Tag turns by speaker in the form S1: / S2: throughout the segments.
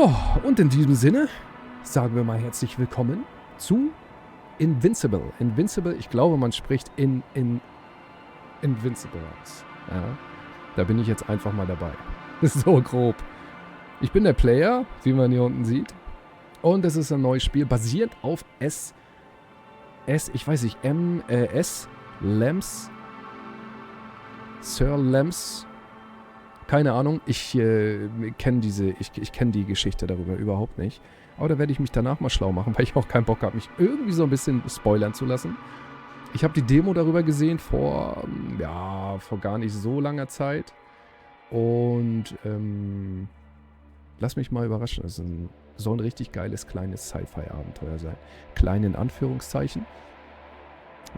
S1: So, und in diesem Sinne sagen wir mal herzlich willkommen zu Invincible. Invincible, ich glaube, man spricht Invincible aus. Ja, da bin ich jetzt einfach mal dabei. So grob. Ich bin der Player, wie man hier unten sieht. Und es ist ein neues Spiel, basierend auf Sir Lambs. Keine Ahnung, ich kenne die Geschichte darüber überhaupt nicht. Aber da werde ich mich danach mal schlau machen, weil ich auch keinen Bock habe, mich irgendwie so ein bisschen spoilern zu lassen. Ich habe die Demo darüber gesehen vor gar nicht so langer Zeit. Und lass mich mal überraschen. Es soll ein richtig geiles, kleines Sci-Fi-Abenteuer sein. Klein in Anführungszeichen.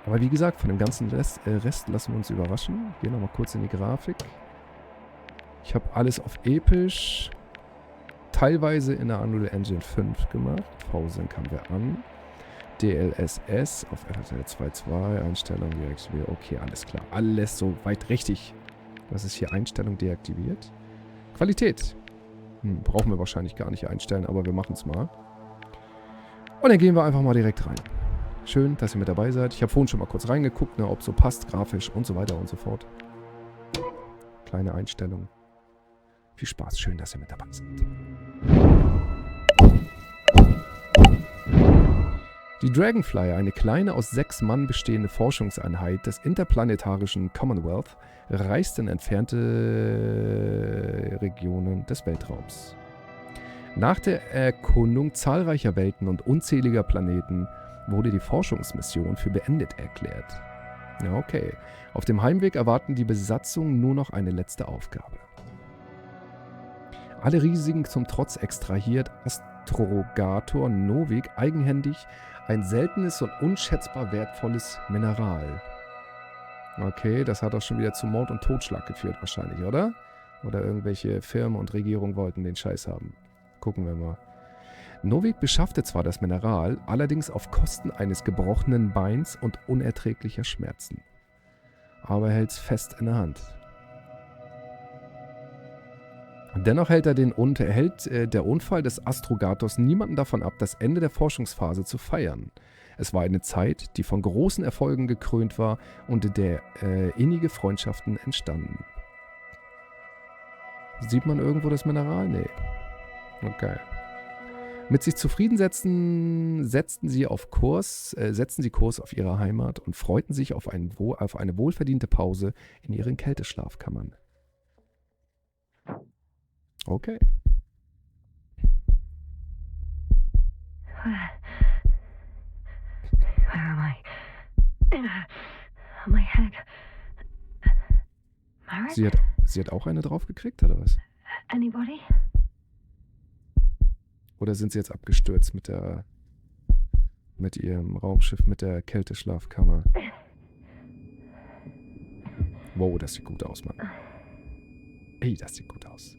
S1: Aber wie gesagt, von dem ganzen Rest lassen wir uns überraschen. Gehen nochmal kurz in die Grafik. Ich habe alles auf episch, teilweise in der Unreal Engine 5 gemacht. V-Sync haben wir an. DLSS auf RTL 2.2, Einstellung deaktiviert. Okay, alles klar. Alles soweit richtig. Was ist hier? Einstellung deaktiviert. Qualität. Brauchen wir wahrscheinlich gar nicht einstellen, aber wir machen es mal. Und dann gehen wir einfach mal direkt rein. Schön, dass ihr mit dabei seid. Ich habe vorhin schon mal kurz reingeguckt, ob so passt, grafisch und so weiter und so fort. Kleine Einstellung. Viel Spaß, schön, dass ihr mit dabei seid. Die Dragonfly, eine kleine aus 6 Mann bestehende Forschungseinheit des interplanetarischen Commonwealth, reist in entfernte Regionen des Weltraums. Nach der Erkundung zahlreicher Welten und unzähliger Planeten wurde die Forschungsmission für beendet erklärt. Ja, okay. Auf dem Heimweg erwarten die Besatzung nur noch eine letzte Aufgabe. Alle Risiken zum Trotz extrahiert Astrogator Novik eigenhändig ein seltenes und unschätzbar wertvolles Mineral. Okay, das hat auch schon wieder zu Mord und Totschlag geführt wahrscheinlich, oder? Oder irgendwelche Firmen und Regierungen wollten den Scheiß haben. Gucken wir mal. Novik beschaffte zwar das Mineral, allerdings auf Kosten eines gebrochenen Beins und unerträglicher Schmerzen. Aber er hält es fest in der Hand. Dennoch hält der Unfall des Astrogators niemanden davon ab, das Ende der Forschungsphase zu feiern. Es war eine Zeit, die von großen Erfolgen gekrönt war und in der innige Freundschaften entstanden. Sieht man irgendwo das Mineral? Nee. Okay. Mit sich zufrieden setzten sie Kurs auf ihre Heimat und freuten sich auf eine wohlverdiente Pause in ihren Kälteschlafkammern. Okay.
S2: Where am I? My head. Marek?
S1: Sie hat auch eine draufgekriegt, oder was?
S2: Anybody?
S1: Oder sind sie jetzt abgestürzt mit ihrem Raumschiff, mit der Kälteschlafkammer? Wow, das sieht gut aus, Mann. Ey, das sieht gut aus.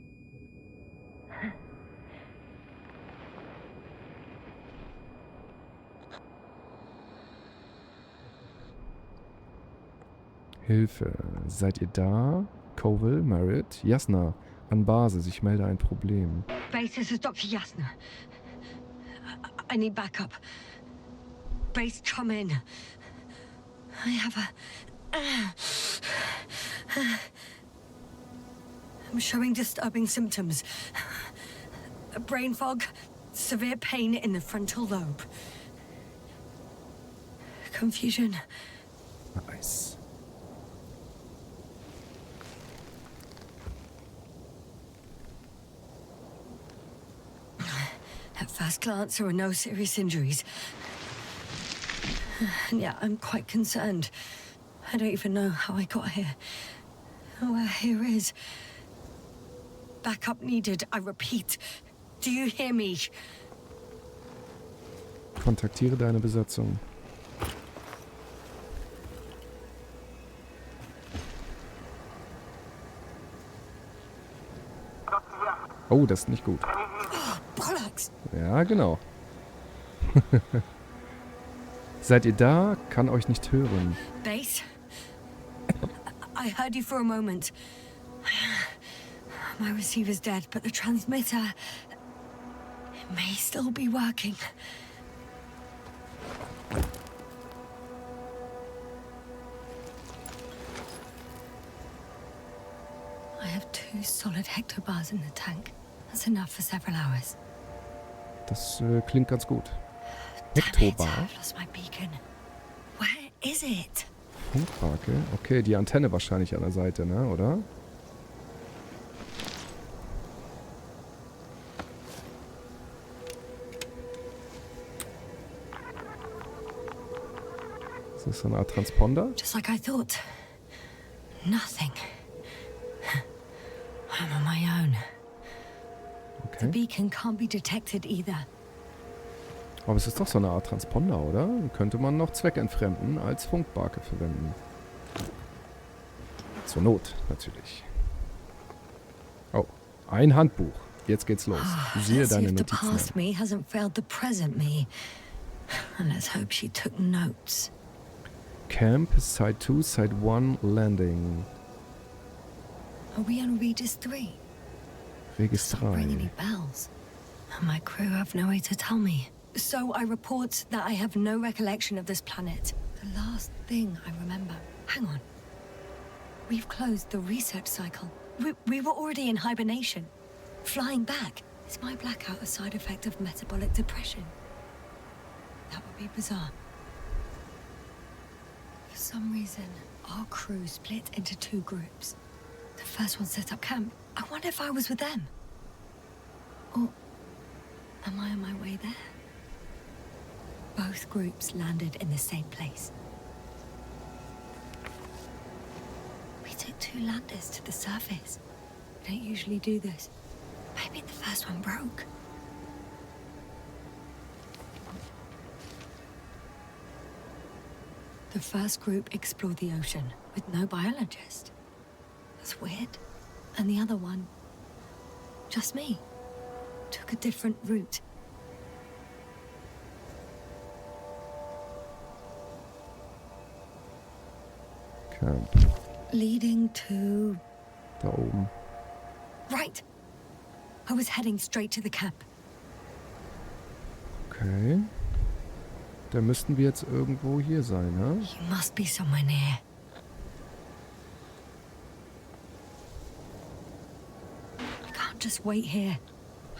S1: Hilfe. Seid ihr da? Coville, Merritt, Yasna. An Basis. Ich melde ein Problem.
S2: Base, this is Dr. Yasna. I need backup. Base, come in. I have I'm showing disturbing symptoms. Brain fog, severe pain in the frontal lobe. Confusion.
S1: Nice.
S2: At first glance, there were no serious injuries. And yet, I'm quite concerned. I don't even know how I got here. Where here is. Backup needed, I repeat. Do you hear me?
S1: Kontaktiere deine Besatzung. Oh, das ist nicht gut.
S2: Bollocks!
S1: Ja, genau. Seid ihr da? Kann euch nicht hören.
S2: Base? I heard you for a moment. My receiver's dead, but the transmitter... It may still be working. I have 2 solid hectobars in the tank. That's enough for several hours.
S1: Das klingt ganz gut.
S2: Damn it,
S1: Hektobar.
S2: I've lost my beacon. Where is it?
S1: Funkbarke. Okay, die Antenne wahrscheinlich an der Seite, ne? Oder? Ist das so eine Art Transponder?
S2: Just like I thought. Nothing. I'm on my own. The
S1: Okay.
S2: beacon can't be detected either.
S1: Aber es ist doch so eine Art Transponder, oder? Den könnte man noch zweckentfremden als Funkbarke verwenden. Zur Not, natürlich. Oh, ein Handbuch. Jetzt geht's los. Siehe
S2: Let's see
S1: deine
S2: if the
S1: Notizen
S2: past
S1: an.
S2: me hasn't failed the present me. And let's hope she took notes.
S1: Camp, Site 2, Site 1, Landing.
S2: Are we on Regis III?
S1: Regis
S2: Doesn't ring
S1: 3.
S2: any bells. And my crew have no way to tell me. So I report that I have no recollection of this planet. The last thing I remember. Hang on. We've closed the research cycle. We were already in hibernation. Flying back. Is my blackout a side effect of metabolic depression? That would be bizarre. For some reason, our crew split into 2 groups. The first one set up camp. I wonder if I was with them. Or am I on my way there? Both groups landed in the same place. We took 2 landers to the surface. We don't usually do this. Maybe the first one broke. The first group explored the ocean with no biologist. That's weird. And the other one, just me, took a different route.
S1: Camp.
S2: Leading to...
S1: Da oben.
S2: Right. I was heading straight to the camp.
S1: Okay. Da müssten wir jetzt irgendwo hier sein, ne?
S2: You must be somewhere near. I can't just wait here.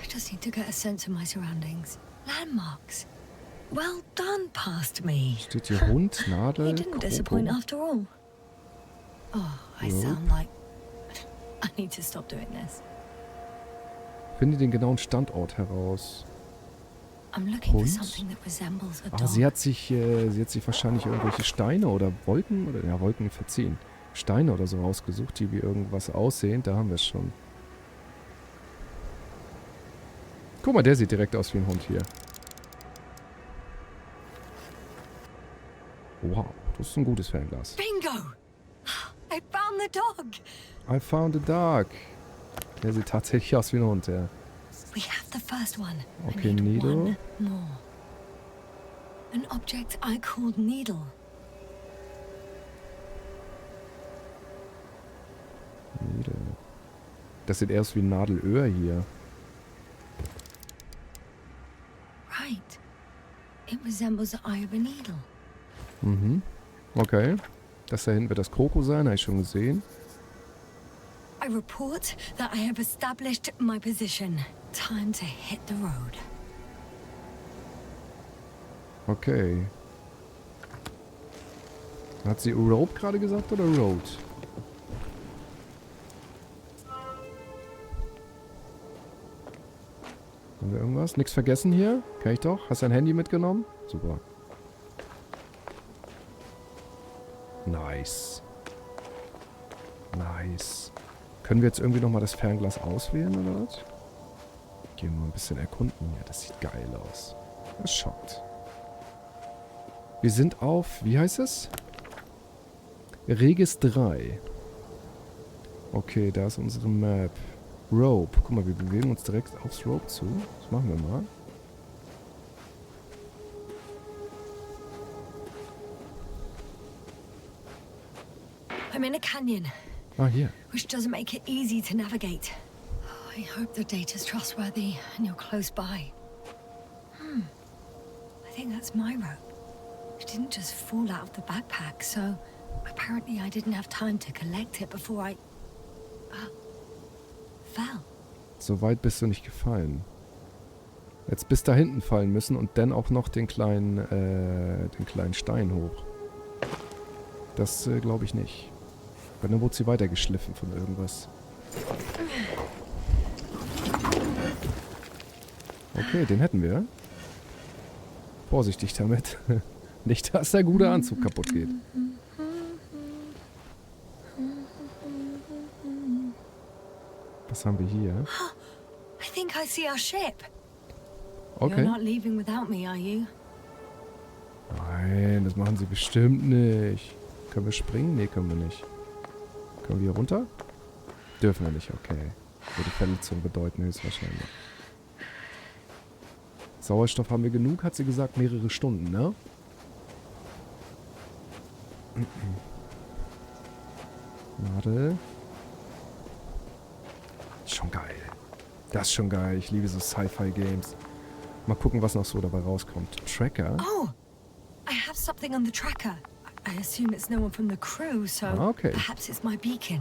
S2: I just need to get a sense of my surroundings. Landmarks. Well done, past me.
S1: Steht hier Hund, Nadel,
S2: You didn't disappoint
S1: Krobo.
S2: after all. Oh, I
S1: Nope.
S2: sound like... I need to stop doing this.
S1: Finde den genauen Standort heraus.
S2: I'm looking for
S1: Hund?
S2: something that resembles a
S1: Ah,
S2: dog.
S1: sie hat sich wahrscheinlich irgendwelche Steine oder Wolken, oder ja, Wolken verziehen. Steine oder so rausgesucht, die wie irgendwas aussehen. Da haben wir es schon. Guck mal, der sieht direkt aus wie ein Hund hier. Wow, das ist ein gutes Fernglas.
S2: Bingo! I found the dog!
S1: I found a dog. Der sieht tatsächlich aus wie ein Hund, ja.
S2: We have the first one.
S1: Okay,
S2: I need
S1: needle.
S2: one more. An object I called needle.
S1: Das sieht eher aus wie ein Nadelöhr hier.
S2: Right. It resembles the eye of a needle.
S1: Mhm. Okay. Das da hinten wird das Kroko sein, habe ich schon gesehen.
S2: I report that I have established my position. Time to hit the road.
S1: Okay. Hat sie Rope gerade gesagt oder Road? Haben wir irgendwas? Nichts vergessen hier? Kann ich doch? Hast dein Handy mitgenommen? Super. Nice. Nice. Können wir jetzt irgendwie nochmal das Fernglas auswählen oder was? Gehen wir mal ein bisschen erkunden. Ja, das sieht geil aus. Das schockt. Wir sind auf, wie heißt es? Regis 3. Okay, da ist unsere Map. Rope. Guck mal, wir bewegen uns direkt aufs Rope zu. Das machen wir mal.
S2: I'm in a canyon,
S1: Ah, hier.
S2: which doesn't make it easy to navigate. Oh, I hope the data's trustworthy and you're close by. think that's my rope. It didn't just fall out of the backpack, so apparently I didn't have time to collect it before I fell.
S1: So weit bist du nicht gefallen. Jetzt bis da hinten fallen müssen und dann auch noch den kleinen Stein hoch. Das glaube ich nicht. Weil dann wurde sie weitergeschliffen von irgendwas. Okay, den hätten wir. Vorsichtig damit. Nicht, dass der gute Anzug kaputt geht. Was haben wir hier?
S2: I think I see our ship.
S1: Okay.
S2: You're not leaving without me, are you?
S1: Nein, das machen sie bestimmt nicht. Können wir springen? Nee, können wir nicht. Können wir hier runter? Dürfen wir nicht, okay. Würde Verletzung bedeuten, höchstwahrscheinlich. Sauerstoff haben wir genug, hat sie gesagt, mehrere Stunden, ne? Nadel. Schon geil. Das ist schon geil. Ich liebe so Sci-Fi-Games. Mal gucken, was noch so dabei rauskommt. Tracker?
S2: Oh, I have something on the tracker. I assume it's no one from the crew, so
S1: okay.
S2: Perhaps it's my beacon.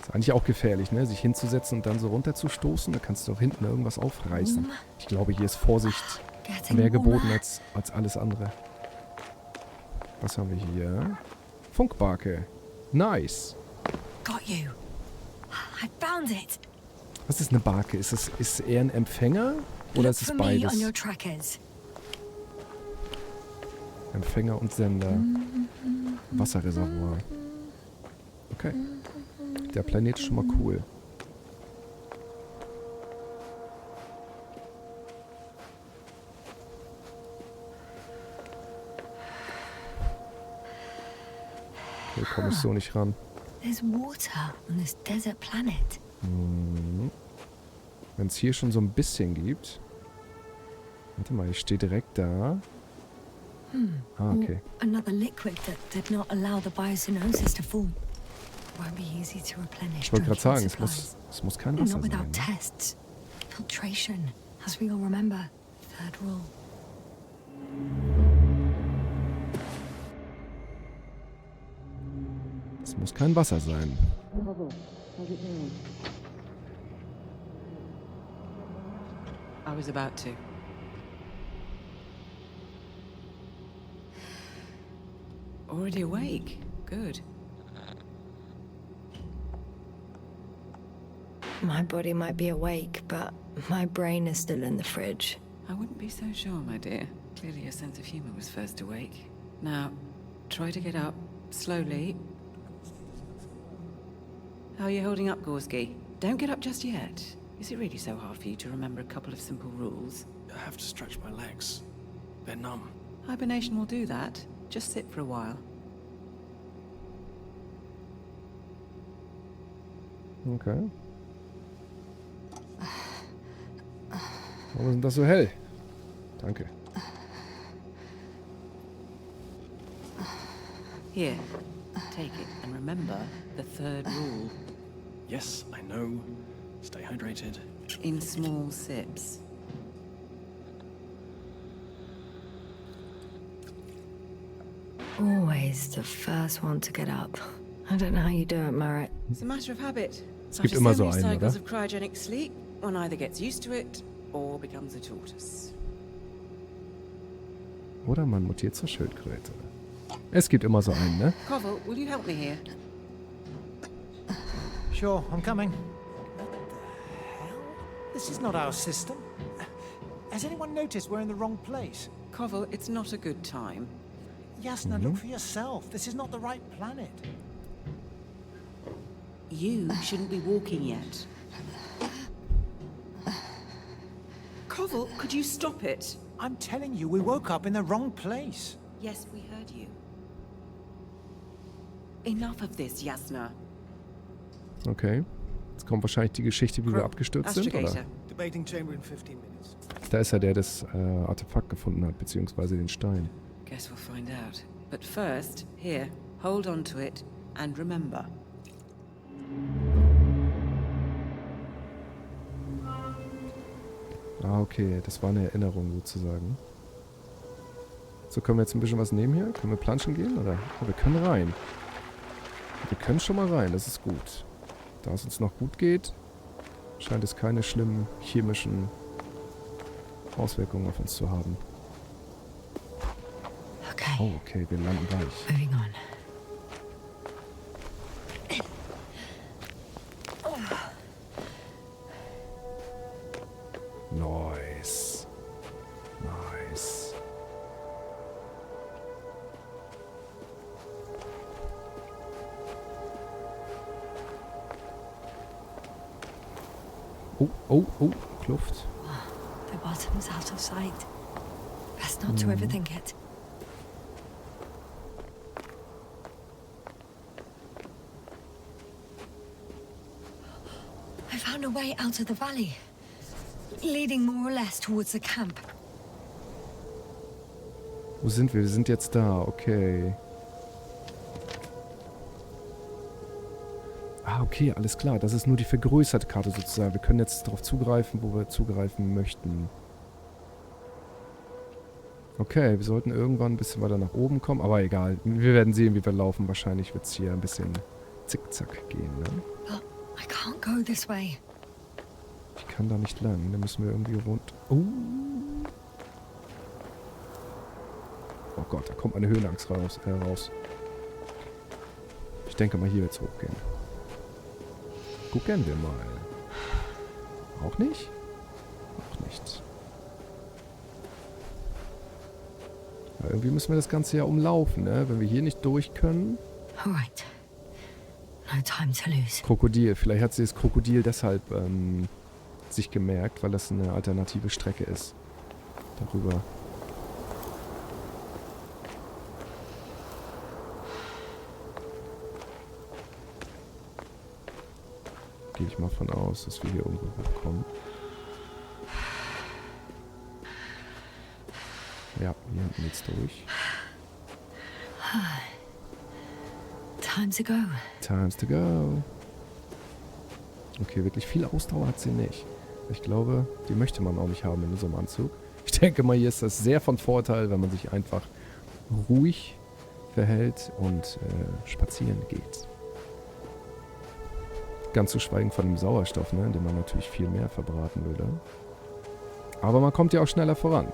S1: Ist eigentlich auch gefährlich, ne? Sich hinzusetzen und dann so runterzustoßen. Da kannst du auch hinten irgendwas aufreißen. Ich glaube, hier ist Vorsicht mehr geboten als alles andere. Was haben wir hier? Funkbarke. Nice.
S2: Got you. I found it.
S1: Was ist eine Barke? Ist es eher ein Empfänger oder ist es beides?
S2: On your trackers.
S1: Empfänger und Sender. Wasserreservoir. Okay. Der Planet ist schon mal cool. Hier komme ich so nicht ran.
S2: There's water on this desert planet.
S1: Wenn es hier schon so ein bisschen gibt. Warte mal, ich stehe direkt da. Ah, okay.
S2: Another liquid that did not allow the biocenosis to form. Won't be easy to replenish.
S1: Ich wollte gerade sagen, es muss kein Wasser
S2: Not
S1: sein.
S2: without
S1: Ne?
S2: tests. Filtration, as we all remember. Third rule.
S1: Es muss kein Wasser sein.
S3: I was about to. Already awake? Good.
S2: My body might be awake, but my brain is still in the fridge.
S3: I wouldn't be so sure, my dear. Clearly your sense of humor was first awake. Now, try to get up, slowly. How are you holding up, Gorski? Don't get up just yet. Is it really so hard for you to remember a couple of simple rules?
S4: I have to stretch my legs. They're numb.
S3: Hibernation will do that. Just sit for a while.
S1: Okay. Warum ist denn das so hell? Danke.
S3: Here, take it and remember the third rule.
S4: Yes, I know. Stay hydrated.
S3: In small sips.
S2: Always the first one to get up. I don't know how you do it, Merritt.
S3: It's a matter of habit.
S1: Es gibt immer so einen,
S3: cycles
S1: oder?
S3: of cryogenic sleep, one either gets used to it or becomes a tortoise.
S1: Oder man mutiert zur Schildkröte. Es gibt immer so einen, ne?
S3: Koval, will you help me here?
S5: Sure, I'm coming. This is not our system. Has anyone noticed we're in the wrong place?
S3: Koval, it's not a good time.
S5: Yasna, look for yourself. This is not the right planet.
S3: You shouldn't be walking yet. Koval, could you stop it?
S5: I'm telling you, we woke up in the wrong place.
S3: Yes, we heard you. Enough of this, Yasna.
S1: Okay. Jetzt kommt wahrscheinlich die Geschichte, wie wir abgestürzt sind, oder?
S3: Astrogator.
S4: Debating chamber in 15 minutes.
S1: Da ist ja der das Artefakt gefunden hat, beziehungsweise den Stein.
S3: Guess we'll find out. But first, here, hold on to it and remember.
S1: Ah, okay. Das war eine Erinnerung sozusagen. So, können wir jetzt ein bisschen was nehmen hier? Können wir planschen gehen? Oder? Oh, wir können rein. Wir können schon mal rein. Das ist gut. Da es uns noch gut geht, scheint es keine schlimmen chemischen Auswirkungen auf uns zu haben.
S2: Okay.
S1: Oh, okay. Wir landen gleich.
S2: Moving on.
S1: Nice. Nice. Oh, oh, oh. Kluft.
S2: The bottom's out of sight. Best not to overthink it. I found a way out of the valley, leading more or less towards the camp.
S1: Wo sind wir? Wir sind jetzt da. Okay. Ah, okay, alles klar. Das ist nur die vergrößerte Karte sozusagen. Wir können jetzt darauf zugreifen, wo wir zugreifen möchten. Okay, wir sollten irgendwann ein bisschen weiter nach oben kommen. Aber egal. Wir werden sehen, wie wir laufen. Wahrscheinlich wird es hier ein bisschen zickzack gehen, ne?
S2: But I can't go this way.
S1: Ich kann da nicht lang. Da müssen wir irgendwie rund... Oh. Oh Gott, da kommt eine Höhenangst heraus. Ich denke mal, hier wird es hochgehen. Gucken wir mal. Auch nicht? Auch nicht. Ja, irgendwie müssen wir das Ganze ja umlaufen, ne? Wenn wir hier nicht durch können.
S2: Alright. No time to lose.
S1: Krokodil. Vielleicht hat sie das Krokodil deshalb sich gemerkt, weil das eine alternative Strecke ist. Darüber. Gehe ich mal von aus, dass wir hier irgendwo hochkommen. Ja, hier hinten geht's durch.
S2: Time to go.
S1: Times to go. Okay, wirklich viel Ausdauer hat sie nicht. Ich glaube, die möchte man auch nicht haben in so einem Anzug. Ich denke mal, hier ist das sehr von Vorteil, wenn man sich einfach ruhig verhält und spazieren geht. Ganz zu schweigen von dem Sauerstoff, ne, den man natürlich viel mehr verbraten würde. Aber man kommt ja auch schneller voran.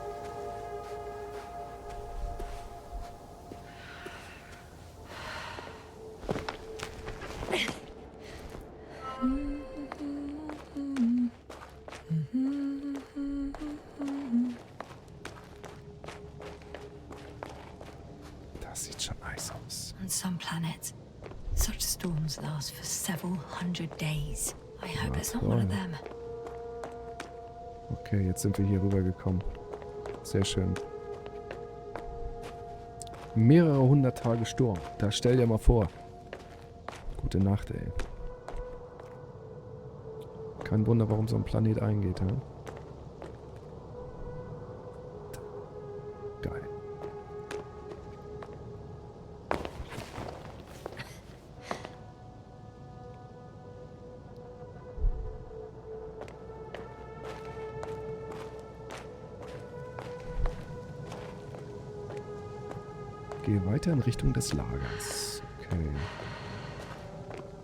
S1: Das sieht schon nice aus.
S2: On some planets, such storms last for several hundred days. I hope it's not one of them.
S1: Okay, jetzt sind wir hier rübergekommen. Sehr schön. Mehrere 100 Tage Sturm. Da stell dir mal vor. Gute Nacht, ey. Kein Wunder, warum so ein Planet eingeht, hä? Geil. Gehe weiter in Richtung des Lagers. Okay.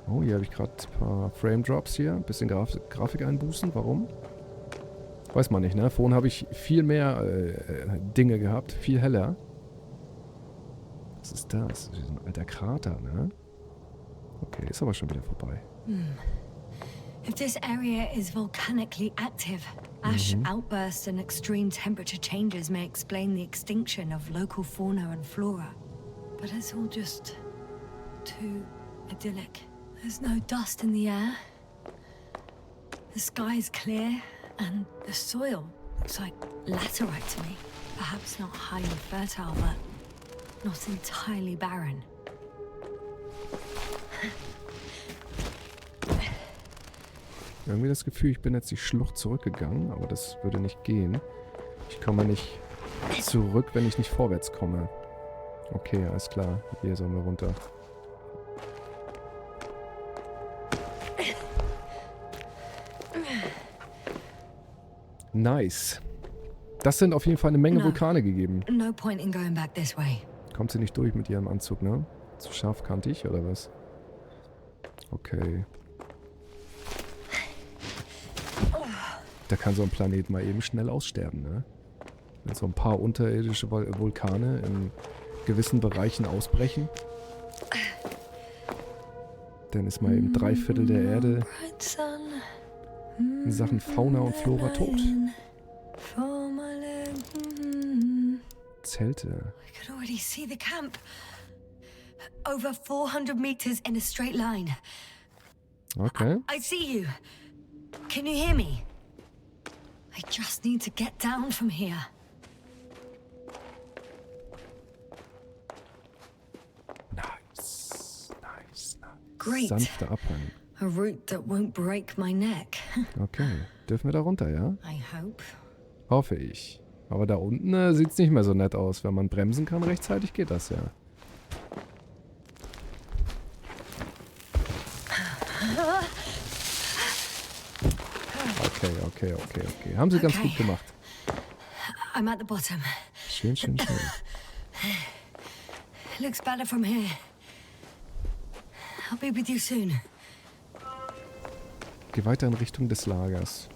S1: Oh, hier habe ich gerade ein paar Frame-Drops hier. Ein bisschen Grafik einbußen. Warum? Weiß man nicht, ne? Vorhin habe ich viel mehr Dinge gehabt. Viel heller. Was ist das? Das ist ein alter Krater, ne? Okay, ist aber schon wieder vorbei.
S2: If this area is volcanically active, ash outbursts and extreme temperature changes may explain the extinction of local fauna and flora. But it's all just too idyllic. There's no dust in the air. The sky is clear, and the soil looks like laterite to me. Perhaps not highly fertile, but not entirely barren.
S1: Irgendwie das Gefühl, ich bin jetzt die Schlucht zurückgegangen, aber das würde nicht gehen. Ich komme nicht zurück, wenn ich nicht vorwärts komme. Okay, alles klar. Hier sollen wir runter. Nice. Das sind auf jeden Fall eine Menge Vulkane gegeben.
S2: No point in going back this way.
S1: Kommt sie nicht durch mit ihrem Anzug, ne? Zu scharfkantig, oder was? Okay. Da kann so ein Planet mal eben schnell aussterben, ne? Wenn so ein paar unterirdische Vulkane in gewissen Bereichen ausbrechen, dann ist mal eben 3/4 der Erde in Sachen Fauna und Flora tot. Zelte.
S2: I could already see the camp. Over 400 meters in a straight line.
S1: Okay.
S2: I see you. Can you hear me? I just need to get down from here.
S1: Nice.
S2: Great.
S1: Sanfter Abhang.
S2: A route that won't break my neck.
S1: Okay. Dürfen wir da runter, ja?
S2: I hope.
S1: Hoffe ich. Aber da unten sieht es nicht mehr so nett aus. Wenn man bremsen kann rechtzeitig, geht das ja. Okay. Haben sie ganz gut gemacht.
S2: I'm at the bottom.
S1: Schön.
S2: Looks better from here. I'll be with you soon.
S1: Geh weiter in Richtung des Lagers.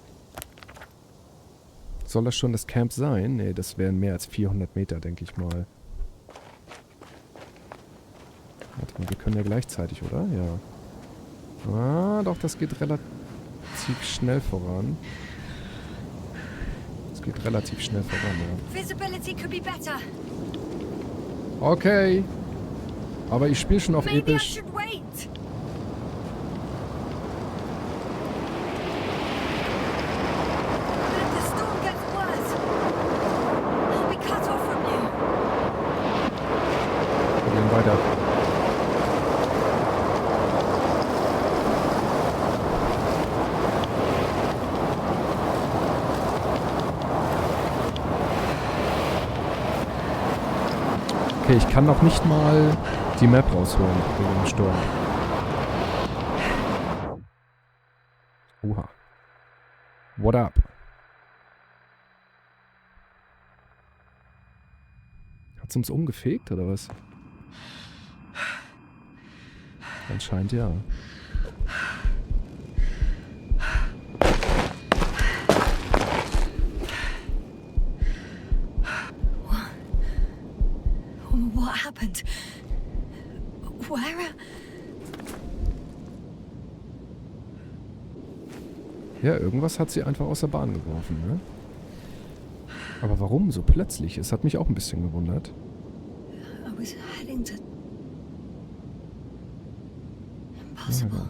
S1: Soll das schon das Camp sein? Nee, das wären mehr als 400 Meter, denke ich mal. Warte mal, wir können ja gleichzeitig, oder? Ja. Ah, doch, das geht relativ schnell voran. Es geht relativ schnell voran, ja.
S2: Visibility could be better.
S1: Okay. Aber ich spiele schon auf
S2: Maybe I
S1: episch.
S2: should wait. But if the storm gets worse, I'll be cut off from you.
S1: Wir gehen weiter. Okay, ich kann noch nicht mal die Map rausholen wegen dem Sturm. Oha. What up? Hat's uns umgefegt, oder was? Anscheinend ja.
S2: What happened? Where?
S1: Ja, irgendwas hat sie einfach aus der Bahn geworfen, ne? Aber warum so plötzlich? Es hat mich auch ein bisschen gewundert.
S2: I was heading to... Impossible.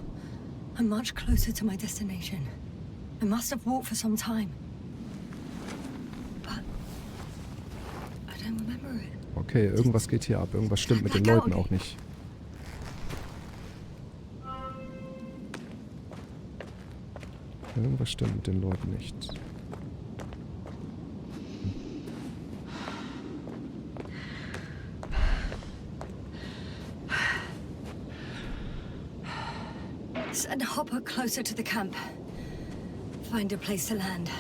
S2: I'm much closer to my destination. I must have walked for some time. But... I don't remember it.
S1: Okay, irgendwas geht hier ab. Irgendwas stimmt mit den Leuten auch nicht. Irgendwas stimmt mit den Leuten nicht.
S2: Send a hopper closer to the camp. Find a place to land.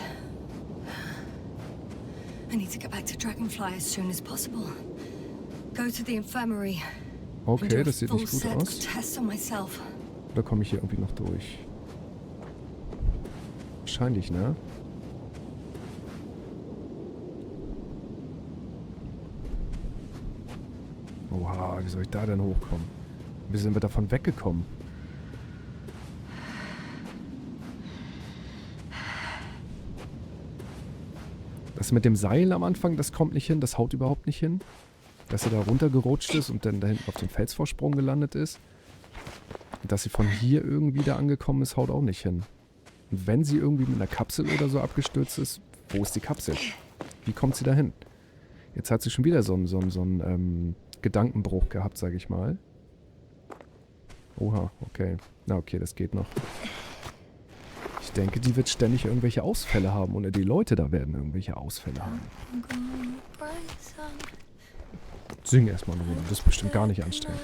S2: I need to get back to Dragonfly as soon as possible. Go to the infirmary.
S1: Okay, das sieht nicht gut
S2: set
S1: aus.
S2: of tests on myself.
S1: Oder komme ich hier irgendwie noch durch? Wahrscheinlich, ne? Oha, wie soll ich da denn hochkommen? Wie sind wir davon weggekommen? Das mit dem Seil am Anfang, das kommt nicht hin, das haut überhaupt nicht hin. Dass sie da runtergerutscht ist und dann da hinten auf dem Felsvorsprung gelandet ist. Und dass sie von hier irgendwie da angekommen ist, haut auch nicht hin. Und wenn sie irgendwie mit einer Kapsel oder so abgestürzt ist, wo ist die Kapsel? Wie kommt sie da hin? Jetzt hat sie schon wieder so einen Gedankenbruch gehabt, sag ich mal. Oha, okay. Na okay, das geht noch. Ich denke, die wird ständig irgendwelche Ausfälle haben. Oder die Leute da werden irgendwelche Ausfälle haben. Sing erstmal nur. Das ist bestimmt gar nicht anstrengend.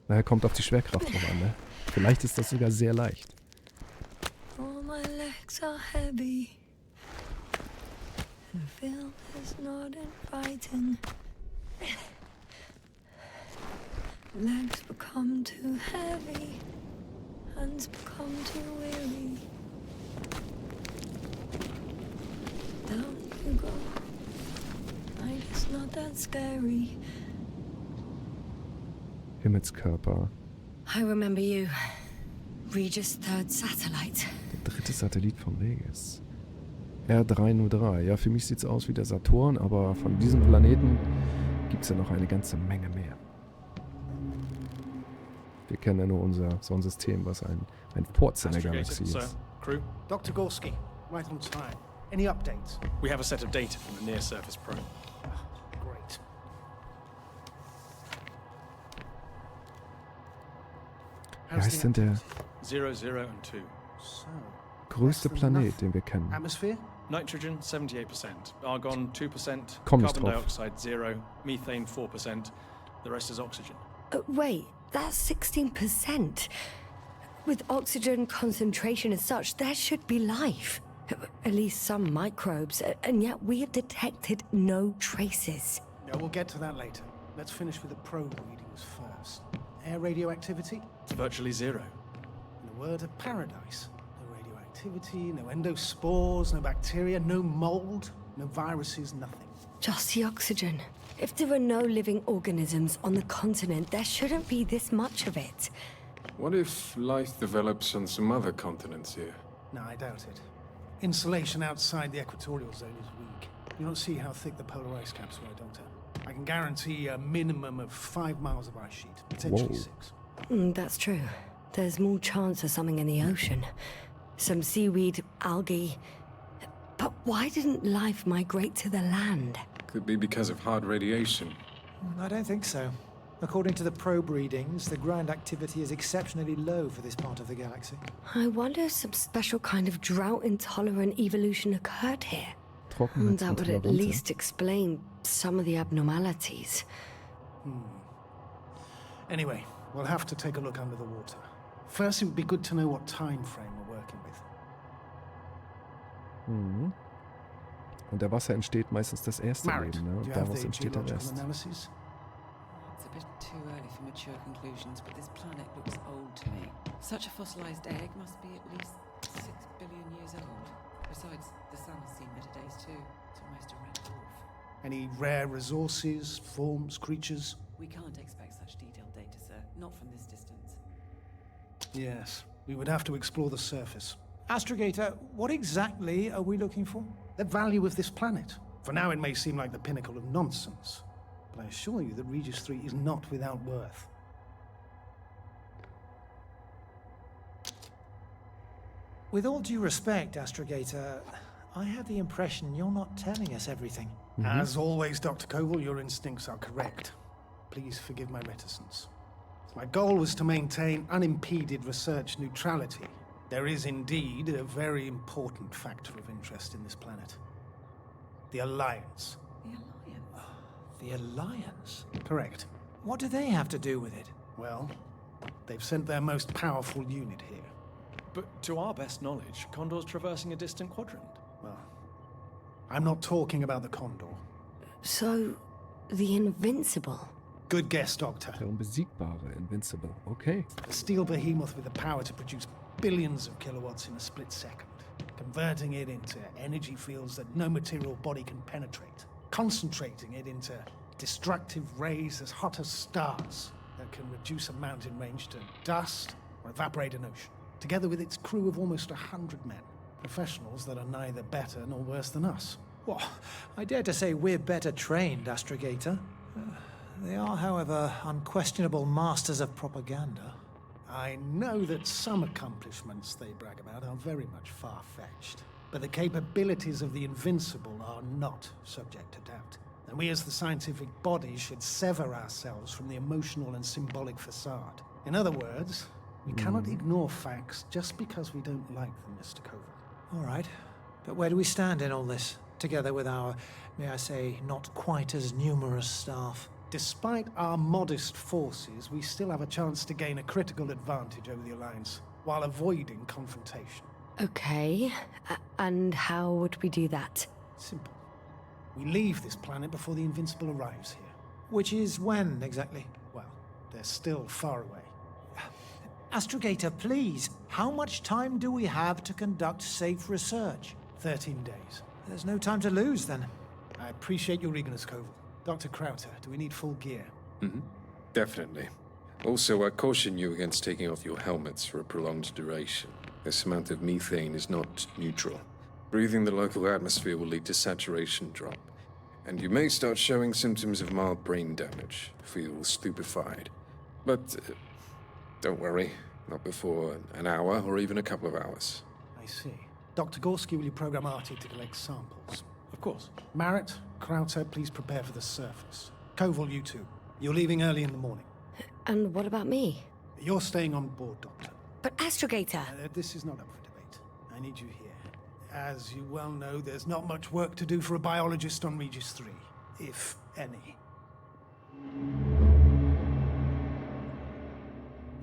S1: Daher kommt auf die Schwerkraft drauf an, ne? Vielleicht ist das sogar sehr leicht.
S2: And feel is not inviting. Legs become too heavy. Hands become too weary. Down you go. Night is not that scary.
S1: Himmelskörper.
S2: I remember you. Regis III Satellite.
S1: Der 3. Satellit von Regis. R303. Ja, für mich sieht es aus wie der Saturn, aber von diesem Planeten gibt es ja noch eine ganze Menge mehr. Wir kennen ja nur unser Sonnensystem, was ein Ports in der Galaxie
S4: Sir,
S1: ist.
S4: crew,
S5: Dr. Gorski, right on time. Any updates?
S4: we have a set of data from the near-surface probe.
S5: Great.
S1: Wie heißt denn der
S4: 0, 0 and 2.
S5: So,
S1: größte
S5: less than
S1: Planet,
S5: enough.
S1: den wir kennen?
S5: Atmosphere?
S4: Nitrogen, 78%. Argon, 2%.
S1: Komm nicht
S4: Carbon
S1: drauf.
S4: dioxide, 0. Methane, 4%. The rest is oxygen.
S2: Wait, that's 16%. With oxygen concentration as such, there should be life. At least some microbes, and yet we have detected no traces.
S5: No, we'll get to that later. Let's finish with the probe readings first. Air radioactivity?
S4: It's virtually 0.
S5: In a word, a paradise. No radioactivity, no endospores, no bacteria, no mold, no viruses, nothing.
S2: Just the oxygen. If there are no living organisms on the continent, there shouldn't be this much of it.
S6: What if life develops on some other continents here?
S5: No, I doubt it. Insulation outside the equatorial zone is weak. You don't see how thick the polar ice caps were, Doctor. I can guarantee a minimum of 5 miles of ice sheet, potentially
S1: Whoa.
S5: 6.
S2: That's true. There's more chance of something in the ocean. Some seaweed, algae. But why didn't life migrate to the land?
S6: Could be because of hard radiation.
S7: I don't think so. According to the probe readings, the ground activity is exceptionally low for this part of the galaxy.
S2: I wonder if some special kind of drought-intolerant evolution occurred here. That would at least explain some of the abnormalities.
S5: Anyway, we'll have to take a look under the water. First, it would be good to know what time frame we're working with.
S1: Mhm. Unter Wasser entsteht meistens das erste
S5: Marit,
S1: Leben,
S5: do
S1: ne?
S5: you
S1: Und
S5: have
S1: daraus
S5: the
S1: entsteht der
S5: geological
S1: Rest.
S5: analysis?
S3: It's a bit too early for mature conclusions, but this planet looks old to me. Such a fossilized egg must be at least 6 billion years old. Besides, the sun has seen better days too. It's almost a red dwarf.
S5: Any rare resources, forms, creatures?
S3: We can't expect such detailed data, sir. Not from this distance.
S5: Yes, we would have to explore the surface.
S7: Astrogator, what exactly are we looking for?
S5: The value of this planet. For now, it may seem like the pinnacle of nonsense, but I assure you that Regis III is not without worth.
S7: With all due respect, Astrogator, I have the impression you're not telling us everything.
S5: As always, Dr. Koval, your instincts are correct. Please forgive my reticence. My goal was to maintain unimpeded research neutrality. There is indeed a very important factor of interest in this planet. The Alliance.
S3: The Alliance?
S7: The Alliance?
S5: Correct.
S7: What do they have to do with it?
S5: Well, they've sent their most powerful unit here.
S4: But to our best knowledge, Condor's traversing a distant quadrant.
S5: Well, I'm not talking about the Condor.
S2: So, the Invincible.
S5: Good guess, Doctor.
S1: Der unbesiegbare, Invincible. Okay.
S5: A steel behemoth with the power to produce billions of kilowatts in a split second, converting it into energy fields that no material body can penetrate, concentrating it into destructive rays as hot as stars that can reduce a mountain range to dust or evaporate an ocean, together with its crew of almost 100 men, professionals that are neither better nor worse than us.
S7: Well, I dare to say we're better trained, Astrogator. They are, however, unquestionable masters of propaganda.
S5: I know that some accomplishments they brag about are very much far-fetched, but the capabilities of the Invincible are not subject to doubt. And we as the scientific body should sever ourselves from the emotional and symbolic facade. In other words, we cannot ignore facts just because we don't like them, Mr. Koval.
S7: All right. But where do we stand in all this, together with our, may I say, not quite as numerous staff?
S5: Despite our modest forces, we still have a chance to gain a critical advantage over the Alliance, while avoiding confrontation.
S2: Okay, and how would we do that?
S5: Simple. We leave this planet before the Invincible arrives here.
S7: Which is when, exactly?
S5: Well, they're still far away.
S7: Astrogator, please, how much time do we have to conduct safe research?
S5: 13 days.
S7: There's no time to lose, then.
S5: I appreciate your eagerness, Koval. Dr. Crowther, do we need full gear?
S6: Definitely. Also, I caution you against taking off your helmets for a prolonged duration. This amount of methane is not neutral. Breathing the local atmosphere will lead to saturation drop, and you may start showing symptoms of mild brain damage, feel stupefied. But don't worry, not before an hour or even a couple of hours.
S5: I see. Dr. Gorski, will you program Artie to collect samples?
S4: Of course.
S5: Marrett, Crowther, please prepare for the surface. Koval, you two. You're leaving early in the morning.
S2: And what about me?
S5: You're staying on board, Doctor.
S2: But Astrogator...
S5: This is not up for debate. I need you here. As you well know, there's not much work to do for a biologist on Regis III, if any.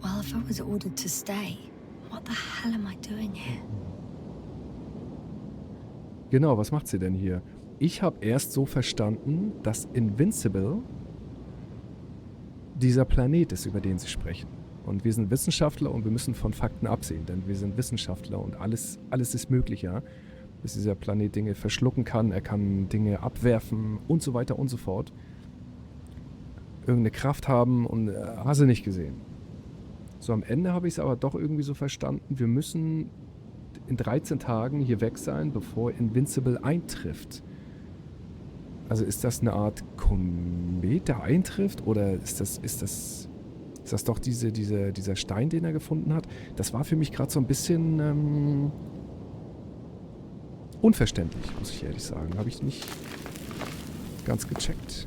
S2: Well, if I was ordered to stay, what the hell am I doing here?
S1: Genau, was macht sie denn hier? Ich habe erst so verstanden, dass Invincible dieser Planet ist, über den sie sprechen. Und wir sind Wissenschaftler und wir müssen von Fakten absehen, denn wir sind Wissenschaftler und alles ist möglich, ja. Bis dieser Planet Dinge verschlucken kann, er kann Dinge abwerfen und so weiter und so fort. Irgendeine Kraft haben und hast du nicht gesehen. So am Ende habe ich es aber doch irgendwie so verstanden, wir müssen in 13 Tagen hier weg sein, bevor Invincible eintrifft. Also ist das eine Art Komet, der eintrifft? Oder ist das doch dieser Stein, den er gefunden hat? Das war für mich gerade so ein bisschen unverständlich, muss ich ehrlich sagen. Habe ich nicht ganz gecheckt.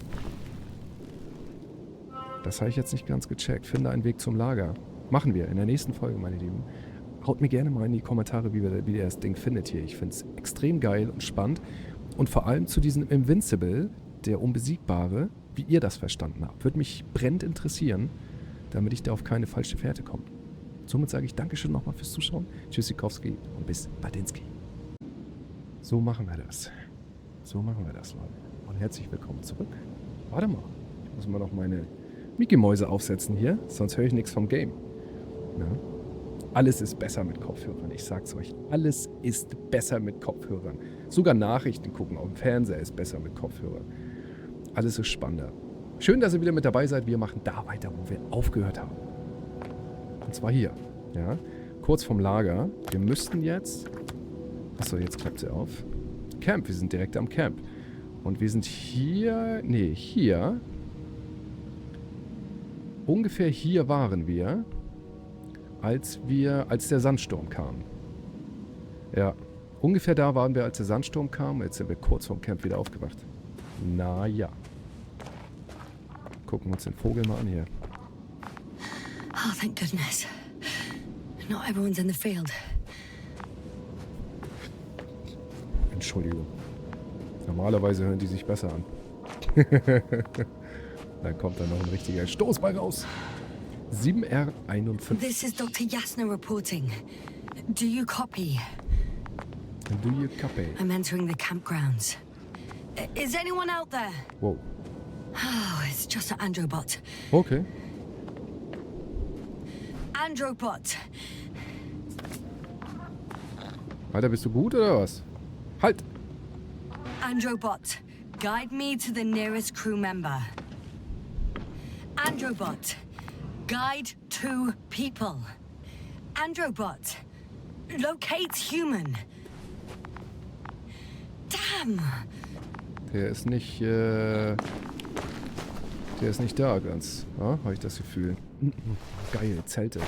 S1: Das habe ich jetzt nicht ganz gecheckt. Finde einen Weg zum Lager. Machen wir in der nächsten Folge, meine Lieben. Haut mir gerne mal in die Kommentare, wie ihr das Ding findet hier. Ich finde es extrem geil und spannend. Und vor allem zu diesem Invincible, der Unbesiegbare, wie ihr das verstanden habt. Würde mich brennend interessieren, damit ich da auf keine falsche Fährte komme. Somit sage ich Dankeschön nochmal fürs Zuschauen. Tschüssikowski und bis Badinski. So machen wir das. So machen wir das, Leute. Und herzlich willkommen zurück. Warte mal. Ich muss mal noch meine Mickey-Mäuse aufsetzen hier, sonst höre ich nichts vom Game. Ja. Alles ist besser mit Kopfhörern. Ich sag's euch. Alles ist besser mit Kopfhörern. Sogar Nachrichten gucken auf dem Fernseher ist besser mit Kopfhörern. Alles ist spannender. Schön, dass ihr wieder mit dabei seid. Wir machen da weiter, wo wir aufgehört haben. Und zwar hier. Ja. Kurz vom Lager. Wir müssten jetzt... Achso, jetzt klappt sie auf. Camp. Wir sind direkt am Camp. Und wir sind hier... Nee, hier. Ungefähr hier waren wir... als der Sandsturm kam. Ja, ungefähr da waren wir, als der Sandsturm kam. Jetzt sind wir kurz vorm Camp wieder aufgewacht. Naja. Gucken wir uns den Vogel mal an hier.
S2: Oh, thank goodness. Not everyone's in the field.
S1: Entschuldigung. Normalerweise hören die sich besser an. Dann kommt da noch ein richtiger Stoßball raus. 7R51.
S2: This is Dr. Yasna reporting. Do you copy?
S1: Do you copy?
S2: I'm entering the campgrounds. Is anyone out there?
S1: Wow.
S2: Oh, it's just an Androbot.
S1: Okay.
S2: Androbot.
S1: Alter, bist du gut oder was? Halt!
S2: Androbot, guide me to the nearest crew member. Androbot, guide 2 people. Androbot, locate human. Damn!
S1: Der ist nicht da ganz. Ja, habe ich das Gefühl. Geil, Zelte.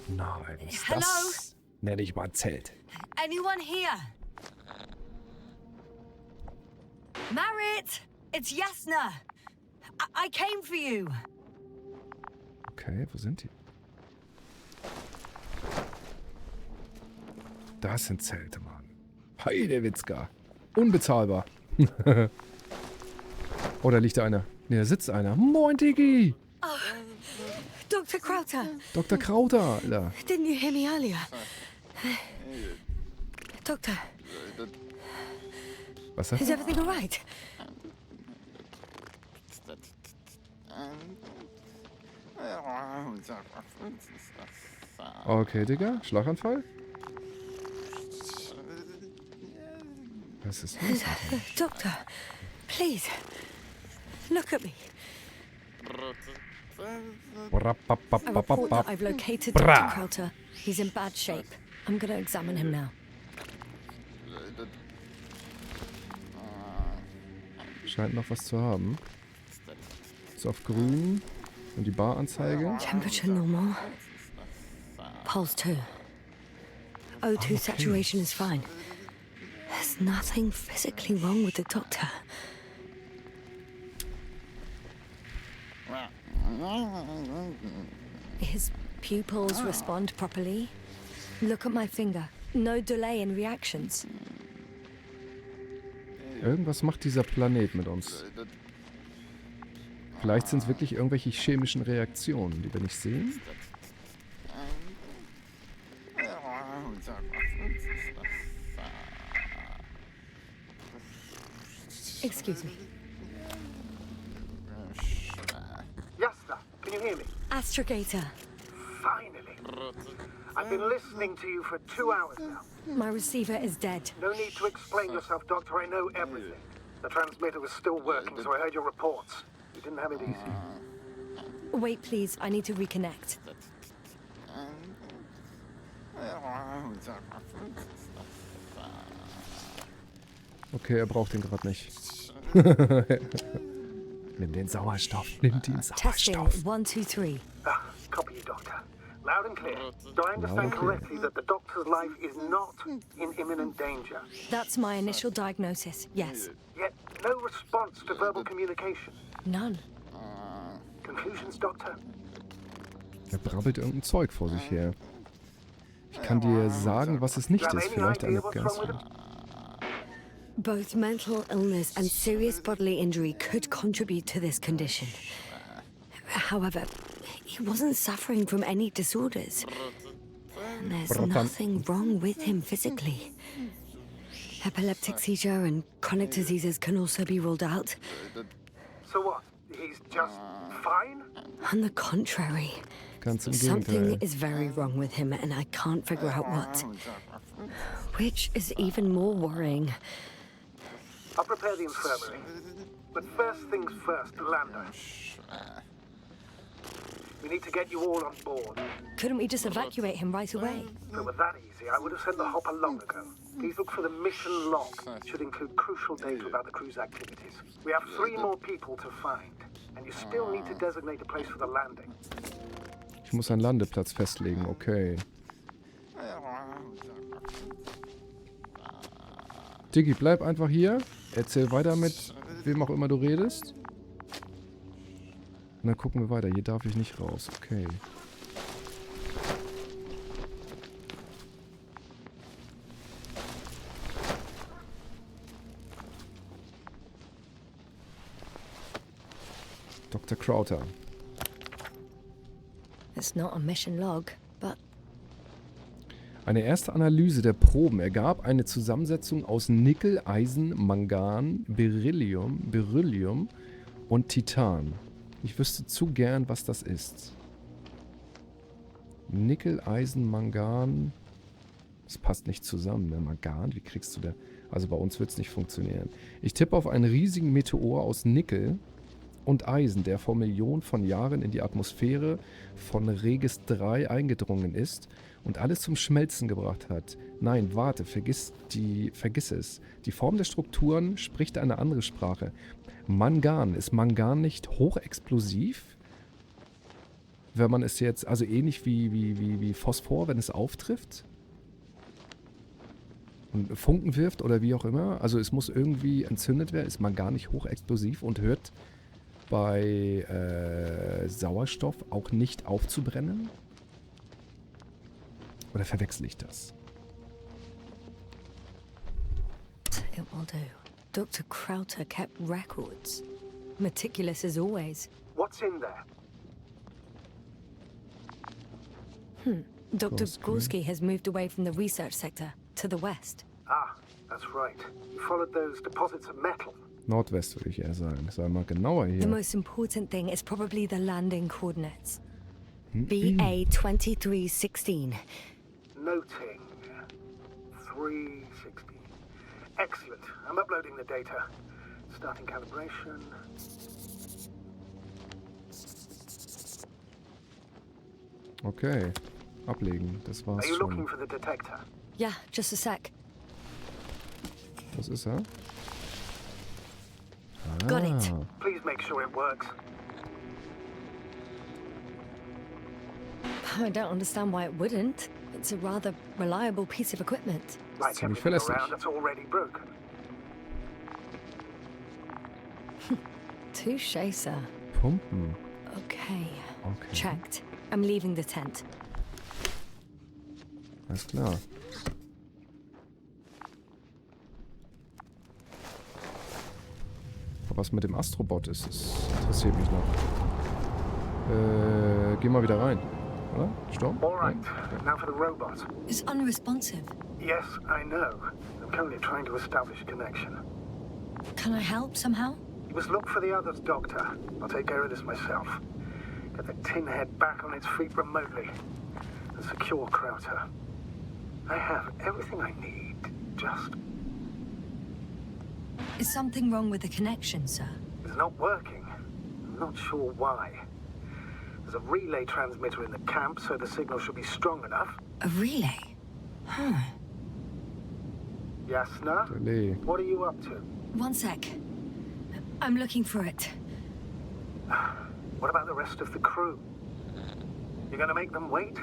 S1: Nein, ist
S2: Hello?
S1: das? Nenne ich mal Zelt.
S2: Anyone here? Marriott, it's Yasna. I came for you.
S1: Okay, wo sind die? Das sind Zelte, Mann. Heidewitzka. Unbezahlbar. Oh, da liegt da einer. Ne, da sitzt einer. Moin, Digi.
S2: Oh, Dr. Crowther.
S1: Dr. Krauter, Alter.
S2: Didn't you hear me earlier? Doctor.
S1: Was hat
S2: Is everything all right?
S1: Okay, Digga. Schlaganfall? Was ist los?
S2: Doctor, please, look at me. I report that I've located Dr. Crowther. He's in bad shape. I'm going to examine him now.
S1: Scheint noch was zu haben. Ist auf grün. Und die Baranzeige.
S2: Temperature normal. Pulse 2. O2 saturation is fine. There's nothing physically wrong with the doctor. His pupils respond properly. Look at my finger. No delay in reactions.
S1: Irgendwas macht dieser Planet mit uns. Vielleicht sind es wirklich irgendwelche chemischen Reaktionen, die wir nicht sehen.
S2: Excuse me.
S5: Yasna, can you hear me?
S2: Astrogator.
S5: Finally. I've been listening to you for 2 hours now.
S2: My receiver is dead.
S5: No need to explain yourself, Doctor. I know everything. The transmitter was still working, so I heard your reports. You didn't have it easy.
S2: Wait, please. I need to reconnect.
S1: Okay, er braucht den gerade nicht. Nimm den Sauerstoff. Nimm den
S2: Testing.
S1: Sauerstoff.
S2: 1, 2, 3.
S5: Copy you, Doctor. Loud and clear. Do I understand correctly that the Doctor's life is not in imminent danger?
S2: That's my initial diagnosis. Yes.
S5: Yet no response to verbal communication.
S2: None.
S5: Conclusions, Doctor?
S1: Er brabbelt irgendein Zeug vor sich her. Ich kann dir sagen, was es nicht ist. Vielleicht eine Gas.
S2: Both mental illness and serious bodily injury could contribute to this condition. However, he wasn't suffering from any disorders. And there's nothing wrong with him physically. Epileptic seizure and chronic diseases can also be ruled out.
S5: So what? He's just fine?
S2: On the contrary,
S1: Ganz im
S2: something
S1: Gegenteil.
S2: is very wrong with him and I can't figure out what. Which is even more worrying.
S5: I'll prepare the infirmary. But first things first, Lando. We need to get you all on board.
S2: Couldn't we just evacuate him right away?
S5: If it were that easy, I would have sent the hopper long ago. Please look for the mission log. It should include crucial data about the crew's activities. We have 3 more people to find. And you still need to designate a place for the landing.
S1: Ich muss einen Landeplatz festlegen, okay. Diggi, bleib einfach hier. Erzähl weiter mit wem auch immer du redest. Und dann gucken wir weiter. Hier darf ich nicht raus. Okay. Dr. Crowther.
S2: It's not a mission log, but
S1: Eine erste Analyse der Proben ergab eine Zusammensetzung aus Nickel, Eisen, Mangan, Beryllium und Titan. Ich wüsste zu gern, was das ist. Nickel, Eisen, Mangan. Das passt nicht zusammen, ne? Mangan, wie kriegst du da? Also bei uns wird es nicht funktionieren. Ich tippe auf einen riesigen Meteor aus Nickel und Eisen, der vor Millionen von Jahren in die Atmosphäre von Regis III eingedrungen ist und alles zum Schmelzen gebracht hat. Nein, warte, vergiss es. Die Form der Strukturen spricht eine andere Sprache. Mangan, ist Mangan nicht hochexplosiv? Wenn man es jetzt, also ähnlich wie Phosphor, wenn es auftrifft? Und Funken wirft oder wie auch immer? Also es muss irgendwie entzündet werden. Ist Mangan nicht hochexplosiv und hört bei Sauerstoff auch nicht aufzubrennen? Oder verwechsel ich das?
S2: it will do. Dr. Crowther kept records. Meticulous as always.
S5: What's in there?
S2: Dr.
S1: Gorski.
S2: Gorski has moved away from the research sector to the west.
S5: Ah, a that's right. You followed those deposits of metal.
S1: Nordwest würde ich eher sagen. Sei mal genauer
S2: The
S1: hier.
S2: most important thing is probably the landing coordinates.
S1: Hm?
S2: BA 2316.
S5: Noting 360. Excellent. I'm uploading the data. Starting calibration.
S1: Okay. Ablegen. Das war's
S5: Are you looking
S1: schon.
S5: for the detector?
S2: Yeah, just a sec.
S1: Was ist er?
S2: Got it.
S1: Ah.
S5: Please make sure it works.
S2: I don't understand why it wouldn't. It's a rather reliable piece of equipment.
S5: Like
S1: Ziemlich
S5: everything
S1: verlässlich.
S5: around that's already broken.
S2: Touché, sir.
S1: Pumpen.
S2: Okay.
S1: Okay.
S2: Checked. I'm leaving the tent.
S1: Alles klar. Aber was mit dem Astrobot ist, das interessiert mich noch. Geh mal wieder rein. Oder? Sturm?
S5: All right.
S1: Nein?
S5: Now for the robot.
S2: It's unresponsive.
S5: Yes, I know. I'm currently trying to establish a connection.
S2: Can I help somehow?
S5: You must look for the others, Doctor. I'll take care of this myself. Get the tin head back on its feet remotely. And secure Krauter. I have everything I need. Just...
S2: Is something wrong with the connection, sir?
S5: It's not working. I'm not sure why. There's a relay transmitter in the camp, so the signal should be strong enough.
S2: A relay? Huh.
S5: Yasna?
S1: Relais.
S5: What are you up to?
S2: One sec. I'm looking for it.
S5: What about the rest of the crew? You gonna make them wait?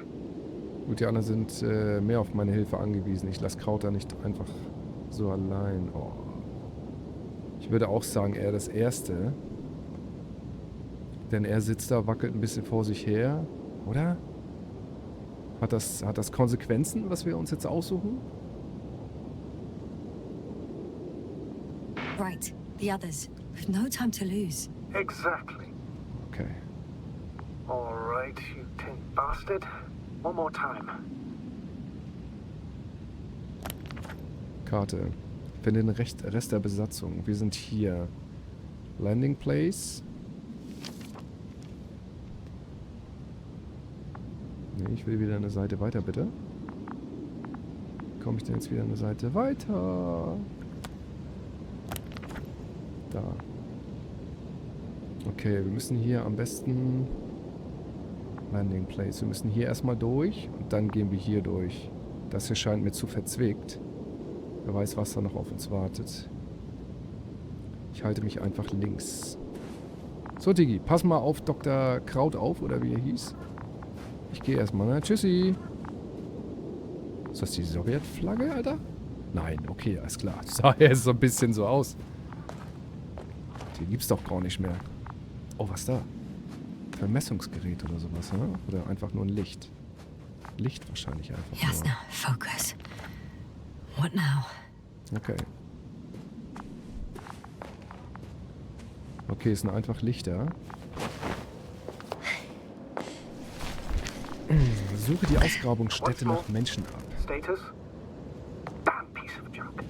S1: Gut, die anderen sind mehr auf meine Hilfe angewiesen. Ich lasse Krauter nicht einfach so allein. Oh. Ich würde auch sagen, er das Erste. Denn er sitzt da, wackelt ein bisschen vor sich her. Oder? Hat das Konsequenzen, was wir uns jetzt aussuchen?
S2: Right. The others. We've no time to lose.
S5: Exactly.
S1: Okay.
S5: All right, you tin bastard. One more time.
S1: Karte. Finde den Rest der Besatzung. Wir sind hier. Landing Place. Nee, ich will wieder eine Seite weiter, bitte. Komme ich denn jetzt wieder eine Seite weiter? Da. Okay, wir müssen hier am besten... Landing Place. Wir müssen hier erstmal durch und dann gehen wir hier durch. Das hier scheint mir zu verzwickt. Wer weiß, was da noch auf uns wartet. Ich halte mich einfach links. So, Digi, pass mal auf Dr. Kraut auf, oder wie er hieß. Ich gehe erstmal, ne? Tschüssi. Ist das die Sowjetflagge, Alter? Nein, okay, alles klar. Sah ja so ein bisschen so aus. Die gibt's doch gar nicht mehr. Oh, was da? Vermessungsgerät oder sowas, ne? Oder einfach nur ein Licht. Licht wahrscheinlich einfach.
S2: Yasna, focus. What now?
S1: Okay. Okay, es sind einfach Lichter. Suche die Ausgrabungsstätte nach Menschen ab.
S5: Status? Damn piece of junk.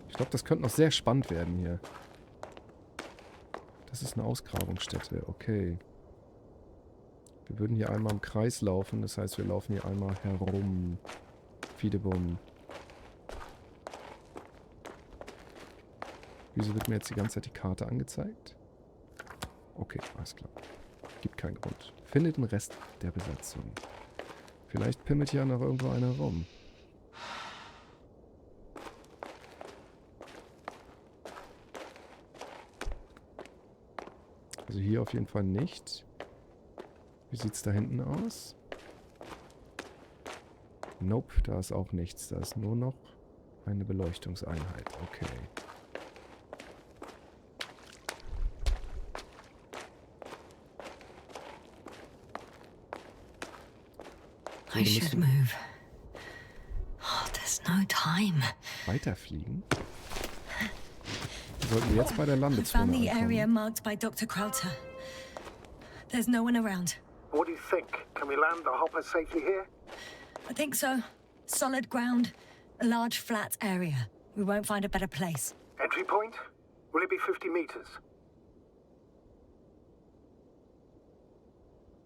S1: Ich glaube, das könnte noch sehr spannend werden hier. Das ist eine Ausgrabungsstätte, okay. Wir würden hier einmal im Kreis laufen, das heißt, wir laufen hier einmal herum. Fiedebum. Wieso wird mir jetzt die ganze Zeit die Karte angezeigt? Okay, alles klar. Gibt keinen Grund. Findet den Rest der Besatzung. Vielleicht pimmelt hier noch irgendwo einer rum. Also hier auf jeden Fall nicht. Wie sieht es da hinten aus? Nope, da ist auch nichts. Da ist nur noch eine Beleuchtungseinheit. Okay. So,
S2: I
S1: wir
S2: should
S1: müssen
S2: move. Oh, there's no time.
S1: weiterfliegen. Sollten wir jetzt bei der
S2: I found
S1: Landezone
S2: the area
S1: ankommen.
S2: marked by Dr. Crowther. There's no one around.
S5: What do you think? Can we land the hopper safely here?
S2: I think so. Solid ground, a large flat area. We won't find a better place.
S5: Entry point? Will it be 50 meters?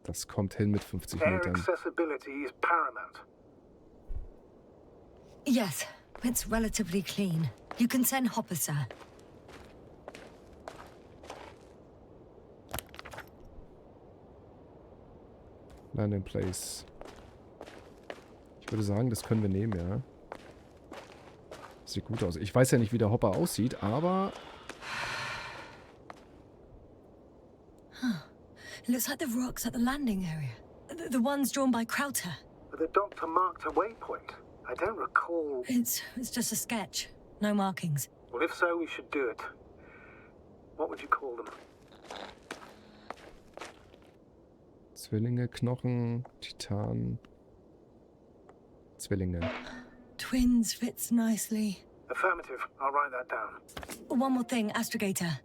S1: Das kommt hin mit 50
S5: Air
S1: Metern.
S5: accessibility is paramount.
S2: Yes, it's relatively clean. You can send Hopper, sir.
S1: Landing Place. Ich würde sagen, das können wir nehmen, ja. Sieht gut aus. Ich weiß ja nicht, wie der Hopper aussieht, aber...
S2: It looks like the rocks at the landing area. The ones drawn by Crowther.
S5: But the doctor marked a waypoint. I don't recall...
S2: It's just a sketch. No markings.
S5: Well, if so, we should do it. What would you call them?
S1: Zwillinge, Knochen, Titan... Zwillinge.
S2: Twins fits nicely.
S5: Affirmative. I'll write that down.
S2: One more thing, Astrogator.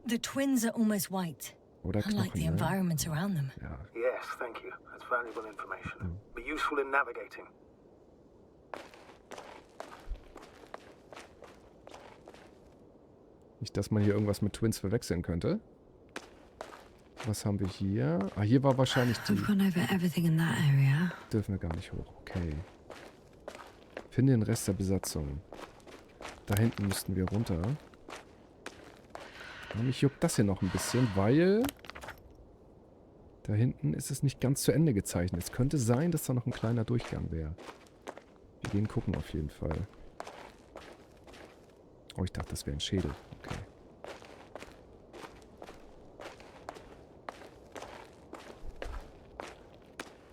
S2: The twins are almost white.
S1: Oder
S2: I like
S1: Knochen,
S2: the
S1: ne?
S2: environment around them.
S1: Ja.
S5: Yes, thank you. That's valuable information. Be useful in navigating.
S1: Nicht, dass man hier irgendwas mit Twins verwechseln könnte. Was haben wir hier? Ah, hier war wahrscheinlich die...
S2: I've gone over everything in that area.
S1: Dürfen wir gar nicht hoch. Okay. Finde den Rest der Besatzung. Da hinten müssten wir runter. Und mich juckt das hier noch ein bisschen, weil... Da hinten ist es nicht ganz zu Ende gezeichnet. Es könnte sein, dass da noch ein kleiner Durchgang wäre. Wir gehen gucken auf jeden Fall. Oh, ich dachte, das wäre ein Schädel. Okay.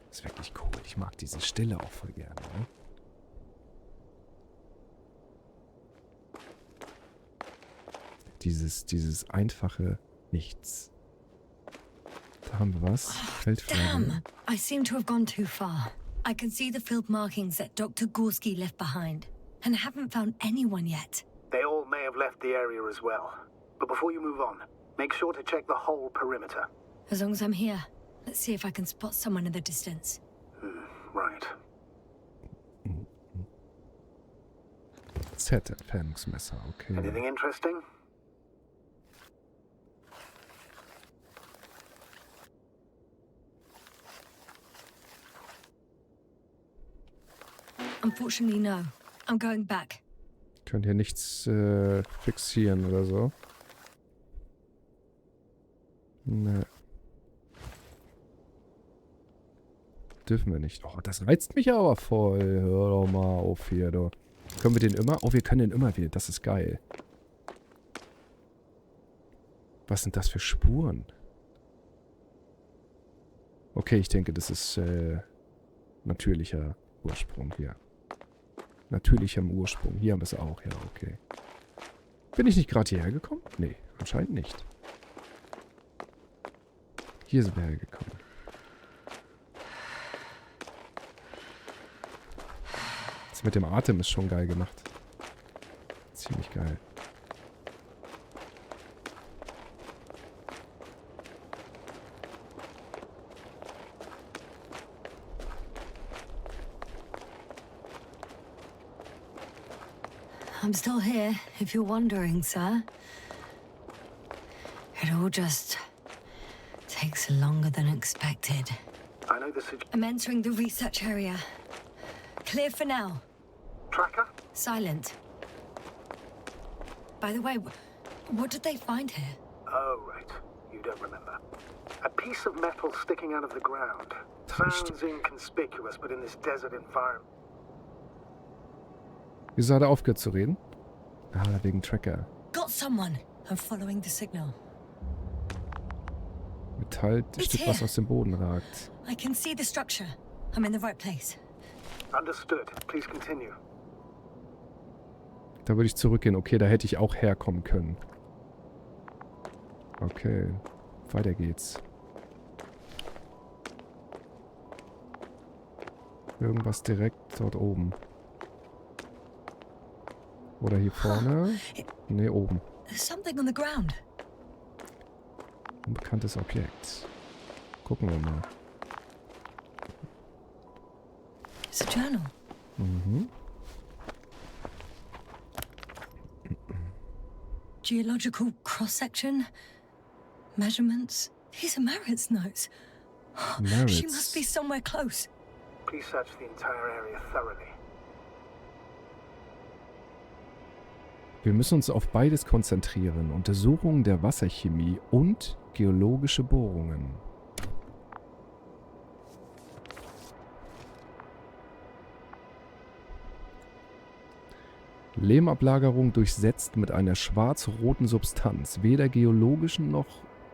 S1: Das ist wirklich cool. Ich mag diese Stille auch voll gerne. Ne? Dieses einfache Nichts. Da haben wir was. Feldflagge.
S2: Damn! I seem to have gone too far. I can see the field markings that Dr. Gorski left behind, and haven't found anyone yet.
S5: They all may have left the area as well. But before you move on, make sure to check the whole perimeter.
S2: As long as I'm here, let's see if I can spot someone in the distance.
S5: Right.
S1: Z-Entfernungsmesser, okay.
S5: Anything interesting?
S2: Unfortunately, no. I'm going back.
S1: Können hier nichts fixieren oder so. Ne. Dürfen wir nicht. Oh, das reizt mich aber voll. Hör doch mal auf hier, du. Können wir den immer? Oh, wir können den immer wieder. Das ist geil. Was sind das für Spuren? Okay, ich denke, das ist natürlicher Ursprung hier. Natürlichem Ursprung. Hier haben wir es auch. Ja, okay. Bin ich nicht gerade hierher gekommen? Nee, anscheinend nicht. Hier sind wir hergekommen. Das mit dem Atem ist schon geil gemacht. Ziemlich geil.
S2: I'm still here, if you're wondering, sir. It all just takes longer than expected.
S5: I know the
S2: I'm entering the research area. Clear for now.
S5: tracker?
S2: Silent. By the way, what did they find here?
S5: Oh, right. You don't remember. A piece of metal sticking out of the ground. Sounds inconspicuous, but in this desert environment.
S1: Wieso hat er aufgehört zu reden? Ah, wegen Tracker.
S2: Got someone. I'm following the signal.
S1: Metallstück, was aus dem Boden ragt.
S2: I can see the structure. I'm in the right place.
S5: Understood. Please continue.
S1: Da würde ich zurückgehen. Okay, da hätte ich auch herkommen können. Okay, weiter geht's. Irgendwas direkt dort oben. Oder hier vorne. Ne, oben.
S2: There's something on the ground.
S1: Unbekanntes Objekt. Gucken wir mal.
S2: It's a journal.
S1: Mhm.
S2: Geological cross-section. Measurements. These are Merritt's notes. She must be
S1: Merritt's.
S2: somewhere close.
S5: Please search the entire area thoroughly.
S1: Wir müssen uns auf beides konzentrieren. Untersuchungen der Wasserchemie und geologische Bohrungen. Lehmablagerung durchsetzt mit einer schwarz-roten Substanz, weder geologischen noch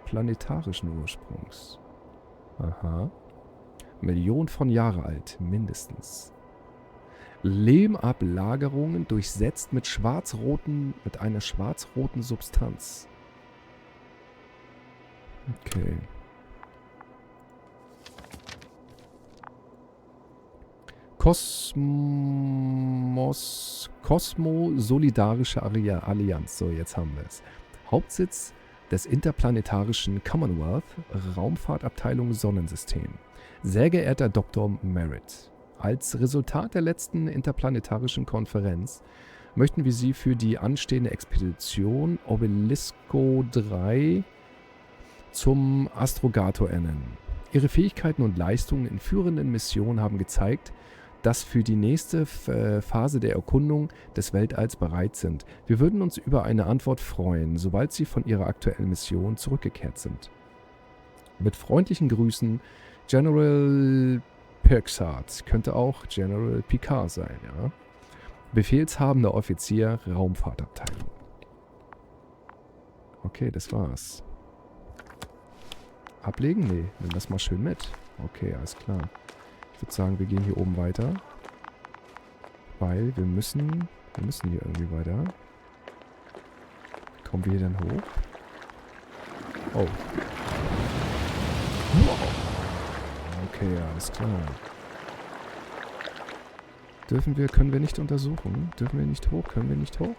S1: planetarischen Ursprungs. Aha. Millionen von Jahre alt, mindestens. Lehmablagerungen durchsetzt mit einer schwarz-roten Substanz. Okay. Kosmosolidarische Allianz. So, jetzt haben wir es. Hauptsitz des interplanetarischen Commonwealth, Raumfahrtabteilung Sonnensystem. Sehr geehrter Dr. Merritt, als Resultat der letzten interplanetarischen Konferenz möchten wir Sie für die anstehende Expedition Obelisco 3 zum Astrogator ernennen. Ihre Fähigkeiten und Leistungen in führenden Missionen haben gezeigt, dass für die nächste Phase der Erkundung des Weltalls bereit sind. Wir würden uns über eine Antwort freuen, sobald Sie von Ihrer aktuellen Mission zurückgekehrt sind. Mit freundlichen Grüßen, General Pirksart. Könnte auch General Picard sein, ja. Befehlshabender Offizier, Raumfahrtabteilung. Okay, das war's. Ablegen? Nee, nimm das mal schön mit. Okay, alles klar. Ich würde sagen, wir gehen hier oben weiter. Weil wir müssen hier irgendwie weiter. Kommen wir hier dann hoch? Oh. Okay, alles klar. Können wir nicht untersuchen? Dürfen wir nicht hoch? Können wir nicht hoch?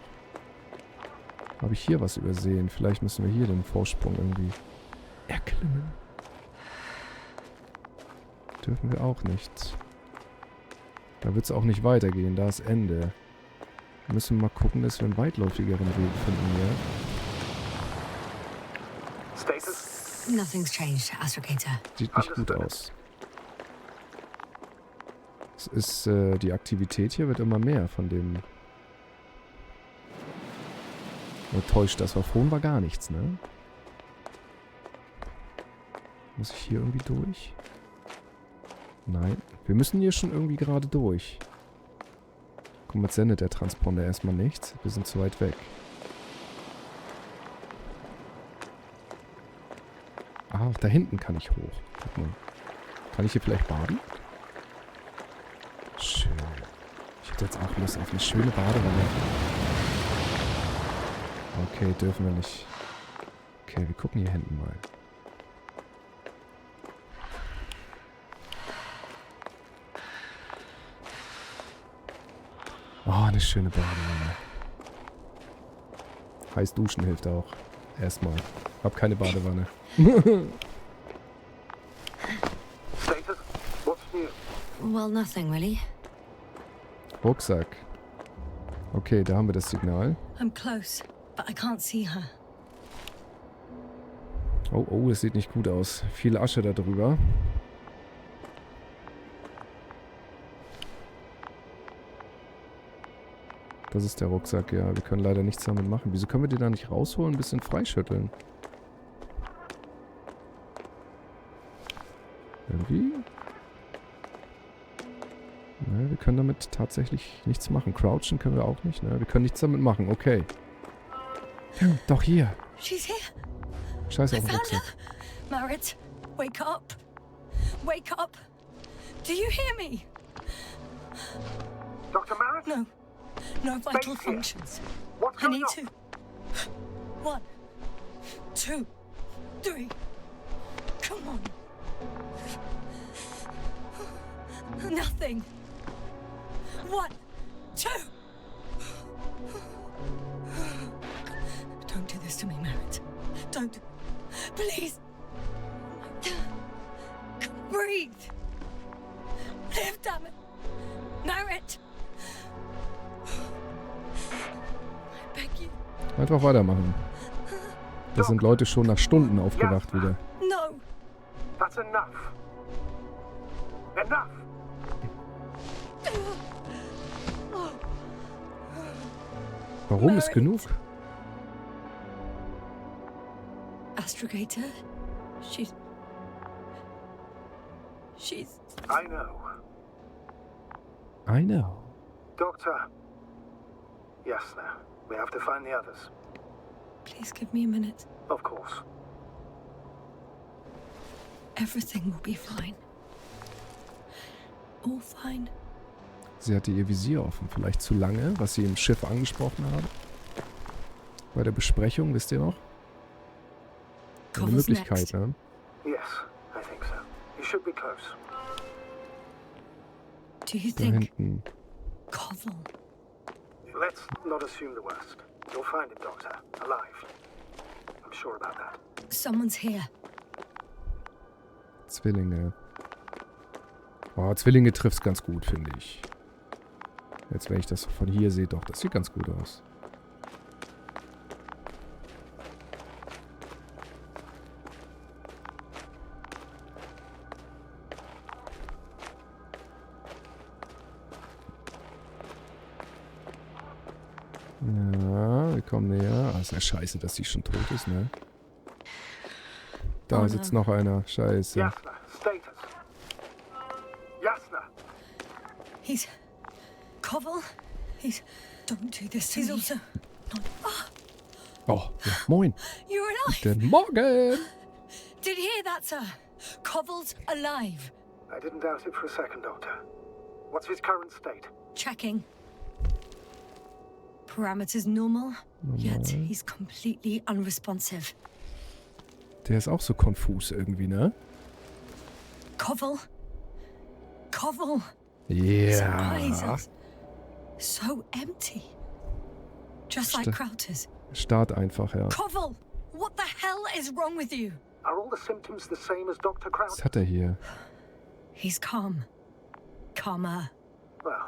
S1: Habe ich hier was übersehen? Vielleicht müssen wir hier den Vorsprung irgendwie erklimmen. Dürfen wir auch nicht. Da wird es auch nicht weitergehen. Da ist Ende. Wir müssen mal gucken, dass wir einen weitläufigeren Weg finden hier.
S5: Status?
S2: Nothing's changed, Astrogator.
S1: Sieht nicht gut aus. Es ist, die Aktivität hier wird immer mehr von dem... Nur täuscht das, war vorhin war gar nichts, ne? Muss ich hier irgendwie durch? Nein. Wir müssen hier schon irgendwie gerade durch. Guck mal, jetzt sendet der Transponder erstmal nichts. Wir sind zu weit weg. Ah, da hinten kann ich hoch. Guck mal. Kann ich hier vielleicht baden? Schön. Ich hätte jetzt auch Lust auf eine schöne Badewanne. Okay, dürfen wir nicht. Okay, wir gucken hier hinten mal. Oh, eine schöne Badewanne. Heiß duschen hilft auch. Erstmal. Hab keine Badewanne.
S5: Status? What's new?
S2: Well, nothing really.
S1: Rucksack. Okay, da haben wir das Signal.
S2: I'm close, but I can't see her.
S1: Oh, oh, das sieht nicht gut aus. Viel Asche da drüber. Das ist der Rucksack, ja. Wir können leider nichts damit machen. Wieso können wir den da nicht rausholen? Ein bisschen freischütteln. Irgendwie? Ne, wir können damit tatsächlich nichts machen. Crouchen können wir auch nicht, ne? Wir können nichts damit machen, okay. Doch hier.
S2: She's here.
S1: Scheiß
S2: I
S1: auf den
S2: found
S1: Rucksack.
S2: her. Merritt, wake up. Wake up. Do you hear me?
S5: Dr. Merritt?
S2: No. No vital
S5: Stay here.
S2: functions.
S5: What's
S2: I
S5: going
S2: need
S5: on?
S2: to. 1, 2, 3. Come on. Nothing. 1, 2. Don't do this to me, Merritt. Don't. Please. Breathe. Live, damn it. Merritt! I beg you.
S1: Einfach weitermachen. Da sind Leute schon nach Stunden aufgewacht wieder.
S2: No!
S5: That's enough. Enough!
S1: Warum ist genug?
S2: Astrogator? She's...
S5: I know.
S1: I know.
S5: Doctor. Yasna, we have to find the others.
S2: Please give me a minute.
S5: Of course.
S2: Everything will be fine. All fine.
S1: Sie hatte ihr Visier offen. Vielleicht zu lange, was sie im Schiff angesprochen habe. Bei der Besprechung, wisst ihr noch? Eine
S2: Cover's
S1: Möglichkeit,
S2: next.
S1: ne?
S5: Yes, I think so. You should be close.
S2: Do you
S1: Da
S2: think
S1: hinten.
S2: Koval?
S5: Let's not assume the worst. You'll find him, Doctor. Alive. I'm sure about that.
S2: Someone's here.
S1: Zwillinge. Oh, Zwillinge trifft's ganz gut, finde ich. Jetzt, wenn ich das von hier sehe, doch, das sieht ganz gut aus. Ja, wir kommen näher. Ah, ist ja scheiße, dass sie schon tot ist, ne? Da
S2: Oh
S1: sitzt
S2: no.
S1: noch einer. Scheiße.
S5: Yasna, status. Yasna!
S2: He's... Koval? He's... Don't do this to me. He's also...
S1: Oh, ja, moin.
S2: You're alive!
S1: Guten Morgen.
S2: Did you hear that, sir? Koval's alive.
S5: I didn't doubt it for a second, Doctor. What's his current state?
S2: Checking. Parameters normal, yet he's completely unresponsive.
S1: Der ist auch so konfus irgendwie, ne?
S2: Koval? Koval?
S1: Ja.
S2: Surprises. So empty. Just like Krauters.
S1: Start einfach, ja.
S2: Koval! What the hell is wrong with you?
S5: Are all the symptoms the same as Dr. Kraut?
S1: Was hat er hier?
S2: He's calm. Calmer.
S5: Well,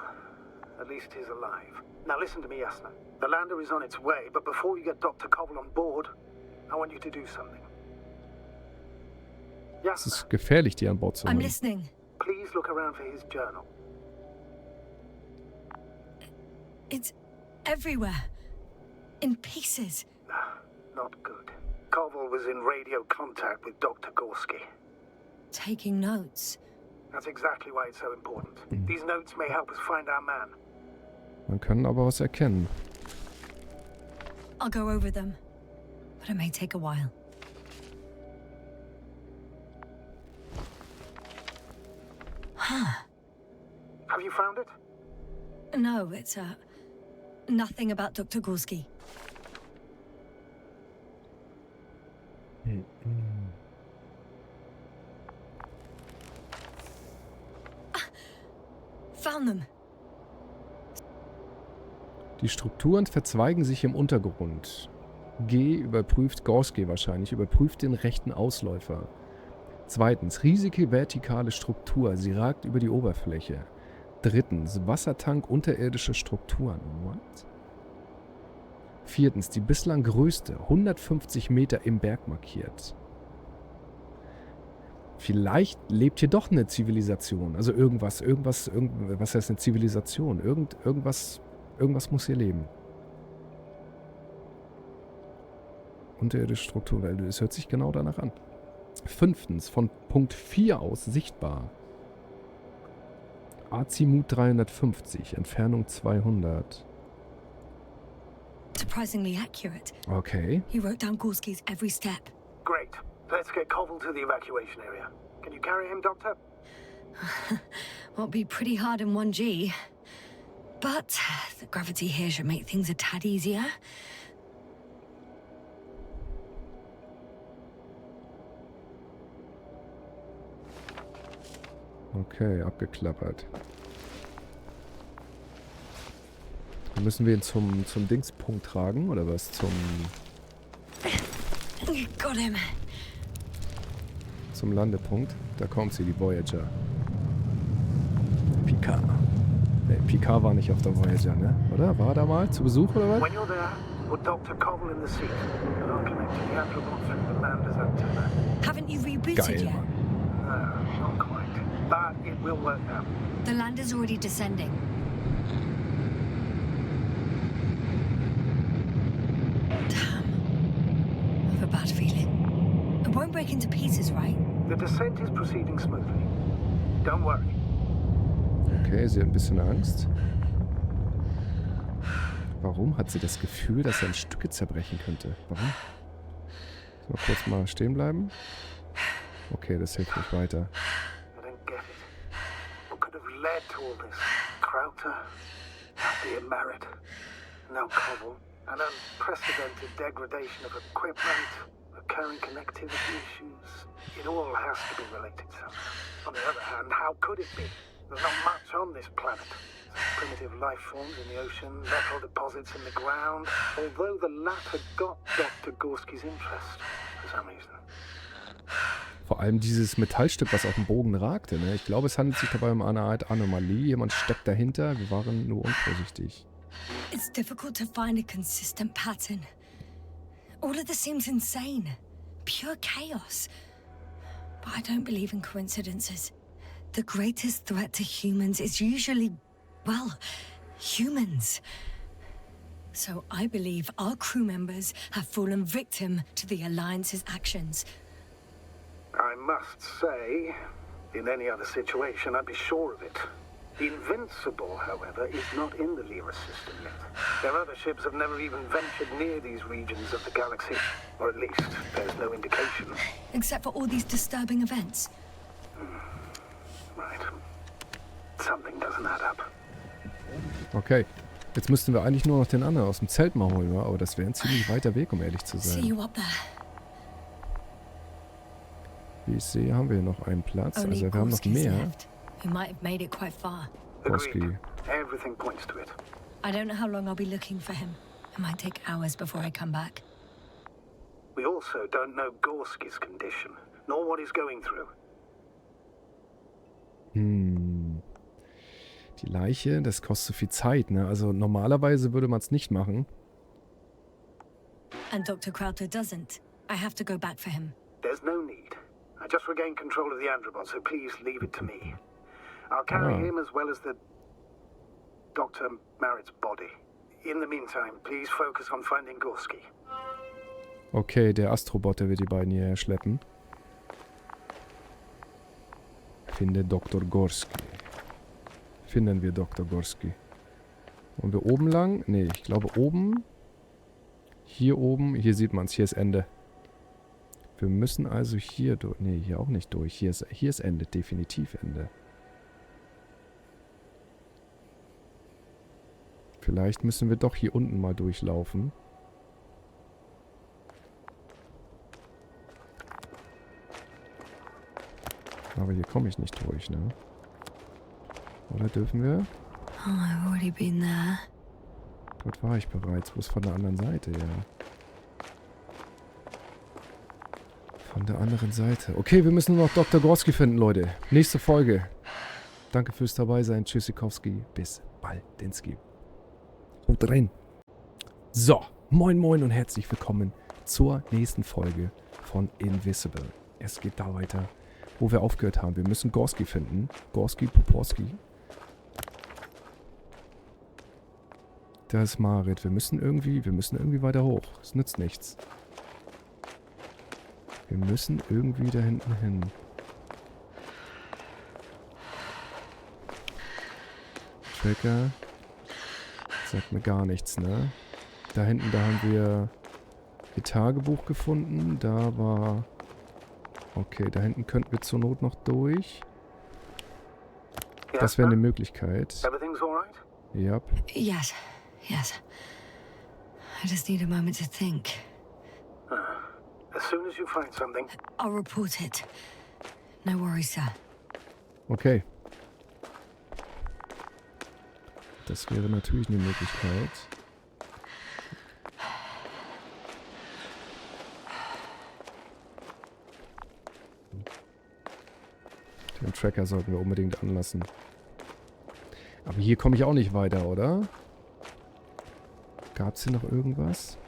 S5: at least he's alive. Now listen to me, Yasna. The lander is on its way, but before you get Dr. Koval on board, I want you to do something.
S1: Es
S5: Yasna,
S1: ist gefährlich, die an Bord zu
S2: I'm
S1: holen.
S2: listening.
S5: please look around for his journal.
S2: It's everywhere. In pieces.
S5: Not good. Koval was in radio contact with Dr. Gorski.
S2: Taking notes.
S5: That's exactly why it's so important. These notes may help us find our man.
S1: Man kann aber was erkennen.
S2: I'll go over them. But it may take a while.
S5: Have you found it?
S2: No, it's nothing about Dr. Gorski. Found them.
S1: Die Strukturen verzweigen sich im Untergrund. G überprüft, Gorski wahrscheinlich, überprüft den rechten Ausläufer. Zweitens, riesige vertikale Struktur, sie ragt über die Oberfläche. Drittens, Wassertank, unterirdische Strukturen. What? Viertens, die bislang größte, 150 Meter im Berg markiert. Vielleicht lebt hier doch eine Zivilisation. Also irgendwas, was heißt eine Zivilisation? Irgendwas muss hier leben. Unterirdische Struktur, weil es hört sich genau danach an. Fünftens, von Punkt 4 aus sichtbar. Azimut 350, Entfernung 200.
S2: Surprisingly accurate.
S1: Okay.
S2: He wrote down Gorski's every step.
S5: Great. Let's get Koval to the evacuation area. Can you carry him, Doctor?
S2: Won't be pretty hard in 1G. But the gravity here should make things a tad easier.
S1: Okay, abgeklappert. Dann müssen wir ihn zum Dingspunkt tragen, oder was?
S2: Got him.
S1: Zum Landepunkt. Da kommt sie, die Voyager. Picard. Nee, Picard war nicht auf der Voyager, ne? Oder? War er da mal zu Besuch oder was?
S5: When you're there, put Dr. Cobble in the seat, and I'll connect to the Androbot through the lander's antenna.
S2: Haven't you rebooted
S1: Geil,
S2: yet?
S1: Mann.
S5: No, not quite. But it will work now.
S2: The lander's already descending. Damn. I have a bad feeling. It won't break into pieces, right?
S5: The descent is proceeding smoothly. Don't worry.
S1: Okay, sie hat ein bisschen Angst. Warum hat sie das Gefühl, dass er in Stücke zerbrechen könnte? Warum? So, kurz mal stehen bleiben. Okay, das hilft nicht weiter.
S5: I don't get it. What could have led to all this? Crowther, being married, no Cobble, an unprecedented degradation of equipment, recurring connectivity issues. It all has to be related somehow. On the other hand, how could it be? There's not much on this planet. Some primitive life forms in the ocean, metal deposits in the ground. Although the latter got Dr. Gorski's interest, for some reason.
S1: Vor allem dieses Metallstück, was auf dem Bogen ragte, ne? Ich glaube, es handelt sich dabei um eine Art Anomalie. Jemand steckt dahinter. Wir waren nur unvorsichtig.
S2: It's difficult to find a consistent pattern. All of this seems insane. Pure chaos. But I don't believe in coincidences. The greatest threat to humans is usually, well, humans. So I believe our crew members have fallen victim to the Alliance's actions.
S5: I must say, in any other situation, I'd be sure of it. The Invincible, however, is not in the Lyra system yet. Their other ships have never even ventured near these regions of the galaxy. Or at least, there's no indication.
S2: Except for all these disturbing events.
S5: Right. Something doesn't add up.
S1: Okay. Jetzt müssten wir eigentlich nur noch den anderen aus dem Zelt mal holen, wa? Aber das wäre ein ziemlich weiter Weg, um ehrlich zu
S2: See
S1: sein.
S2: you up there.
S1: Wie ich sehe, haben wir noch einen Platz.
S2: Only
S1: Also wir haben noch
S2: Gorski's
S1: mehr.
S2: left. We might have made it quite far.
S1: Gorski.
S5: Agreed. Everything points to it.
S2: I don't know how long I'll be looking for him. It might take hours before I come back.
S5: We also don't know Gorski's condition, nor what he's going through.
S1: Die Leiche, das kostet so viel Zeit, ne? Also normalerweise würde man es nicht machen.
S2: And Dr. Crowther doesn't. I have to go back for him.
S5: There's no need. I just regained control of the Androbot, so please leave it to me. I'll carry him as well as the Dr. Merritt's body. In the meantime, please focus on finding Gorski.
S1: Okay, der Astrobot, der wird die beiden hierher schleppen. Finde Dr. Gorski. Finden wir Dr. Gorski. Wollen wir oben lang? Nee, ich glaube oben. Hier oben. Hier sieht man es. Hier ist Ende. Wir müssen also hier durch. Nee, hier auch nicht durch. Hier ist Ende. Definitiv Ende. Vielleicht müssen wir doch hier unten mal durchlaufen. Aber hier komme ich nicht durch, ne? Oder dürfen wir?
S2: Oh, I've already been there.
S1: Dort war ich bereits. Wo ist von der anderen Seite, ja. Von der anderen Seite. Okay, wir müssen nur noch Dr. Gorski finden, Leute. Nächste Folge. Danke fürs Dabeisein. Tschüssikowski. Bis bald, Dinski. Haut rein. So, moin moin und herzlich willkommen zur nächsten Folge von Invisible. Es geht da weiter, wo wir aufgehört haben. Wir müssen Gorski finden. Gorski, Poporski. Da ist Marit. Wir müssen irgendwie weiter hoch. Es nützt nichts. Wir müssen irgendwie da hinten hin. Tracker. Sagt mir gar nichts, ne? Da hinten, da haben wir ihr Tagebuch gefunden. Da war... Okay, da hinten könnten wir zur Not noch durch. Das wäre eine Möglichkeit.
S5: Everything's all right?
S1: Ja.
S2: Yes, yes. I just need a moment to think.
S5: As soon as you find something,
S2: I'll report it. No worries, sir.
S1: Okay. Das wäre natürlich eine Möglichkeit. Den Tracker sollten wir unbedingt anlassen. Aber hier komme ich auch nicht weiter, oder? Gab es hier noch irgendwas?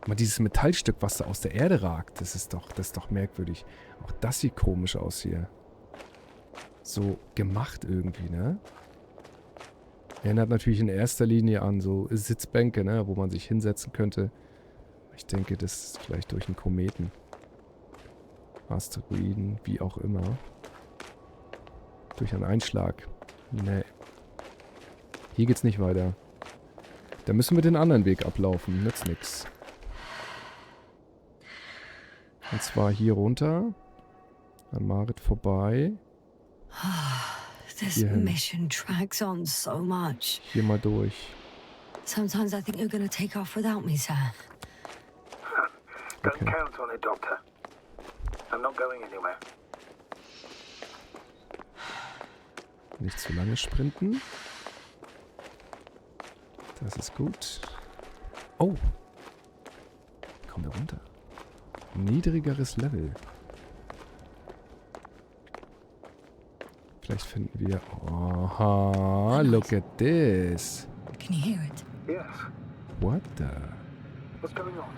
S1: Guck mal, dieses Metallstück, was da aus der Erde ragt, das ist doch merkwürdig. Auch das sieht komisch aus hier. So gemacht irgendwie, ne? Erinnert natürlich in erster Linie an so Sitzbänke, ne? Wo man sich hinsetzen könnte. Ich denke, das ist vielleicht durch einen Kometen. Asteroiden, wie auch immer. Durch einen Einschlag. Nee. Hier geht's nicht weiter. Da müssen wir den anderen Weg ablaufen. Nützt nix. Und zwar hier runter. An Marit vorbei.
S2: This
S1: Hier hin.
S2: mission drags on so much.
S1: Hier mal durch.
S2: Sometimes I think you're gonna take off without me, sir.
S5: Don't
S1: Okay.
S5: count on it, Doctor. I'm not going anywhere.
S1: Nicht zu lange sprinten. Das ist gut. Oh. Kommen wir runter. Niedrigeres Level. Vielleicht finden wir... Aha, look at this.
S2: Can you hear it?
S5: Yes.
S1: What the...
S5: What's going on?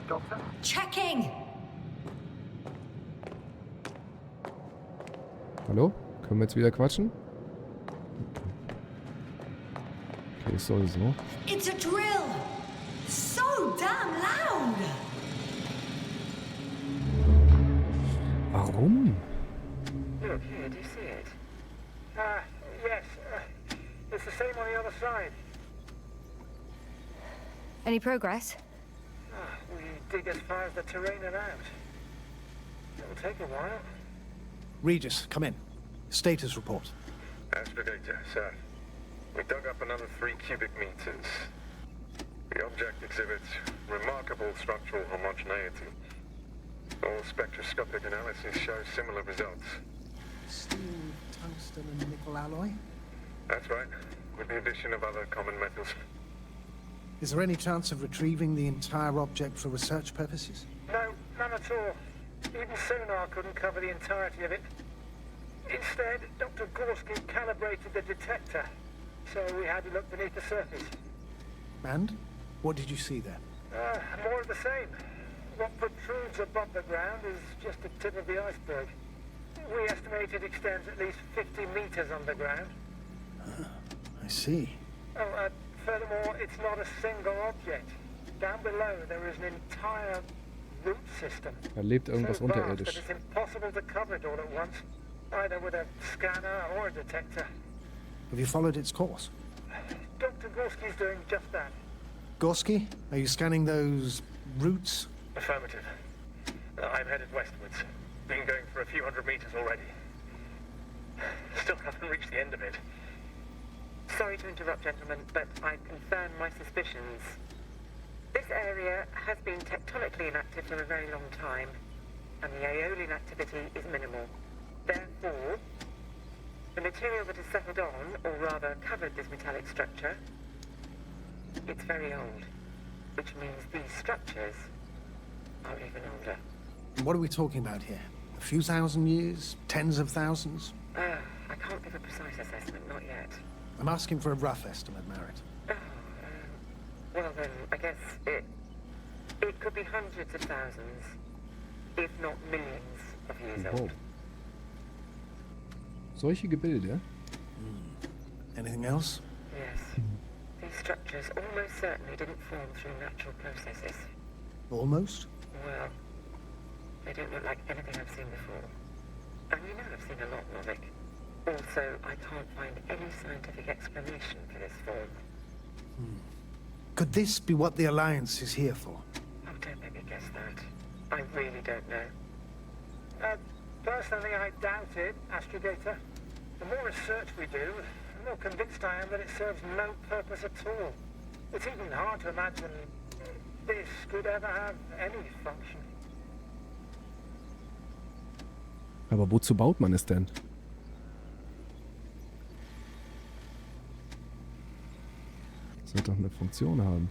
S5: Doctor?
S2: Checking!
S1: Hallo? Können wir jetzt wieder quatschen? Okay, ist sowieso.
S2: It's a drill! So damn loud!
S1: Warum?
S5: Look, here, do you see it? Yes. It's the same on the other side.
S2: Any progress?
S5: We dig as far as the terrain allows. It'll take a while. Regis, come in. Status report.
S6: Astrogator, sir. We dug up another 3 cubic meters. The object exhibits remarkable structural homogeneity. All spectroscopic analyses show similar results.
S5: Steel, tungsten, and nickel alloy.
S6: That's right, with the addition of other common metals.
S5: Is there any chance of retrieving the entire object for research purposes?
S8: No, none at all. Even sonar couldn't cover the entirety of it. Instead, Dr. Gorski calibrated the detector, so we had to look beneath the surface.
S5: And? What did you see there?
S8: More of the same. What protrudes above the ground is just the tip of the iceberg. We estimate it extends at least 50 meters underground.
S5: I see.
S8: Oh, furthermore, it's not a single object. Down below, there is an entire root system.
S1: Da lebt irgendwas
S8: So vast
S1: unterirdisch.
S8: that it's impossible to cover it all at once, either with a scanner or a detector.
S5: Have you followed its course?
S8: Dr. Gorski's doing just that.
S5: Gorski, are you scanning those roots?
S8: Affirmative. I'm headed westwards. Been going for a few hundred meters already. Still haven't reached the end of it.
S3: Sorry to interrupt, gentlemen, but I confirm my suspicions. This area has been tectonically inactive for a very long time, and the aeolian activity is minimal. Therefore, the material that has settled on, or rather covered this metallic structure, it's very old, which means these structures are even older.
S5: And what are we talking about here? A few thousand years? Tens of thousands?
S3: I can't give a precise assessment, not yet.
S5: I'm asking for a rough estimate, Merritt.
S3: Well then, I guess it could be hundreds of thousands, if not millions of years
S1: Wow.
S3: old.
S1: Solche Gebilde?
S5: Anything else?
S3: Yes. These structures almost certainly didn't form through natural processes.
S5: Almost?
S3: Well, they don't look like anything I've seen before. And you know I've seen a lot, Novik. Also, I can't find any scientific explanation for this form.
S5: Could this be what the Alliance is here for?
S3: Oh, don't make me guess that. I really don't know.
S8: Personally, I doubt it, Astrogator. The more research we do, the more convinced I am that it serves no purpose at all. It's even hard to imagine this could ever have any function.
S1: Aber wozu baut man es denn? Das wird doch eine Funktion haben.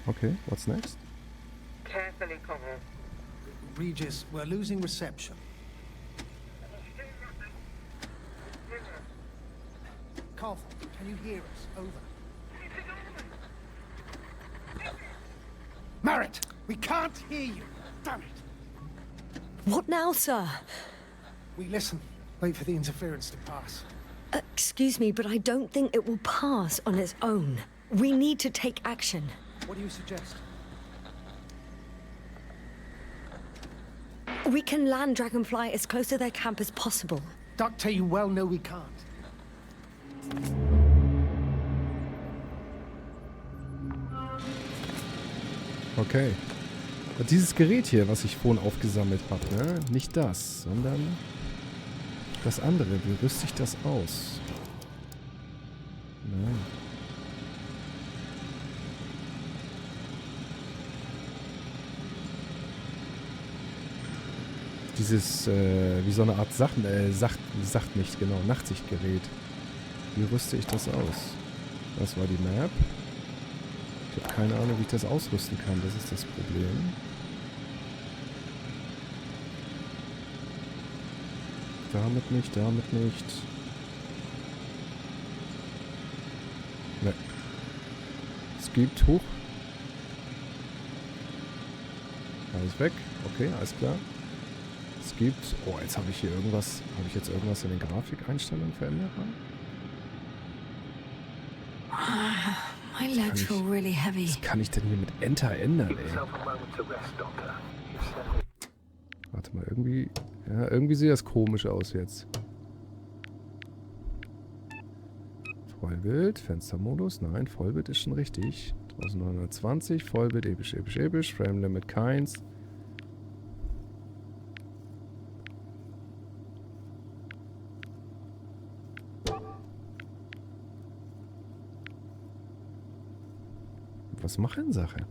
S1: Okay, what's next?
S3: Carefully, Connell.
S5: Regis, we're losing reception. Half, can you hear us? Over. Merritt, we can't hear you. Damn it.
S2: What now, sir?
S5: We listen. Wait for the interference to pass.
S2: Excuse me, but I don't think it will pass on its own. We need to take action.
S5: What do you suggest?
S2: We can land Dragonfly as close to their camp as possible.
S5: Doctor, you well know we can't.
S1: Okay. Und dieses Gerät hier, was ich vorhin aufgesammelt habe, ne? Nicht das, sondern das andere. Wie rüste ich das aus? Nein. Dieses, wie so eine Art Sacht nicht, genau, Nachtsichtgerät. Wie rüste ich das aus? Das war die Map. Ich habe keine Ahnung, wie ich das ausrüsten kann. Das ist das Problem. Damit nicht, damit nicht. Ne. Es gibt hoch. Alles weg. Okay, alles klar. Es gibt... Oh, jetzt habe ich hier irgendwas... Habe ich jetzt irgendwas in den Grafikeinstellungen verändert?
S2: My legs feel really heavy.
S1: Was kann ich denn hier mit Enter ändern, ey? Warte mal, irgendwie... Ja, irgendwie sieht das komisch aus jetzt. Vollbild, Fenstermodus, nein, Vollbild ist schon richtig. 1920, Vollbild, episch, episch, episch, Frame Limit keins. Was machen Sachen?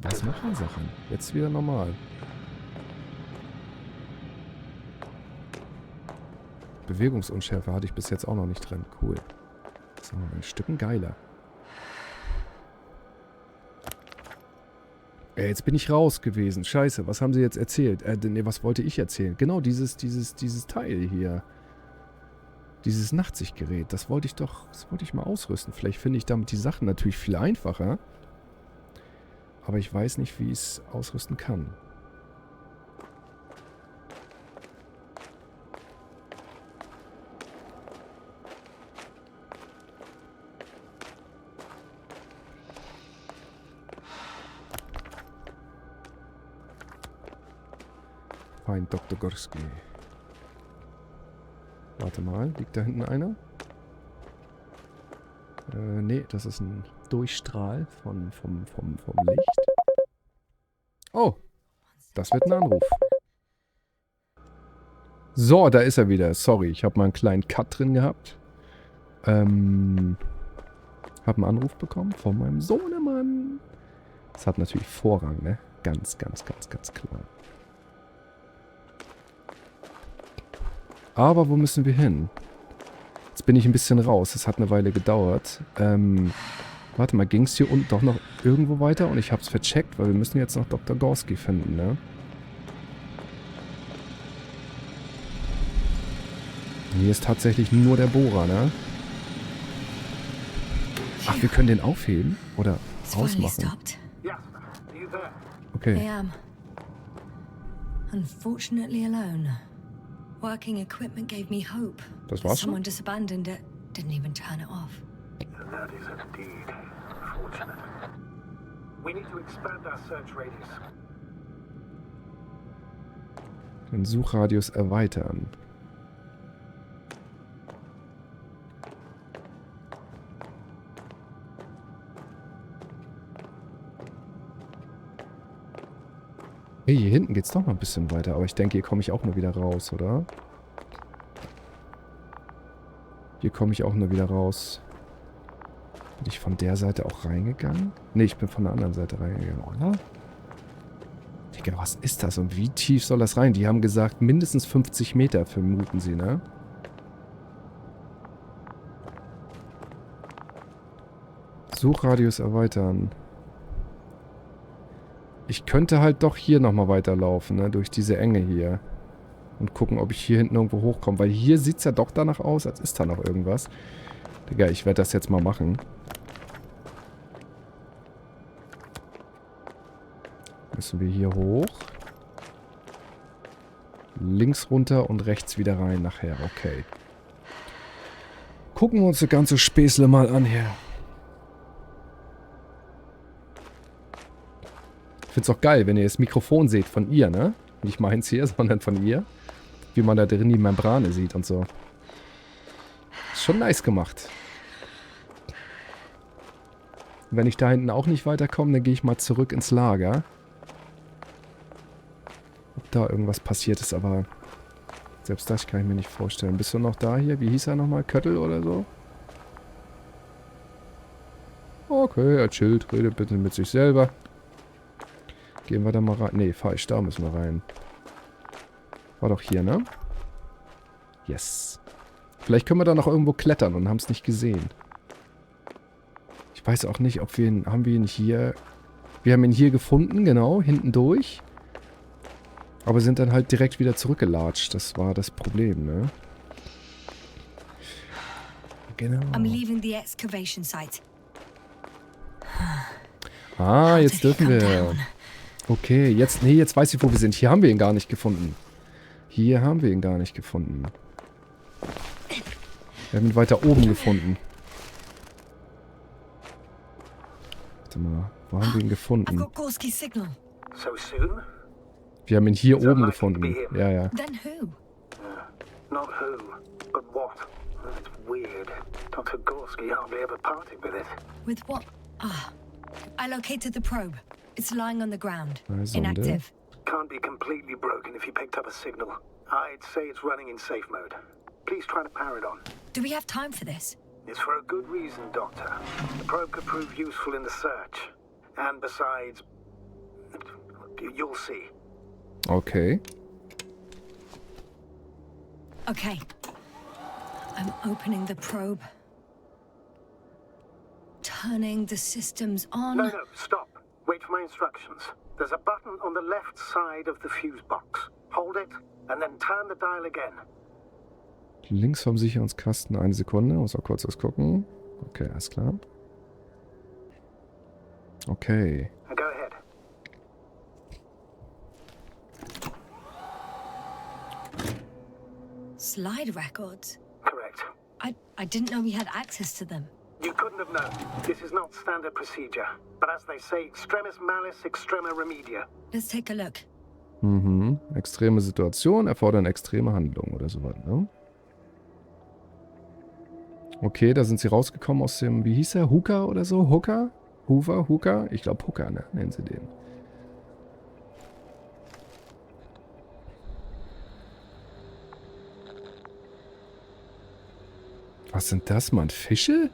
S1: Was machen Sachen? Jetzt wieder normal. Bewegungsunschärfe hatte ich bis jetzt auch noch nicht drin. Cool. So, ein Stücken geiler. Jetzt bin ich raus gewesen. Scheiße, was haben sie jetzt erzählt? Ne, was wollte ich erzählen? Genau, dieses Teil hier. Dieses Nachtsichtgerät. Das wollte ich mal ausrüsten. Vielleicht finde ich damit die Sachen natürlich viel einfacher. Aber ich weiß nicht, wie ich es ausrüsten kann. Fein, Dr. Gorski. Warte mal, liegt da hinten einer? Nee, das ist ein Durchstrahl vom Licht. Oh, das wird ein Anruf. So, da ist er wieder. Sorry, ich habe mal einen kleinen Cut drin gehabt. Habe einen Anruf bekommen von meinem Sohnemann. Das hat natürlich Vorrang, ne? Ganz klar. Aber wo müssen wir hin? Jetzt bin ich ein bisschen raus. Das hat eine Weile gedauert. Warte mal, ging es hier unten doch noch irgendwo weiter? Und ich habe es vercheckt, weil wir müssen jetzt noch Dr. Gorski finden, ne? Hier ist tatsächlich nur der Bohrer, ne? Ach, wir können den aufheben? Oder ausmachen? Okay.
S2: I am. Unfortunately alone. Working equipment gave me hope.
S1: Das war's schon?
S2: Someone just abandoned it. Didn't even turn it off.
S8: That is indeed fortunate. We need to expand our search radius.
S1: Den Suchradius erweitern. Hey, hier hinten geht's doch noch ein bisschen weiter, aber ich denke, hier komme ich auch nur wieder raus, oder? Hier komme ich auch nur wieder raus. Bin ich von der Seite auch reingegangen? Ne, ich bin von der anderen Seite reingegangen, oder? Digga, was ist das und wie tief soll das rein? Die haben gesagt, mindestens 50 Meter, vermuten sie, ne? Suchradius erweitern. Ich könnte halt doch hier nochmal weiterlaufen, ne? Durch diese Enge hier. Und gucken, ob ich hier hinten irgendwo hochkomme. Weil hier sieht es ja doch danach aus, als ist da noch irgendwas. Digga, ich werde das jetzt mal machen. Müssen wir hier hoch. Links runter und rechts wieder rein nachher. Okay. Gucken wir uns das ganze Späßle mal an hier. Ich find's auch geil, wenn ihr das Mikrofon seht von ihr, ne? Nicht meins hier, sondern von ihr. Wie man da drin die Membrane sieht und so. Ist schon nice gemacht. Wenn ich da hinten auch nicht weiterkomme, dann gehe ich mal zurück ins Lager. Ob da irgendwas passiert ist, aber selbst das kann ich mir nicht vorstellen. Bist du noch da hier? Wie hieß er nochmal? Köttel oder so? Okay, er chillt. Redet bitte mit sich selber. Gehen wir da mal rein. Nee, falsch. Da müssen wir rein. War doch hier, ne? Yes. Vielleicht können wir da noch irgendwo klettern und haben es nicht gesehen. Ich weiß auch nicht, ob wir ihn... Haben wir ihn hier... Wir haben ihn hier gefunden, genau. Hinten durch. Aber sind dann halt direkt wieder zurückgelatscht. Das war das Problem, ne? Genau.
S2: I'm leaving the excavation site.
S1: Ah,
S2: How
S1: jetzt
S2: did he
S1: dürfen
S2: come
S1: wir.
S2: down?
S1: Okay, jetzt... Nee, jetzt weiß ich, wo wir sind. Hier haben wir ihn gar nicht gefunden. Hier haben wir ihn gar nicht gefunden. Wir haben ihn weiter oben gefunden. Warte mal, wo haben wir ihn
S2: I've
S1: gefunden?
S2: got Gorski's signal.
S5: So soon?
S1: Wir haben ihn hier oben gefunden. Ja, ja.
S2: Then who?
S5: Not who, but what. It's weird. Dr. Gorski hardly ever parted with it.
S2: With what? Ah. I located the probe. It's lying on the ground.
S1: Sonde.
S2: Inactive.
S5: Can't be completely broken if you picked up a signal. I'd say it's running in safe mode. Please try to power it on.
S2: Do we have time for this?
S5: It's for a good reason, Doctor. The probe could prove useful in the search. And besides, you'll see.
S1: Okay.
S2: Okay. I'm opening the probe. Turning the systems on.
S5: No, stop. Wait for my instructions. There's a button on the left side of the fuse box. Hold it, and then turn the dial again.
S1: Links vom Sicherungskasten. Eine Sekunde. Muss mal kurz was gucken. Okay, alles klar. Okay.
S5: Go ahead.
S2: Slide records.
S5: Correct.
S2: I didn't know we had access to them.
S5: You couldn't have known. This is not standard procedure. But as they say, extremis malice, extrema remedia.
S2: Let's take a look.
S1: Mhm. Extreme Situation erfordern extreme Handlungen oder sowas, ne? Okay, da sind sie rausgekommen aus dem, wie hieß er? Hooker oder so? Hooker? Hooker? Ich glaube Hooker, ne? Nennen sie den. Was sind das, Mann? Fische?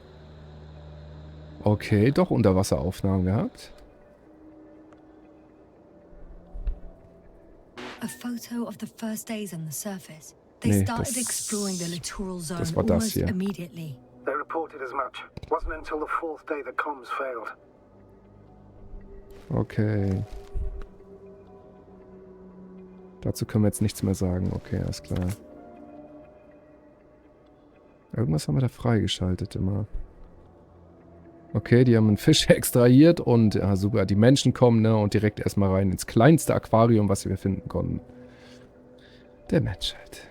S1: Okay, doch Unterwasseraufnahmen gehabt.
S2: A photo of the first days on the surface. They
S1: Nee,
S2: started exploring the littoral zone
S1: das war das
S2: almost
S1: hier.
S2: immediately.
S5: They reported as much. Wasn't until the fourth day the comms failed.
S1: Okay. Dazu können wir jetzt nichts mehr sagen. Okay, alles klar. Irgendwas haben wir da freigeschaltet immer. Okay, die haben einen Fisch extrahiert und ja, super, die Menschen kommen, ne, und direkt erstmal rein ins kleinste Aquarium, was wir finden konnten. Der Mensch halt.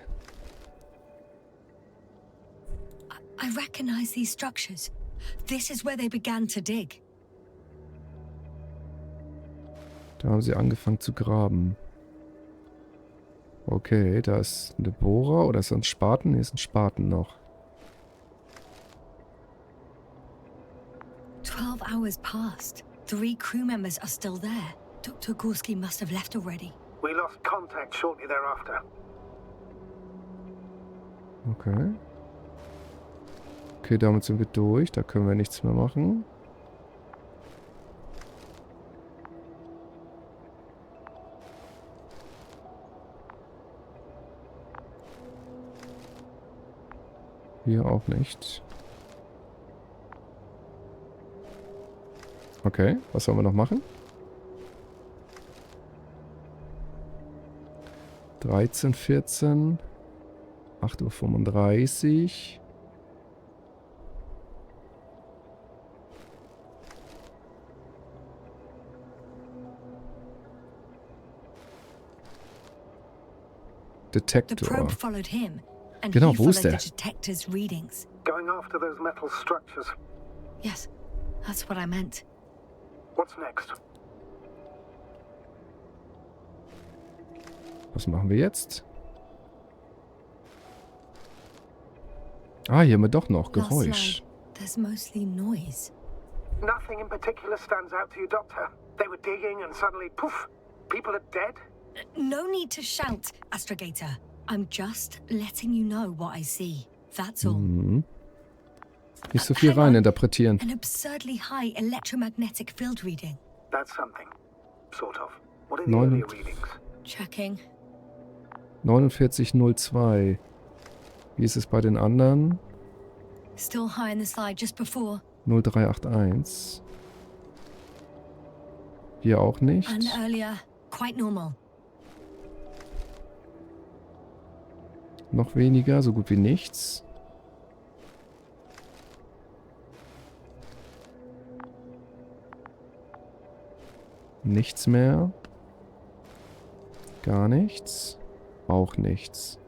S2: I recognize these structures. This is where they began to dig.
S1: Da haben sie angefangen zu graben. Okay, da ist eine Bohrer oder ist das ein Spaten? Ne, ist ein Spaten noch.
S2: 12 hours passed. 3 crew members are still there. Dr. Gorski must have left already.
S5: We lost contact shortly thereafter.
S1: Okay. Okay, damit sind wir durch. Da können wir nichts mehr machen. Hier auch nicht. Okay, was sollen wir noch machen? 13, 14. 8:35 Uhr.
S2: The
S1: Detektor.
S2: probe followed him, and
S1: Genau,
S2: he
S1: wo ist
S2: followed
S1: der?
S2: the detector's readings.
S8: Going after those metal structures.
S2: Yes, that's what I meant.
S8: What's next?
S1: Was machen wir jetzt? Ah, hier haben wir doch noch
S2: Last
S1: Geräusch.
S2: slide, there's mostly noise.
S8: Nothing in particular stands out to you, Doctor. They were digging and suddenly, poof, people are dead?
S2: No need to shout, Astrogator. I'm just letting you know what I see. That's all.
S1: Mhm. Nicht so viel
S2: Hang on.
S1: reininterpretieren.
S2: An absurdly high electromagnetic field reading.
S8: That's something. Sort of. What are the
S1: Neun-
S8: earlier readings?
S2: Checking.
S1: 49:02. Wie ist es bei den anderen?
S2: Still high in the slide just before.
S1: 0381. Hier auch nicht.
S2: And earlier, quite normal.
S1: Noch weniger, so gut wie nichts. Nichts mehr. Gar nichts. Auch nichts.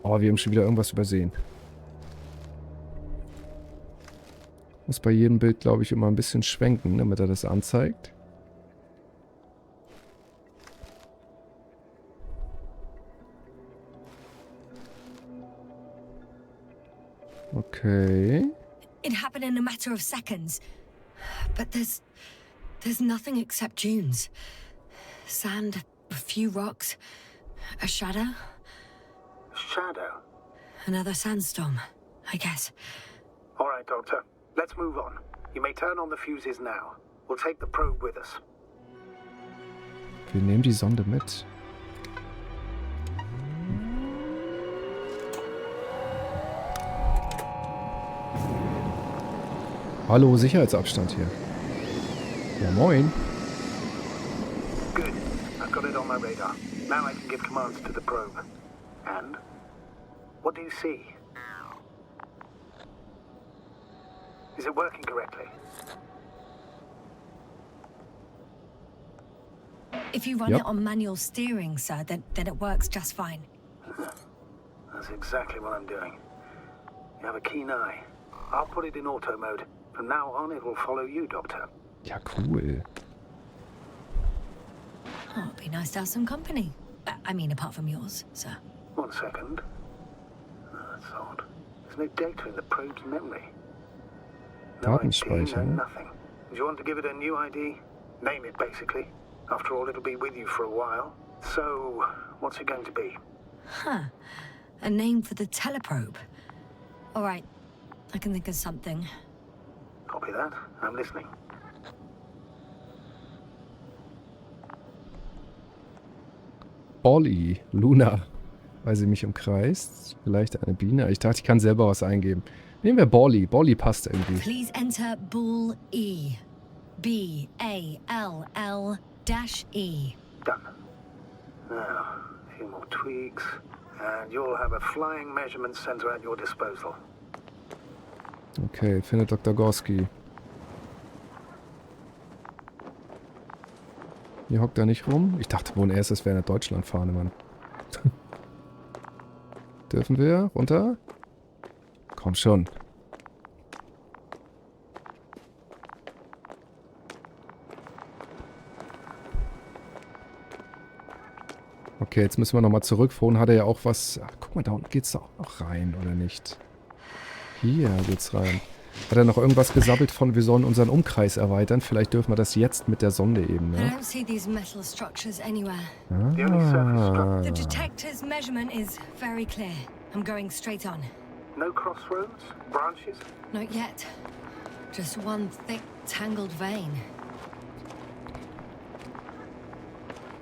S1: Oh, wir haben schon wieder irgendwas übersehen. Muss bei jedem Bild, glaube ich, immer ein bisschen schwenken, damit er das anzeigt. Okay.
S2: It happened in a matter of seconds. But there's nothing except dunes. Sand, a few rocks, a shadow,
S8: Shadow.
S2: another sandstorm, I guess.
S8: All right, Doctor. Let's move on. You may turn on the fuses now. We'll take the probe with us.
S1: Wir nehmen die Sonde mit. Hallo, Sicherheitsabstand hier. Ja, moin.
S8: Good. I've got it on my radar. Now I can give commands to the probe. And? What do you see? Is it working correctly?
S2: If you run
S1: Yep.
S2: it on manual steering, sir, then it works just fine.
S8: That's exactly what I'm doing. You have a keen eye. I'll put it in auto mode. From now on, it will follow you, Doctor.
S1: Ja, cool.
S2: Oh, it'd be nice to have some company. I mean, apart from yours, sir.
S8: 1 second. Oh, that's odd. There's no data in the probe's memory. No ID,
S1: Datenspeicher,
S8: no
S1: ne?
S8: nothing. Do you want to give it a new ID? Name it, basically. After all, it'll be with you for a while. So, what's it going to be?
S2: Huh. A name for the teleprobe. All right. I can think of something.
S8: Copy that. I'm listening.
S1: Olli, Luna, weil sie mich umkreist. Vielleicht eine Biene. Ich dachte, ich kann selber was eingeben. Nehmen wir Bolli. Bolli passt irgendwie.
S2: Please enter Bull E. B-A-L-L--E.
S8: Done. Now, a few more tweaks, and you'll have a flying measurement center at your disposal.
S1: Okay, findet Dr. Gorski. Hier hockt er nicht rum. Ich dachte wohl erst, es wäre eine Deutschlandfahne, Mann. Dürfen wir runter? Komm schon. Okay, jetzt müssen wir nochmal zurück. Vorhin hat er ja auch was... Ach, guck mal, da unten geht's auch noch rein, oder nicht? Hier geht's rein. Hat er noch irgendwas gesabbelt von, wir sollen unseren Umkreis erweitern? Vielleicht dürfen wir das jetzt mit der Sonde eben,
S2: I
S1: ne?
S2: don't see these metal structures anywhere.
S8: The only surface structure.
S2: The detector's measurement is very clear. I'm going straight on.
S8: No crossroads? Branches?
S2: Not yet. Just one thick, tangled vein.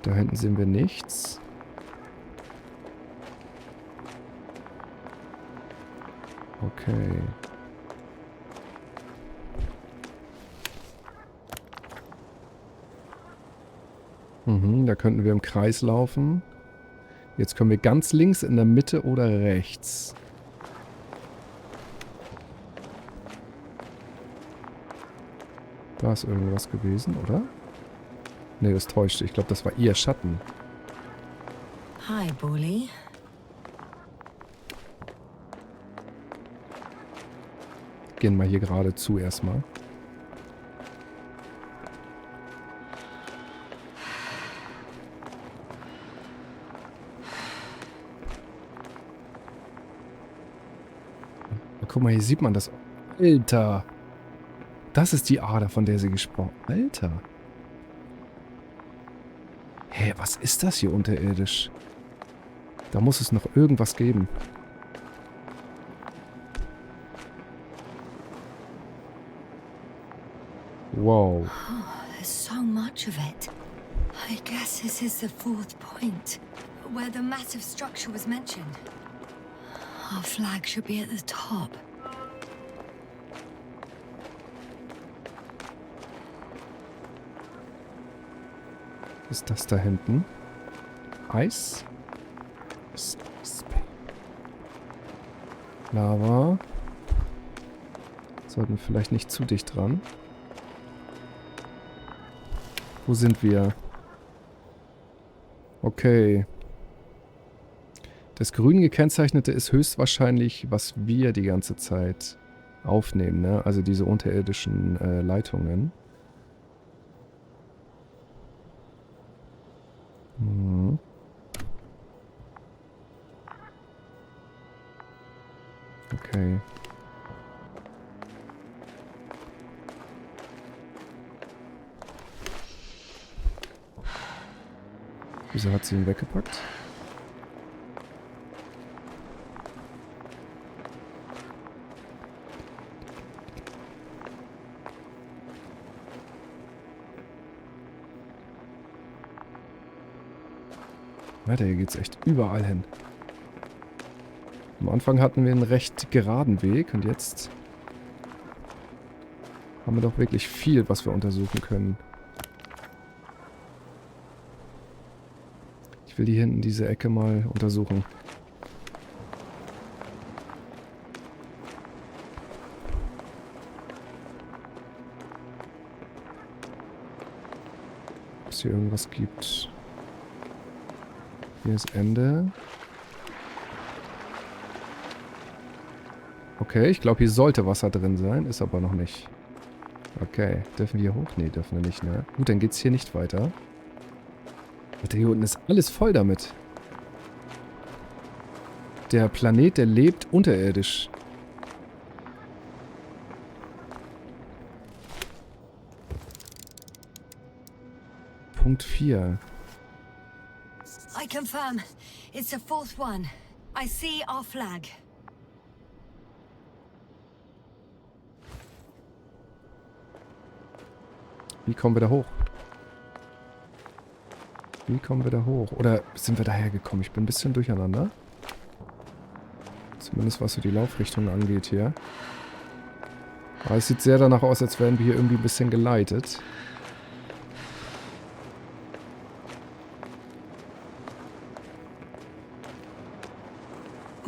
S1: Da hinten sehen wir nichts. Okay. Da könnten wir im Kreis laufen. Jetzt können wir ganz links, in der Mitte oder rechts. Da ist irgendwas gewesen, oder? Ne, das täuschte. Ich glaube, das war ihr Schatten.
S2: Hi, Bully.
S1: Gehen wir hier gerade zu erstmal. Guck mal, hier sieht man das. Alter. Das ist die Ader, von der sie gesprochen hat. Alter. Hä, was ist das hier unterirdisch? Da muss es noch irgendwas geben. Wow.
S2: Oh, there's so much of it. I guess this is the fourth point, where the massive structure was mentioned. Our flag should be at the top.
S1: Was ist das da hinten? Eis? Lava. Sollten wir vielleicht nicht zu dicht dran. Wo sind wir? Okay. Das grün gekennzeichnete ist höchstwahrscheinlich, was wir die ganze Zeit aufnehmen, ne? Also diese unterirdischen Leitungen. Mhm. Okay. Wieso hat sie ihn weggepackt? Alter, hier geht's echt überall hin. Am Anfang hatten wir einen recht geraden Weg und jetzt haben wir doch wirklich viel, was wir untersuchen können. Ich will hier hinten diese Ecke mal untersuchen. Ob es hier irgendwas gibt. Hier ist Ende. Okay, ich glaube, hier sollte Wasser drin sein. Ist aber noch nicht. Okay, dürfen wir hier hoch? Nee, dürfen wir nicht, ne? Gut, dann geht's hier nicht weiter. Alter, hier unten ist alles voll damit. Der Planet, der lebt unterirdisch. Punkt 4.
S2: I confirm. It's the fourth one. I see our flag.
S1: Wie kommen wir da hoch? Wie kommen wir da hoch? Oder sind wir daher gekommen? Ich bin ein bisschen durcheinander. Zumindest was so die Laufrichtung angeht hier. Aber es sieht sehr danach aus, als wären wir hier irgendwie ein bisschen geleitet.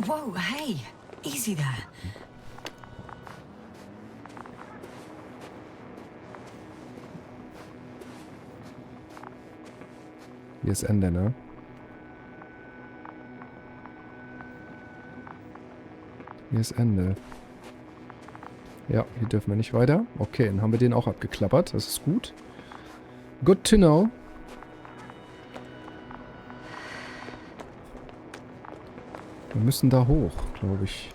S2: Whoa, hey. Easy there.
S1: Hier ist Ende, ne? Hier ist Ende. Ja, hier dürfen wir nicht weiter. Okay, dann haben wir den auch abgeklappert. Das ist gut. Good to know. Wir müssen da hoch, glaube ich.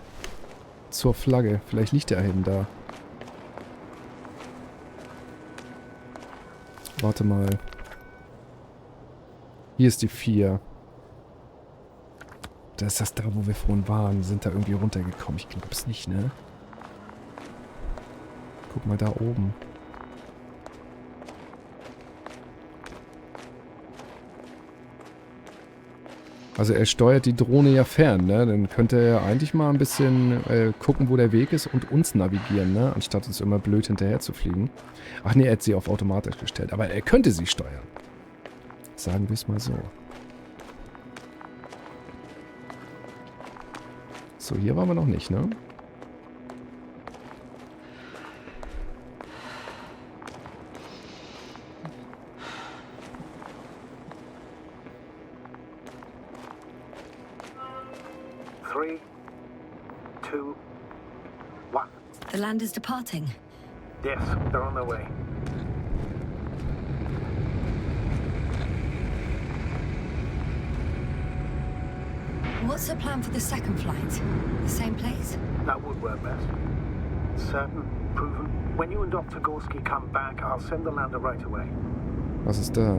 S1: Zur Flagge. Vielleicht liegt der eben da. Warte mal. Hier ist die 4. Da ist das da, wo wir vorhin waren. Sind da irgendwie runtergekommen? Ich glaube es nicht, ne? Guck mal da oben. Also er steuert die Drohne ja fern, ne? Dann könnte er eigentlich mal ein bisschen gucken, wo der Weg ist und uns navigieren, ne? Anstatt uns immer blöd hinterher zu fliegen. Ach nee, er hat sie auf automatisch gestellt. Aber er könnte sie steuern. Sagen wir es mal so. So, hier waren wir noch nicht, ne?
S8: Three, two, one.
S2: The land is departing.
S8: Yes, they're on their way.
S2: What's the plan for the second flight? The same place?
S8: That would work best. Certain, proven. When you and Dr. Gorski come back, I'll send the lander right away.
S1: Was ist da?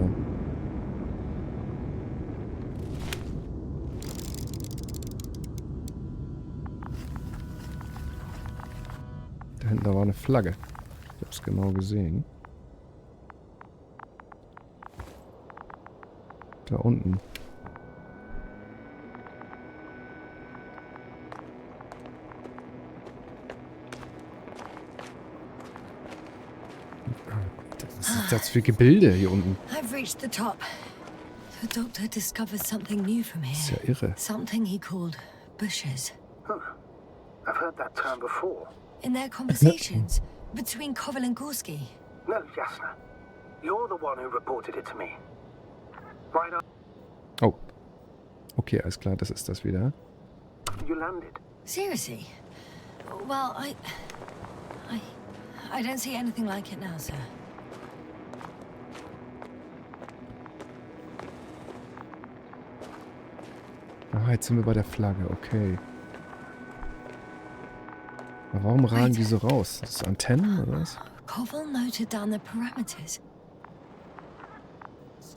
S1: Da hinten, da war eine Flagge. Ich hab's genau gesehen. Da unten. Was ist das für Gebilde hier unten?
S2: I've reached the top. The doctor discovered something new from
S1: Das ist
S2: here.
S1: ja irre.
S2: Something he called bushes.
S8: I've heard that term before.
S2: In their conversations between Koval and Gorski.
S8: No, Yasna. You're the one who reported it to me. Right
S1: Oh. Okay, alles klar, das ist das wieder.
S8: after you landed.
S2: Seriously? Well, I don't see anything like it now, sir.
S1: Ah, jetzt sind wir bei der Flagge, okay. Aber warum ragen die so raus? Das ist Antennen oder was?
S2: Koval noted down the parameters.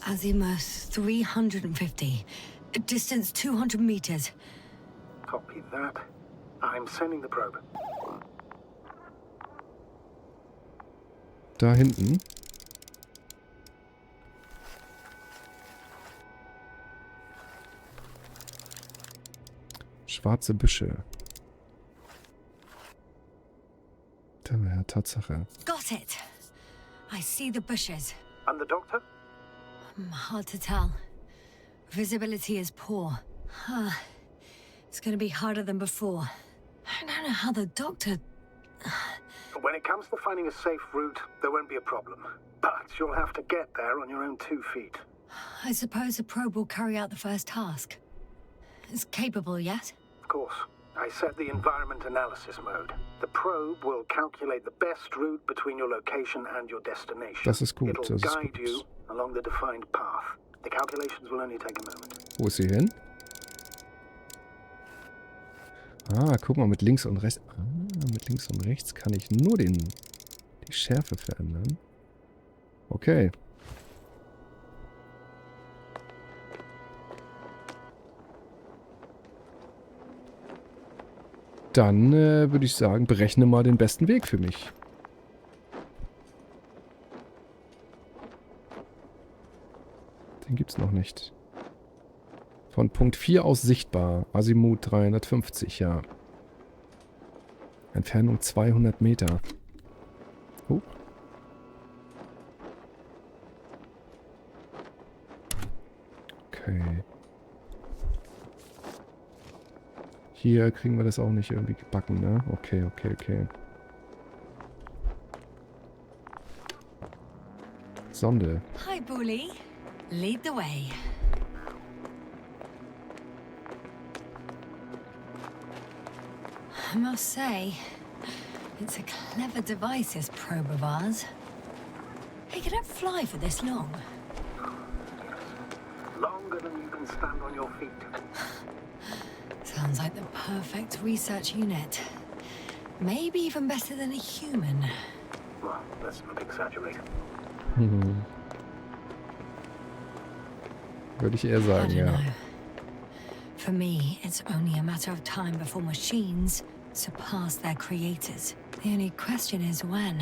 S2: Azimuth 350. Distance 200 meters.
S8: Copy that. I'm sending the probe.
S1: Da hinten. Schwarze Büsche. Ja, Tatsache.
S2: Got it. I see the bushes.
S8: And the doctor?
S2: Hard to tell. Visibility is poor. It's gonna be harder than before. I don't know how the doctor...
S8: When it comes to finding a safe route, there won't be a problem. But you'll have to get there on your own 2 feet.
S2: I suppose the probe will carry out the first task. It's capable yet?
S8: Of course. I set the environment analysis mode. The probe will calculate the best route between your location and your destination.
S1: Das ist gut,
S8: It'll
S1: das ist
S8: guide
S1: gut.
S8: you along the defined path. The calculations will only take a moment.
S1: Wo ist sie hin? Ah, guck mal, mit links und rechts. Ah, mit links und rechts kann ich nur die Schärfe verändern. Okay. Dann würde ich sagen, berechne mal den besten Weg für mich. Den gibt's noch nicht. Von Punkt 4 aus sichtbar. Azimuth 350, ja. Entfernung 200 Meter. Okay. Hier kriegen wir das auch nicht irgendwie gebacken, ne? Okay. Sonde.
S2: Hi, Bully. Lead the way. I must say, it's a clever device, this probe of ours. It couldn't fly for this long.
S8: Longer than you can stand on your feet.
S2: Sounds like the perfect research unit. Maybe even better than a human.
S8: Well, let's not exaggerate.
S1: Würde ich eher
S2: I
S1: sagen,
S2: don't
S1: ja.
S2: know. For me, it's only a matter of time before machines surpass their creators. The only question is when.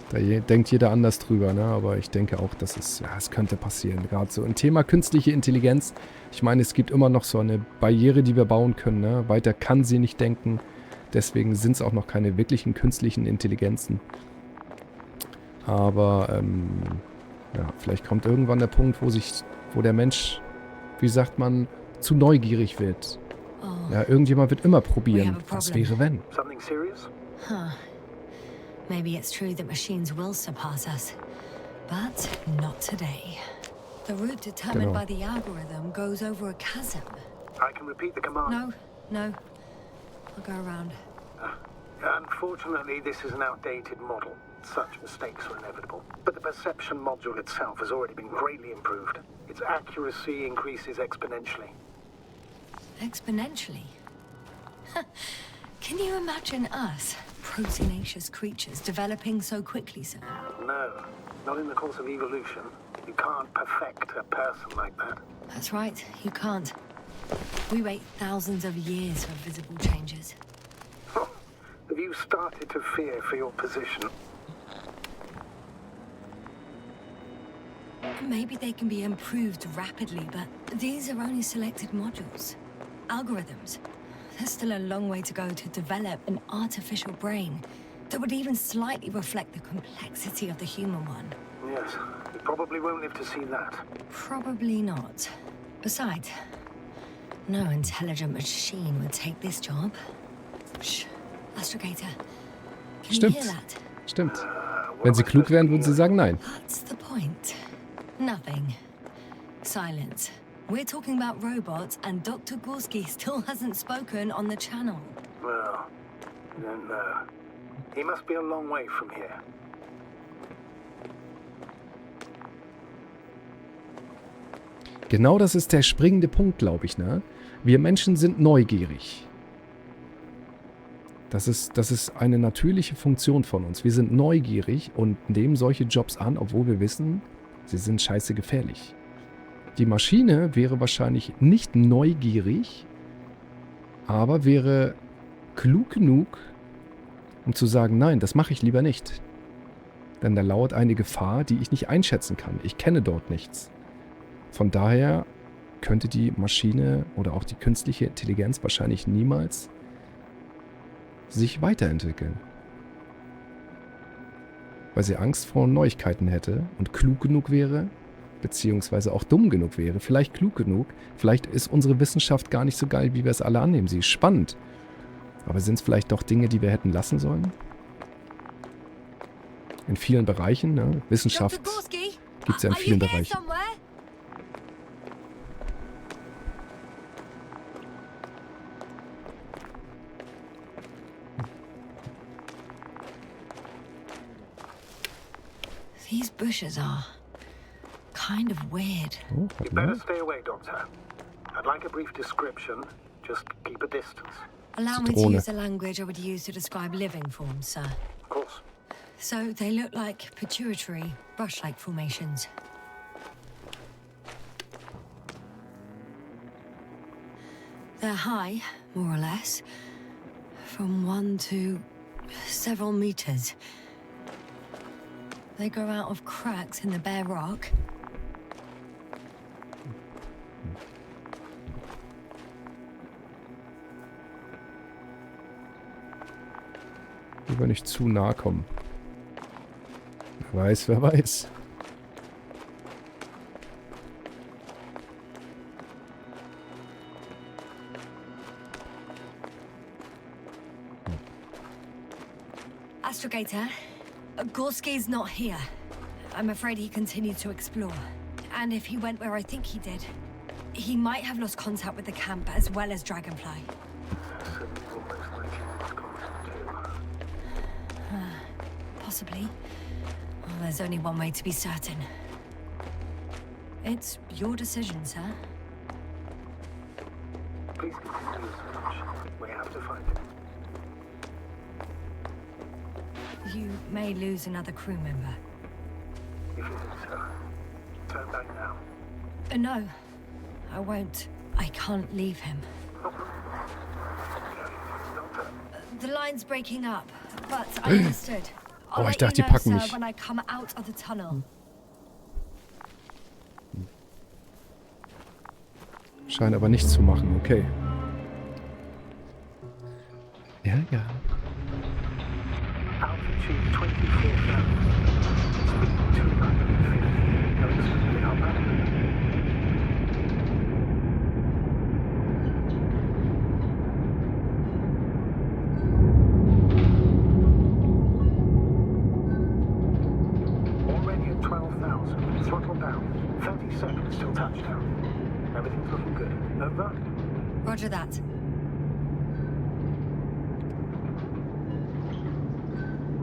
S1: Da denkt jeder anders drüber, ne? Aber ich denke auch, dass es könnte passieren. Gerade so im Thema künstliche Intelligenz. Ich meine, es gibt immer noch so eine Barriere, die wir bauen können, ne? Weiter kann sie nicht denken. Deswegen sind es auch noch keine wirklichen künstlichen Intelligenzen. Aber, ja, vielleicht kommt irgendwann der Punkt, wo der Mensch wie sagt man, zu neugierig wird.
S2: Oh,
S1: Ja, irgendjemand wird immer
S2: We have
S1: probieren.
S2: a
S1: Was
S2: problem.
S1: wäre, wenn?
S5: Something serious?
S2: huh. Maybe it's true that machines will surpass us. But not today. The route determined
S1: Genau.
S2: by the algorithm goes over a chasm.
S5: I can repeat the command.
S2: No. I'll go around.
S5: Unfortunately, this is an outdated model. Such mistakes are inevitable. But the perception module itself has already been greatly improved. Its accuracy increases exponentially.
S2: Exponentially. Can you imagine us, proteinaceous creatures, developing so quickly, sir?
S5: No, not in the course of evolution. You can't perfect a person like that.
S2: That's right, you can't. We wait thousands of years for visible changes.
S5: Have you started to fear for your position?
S2: Maybe they can be improved rapidly, but these are only selected modules. Algorithms. There's still a long way to go to develop an artificial brain that would even slightly reflect the complexity of the human one.
S5: Yes, you probably won't live to see that.
S2: Probably not. Besides, no intelligent machine would take this job. Shh, Astrogator. Can you hear
S1: Stimmt.
S2: that?
S1: Stimmt. Wenn sie klug wären, würden sie sagen nein.
S2: That's the point. Nothing. Silence. We're talking about robots, and Dr. Gorski still hasn't spoken on the channel.
S5: Well, I don't know. He must be a long way from here.
S1: Genau das ist der springende Punkt, glaube ich, ne? Wir Menschen sind neugierig. Das ist eine natürliche Funktion von uns. Wir sind neugierig und nehmen solche Jobs an, obwohl wir wissen, sie sind scheiße gefährlich. Die Maschine wäre wahrscheinlich nicht neugierig, aber wäre klug genug, um zu sagen, nein, das mache ich lieber nicht. Denn da lauert eine Gefahr, die ich nicht einschätzen kann. Ich kenne dort nichts. Von daher könnte die Maschine oder auch die künstliche Intelligenz wahrscheinlich niemals sich weiterentwickeln. Weil sie Angst vor Neuigkeiten hätte und klug genug wäre, beziehungsweise auch dumm genug wäre, vielleicht klug genug. Vielleicht ist unsere Wissenschaft gar nicht so geil, wie wir es alle annehmen. Sie ist spannend. Aber sind es vielleicht doch Dinge, die wir hätten lassen sollen? In vielen Bereichen, ne? Wissenschaft
S2: Dr. Gorski,
S1: gibt es ja in
S2: are
S1: vielen
S2: you here
S1: Bereichen.
S2: somewhere? These bushes are kind of weird.
S1: Oh,
S5: You
S1: warte
S5: better
S1: mal.
S5: stay away, Doctor. I'd like a brief description. Just keep a distance.
S2: Allow me to
S1: Zitrone.
S2: use the language I would use to describe living forms, sir.
S5: Of course.
S2: So they look like pituitary, brush-like formations. They're high, more or less, from 1 to several meters. They grow out of cracks in the bare rock.
S1: Lieber nicht zu nah kommen. Wer weiß, wer weiß.
S2: Astrogator, Gorski's not here. I'm afraid he continued to explore. And if he went where I think he did, he might have lost contact with the camp as well as Dragonfly.
S5: Almost likely lost contact too.
S2: Possibly. Well, there's only one way to be certain. It's your decision, sir.
S5: Please continue your search. We have to find him.
S2: You may lose another crew member.
S5: If you think so, turn back now.
S2: No, I won't. I can't leave him.
S5: Doctor,
S2: The line's breaking up, but I understood. I'll
S1: Oh,
S2: let
S1: ich dachte,
S2: you
S1: die
S2: know,
S1: packen
S2: sir,
S1: mich.
S2: when I come out of the tunnel.
S1: Scheint aber nichts zu machen, okay. Ja, ja.
S5: altitude 24,000. Speed 250. Going swiftly up.
S8: seconds till touchdown. Everything's looking good. Over?
S2: Roger that.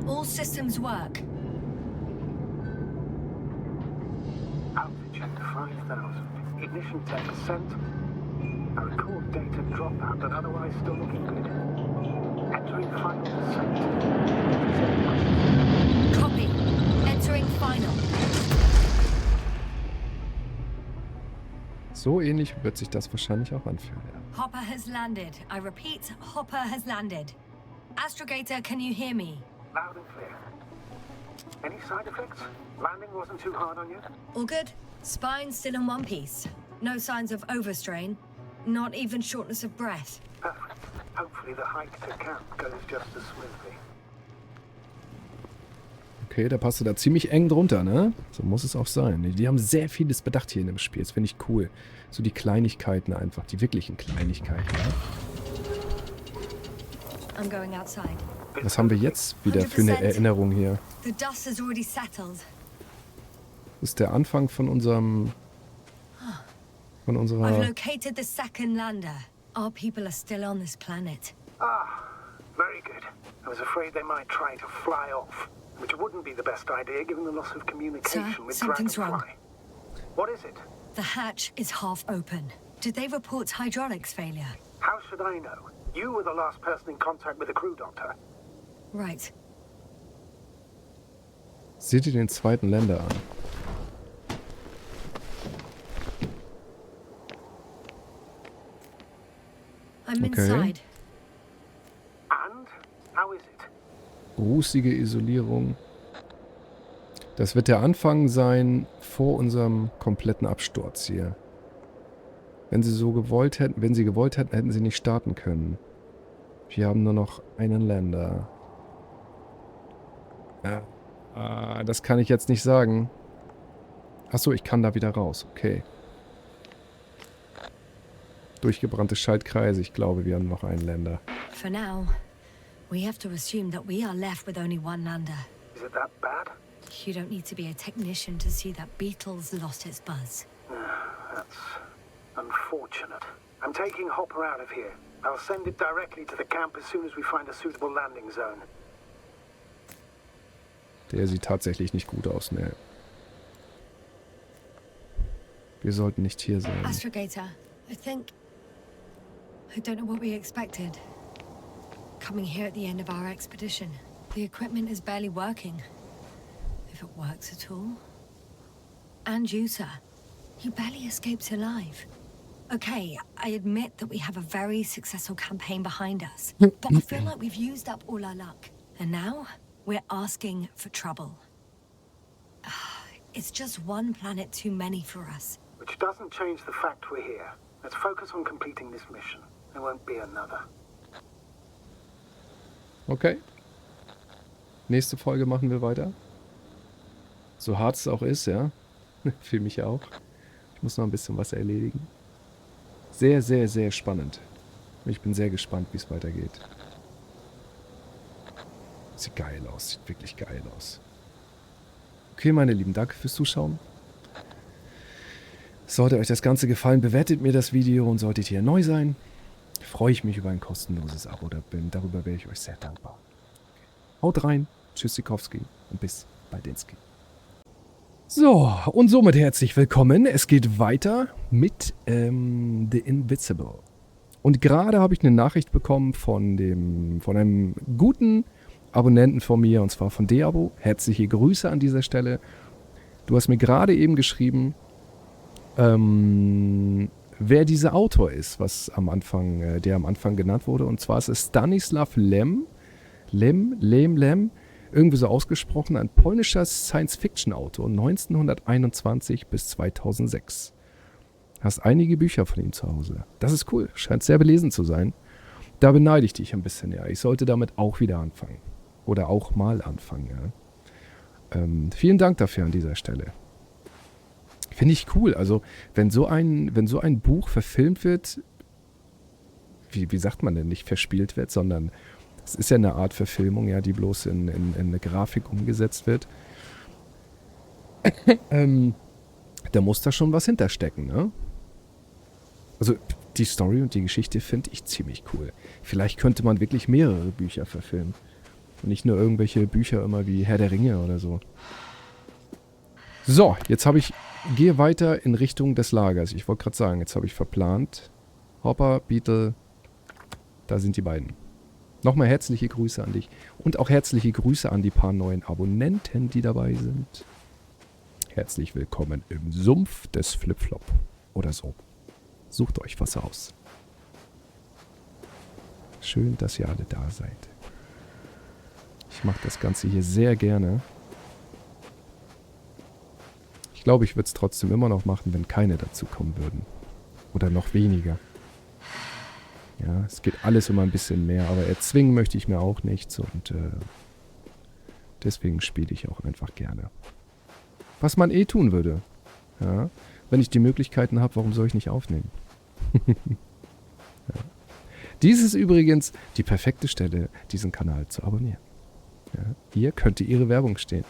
S2: All systems work.
S8: Outfit check to 5,000. Ignition 10%. I record data dropout, but otherwise still looking good. Entering final descent.
S2: Copy. Entering final.
S1: So ähnlich wird sich das wahrscheinlich auch anfühlen. Ja.
S2: Hopper has landed. I repeat, Hopper has landed. Astrogator, can you hear me?
S8: Loud and clear. Any side effects? Landing wasn't too hard on you?
S2: All good? Spine still in one piece. No signs of overstrain. Not even shortness of breath.
S8: Perfect. Hopefully the hike to camp goes just as smoothly.
S1: Okay, da passt du da ziemlich eng drunter, ne? So muss es auch sein. Die haben sehr vieles bedacht hier in dem Spiel. Das finde ich cool. So die Kleinigkeiten einfach, die wirklichen Kleinigkeiten. Ja?
S2: I'm going outside.
S1: Was haben wir jetzt wieder für eine Erinnerung hier?
S2: The dust has already settled.
S1: Das ist der Anfang von unserem... Von
S2: I've
S1: unserer...
S2: located the second lander. Our people are still on this planet.
S8: Ah, very good. I was afraid they might try to fly off, which wouldn't be the best idea given the loss of communication
S2: Sir,
S8: with
S2: something's
S8: Dragonfly.
S2: wrong.
S8: What is it?
S2: The hatch is half open. Did they report hydraulics failure?
S8: How should I know? You were the last person in contact with the crew doctor.
S2: Right.
S1: Seht ihr den zweiten Länder an?
S2: I'm
S1: Okay.
S2: inside.
S8: And? How is it?
S1: Rußige Isolierung. Das wird der Anfang sein vor unserem kompletten Absturz hier. Wenn sie gewollt hätten, hätten sie nicht starten können. Wir haben nur noch einen Länder. Ja. Das kann ich jetzt nicht sagen. Achso, ich kann da wieder raus. Okay. Durchgebrannte Schaltkreise. Ich glaube, wir haben noch einen Länder.
S2: For now, we have to assume that we are left with only one lander.
S8: Is it that bad?
S2: You don't need to be a technician to see that Beetle's lost its buzz.
S8: That's unfortunate. I'm taking Hopper out of here. I'll send it directly to the camp as soon as we find a suitable landing zone.
S1: Der sieht tatsächlich nicht gut aus, ne. Wir sollten nicht hier sein.
S2: Astrogator, I don't know what we expected. Coming here at the end of our expedition. The equipment is barely working. If it works at all. And you, sir. You barely escaped alive. Okay, I admit that we have a very successful campaign behind us. But I feel like we've used up all our luck. And now, we're asking for trouble. It's just one planet too many for us.
S8: Which doesn't change the fact we're here. Let's focus on completing this mission. There won't be another.
S1: Okay. Nächste Folge machen wir weiter. So hart es auch ist, ja. Für mich auch. Ich muss noch ein bisschen was erledigen. Sehr, sehr, sehr spannend. Ich bin sehr gespannt, wie es weitergeht. Sieht geil aus. Sieht wirklich geil aus. Okay, meine Lieben, danke fürs Zuschauen. Sollte euch das Ganze gefallen, bewertet mir das Video und solltet ihr neu sein, freue ich mich über ein kostenloses Abo. Darüber wäre ich euch sehr dankbar. Haut rein, Tschüssikowski und bis baldinski. So, und somit herzlich willkommen. Es geht weiter mit The Invincible. Und gerade habe ich eine Nachricht bekommen von einem guten Abonnenten von mir, und zwar von D-Abo. Herzliche Grüße an dieser Stelle. Du hast mir gerade eben geschrieben, wer dieser Autor ist, der am Anfang genannt wurde. Und zwar ist es Stanislaw Lem, irgendwie so ausgesprochen, ein polnischer Science-Fiction-Autor, 1921 bis 2006. Hast einige Bücher von ihm zu Hause. Das ist cool, scheint sehr belesen zu sein. Da beneide ich dich ein bisschen, ja. Ich sollte damit auch wieder anfangen. Oder auch mal anfangen, ja. Vielen Dank dafür an dieser Stelle. Finde ich cool. Also, wenn so ein Buch verfilmt wird, wie sagt man denn, nicht verspielt wird, sondern es ist ja eine Art Verfilmung, ja, die bloß in eine Grafik umgesetzt wird. Da muss da schon was hinterstecken, ne? Also die Story und die Geschichte finde ich ziemlich cool. Vielleicht könnte man wirklich mehrere Bücher verfilmen. Und nicht nur irgendwelche Bücher immer wie Herr der Ringe oder so. So, jetzt gehe weiter in Richtung des Lagers. Ich wollte gerade sagen, jetzt habe ich verplant. Hopper, Beetle, da sind die beiden. Nochmal herzliche Grüße an dich. Und auch herzliche Grüße an die paar neuen Abonnenten, die dabei sind. Herzlich willkommen im Sumpf des Flipflop. Oder so. Sucht euch was aus. Schön, dass ihr alle da seid. Ich mache das Ganze hier sehr gerne. Ich glaube, ich würde es trotzdem immer noch machen, wenn keine dazu kommen würden. Oder noch weniger. Ja, es geht alles immer ein bisschen mehr, aber erzwingen möchte ich mir auch nichts und deswegen spiele ich auch einfach gerne. Was man tun würde. Ja, wenn ich die Möglichkeiten habe, warum soll ich nicht aufnehmen? Ja. Dies ist übrigens die perfekte Stelle, diesen Kanal zu abonnieren. Ja, hier könnte Ihre Werbung stehen.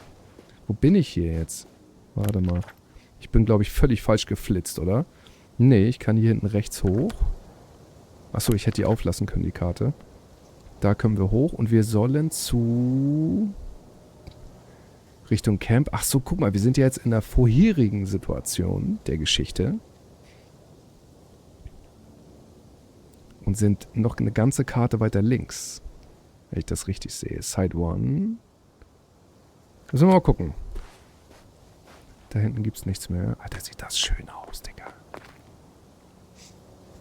S1: Wo bin ich hier jetzt? Warte mal. Ich bin, glaube ich, völlig falsch geflitzt, oder? Nee, ich kann hier hinten rechts hoch. Achso, ich hätte die auflassen können, die Karte. Da können wir hoch und wir sollen zu Richtung Camp. Ach so, guck mal, wir sind ja jetzt in der vorherigen Situation der Geschichte. Und sind noch eine ganze Karte weiter links. Wenn ich das richtig sehe. Side 1. Müssen wir mal gucken. Da hinten gibt es nichts mehr. Alter, sieht das schön aus, Digga.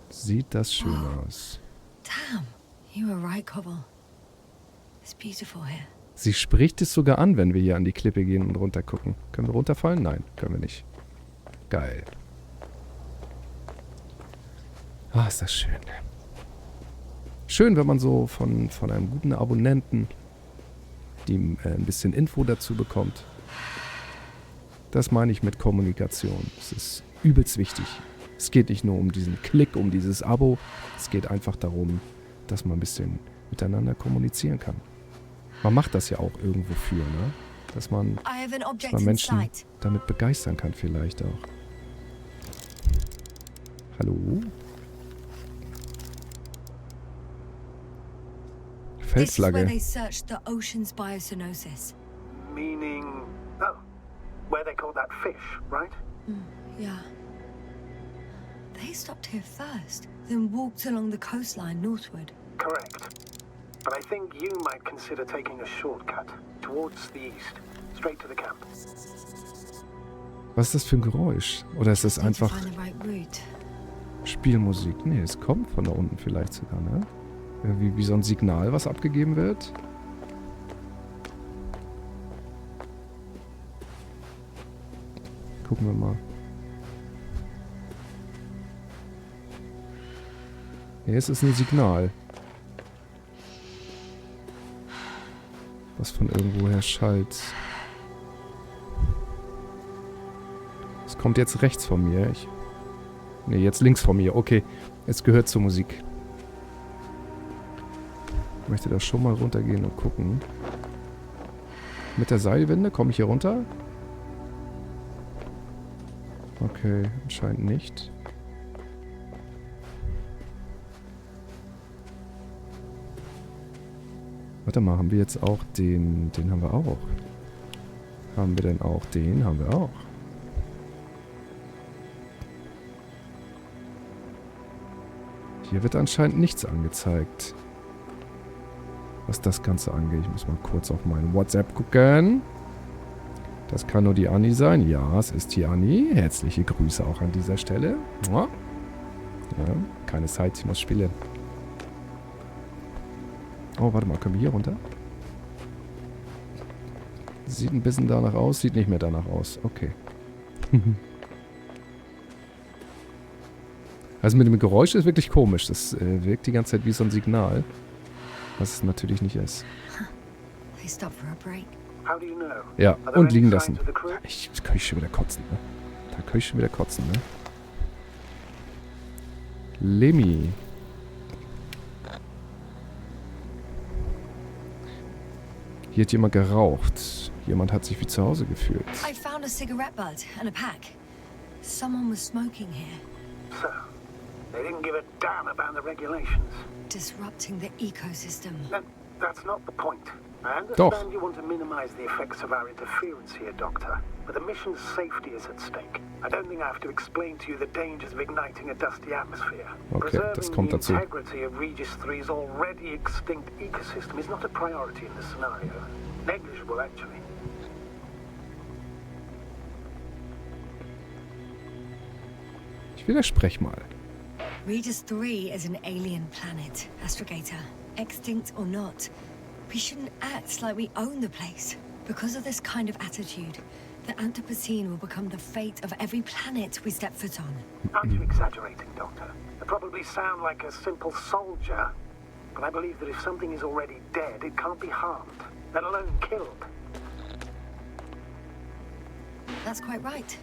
S1: Sieht das schön aus.
S2: Damn, you were right, Cobble. It's beautiful here.
S1: Sie spricht es sogar an, wenn wir hier an die Klippe gehen und runter gucken. Können wir runterfallen? Nein, können wir nicht. Geil. Ah, ist das schön. Schön, wenn man so von einem guten Abonnenten ein bisschen Info dazu bekommt. Das meine ich mit Kommunikation. Es ist übelst wichtig. Es geht nicht nur um diesen Klick, um dieses Abo. Es geht einfach darum, dass man ein bisschen miteinander kommunizieren kann. Man macht das ja auch irgendwo für, ne? Dass man Menschen damit begeistern kann vielleicht auch. Hallo? Feldflagge.
S5: Meaning... Oh, where they caught that fish, right?
S2: Yeah. They stopped here first, then walked along the coastline northward.
S5: Correct. But I think you might consider taking a shortcut towards the east, straight to the camp.
S1: Was ist das für ein Geräusch? Oder ist das einfach Spielmusik? Nee, es kommt von da unten vielleicht sogar, ne? Wie so ein Signal, was abgegeben wird. Gucken wir mal. Ja, es ist ein Signal. Was von irgendwoher schallt. Es kommt jetzt rechts von mir. Ne, jetzt links von mir. Okay, es gehört zur Musik. Ich möchte da schon mal runtergehen und gucken. Mit der Seilwinde komme ich hier runter? Okay, anscheinend nicht. Warte mal, haben wir jetzt auch den... Den haben wir auch. Haben wir denn auch den? Haben wir auch. Hier wird anscheinend nichts angezeigt. Was das Ganze angeht. Ich muss mal kurz auf meinen WhatsApp gucken. Das kann nur die Anni sein. Ja, es ist die Anni. Herzliche Grüße auch an dieser Stelle. Ja, keine Zeit, ich muss spielen. Oh, warte mal, können wir hier runter? Sieht ein bisschen danach aus, sieht nicht mehr danach aus. Okay. Also mit dem Geräusch ist wirklich komisch. Das wirkt die ganze Zeit wie so ein Signal. Was es natürlich nicht ist. Ja, und liegen lassen. Da kann ich schon wieder kotzen, ne? Lemmy. Hier hat jemand geraucht. Jemand hat sich wie zu Hause gefühlt.
S2: I found a cigarette butt and a pack. Someone was smoking here,
S5: So, they didn't give a damn about the regulations.
S2: disrupting the ecosystem.
S5: That's not the point. I
S1: Doch.
S5: understand you want to minimize the effects of our interference here, Doctor. But the mission's safety is at stake. I don't think I have to explain to you the dangers of igniting a dusty atmosphere.
S1: Okay, das kommt
S5: the
S1: dazu.
S5: integrity of Regis III's already extinct ecosystem is not a priority in this scenario. Negligible, actually.
S1: Ich widersprech mal.
S2: Regis III is an alien planet, Astrogator. Extinct or not, we shouldn't act like we own the place. Because of this kind of attitude, the Anthropocene will become the fate of every planet we step foot on.
S5: Aren't you exaggerating, Doctor? I probably sound like a simple soldier, but I believe that if something is already dead, it can't be harmed, let alone killed.
S2: That's quite right.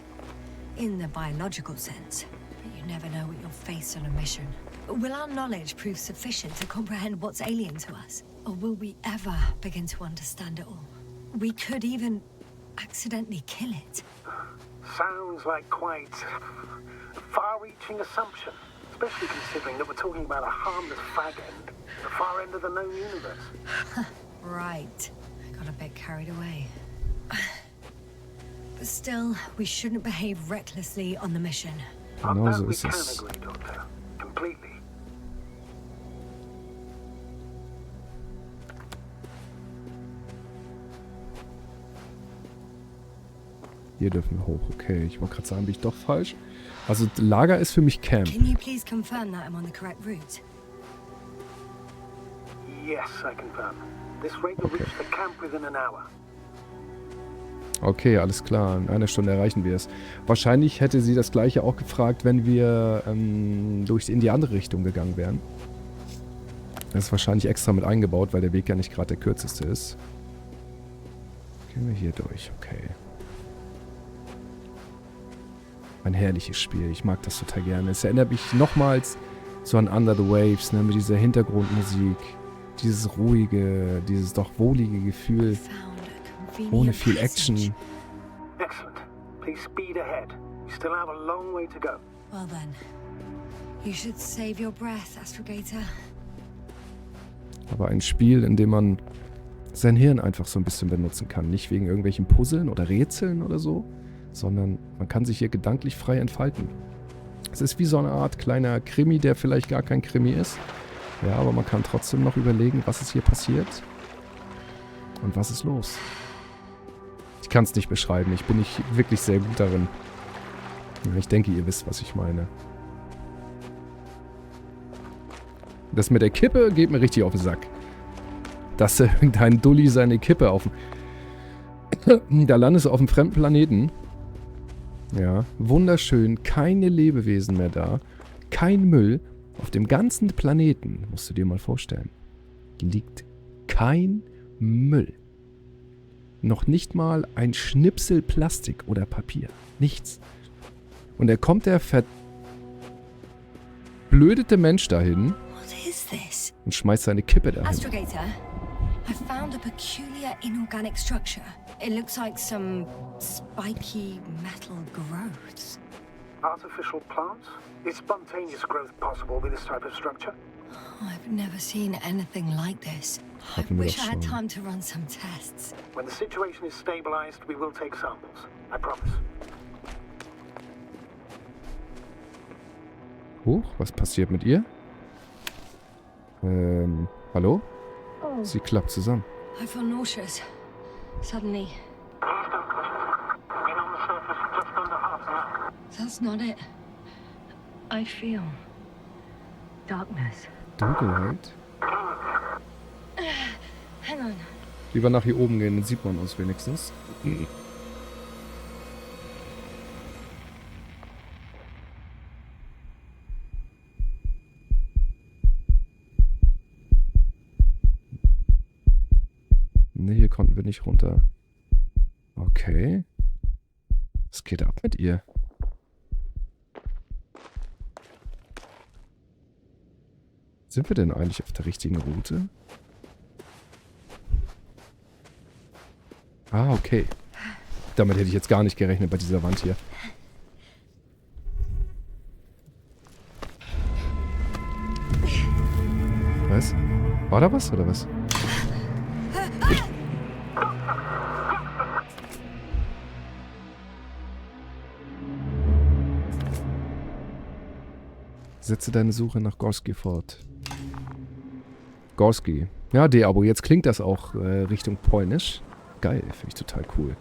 S2: In the biological sense. But you never know what you'll face on a mission. Will our knowledge prove sufficient to comprehend what's alien to us? Or will we ever begin to understand it all? We could even accidentally kill it.
S5: Sounds like quite a far-reaching assumption, especially considering that we're talking about a harmless fag end, the far end of the known universe.
S2: Right. I got a bit carried away. But still, we shouldn't behave recklessly on the mission.
S5: On
S1: Genau
S5: that
S1: so
S5: we
S1: ist
S5: can
S1: es.
S5: agree, Doctor. Completely.
S1: Hier dürfen wir hoch. Okay, ich wollte gerade sagen, bin ich doch falsch. Also Lager ist für mich Camp.
S2: Can you please confirm that I'm on the correct route?
S5: Yes, I confirm. This rate will reach the camp within an hour.
S1: Okay, alles klar. In einer Stunde erreichen wir es. Wahrscheinlich hätte sie das gleiche auch gefragt, wenn wir in die andere Richtung gegangen wären. Das ist wahrscheinlich extra mit eingebaut, weil der Weg ja nicht gerade der kürzeste ist. Gehen wir hier durch, okay. Ein herrliches Spiel. Ich mag das total gerne. Es erinnert mich nochmals so an Under the Waves, ne, mit dieser Hintergrundmusik. Dieses ruhige, dieses doch wohlige Gefühl. Ohne viel Action.
S5: Excellent. Please speed ahead. You still have a long way to go.
S2: Well then, you should save your breath, Astrogator.
S1: Aber ein Spiel, in dem man sein Hirn einfach so ein bisschen benutzen kann. Nicht wegen irgendwelchen Puzzeln oder Rätseln oder so, sondern man kann sich hier gedanklich frei entfalten. Es ist wie so eine Art kleiner Krimi, der vielleicht gar kein Krimi ist. Ja, aber man kann trotzdem noch überlegen, was ist hier passiert und was ist los. Ich kann es nicht beschreiben. Ich bin nicht wirklich sehr gut darin. Ich denke, ihr wisst, was ich meine. Das mit der Kippe geht mir richtig auf den Sack. Dass irgendein Dulli seine Kippe auf dem... Da landest du auf einem fremden Planeten. Ja, wunderschön. Keine Lebewesen mehr da. Kein Müll. Auf dem ganzen Planeten, musst du dir mal vorstellen, liegt kein Müll. Noch nicht mal ein Schnipsel Plastik oder Papier. Nichts. Und da kommt der verblödete Mensch dahin
S2: What is this?
S1: und schmeißt seine Kippe dahin.
S2: Astrogator, I found a peculiar inorganic structure. It looks like some spiky metal growths.
S5: Artificial plants? Is spontaneous growth possible with this type of structure?
S2: Oh, I've never seen anything like this. I
S1: Hatten wir
S2: wish
S1: doch
S2: I had
S1: schon.
S2: time to run some tests.
S5: When the situation is stabilized, we will take samples. I promise.
S1: Huch, was passiert mit ihr? Hallo? Sie klappt zusammen.
S2: I feel nauseous. Suddenly.
S5: Been on the surface just under half an hour.
S2: That's not it. I feel darkness.
S1: Dunkelheit?
S2: Hang on.
S1: Lieber nach hier oben gehen, dann sieht man uns wenigstens. Ne, hier konnten wir nicht runter. Okay. Was geht ab mit ihr? Sind wir denn eigentlich auf der richtigen Route? Ah, okay. Damit hätte ich jetzt gar nicht gerechnet bei dieser Wand hier. Was? War da was, oder was? Setze deine Suche nach Gorski fort. Gorski. Ja, D-Abo. Jetzt klingt das auch Richtung Polnisch. Geil, finde ich total cool.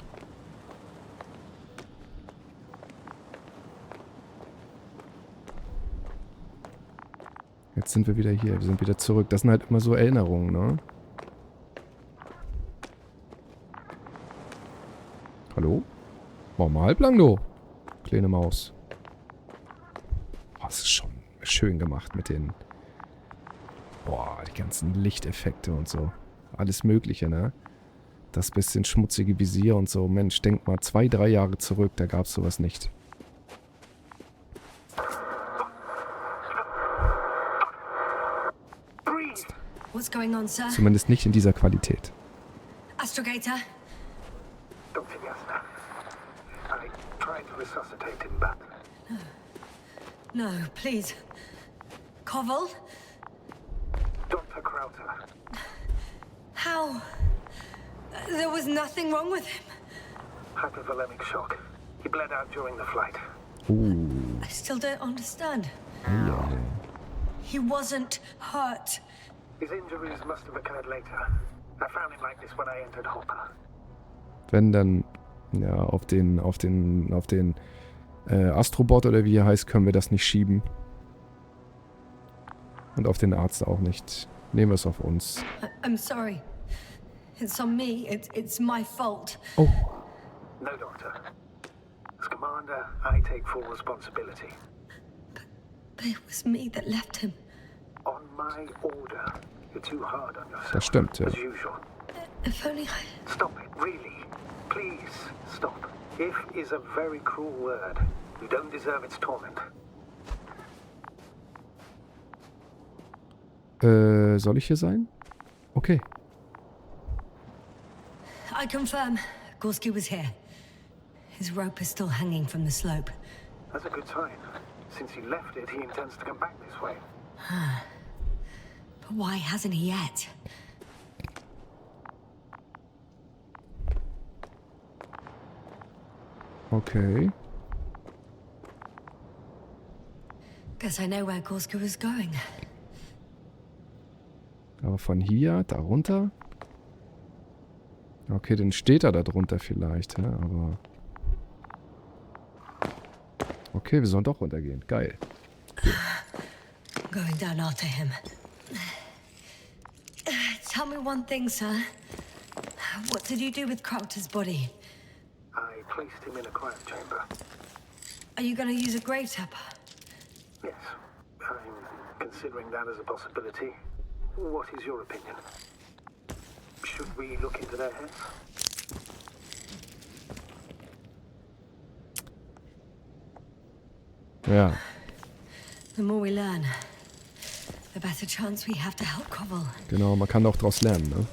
S1: Jetzt sind wir wieder hier. Wir sind wieder zurück. Das sind halt immer so Erinnerungen, ne? Hallo? Warum mal halblang, du? Kleine Maus. Oh, das ist schon schön gemacht mit den... Boah, die ganzen Lichteffekte und so. Alles Mögliche, ne? Das bisschen schmutzige Visier und so. Mensch, denk mal 2, 3 Jahre zurück, da gab's sowas nicht.
S2: What's going on, sir?
S1: Zumindest nicht in dieser Qualität.
S2: Astrogator?
S8: Dr. Yasna, I tried to resuscitate him, but
S2: No, please. Koval?
S8: Dr. Krauter,
S2: How? There was nothing wrong with him.
S8: hypovolemic shock. He bled out during the flight.
S2: I still don't understand.
S1: Ja.
S2: He wasn't hurt.
S8: His injuries must have occurred later. I found him like this when I entered Hopper.
S1: Wenn dann, ja, auf den Astrobot oder wie er heißt, können wir das nicht schieben. Und auf den Arzt auch nicht. Nehmen wir es auf uns.
S2: I'm sorry. It's on me. It's my fault.
S1: Oh,
S8: No, Doctor. As Commander, I take full responsibility.
S2: But it was me that left him.
S8: On my order. You're too hard on yourself.
S1: das stimmt, ja.
S8: As usual.
S2: If only I...
S8: Stop it, really. Please, stop. If is a very cruel word. You don't deserve its torment.
S1: Soll ich hier sein? Okay.
S2: I confirm. Gorski was here. His rope is still hanging from the slope.
S8: That's a good sign. Since he left it, he intends to come back this way.
S2: But why hasn't he yet?
S1: Okay.
S2: Guess I know where Gorski was going.
S1: Aber von hier, da runter? Okay, dann steht er da drunter vielleicht, ja, aber... Okay, wir sollen doch runtergehen. Geil.
S2: Going down after him. Tell me one thing, sir. What did you do with Crowter's body?
S8: I placed him in a quiet chamber.
S2: Are you going to use a grave tapper?
S8: Yes, I'm considering that as a possibility. What is your opinion? Should we look into their heads?
S1: Ja.
S2: The more we learn, the better chance we have to help Koval.
S1: Genau, man kann auch draus lernen, ne?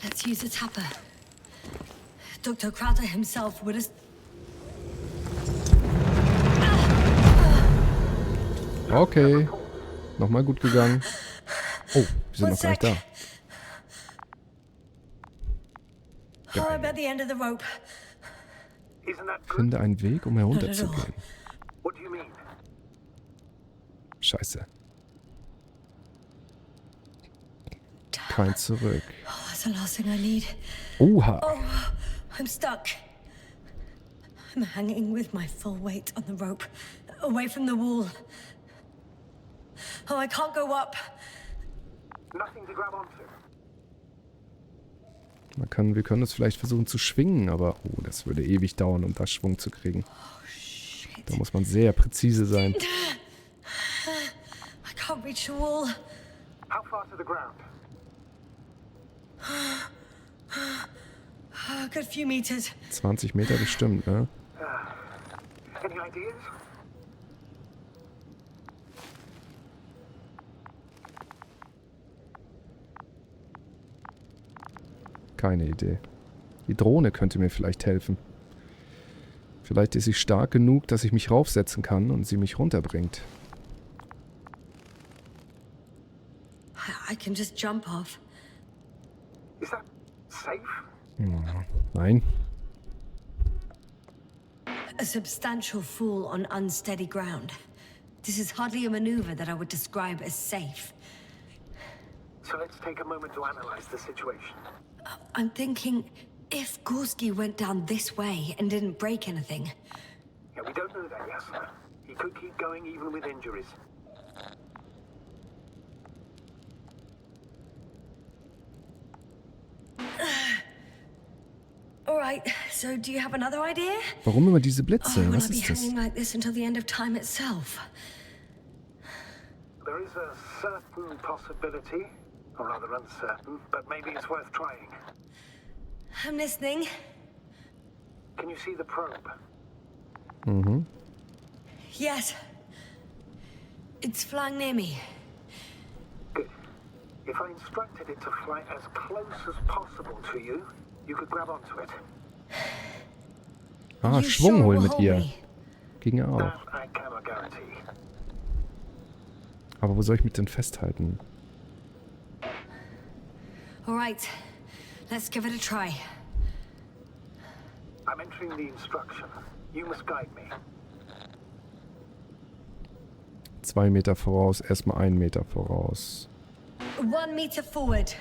S2: Let's use a tapper. Dr. Crowther himself would have...
S1: Okay. Nochmal gut gegangen. Oh, wir sind noch gar nicht da.
S2: Oh, I'm at the end of the rope.
S8: Isn't that good?
S1: Finde einen Weg, um herunterzugehen.
S8: What do you mean?
S1: Scheiße. Kein Zurück.
S2: Oh, that's the last thing I need.
S1: Oha.
S2: Oh, I'm stuck. I'm hanging with my full weight on the rope, away from the wall. Oh, I can't go up.
S8: Nothing to grab onto.
S1: Wir können es vielleicht versuchen zu schwingen, aber oh, das würde ewig dauern, um da Schwung zu kriegen. Da muss man sehr präzise sein.
S2: I can't reach the wall.
S8: How far to the ground?
S2: A good few meters.
S1: 20 Meter bestimmt, ne?
S8: Any ideas?
S1: Keine Idee. Die Drohne könnte mir vielleicht helfen. Vielleicht ist sie stark genug, dass ich mich raufsetzen kann und sie mich runterbringt.
S2: I can just jump off.
S5: Is that safe?
S1: Nein.
S2: A substantial fall on unsteady ground. This is hardly a maneuver that I would describe as safe.
S5: So let's take a moment to analyze the situation.
S2: I'm thinking, if Gorski went down this way and didn't break anything...
S5: Yeah, we don't know that, Yasna. He could keep going even with injuries.
S2: Alright, so do you have another idea?
S1: Warum immer diese Blitze?
S2: Or will
S1: Was
S2: I be
S1: ist das?
S2: hanging like this until the end of time itself?
S5: There is a certain possibility, or rather uncertain, but maybe it's worth trying.
S2: I'm listening.
S5: Can you see the probe?
S2: Yes. It's flying near me.
S5: Good. If I instructed it to fly as close as possible to you, you could grab onto it.
S1: Ah,
S2: You
S1: Schwung
S2: sure
S1: holen
S2: will
S1: mit
S2: hold
S1: ihr.
S2: me?
S1: Ging ja auch.
S5: That I cannot guarantee.
S1: Aber wo soll ich mich denn festhalten?
S2: Alright, let's give it a try.
S5: I'm entering the instruction. You must guide me.
S1: 2 Meter voraus, erstmal 1 Meter voraus.
S2: 1 meter forward.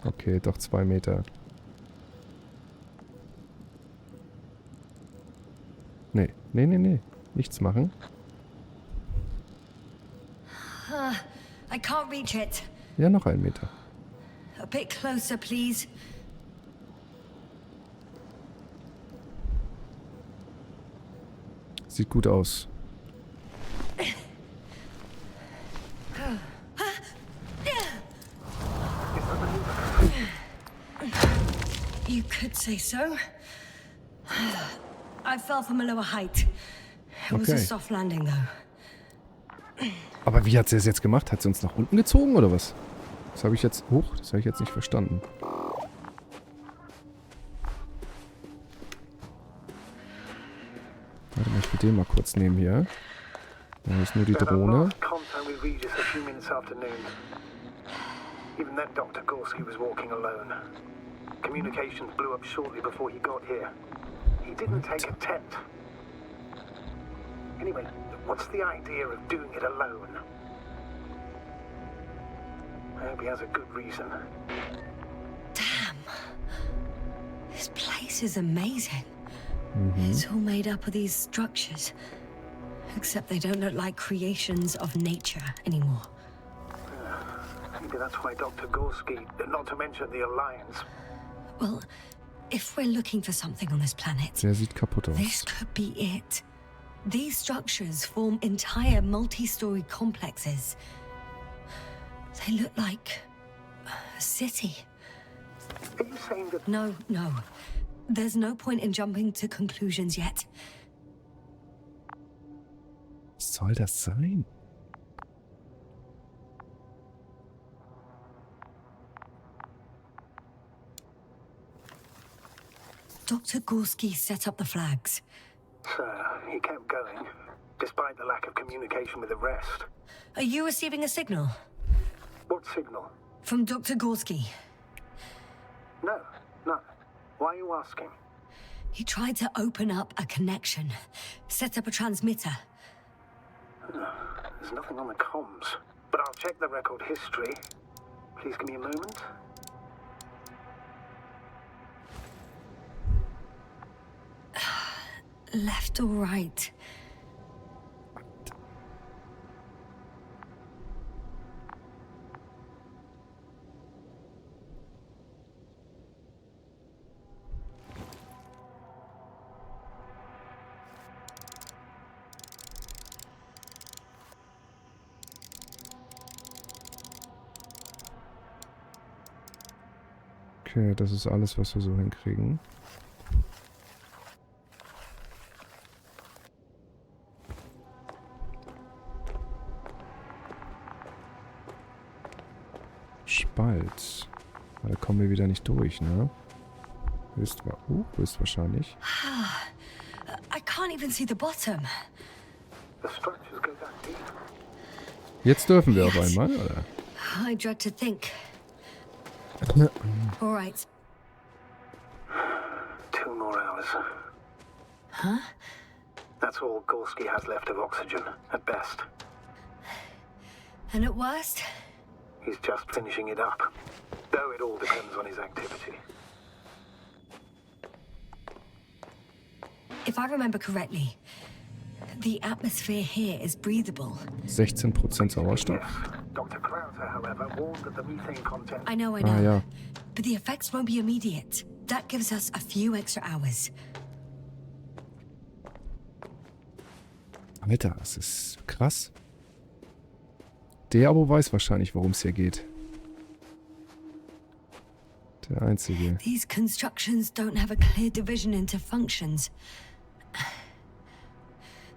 S1: Okay, doch 2 Meter. Nee. Nichts machen.
S2: I can't reach it.
S1: Ja, noch 1 Meter.
S2: A bit closer, please.
S1: Sieht gut aus.
S2: You could say so. I fell from a lower height. It was a
S1: Okay.
S2: soft landing, though.
S1: Aber wie hat sie es jetzt gemacht? Hat sie uns nach unten gezogen oder was? Das habe ich jetzt... das habe ich jetzt nicht verstanden. Warte mal, ich will den mal kurz nehmen hier. Da ist nur die Drohne.
S5: Contact with Regis a few minutes after noon. Even then, Dr. Gorski was walking alone. Communications blew up shortly before he got here. He didn't take a tent. Anyway, what's the idea of doing it alone? I hope he has a good reason.
S2: Damn. This place is amazing. It's all made up of these structures. Except they don't look like creations of nature anymore.
S5: Maybe that's why Dr. Gorski, not to mention the Alliance.
S2: Well, if we're looking for something on this planet,
S1: Der sieht kaputt
S2: this
S1: aus.
S2: could be it. These structures form entire multi-story complexes. They look like a city.
S5: Are you saying that
S2: No. There's no point in jumping to conclusions yet.
S1: Was soll das sein?
S2: Dr. Gorski set up the flags.
S5: he kept going, despite the lack of communication with the rest?
S2: Are you receiving a signal?
S5: What signal?
S2: From Dr. Gorski.
S5: No, none. Why are you asking?
S2: He tried to open up a connection, set up a transmitter.
S5: There's nothing on the comms, but I'll check the record history. Please give me a moment.
S2: Left or right?
S1: Okay, das ist alles, was wir so hinkriegen. Spalt. Da kommen wir wieder nicht durch, ne? Höchstwahrscheinlich.
S2: I can't even see the bottom.
S5: The structures go that deep.
S1: Jetzt dürfen wir auf einmal, oder?
S2: I dread to think. All right.
S5: 2 more hours.
S2: Huh?
S5: That's all Gorski has left of oxygen, at best.
S2: And at worst?
S5: He's just finishing it up. Though it all depends on his activity.
S2: If I remember correctly, the atmosphere here is breathable.
S1: 16% Sauerstoff.
S5: Dr. Krauser, however, warned that the methane content...
S2: I know.
S1: Ah, ja.
S2: But the effects won't be immediate. That gives us a few extra hours.
S1: Alter, das ist krass. Der aber weiß wahrscheinlich, worum es hier geht. Der Einzige.
S2: These constructions don't have a clear division into functions.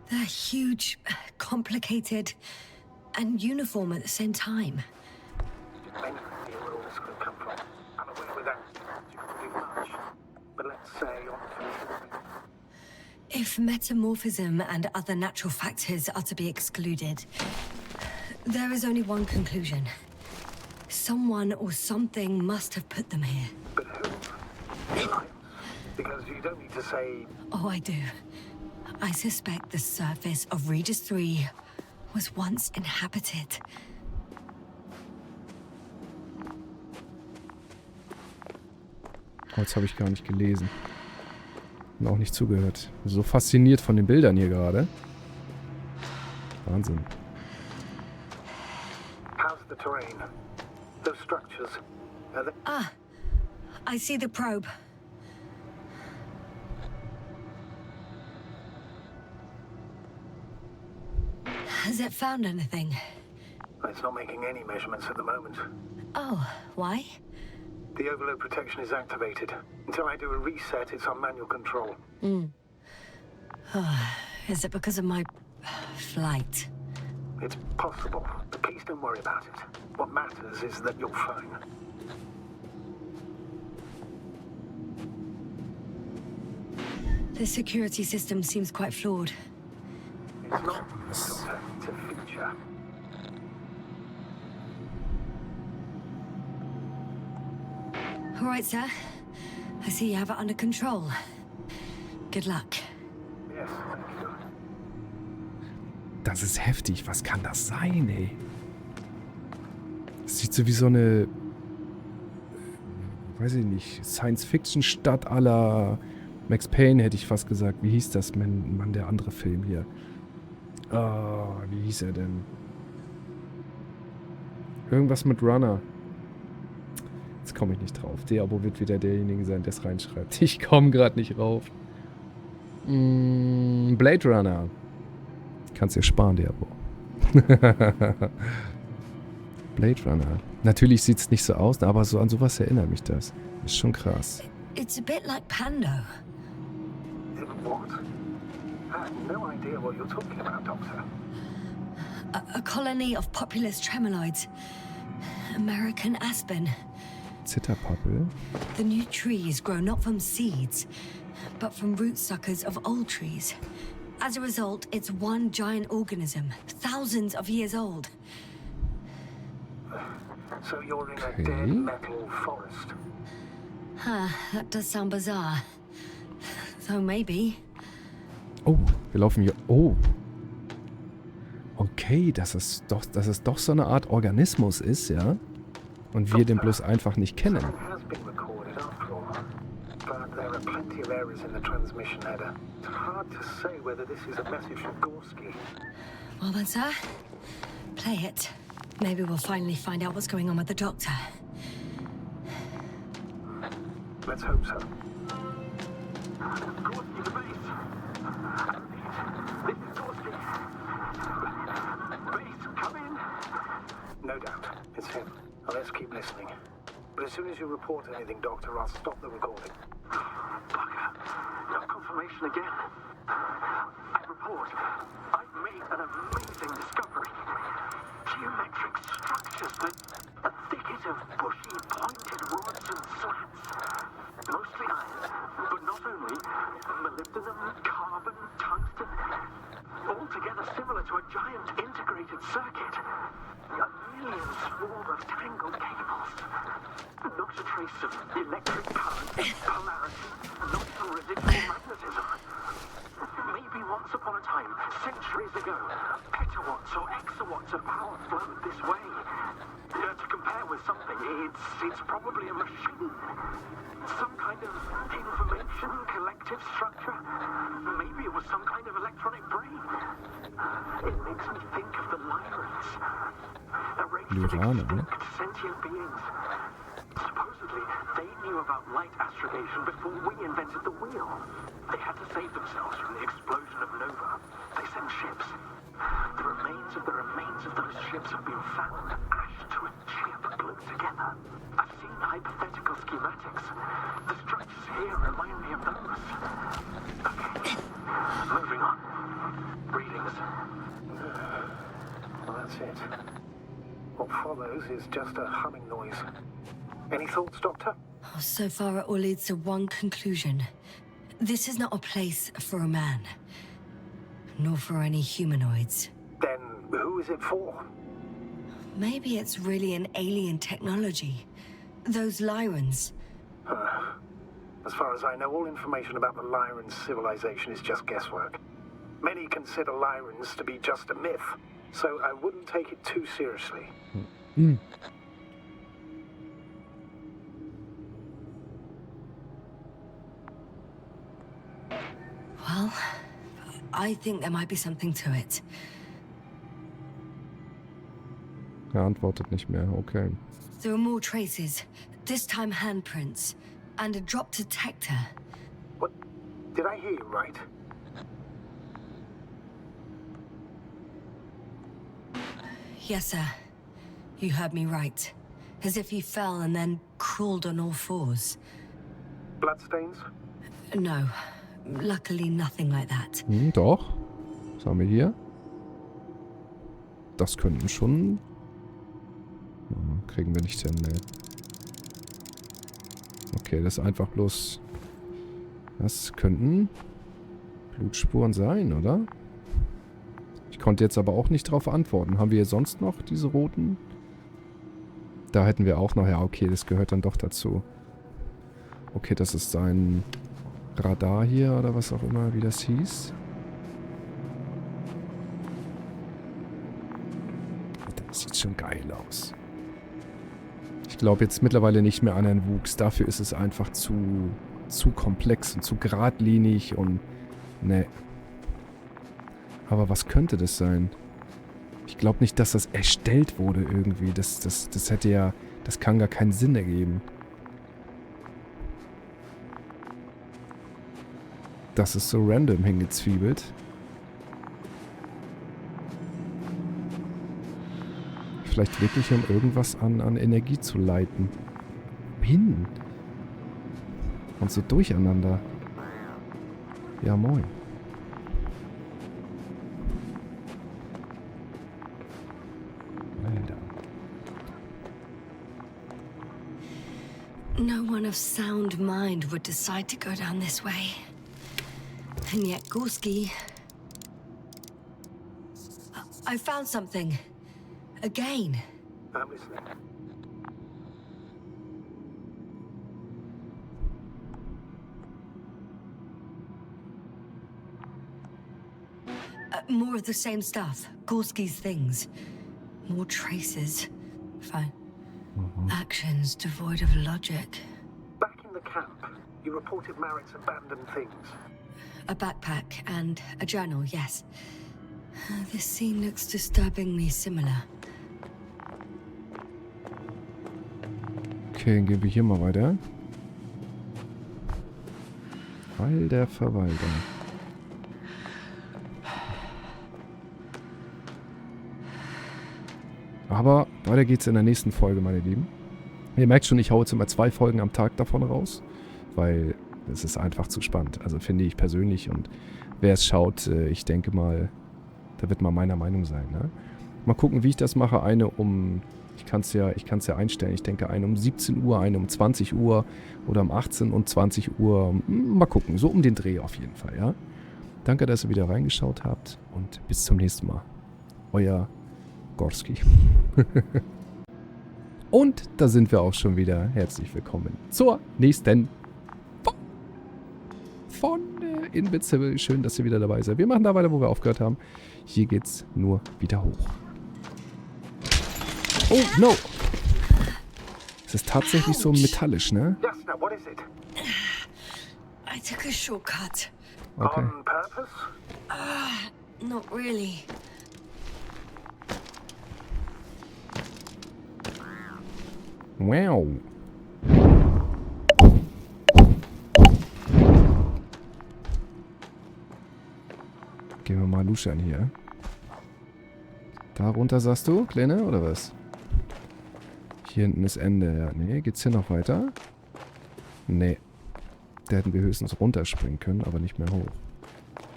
S2: They're huge, complicated, and uniform at the same time.
S5: I know where all this could come from. I'm aware without you can do much. But let's say
S2: If metamorphism and other natural factors are to be excluded, there is only one conclusion. Someone or something must have put them here.
S5: But who? Because you don't need to say...
S2: Oh, I do. I suspect the surface of Regis III was once inhabited.
S1: Jetzt habe ich gar nicht gelesen. Und auch nicht zugehört. So fasziniert von den Bildern hier gerade. Wahnsinn.
S5: How's the terrain? Those structures, are they...
S2: Ah, I see the probe. Has it found anything?
S5: It's not making any measurements at the moment.
S2: Oh, why?
S5: The overload protection is activated. Until I do a reset, it's on manual control.
S2: Is it because of my flight?
S5: It's possible, but please don't worry about it. What matters is that you're fine.
S2: The security system seems quite flawed.
S5: It's not, Doctor. It's a feature.
S2: All right, sir. I see you have it under control. Good luck.
S5: Yes, thank you.
S1: Das ist heftig. Was kann das sein, ey? Das sieht so wie so eine... weiß ich nicht. Science-Fiction-Stadt à la Max Payne, hätte ich fast gesagt. Wie hieß das, Mann, der andere Film hier? Oh, wie hieß er denn? Irgendwas mit Runner. Jetzt komme ich nicht drauf. Der Abo wird wieder derjenige sein, der es reinschreibt. Ich komme gerade nicht rauf. Blade Runner. Kannst dir sparen, der Abo. Blade Runner. Natürlich sieht es nicht so aus, aber so an sowas erinnert mich das. Ist schon krass.
S2: It's a bit like Pando.
S5: What? I have no idea what you're talking about, Doctor.
S2: A colony of populous tremoloids. American aspen.
S1: Zitterpappel.
S2: The new trees grow not from seeds, but from root suckers of old trees. As a result, it's one giant organism, thousands of years old.
S5: So you're in a dead metal forest.
S2: Huh, that does sound bizarre. So maybe.
S1: Oh, wir laufen hier... Oh. Okay, dass es doch so eine Art Organismus ist, ja? Und wir den bloß einfach nicht kennen.
S5: Has been recorded after all, but there are plenty of errors in the transmission header. It's hard to say whether this is a message from Gorski.
S2: Well then, sir, play it. Maybe we'll finally find out what's going on with the doctor.
S5: Let's hope so.
S8: Gorski to base. This is Gorski. Base, come in.
S5: No doubt, it's him. Now let's keep listening. But as soon as you report anything, Doctor, I'll stop the recording.
S8: Bugger. No confirmation again. I report. I've made an amazing discovery. Geometric structures that a thicket of bushy, pointed rods and slats. Mostly iron, but not only. Molybdenum, carbon, tungsten. All
S9: altogether similar to a giant integrated circuit. A million swarm of tangled cables. Not a trace of electric current, polarity, not even residual magnetism. Maybe once upon a time, centuries ago, petawatts or exawatts of power flowed this way. To compare with something, it's probably a machine. Some kind of information collective structure. Maybe it was some kind of electronic brain. It makes me think of the Lyrans. A race of extinct sentient beings. Supposedly, they knew about light astrogation before we invented the wheel. They had to save themselves from the explosion of Nova. They sent ships. The remains of those ships have been found, ashed to a chip glued together. I've seen hypothetical schematics. The structures here remind me of those. Okay, moving on. Readings.
S5: Well, that's it. What follows is just a humming noise. Any thoughts, Doctor?
S2: Oh, so far it all leads to one conclusion. This is not a place for a man. Nor for any humanoids.
S5: Then who is it for?
S2: Maybe it's really an alien technology. Those Lyrans.
S5: As far as I know, all information about the Lyran civilization is just guesswork. Many consider Lyrans to be just a myth, so I wouldn't take it too seriously.
S2: Well, I think there might be something to it.
S1: Er antwortet nicht mehr, okay.
S2: There are more traces, this time handprints, and a drop detector.
S5: What? Did I hear you right?
S2: Yes, sir. You heard me right. As if he fell and then crawled on all fours.
S5: Bloodstains?
S2: No. Luckily, nothing like that.
S1: Doch. Was haben wir hier? Das könnten schon... kriegen wir nicht hin, ne. Okay, das ist einfach bloß... Das könnten Blutspuren sein, oder? Ich konnte jetzt aber auch nicht drauf antworten. Haben wir hier sonst noch diese roten? Da hätten wir auch noch... Ja, okay, das gehört dann doch dazu. Okay, das ist sein Radar hier, oder was auch immer, wie das hieß. Das sieht schon geil aus. Ich glaube jetzt mittlerweile nicht mehr an einen Wuchs. Dafür ist es einfach zu komplex und zu geradlinig und... Ne. Aber was könnte das sein? Ich glaube nicht, dass das erstellt wurde irgendwie. Das hätte ja... Das kann gar keinen Sinn ergeben. Das ist so random hingezwiebelt. Vielleicht wirklich, um irgendwas an Energie zu leiten. Hin. Und so durcheinander. Ja, moin. Alter.
S2: No one of sound mind would decide to go down this way. And yet Gorski... I found something. Again.
S5: I'm listening.
S2: More of the same stuff. Gorski's things. More traces. Fine. Actions devoid of logic.
S5: Back in the camp, you reported Merritt's abandoned things.
S2: A backpack and a journal, yes. This scene looks disturbingly similar.
S1: Okay, dann gehen wir hier mal weiter. Alter Verwalter. Aber weiter geht's in der nächsten Folge, meine Lieben. Ihr merkt schon, ich hau jetzt immer 2 Folgen am Tag davon raus, weil es ist einfach zu spannend. Also finde ich persönlich, und wer es schaut, ich denke mal, da wird mal meiner Meinung sein. Ne? Mal gucken, wie ich das mache. Eine um, ich kann's ja einstellen. Ich denke, eine um 17 Uhr, eine um 20 Uhr oder um 18 und 20 Uhr. Mal gucken, so um den Dreh auf jeden Fall, ja. Danke, dass ihr wieder reingeschaut habt und bis zum nächsten Mal. Euer Gorski. Und da sind wir auch schon wieder. Herzlich willkommen zur nächsten von Invincible. Schön, dass ihr wieder dabei seid. Wir machen da weiter, wo wir aufgehört haben. Hier geht's nur wieder hoch. Oh, no! Es ist tatsächlich so metallisch, ne?
S9: Yasna, what is it?
S2: I took a shortcut.
S1: Okay.
S9: On purpose?
S2: Not really.
S1: Wow. Gehen wir mal luschern hier. Da runter sagst du, Kleine, oder was? Hier hinten ist Ende, ja. Nee, geht's hier noch weiter? Nee. Da hätten wir höchstens runterspringen können, aber nicht mehr hoch.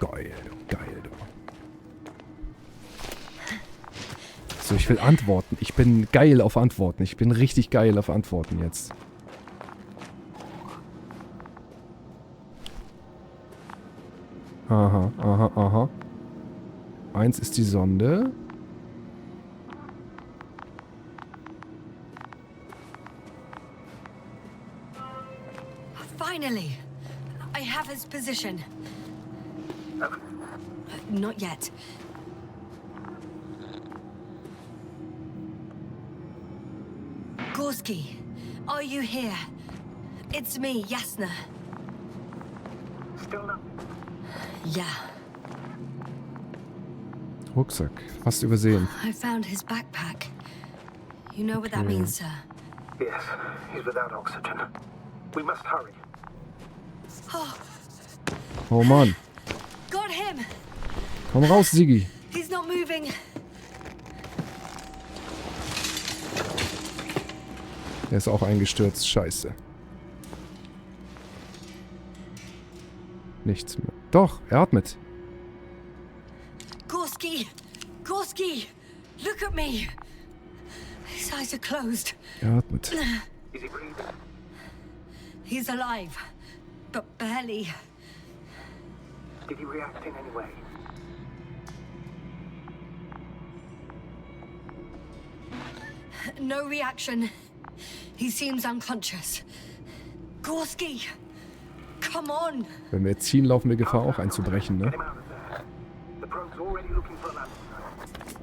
S1: Geil, geil, du. So, ich will Antworten. Ich bin geil auf Antworten. Ich bin richtig geil auf Antworten jetzt. Aha, aha, aha. 1 ist die Sonde.
S2: Finally! I have his position. Not yet. Gorski, are you here? It's me, Yasna.
S9: Still not.
S2: Yeah.
S1: Rucksack. Fast übersehen.
S2: I found his backpack. You know what that
S1: Okay.
S2: means, sir?
S9: Yes, he's without oxygen. We must hurry.
S1: Oh Mann.
S2: Got him!
S1: Komm raus, Sigi.
S2: He's not moving.
S1: Er ist auch eingestürzt. Scheiße. Nichts mehr. Doch, er atmet.
S2: Gorski! Gorski! Look at me! His eyes are closed.
S1: Er atmet.
S9: Is he breathing?
S2: He's alive, but barely.
S9: Did he react in any way?
S2: No reaction. He seems unconscious. Gorski! Come on!
S1: Wenn wir jetzt ziehen, laufen wir Gefahr, auch einzubrechen, ne?
S9: Get him out of there. The probe's already looking for a landing site.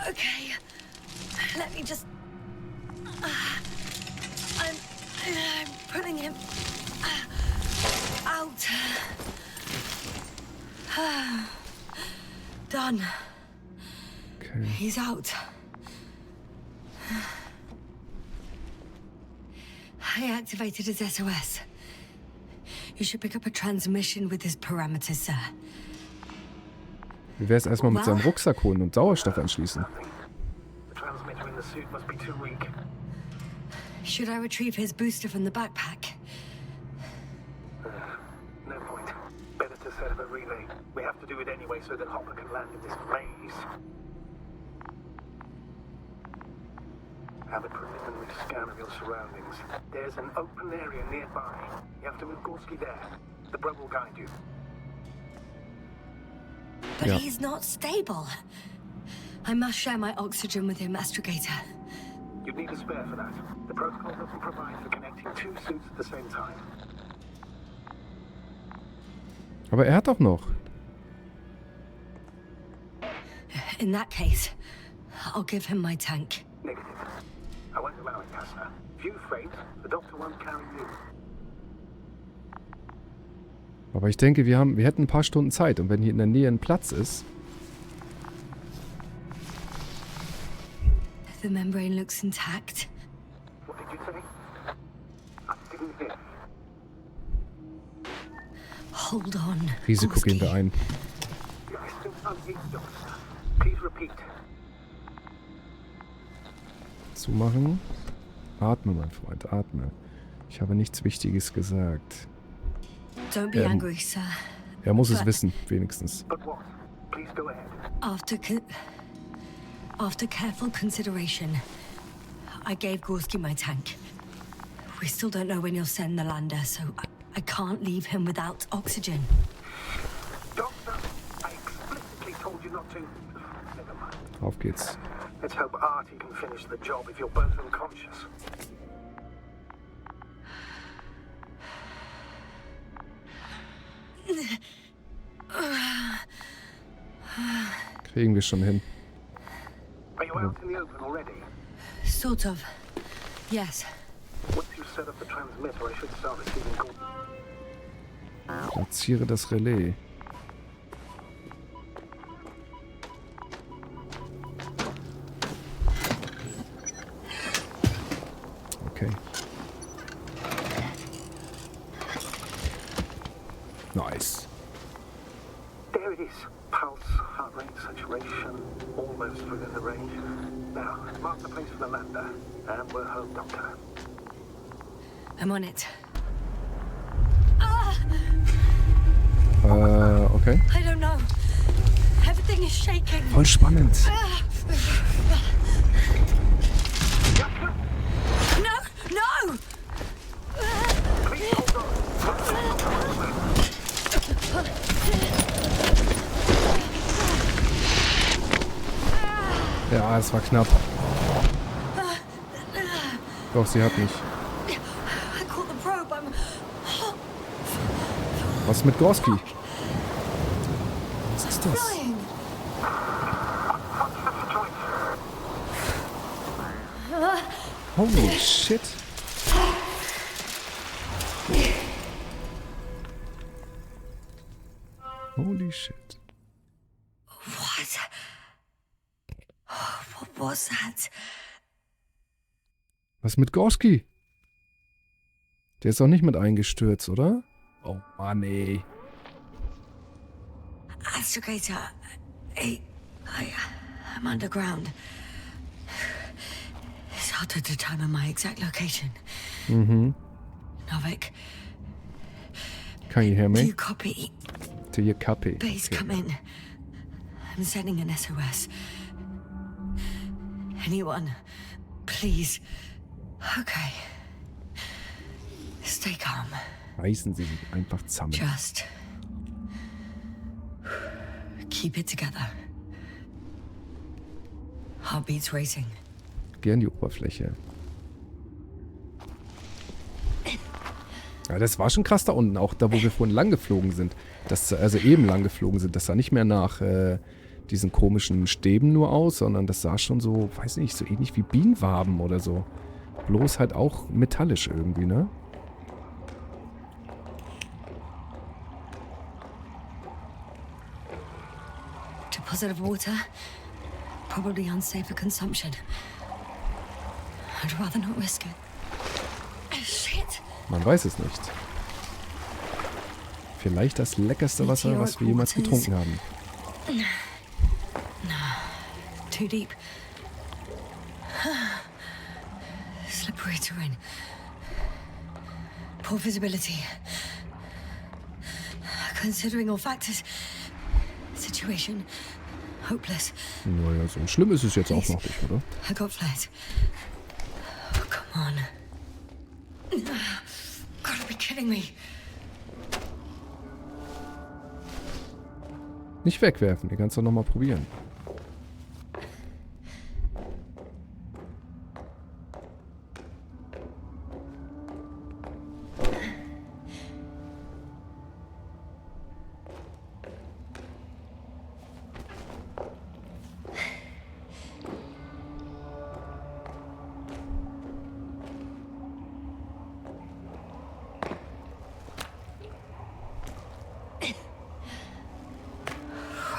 S2: Okay. Let me just... I'm putting him out. Done.
S1: Okay.
S2: He's out. I activated his SOS. You should pick up a transmission with his parameters, sir.
S1: Wie wär's erstmal mit seinem Rucksack holen und Sauerstoff anschließen?
S9: The transmitter in the suit must be too weak.
S2: Should I retrieve his booster from the backpack?
S9: No point. Better to set up a relay. We have to do it anyway so that Hopper can land in this maze. Have a preliminary scan of your surroundings. There's an open area nearby. You have to move Gorski there. The bro will guide you.
S2: But
S1: Yeah.
S2: he's not stable. I must share my oxygen with him, Astrogator.
S9: You'd need a spare for that. The protocol doesn't provide for connecting two suits at the same time.
S1: Aber er hat doch noch.
S2: In that case, I'll give him my tank.
S9: Negative. I won't allow it, Yasna. If you faint, the doctor won't carry you.
S1: Aber ich denke, wir hätten ein paar Stunden Zeit. Und wenn hier in der Nähe ein Platz ist...
S2: The membrane looks intact.
S9: What did you say? I didn't hear.
S2: Hold on.
S1: Risiko gehen wir ein.
S9: Your distance unhealed, Doctor. Please repeat.
S1: Zumachen. Atme, mein Freund, atme. Ich habe nichts Wichtiges gesagt.
S2: Don't be angry, sir.
S1: Er muss es
S2: But-
S1: wissen, wenigstens.
S9: But what? Please go ahead.
S2: After careful consideration, I gave Gorski my tank. We still don't know when you'll send the lander, so I can't leave him without oxygen.
S9: Doctor, I explicitly told you not to. Never mind.
S1: Auf geht's.
S9: Let's hope Artie can finish the job if you're both unconscious.
S1: Kriegen wir schon hin.
S9: Are you out in the open already?
S2: Sort of. Yes.
S9: Once you set up the transmitter, I should start receiving calls.
S1: Platziere das Relais. Okay. Nice.
S9: There it is. Pulse, heart rate, saturation, almost within the range. Now, mark the place for the lander, and we're home, Doctor.
S2: I'm on it.
S1: Okay.
S2: I don't know. Everything is shaking.
S1: Voll spannend.
S2: No! No!
S9: Please hold on.
S1: Ja, es war knapp. Doch, sie hat mich.
S2: I caught the probe. I'm...
S1: Was mit Gorski? Was ist das?
S2: flying.
S1: Holy shit. Holy shit.
S2: What? What was that?
S1: Was mit Gorski? Der ist doch nicht mit eingestürzt, oder? Oh Mann, ey.
S2: Astrogator, I'm underground. It's hard to determine my exact location.
S1: Mhm.
S2: Novik,
S1: Can you hear
S2: do you
S1: me?
S2: copy?
S1: Do you copy?
S2: Base,
S1: Okay.
S2: come in. I'm sending an SOS. Anyone, please. Okay. Stay calm.
S1: Reißen Sie sich einfach zusammen.
S2: Just keep it together. Heartbeats racing.
S1: Geh an die Oberfläche. Ja, das war schon krass da unten, auch da, wo wir vorhin lang geflogen sind. Also eben lang geflogen sind. Das sah nicht mehr nach diesen komischen Stäben nur aus, sondern das sah schon so, weiß nicht, so ähnlich wie Bienenwaben oder so. Bloß halt auch metallisch irgendwie, ne?
S2: Deposit of water. Probably unsafe for consumption. I'd rather not risk it. Shit!
S1: Man weiß es nicht. Vielleicht das leckerste Wasser, was wir jemals getrunken haben.
S2: Too deep. Slippery terrain. Poor visibility. Considering all factors. Situation. Hopeless.
S1: Naja, so schlimm ist es jetzt auch noch nicht, oder?
S2: I got flares. Oh, come on. Gotta be kidding me.
S1: Nicht wegwerfen, ihr kannst doch nochmal probieren.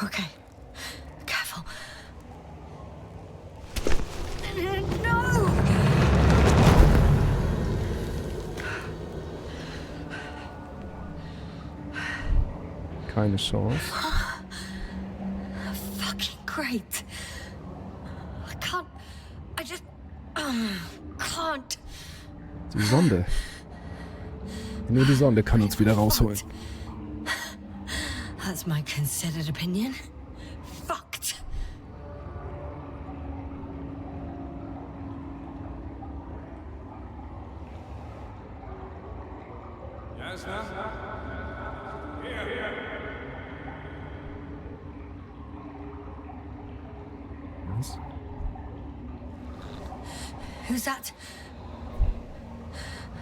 S2: Okay. Careful. No!
S1: Keine Chance.
S2: Fucking great. I can't. I just. Can't.
S1: Die Sonde. Nur die Sonde kann uns wieder rausholen.
S2: That's my considered opinion. Fucked.
S6: Yasna?
S1: Was?
S2: Who's that?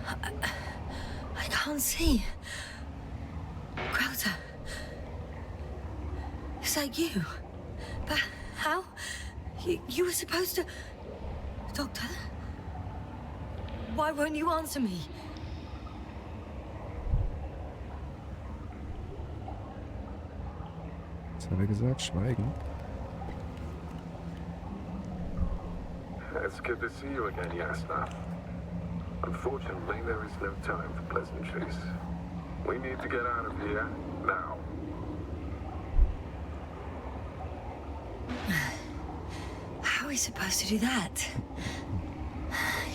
S2: I can't see. Crowther. Is that you? But how? You were supposed to... Doctor? Why won't you answer me?
S1: Was hat er gesagt? Schweigen.
S10: It's good to see you again, Yasna. Unfortunately, there is no time for pleasantries. We need to get out of here now.
S2: How are we supposed to do that?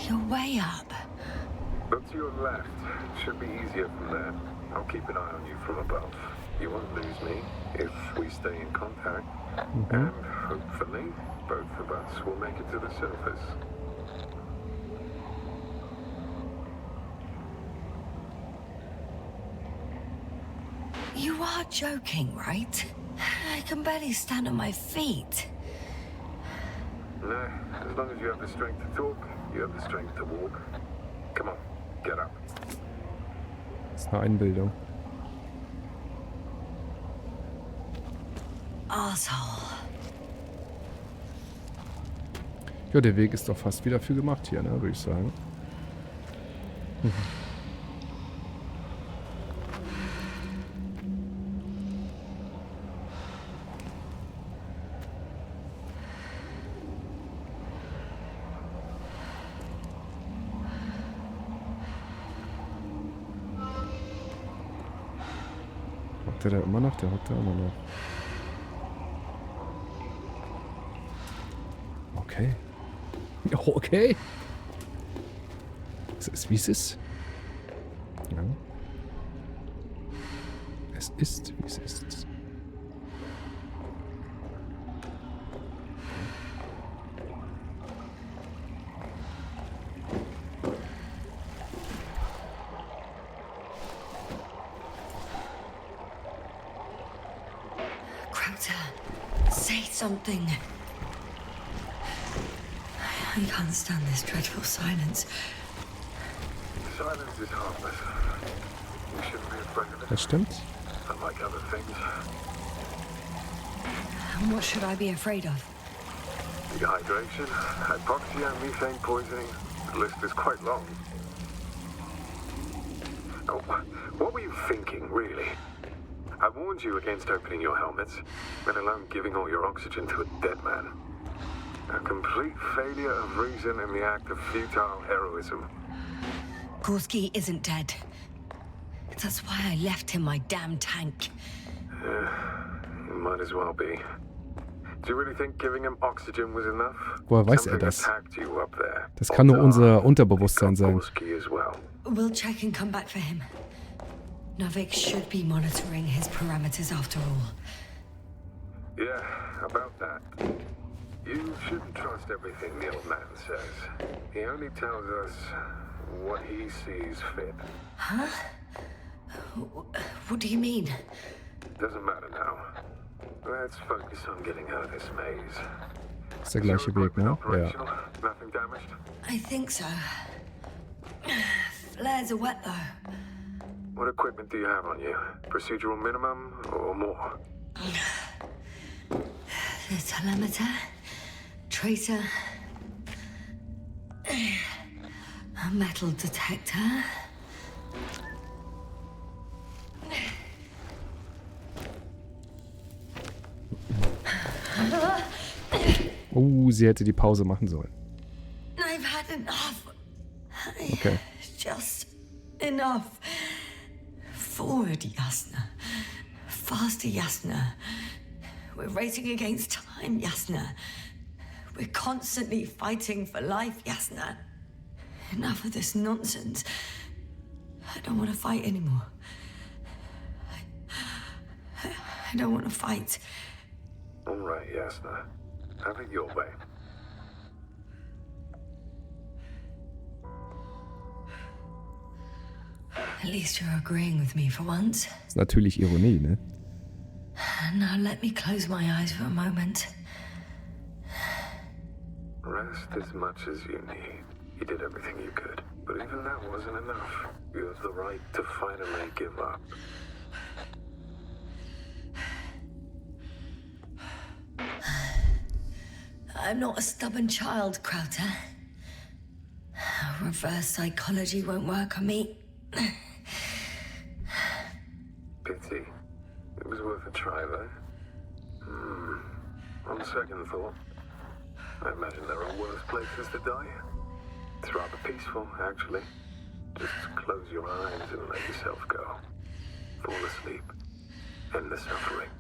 S2: You're way up.
S10: Look to your left. Should be easier from there. I'll keep an eye on you from above. You won't lose me if we stay in contact. And hopefully, both of us will make it to the surface.
S2: You are joking, right? I can barely stand on my feet.
S10: No, as long as you have the strength to talk, you have the strength to walk. Come on, get up.
S1: Das ist eine Einbildung.
S2: Asshole.
S1: Ja, der Weg ist doch fast wieder für gemacht hier, ne, würde ich sagen. Hockt der da immer noch? Der hockt da immer noch. Okay. Okay. Es ist, wie es ist. Ja. Es ist, wie es ist.
S2: Crowther, say something. I can't stand this dreadful silence.
S10: Silence is harmless. You shouldn't be afraid of it.
S1: Das stimmt.
S10: Unlike other things.
S2: And what should I be afraid of?
S10: Dehydration, hypoxia, methane poisoning. The list is quite long. Oh, what were you thinking, really? I warned you against opening your helmets, let alone giving all your oxygen to a dead man. A complete failure of reason in the act of futile heroism.
S2: Gorski isn't dead. That's why I left him my damn tank.
S10: It might as well be. Do you really think giving him oxygen was enough?
S1: Woher weiß er
S10: Something
S1: das?
S10: attacked you up there.
S1: Das kann nur unser Unterbewusstsein sein.
S10: Gorski as well.
S2: We'll check and come back for him. Novik should be monitoring his parameters after all.
S10: Yeah, about that. You shouldn't trust everything the old man says. He only tells us what he sees fit.
S2: Huh? What do you mean?
S10: Doesn't matter now. Let's focus on getting out of this maze.
S1: Ist der gleiche Weg, ne? Ja.
S10: Nothing damaged?
S2: I think so. Flares are wet though.
S10: What equipment do you have on you? Procedural minimum or more?
S2: The telemeter, tracer, a metal detector.
S1: Sie hätte die Pause machen sollen.
S2: I've had enough.
S1: Okay.
S2: Just enough. Forward, Yasna. Faster, Yasna. We're racing against time, Yasna. We're constantly fighting for life, Yasna. Enough of this nonsense. I don't want to fight anymore. I don't want to fight.
S10: All right, Yasna. Have it your way.
S2: At least you're agreeing with me for once.
S1: Ist natürlich Ironie, ne?
S2: Now let me close my eyes for a moment.
S10: Rest as much as you need. You did everything you could. But even that wasn't enough. You have the right to finally give up.
S2: I'm not a stubborn child, Crowther. Reverse psychology won't work on me.
S10: Pity. It was worth a try, though. On second thought, I imagine there are worse places to die. It's rather peaceful, actually. Just close your eyes and let yourself go. Fall asleep. End the suffering.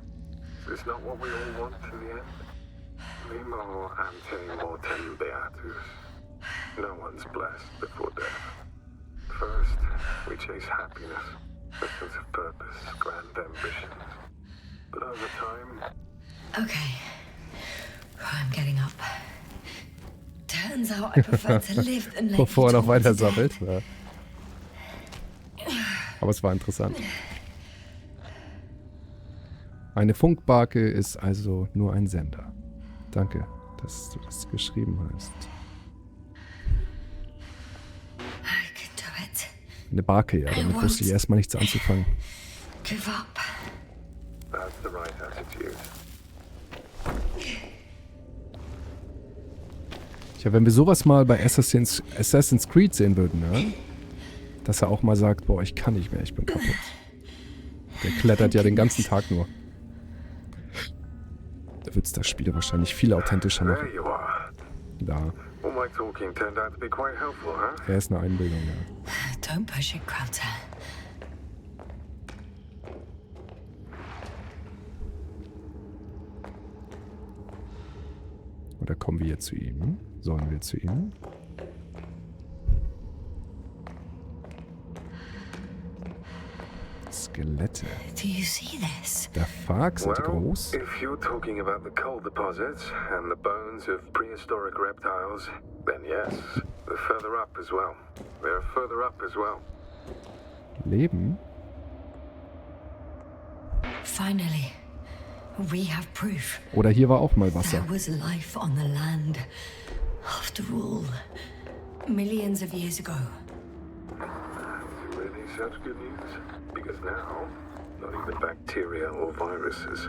S10: It's not what we all want in the end. Nemo ante mortem beatus. No one's blessed before death. First, we chase happiness, a sense of purpose, grand ambitions. But over time...
S2: Okay. I'm getting up. Turns out I prefer to live than let
S1: Bevor er noch
S2: you
S1: weiter
S2: talk me to
S1: sammelt. Ja. Aber es war interessant. Eine Funkbarke ist also nur ein Sender. Danke, dass du das geschrieben hast.
S2: I can do it.
S1: Eine Barke, ja, damit wusste ich erstmal nichts anzufangen.
S2: Give up.
S10: That's the right attitude.
S1: Tja, wenn wir sowas mal bei Assassin's Creed sehen würden, ne? Dass er auch mal sagt, boah, ich kann nicht mehr, ich bin kaputt. Der klettert ja den ganzen Tag nur. Da wird es das Spiel wahrscheinlich viel authentischer machen.
S10: There you are.
S1: Da.
S10: All my talking turned out to be quite helpful, huh?
S1: Er ist eine Einbildung, ja.
S2: Don't push it, Crowther.
S1: Oder kommen wir jetzt zu ihm? Sollen wir zu ihm? Skelette.
S2: Do you see this?
S1: Der Fuck, sind die groß?
S10: If you're talking about the coal deposits and the bones of prehistoric reptiles, then yes, they're further up as well. They're further up as well.
S1: Leben?
S2: Finally, we have proof.
S1: Oder hier war auch mal Wasser.
S2: There was life on the land. After all, millions of years ago.
S10: Really such good news? Because now, not even bacteria or viruses.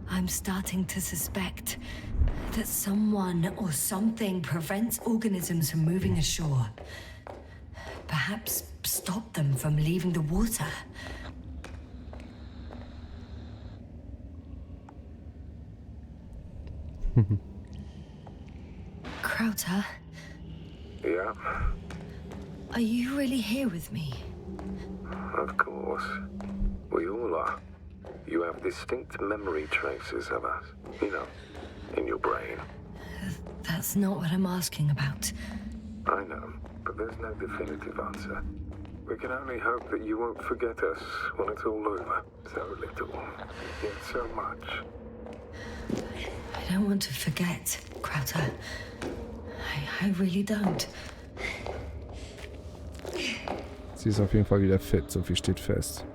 S2: I'm starting to suspect that someone or something prevents organisms from moving ashore. Perhaps stop them from leaving the water. Crowther?
S10: Yeah,
S2: Are you really here with me?
S10: of course. We all are. You have distinct memory traces of us, you know, in your brain.
S2: That's not what I'm asking about.
S10: I know, but there's no definitive answer. We can only hope that you won't forget us when it's all over. So little, yet so much.
S2: I don't want to forget, Crowther. I really don't.
S1: Sie ist auf jeden Fall wieder fit, so viel steht fest.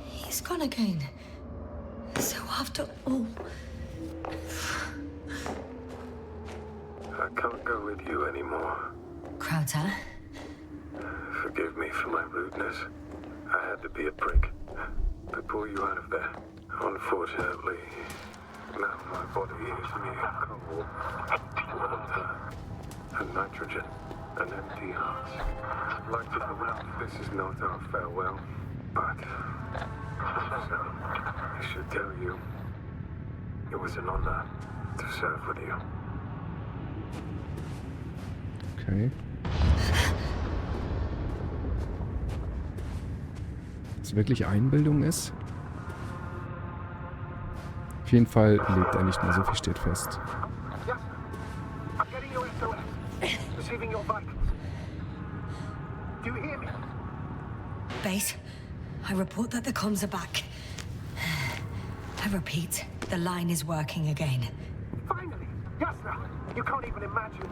S2: He's gone again. So after all...
S10: I can't go with you anymore.
S2: Crowther?
S10: Forgive me for my rudeness. I had to be a prick to pull you out of there. Unfortunately, now my body is mere coal, water, and nitrogen, and empty hearts. I'd like to believe this is not our farewell, but so I should tell you, it was an honor to serve with you.
S1: Okay. Was wirklich Einbildung ist? Auf jeden Fall lebt er nicht mehr, so viel steht fest.
S9: Yasna, I'm getting your SOS. Receiving your vitals. Do you hear me?
S2: Base, I report that the comms are back. I repeat, the line is working again.
S9: Finally! Yasna! You can't even imagine.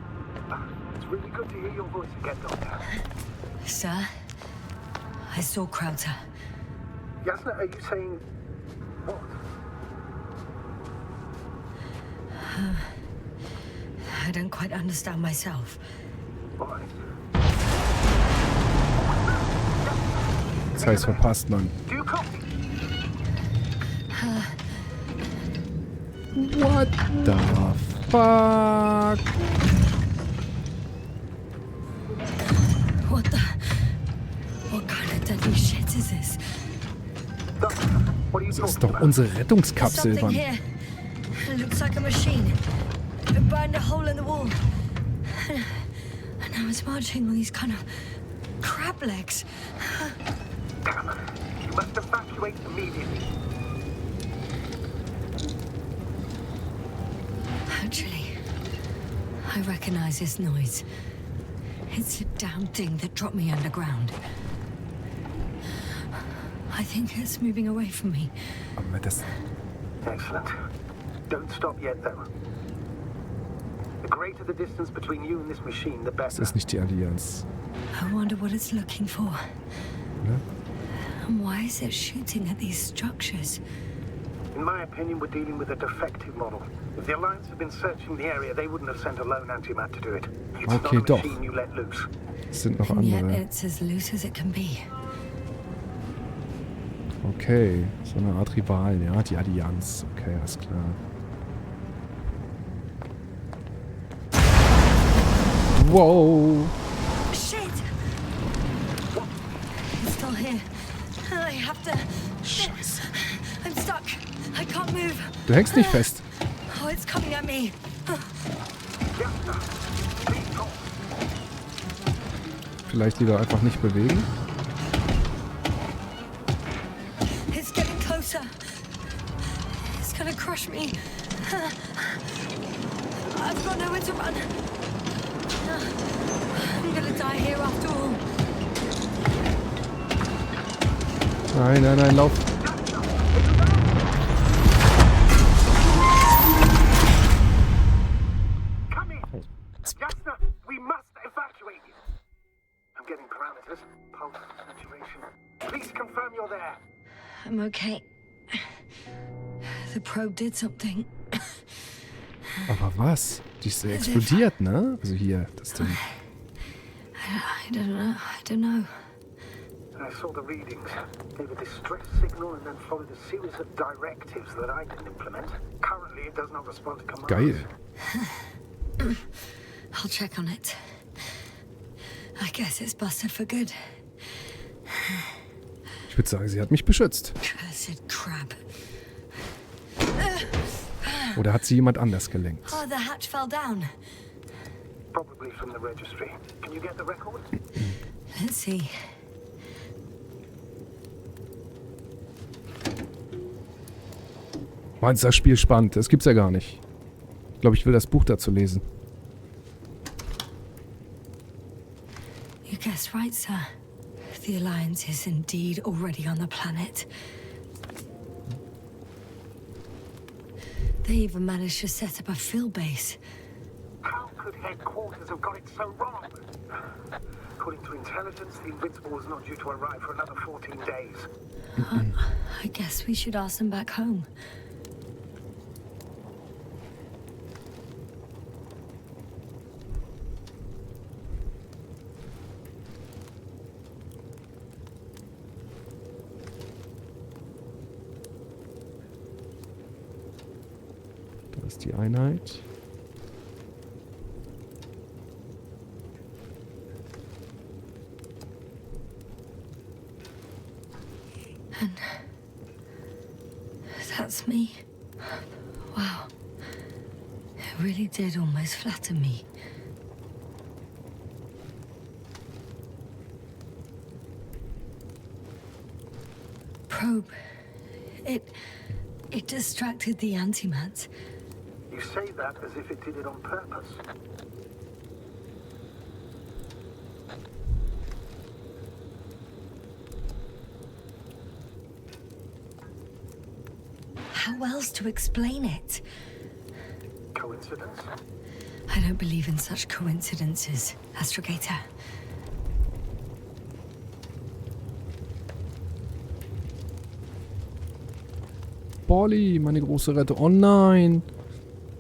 S9: It's really good to hear your voice again, Doctor.
S2: Sir, I saw Krauter.
S9: Yasna, are you saying... what?
S2: I don't quite understand myself.
S9: Why?
S1: Das heißt, verpasst man.
S9: Do you copy?
S1: What the fuck?
S2: What kind of deadly shit is this?
S9: Doctor, what are you
S1: Das
S9: talking
S1: ist doch
S9: about?
S1: unsere Rettungskapsel,
S2: Something
S1: Mann.
S2: here. It looks like a machine. It burned a hole in the wall. And now it's marching on these kind of crab legs.
S9: Damn. You must evacuate immediately.
S2: Actually, I recognize this noise. It's a damn thing that dropped me underground. I think it's moving away from me.
S1: Aber das,
S9: Excellent. Don't stop yet, though. The greater the distance between you and this machine, the
S1: das
S9: better.
S1: ist nicht die Allianz.
S2: I wonder what it's looking for.
S1: Oder?
S2: And why is it shooting at these structures?
S9: In my opinion, we're dealing with a defective model. If the Alliance had been searching the area, they wouldn't have sent a lone antimat to do it. It's
S1: Okay,
S9: not a
S1: doch.
S9: machine you let loose.
S1: Es sind noch
S2: And yet
S1: andere.
S2: it's as loose as it can be.
S1: Okay, so eine Art Rivalen, ja, die Allianz. Okay, alles klar. Wow!
S2: Shit! It's still here. I have to...
S1: Scheiße.
S2: I'm stuck. I can't move.
S1: Du hängst nicht fest.
S2: Oh, it's coming at me.
S1: Vielleicht lieber einfach nicht bewegen.
S2: It's getting closer. It's gonna crush me. I've got nowhere to run. I'm gonna die here after all.
S1: Nein, nein, nein, lauf.
S9: Come in! Yasna, we must evacuate you. I'm getting parameters. Pulse, saturation. Please confirm you're there.
S2: I'm okay. The probe did something.
S1: Aber was? Die ist explodiert, ne? Also hier, das Ding.
S2: I don't know.
S9: I saw the readings. Gave a distress signal and then followed a series of directives that I didn't implement. Currently, it does not respond to commands.
S1: Geil.
S2: I'll check on it. I guess it's busted for good.
S1: Ich würde sagen, sie hat mich beschützt.
S2: Cursed crab.
S1: Oder hat sie jemand anders gelenkt?
S2: Oh, the hatch fell down.
S9: Probably from the registry. Can you get the record?
S2: Let's see.
S1: Meinst du das Spiel spannend? Das gibt's ja gar nicht. Ich glaube, ich will das Buch dazu lesen.
S2: You guessed right, sir. The Alliance is indeed already on the planet. They even managed to set up a field base.
S9: How could headquarters have got it so wrong? According to intelligence, the Invincible was not due to arrive for another 14 days.
S2: I guess we should ask them back home.
S1: Da ist die Einheit.
S2: And that's me. Wow. It really did almost flatten me. Probe. It distracted the antimats.
S9: You say that as if it did it on purpose.
S2: How else to explain it?
S9: Coincidence?
S2: I don't believe in such coincidences, Astrogator.
S1: Polly, meine große Rette. Oh nein!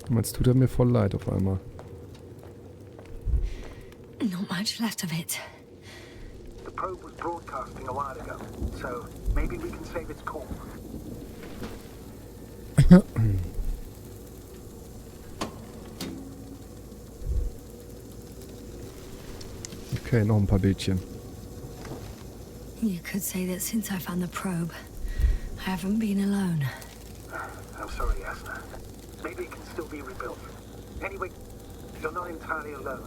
S1: Jetzt tut er mir voll leid auf einmal.
S2: Not much left of it.
S9: The probe was broadcasting a while ago, so maybe we can save its call.
S1: Okay, noch ein paar Bildchen.
S2: You could say that since I found the probe, I haven't been alone.
S9: I'm sorry, Yasna. Maybe it can still be rebuilt. Anyway, you're not entirely alone.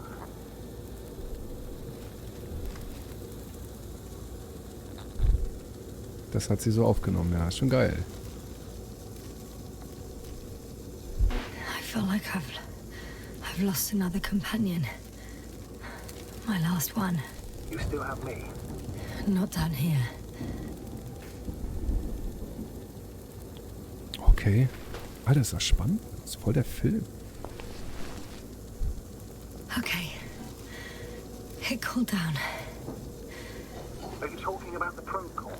S1: Das hat sie so aufgenommen, ja, schon geil.
S2: I feel like I've lost another companion. My last one.
S9: You still have me.
S2: Not down here.
S1: Okay. Alter, ist das spannend? Das ist voll der Film.
S2: Okay. It cooled down.
S9: Are you talking about the probe call?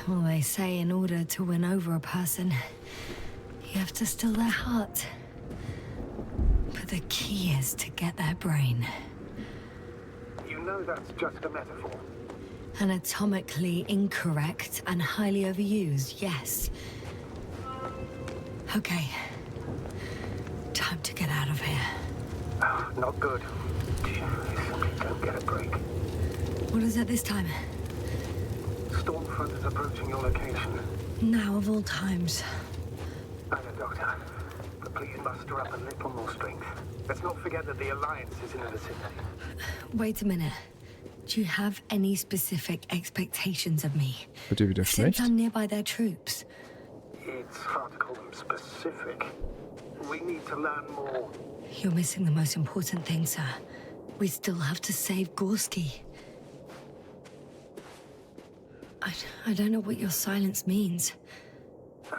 S2: Well, they say in order to win over a person, you have to still their heart. But the key is to get their brain.
S9: You know that's just a metaphor.
S2: Anatomically incorrect and highly overused, yes. Okay. Time to get out of here.
S9: Oh, not good. You simply don't get a break.
S2: What is it this time?
S9: Stormfront is approaching your location.
S2: Now of all times.
S9: I know, Doctor. But please muster up a little more strength. Let's not forget that the Alliance is in the vicinity.
S2: Wait a minute. Do you have any specific expectations of me?
S1: Wird dir wieder
S2: Since
S1: schlecht?
S2: I'm nearby their troops.
S9: It's hard to call them specific. We need to learn more.
S2: You're missing the most important thing, sir. We still have to save Gorski. I don't know what your silence means.
S9: I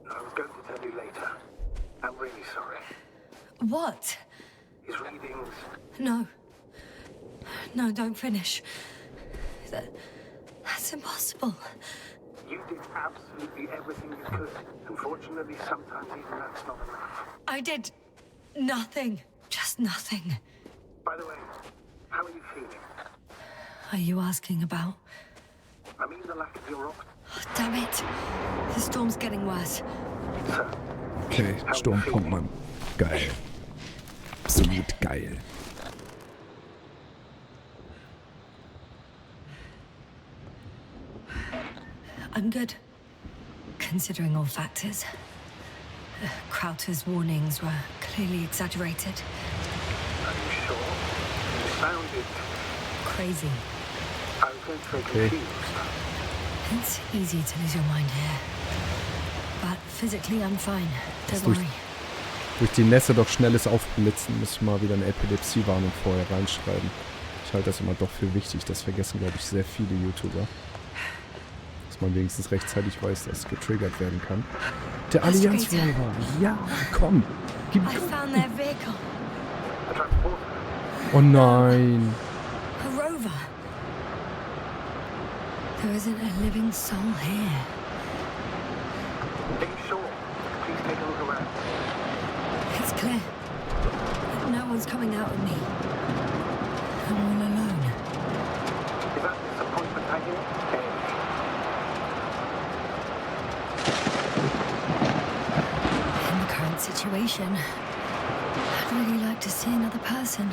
S9: was going to tell you later. I'm really sorry.
S2: What?
S9: His readings...
S2: No. No, don't finish. That's impossible.
S9: You did absolutely everything you could. Unfortunately, sometimes even that's not enough.
S2: I did nothing. Just nothing.
S9: By the way, how are you feeling?
S2: Are you asking about?
S9: I mean the lack of your oxygen.
S2: Oh, damn it. The storm's getting worse.
S9: So,
S1: Okay, Sturm kommt, Mann. Geil. Absolut geil.
S2: I'm good. Considering all factors. Crowther's warnings were clearly exaggerated.
S9: Are you sure? You sounded...
S2: Crazy.
S9: I was going to say confused.
S2: It's easy to lose your mind here. But physically I'm fine. Don't worry.
S1: Durch die Nässe doch schnelles Aufblitzen, muss ich mal wieder eine Epilepsiewarnung vorher reinschreiben. Ich halte das immer doch für wichtig. Das vergessen, glaube ich, sehr viele YouTuber. Dass man wenigstens rechtzeitig weiß, dass es getriggert werden kann. Der Allianz-Rover. Ja, komm. Gib.
S2: I found their vehicle.
S1: Oh nein.
S2: A rover. There isn't a living soul here.
S9: Are you sure? Please take a look around.
S2: It's clear. No one's coming out of me. I'm all alone.
S9: Is that disappointment I hear?
S2: In the current situation, I'd really like to see another person.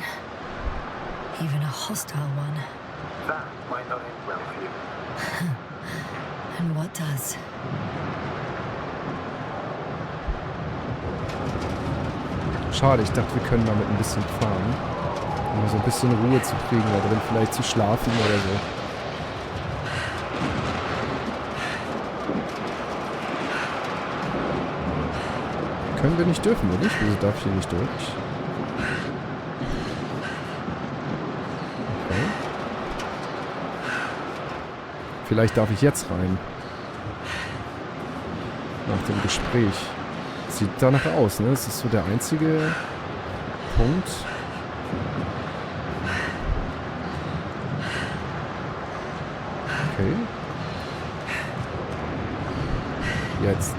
S2: Even a hostile one.
S9: That might not end well for you.
S2: And what does?
S1: Schade, ich dachte, wir können damit ein bisschen fahren. Um so ein bisschen Ruhe zu kriegen, da drin vielleicht zu schlafen oder so. Können wir nicht, dürfen wir nicht? Wieso darf ich hier nicht durch? Okay. Vielleicht darf ich jetzt rein. Nach dem Gespräch. Sieht danach aus, ne? Das ist so der einzige Punkt. Okay. Jetzt.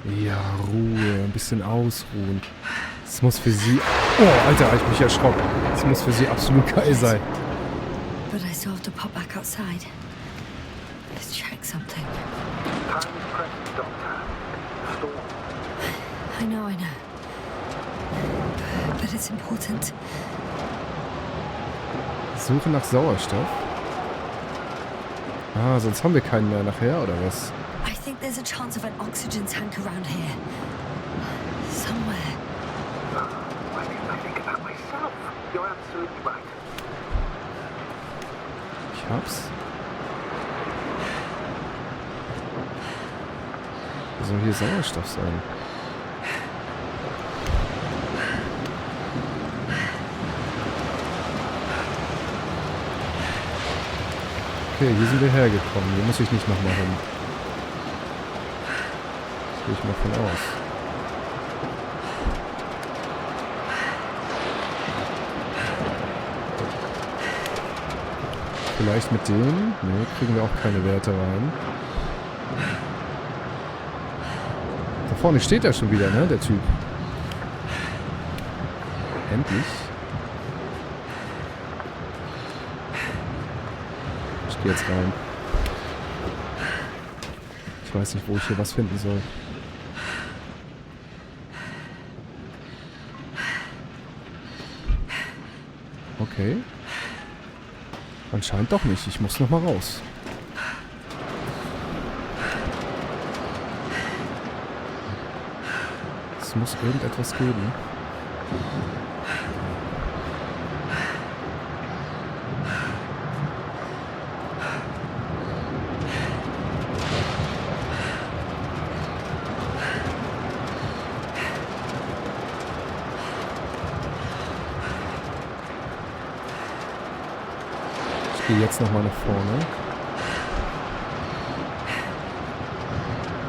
S1: Ja, Ruhe. Ein bisschen ausruhen. Das muss für sie... Oh, Alter, hab ich mich erschrocken. Das muss für sie absolut geil sein.
S2: But I still have to pop back outside. Let's check something.
S9: Time pressing, Doctor. Storm.
S2: I know. But it's important.
S1: Suche nach Sauerstoff. Ah, sonst haben wir keinen mehr nachher, oder was?
S2: I think there's a chance of an oxygen tank around here. Somewhere.
S9: Why didn't I think of that myself? You're absolutely right.
S1: Ich hab's. Wo soll hier Sauerstoff sein? Okay, hier sind wir hergekommen. Hier muss ich nicht nochmal hin. Das gehe ich mal von aus. Vielleicht mit dem? Ne, kriegen wir auch keine Werte rein. Da vorne steht er schon wieder, ne, der Typ. Endlich. Ich gehe jetzt rein. Ich weiß nicht, wo ich hier was finden soll. Okay. Anscheinend doch nicht. Ich muss noch mal raus. Es muss irgendetwas geben. Ich gehe jetzt nochmal nach vorne.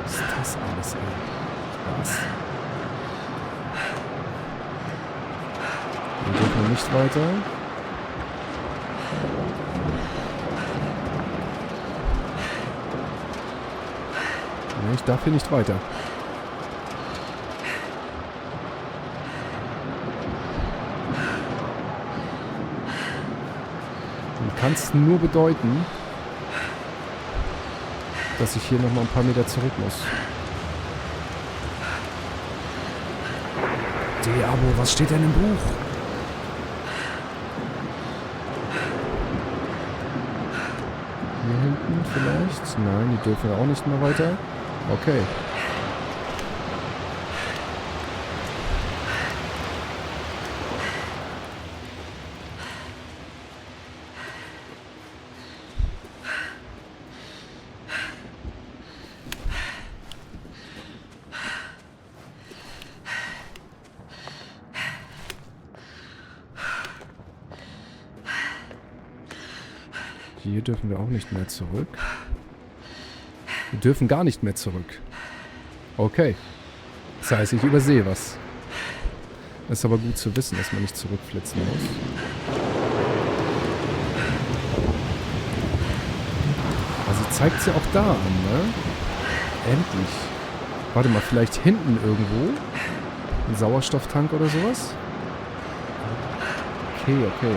S1: Was ist das alles, ey? Was? Hier dürfen wir nicht weiter. Nee, ich darf hier nicht weiter. Kann es nur bedeuten, dass ich hier noch mal ein paar Meter zurück muss. Diabo, was steht denn im Buch? Hier hinten vielleicht? Nein, die dürfen auch nicht mehr weiter. Okay. Hier dürfen wir auch nicht mehr zurück. Wir dürfen gar nicht mehr zurück. Okay. Das heißt, ich übersehe was. Das ist aber gut zu wissen, dass man nicht zurückflitzen muss. Also zeigt sie auch da an, ne? Endlich. Warte mal, vielleicht hinten irgendwo? Ein Sauerstofftank oder sowas? Okay, okay.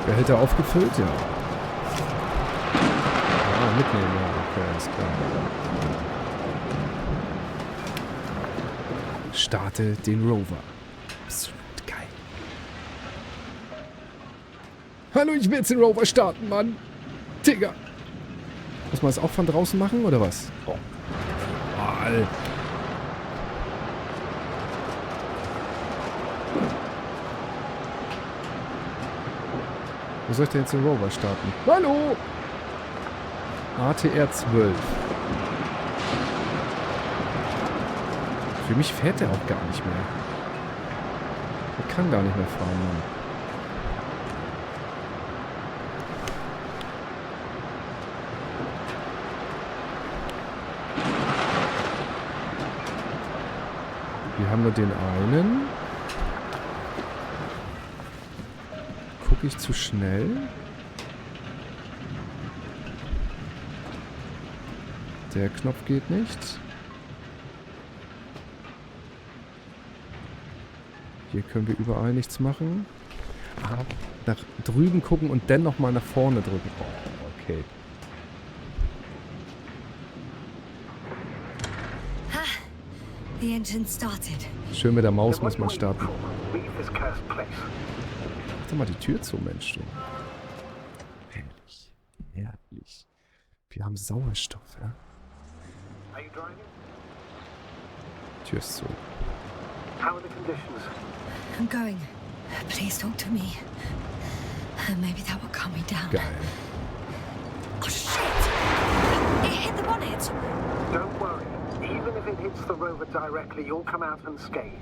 S1: Behälter aufgefüllt? Ja. Ah, mitnehmen, ja. Okay, alles klar. Starte den Rover. Absolut geil. Hallo, ich will jetzt den Rover starten, Mann. Digga. Muss man das auch von draußen machen, oder was? Oh. Alter. Wo soll ich denn jetzt den Rover starten? Hallo! ATR 12. Für mich fährt der auch gar nicht mehr. Er kann gar nicht mehr fahren, Mann. Wir haben nur den einen. Gucke ich zu schnell? Der Knopf geht nicht. Hier können wir überall nichts machen. Nach drüben gucken und dann nochmal nach vorne drücken. Oh, okay.
S2: The engine started.
S1: Schön mit der Maus muss man starten. Mach doch mal die Tür zu, Mensch. Du. Herrlich. Herrlich. Wir haben Sauerstoff, ja? Tür ist zu.
S2: I'm going. Please talk to me. Maybe that will calm me down.
S1: Geil.
S2: Oh shit! It hit the bonnet!
S9: Don't worry. Even if it hits the rover directly, you'll come out unscathed.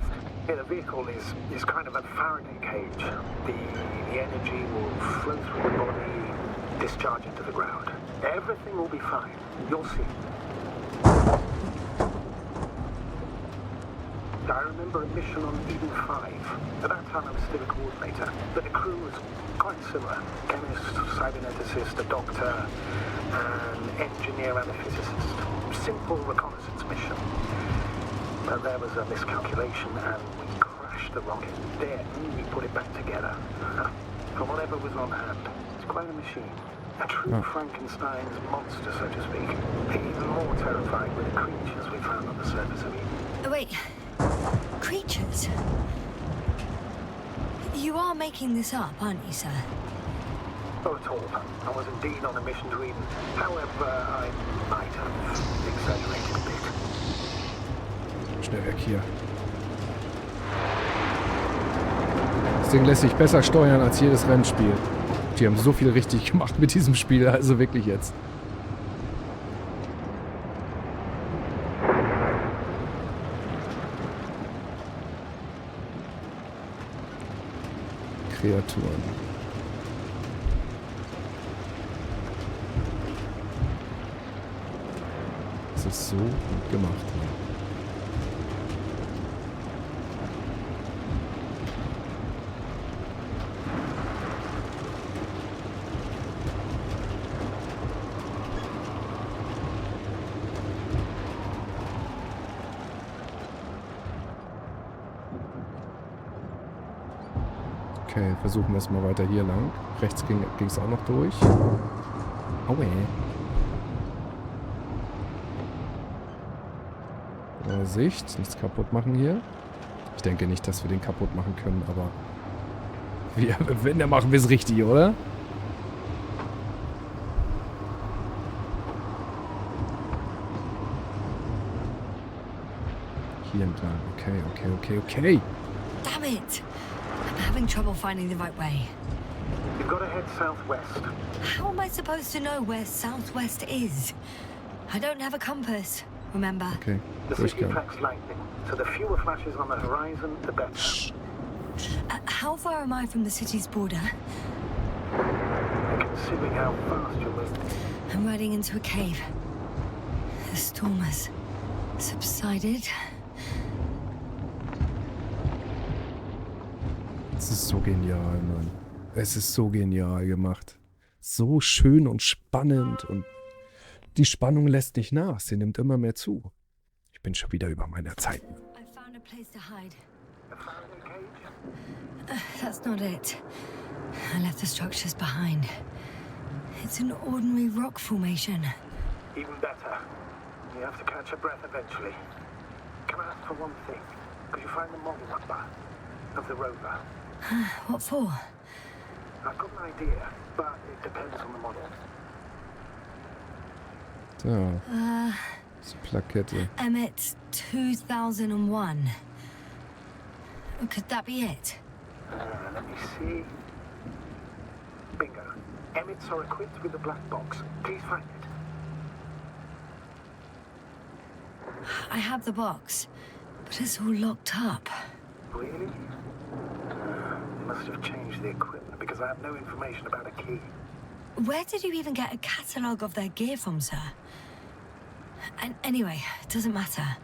S9: The vehicle is kind of a Faraday cage. The energy will flow through the body, discharge into the ground. Everything will be fine. You'll see. I remember a mission on Eden 5. At that time I was still a coordinator, but the crew was quite similar. Chemist, cyberneticist, a doctor, an engineer and a physicist. Simple reconnaissance mission. But there was a miscalculation and we crashed the rocket. Then we put it back together. From whatever was on hand. It's quite a machine. A true Frankenstein's monster, so to speak. Even more terrifying were the creatures we found on the surface of Eden.
S2: Oh, wait. Creatures? You are making this up, aren't you, sir?
S9: Not at all. I was indeed on a mission to Eden. However, I might have exaggerated a bit.
S1: Schnell weg hier. Das Ding lässt sich besser steuern als jedes Rennspiel. Die haben so viel richtig gemacht mit diesem Spiel, also wirklich jetzt. Kreaturen. Das ist so gut gemacht. Okay, versuchen wir es mal weiter hier lang. Rechts ging es auch noch durch. Aue. Sicht, nichts kaputt machen hier. Ich denke nicht, dass wir den kaputt machen können, aber wenn, dann machen wir es richtig, oder? Hier entlang. Okay.
S2: Damn it! I'm having trouble finding the right way.
S9: You've got to head southwest.
S2: How am I supposed to know where southwest is? I don't have a compass, remember?
S1: Okay,
S9: the city tracks lightning, so the fewer flashes on the horizon, the better.
S2: How far am I from the city's border?
S9: Considering how fast you're moving.
S2: I'm riding into a cave. The storm has subsided.
S1: Es ist so genial, Mann. Es ist so genial gemacht. So schön und spannend und die Spannung lässt nicht nach. Sie nimmt immer mehr zu. Ich bin schon wieder über meiner Zeit.
S2: I found a place to hide. That's not it. I left the structures behind. It's an ordinary rock formation.
S9: Even better. You have to catch your breath eventually. Can I ask for one thing? Could you find the model number of the rover?
S2: What for?
S9: I've got an idea, but it depends on the model.
S1: Da. So Plakette.
S2: Emmett 2001. Could that be it?
S9: Let me see. Bingo. Emmets are equipped with a black box. Please find it.
S2: I have the box, but it's all locked up.
S9: Really? They must have changed the equipment because I have no information about a key.
S2: Where did you even get a catalogue of their gear from, sir? And anyway, it doesn't matter.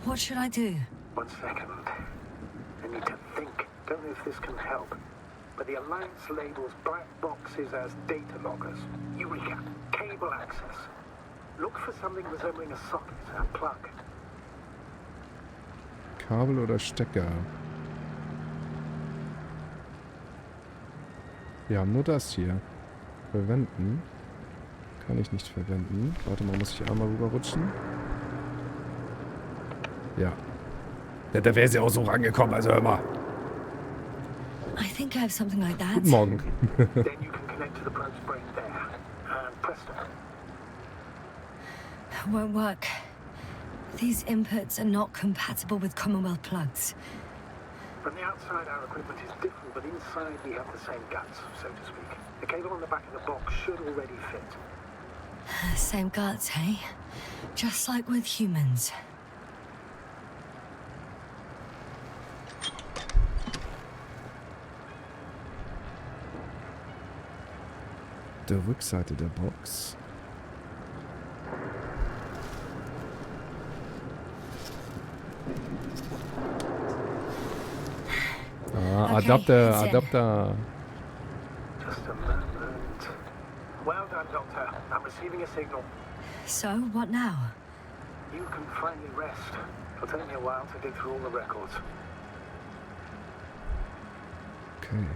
S2: What should I do?
S9: 1 second. I need to think. Don't know if this can help. But the Alliance labels black boxes as data loggers. Eureka. Cable access. Look for something resembling a socket and plug.
S1: Kabel oder Stecker? Wir haben nur das hier. Verwenden. Kann ich nicht verwenden. Warte mal, muss ich einmal rüberrutschen? Ja. Ja, da wäre sie auch so rangekommen, also hör mal.
S2: I think I have something like that.
S1: Guten Morgen.
S9: Then you can connect to the probe's brain there. And presto.
S2: Won't work. These inputs are not compatible with Commonwealth plugs.
S9: From the outside, our equipment is different, but inside we have the same guts, so to speak. The cable on the back of the box should already fit.
S2: Same guts, hey? Just like with humans.
S1: Der Rückseite der Box. Ah,
S2: Okay,
S1: Adapter,
S2: that's it.
S1: Adapter.
S9: Just a moment. Well done, Doctor. I'm receiving a signal.
S2: So, what now?
S9: You can finally rest. It'll take me a while to dig through all the records.
S1: Okay.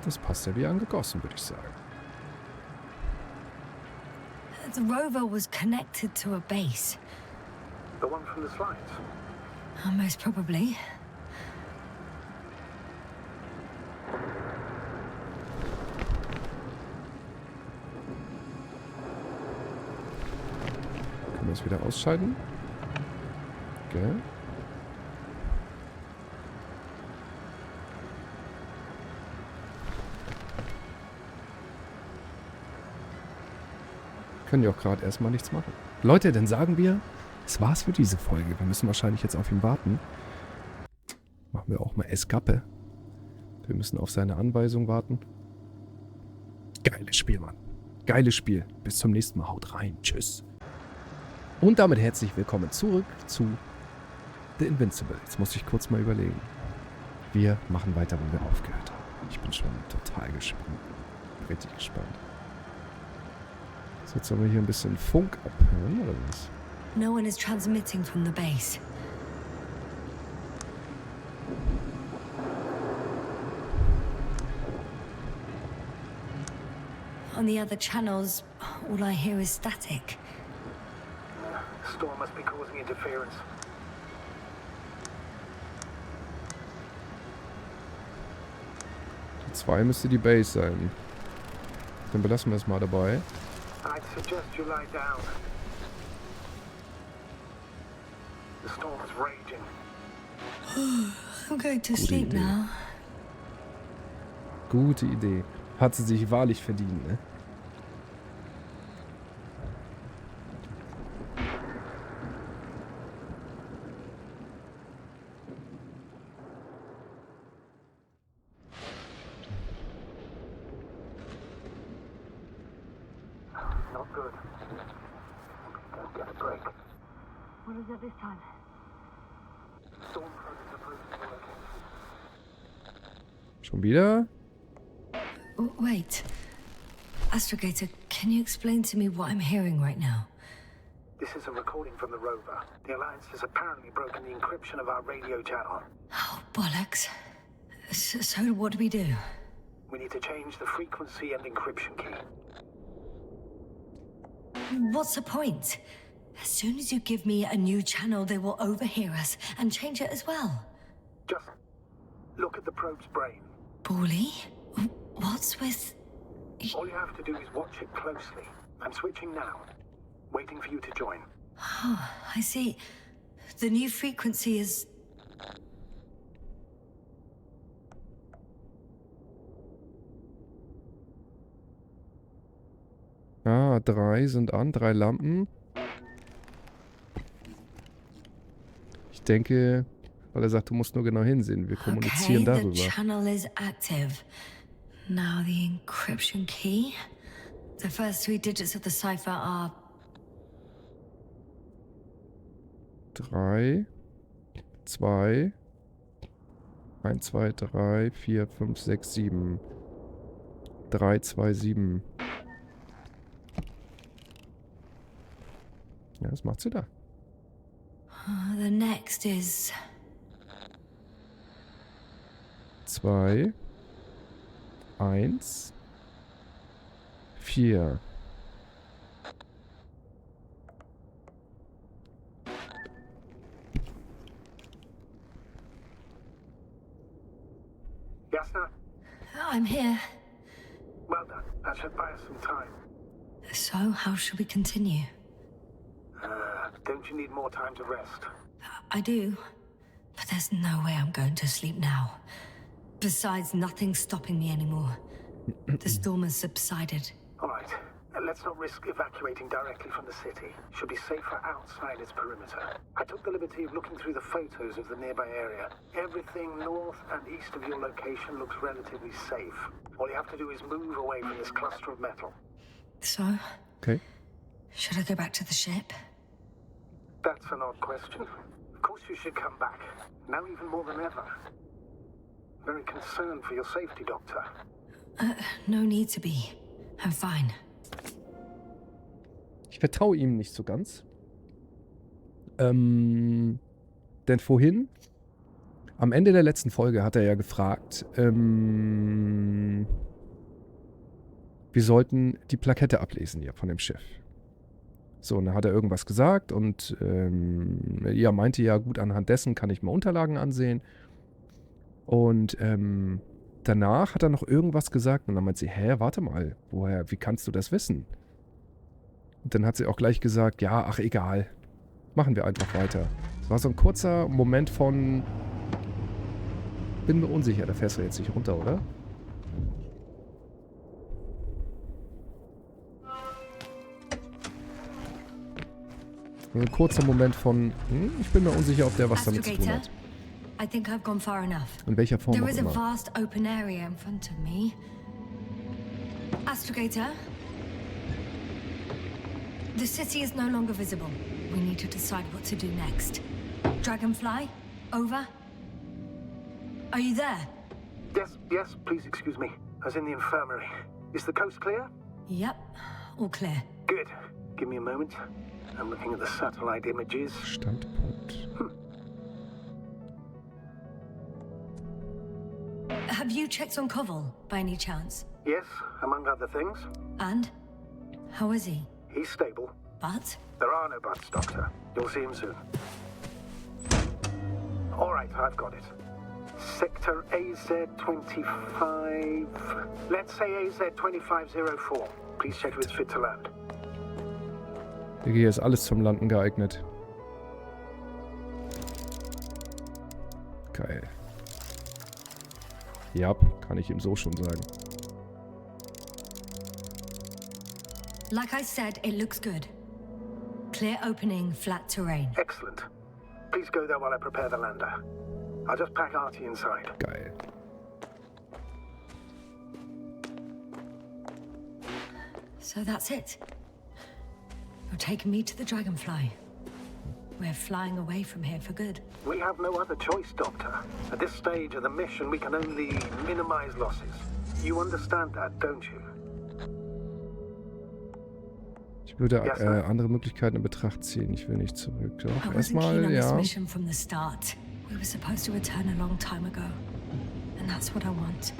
S1: Das passt ja wie angegossen, würde ich sagen.
S2: The rover was connected to a base.
S9: The one from the slides.
S2: Most probably.
S1: Können wir es wieder ausschalten? Okay. Können ja auch gerade erstmal nichts machen. Leute, dann sagen wir, das war's für diese Folge. Wir müssen wahrscheinlich jetzt auf ihn warten. Machen wir auch mal Eskappe. Wir müssen auf seine Anweisung warten. Geiles Spiel, Mann. Geiles Spiel. Bis zum nächsten Mal. Haut rein. Tschüss. Und damit herzlich willkommen zurück zu The Invincible. Jetzt muss ich kurz mal überlegen. Wir machen weiter, wo wir aufgehört haben. Ich bin schon total gespannt. Richtig gespannt. So, jetzt sollen wir hier ein bisschen Funk abhören, oder was?
S2: No one is transmitting from the base. On the other channels, all I hear is static.
S9: Storm must be causing interference.
S1: Die 2 müsste die Base sein. Dann belassen wir es mal dabei.
S9: I'd suggest you lie down. The storm's raging.
S2: I'm going to
S1: Gute
S2: sleep
S1: Idee.
S2: now.
S1: Gute Idee. Hat sie sich wahrlich verdient, ne?
S9: Not good. Don't get a break.
S2: What is it this time?
S9: Storm front is supposed to work.
S1: Schon wieder?
S2: Wait. Astrogator, can you explain to me what I'm hearing right now?
S9: This is a recording from the rover. The Alliance has apparently broken the encryption of our radio channel.
S2: Oh, bollocks. So what do we do?
S9: We need to change the frequency and encryption key.
S2: What's the point? As soon as you give me a new channel, they will overhear us and change it as well.
S9: Just look at the probe's brain.
S2: Bully? What's with...
S9: All you have to do is watch it closely. I'm switching now. Waiting for you to join.
S2: Oh, I see. The new frequency is...
S1: Ah, 3 sind an, 3 Lampen. Ich denke, weil er sagt, du musst nur genau hinsehen. Wir kommunizieren darüber.
S2: The channel is active. Now the encryption key. The first 3 digits of the cipher are...
S1: 3, 2, 1, 2, 3, 4, 5, 6, 7. 3, 2, 7. Ja, was macht sie da?
S2: The next is...
S1: 2, 1, 4.
S9: Yasna?
S2: I'm here.
S9: Well done. That should buy us some time.
S2: So, how should we continue?
S9: Don't you need more time to rest?
S2: I do. But there's no way I'm going to sleep now. Besides, nothing's stopping me anymore. The storm has subsided.
S9: All right. Let's not risk evacuating directly from the city. Should be safer outside its perimeter. I took the liberty of looking through the photos of the nearby area. Everything north and east of your location looks relatively safe. All you have to do is move away from this cluster of metal.
S2: So?
S1: Okay.
S2: Should I go back to the ship?
S9: That's an odd question. Of course you should come back. Now even more than ever. Very concerned for your safety, Doctor.
S2: No need to be. I'm fine.
S1: Ich vertraue ihm nicht so ganz. Denn vorhin, am Ende der letzten Folge, hat er ja gefragt, wir sollten die Plakette ablesen hier von dem Schiff. So, und dann hat er irgendwas gesagt und ja, meinte ja, gut, anhand dessen kann ich mal Unterlagen ansehen. Und danach hat er noch irgendwas gesagt und dann meint sie, warte mal, wie kannst du das wissen? Und dann hat sie auch gleich gesagt, ja, ach egal, machen wir einfach weiter. Es war so ein kurzer Moment von, bin mir unsicher, da fährst du jetzt nicht runter, oder? Ein kurzer Moment von, ich bin mir unsicher, ob der was damit zu tun hat.
S2: I think I've gone far enough.
S1: In welcher Form
S2: There
S1: auch
S2: is a
S1: immer.
S2: vast open area in front of me. Astrogator? The city is no longer visible. We need to decide what to do next. Dragonfly? Over? Are you there?
S9: Yes, please excuse me. I was in the infirmary. Is the coast clear?
S2: Yep, all clear.
S9: Good. Give me a moment. I'm looking at the satellite images.
S1: Standpunkt.
S2: Have you checked on Koval, by any chance?
S9: Yes, among other things.
S2: And? How is he?
S9: He's stable.
S2: But?
S9: There are no buts, Doctor. You'll see him soon. All right, I've got it. Sector AZ-25... Let's say AZ-2504. Please check if it's fit to land.
S1: Hier ist alles zum Landen geeignet. Geil. Ja, kann ich ihm so schon sagen.
S2: Like I said, it looks good. Clear opening, flat terrain.
S9: Excellent. Please go there while I prepare the lander. I'll just pack Artie inside.
S1: Geil.
S2: So that's it. You're taking me to the Dragonfly. We're flying away from here for good.
S9: We have no other choice, Doctor. At this stage of the mission, we can only minimize losses. You understand that, don't you?
S1: Ich würde andere Möglichkeiten in Betracht ziehen. Ich will nicht zurück. Doch, erstmal,
S2: ja.
S1: ja.
S2: Mission from the start. We were supposed to return a long time ago. And that's what I want.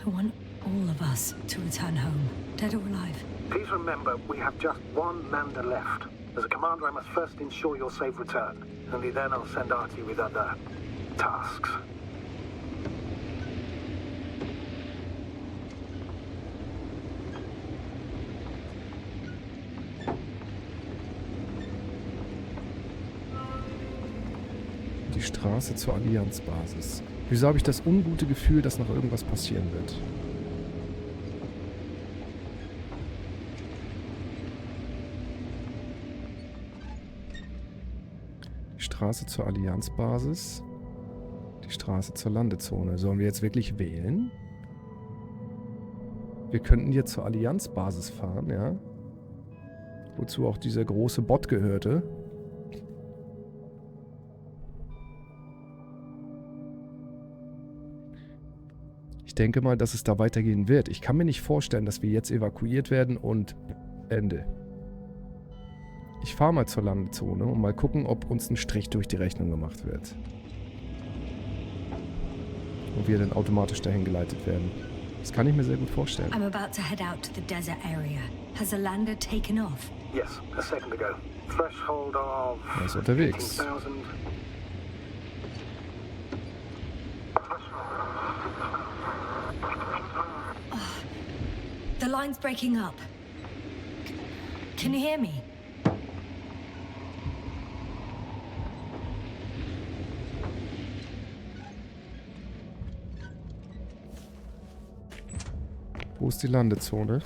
S2: I want all of us to return home, dead or alive.
S9: Please remember, we have just one lander left. As a commander, I must first ensure your safe return. Only then I'll send Artie with other tasks.
S1: Die Straße zur Allianzbasis. Wieso habe ich das ungute Gefühl, dass noch irgendwas passieren wird? Die Straße zur Allianzbasis. Die Straße zur Landezone. Sollen wir jetzt wirklich wählen? Wir könnten jetzt zur Allianzbasis fahren, ja. Wozu auch dieser große Bot gehörte. Ich denke mal, dass es da weitergehen wird. Ich kann mir nicht vorstellen, dass wir jetzt evakuiert werden und Ende. Ich fahre mal zur Landezone und mal gucken, ob uns ein Strich durch die Rechnung gemacht wird. Und wir dann automatisch dahin geleitet werden. Das kann ich mir sehr gut vorstellen.
S2: I'm about to head out to the desert area. Has the lander taken off?
S9: Yes, a second ago. Threshold of...
S1: Er ist unterwegs.
S9: 18,000.
S2: The line's breaking up. Can you hear me?
S1: Wo ist die Landezone?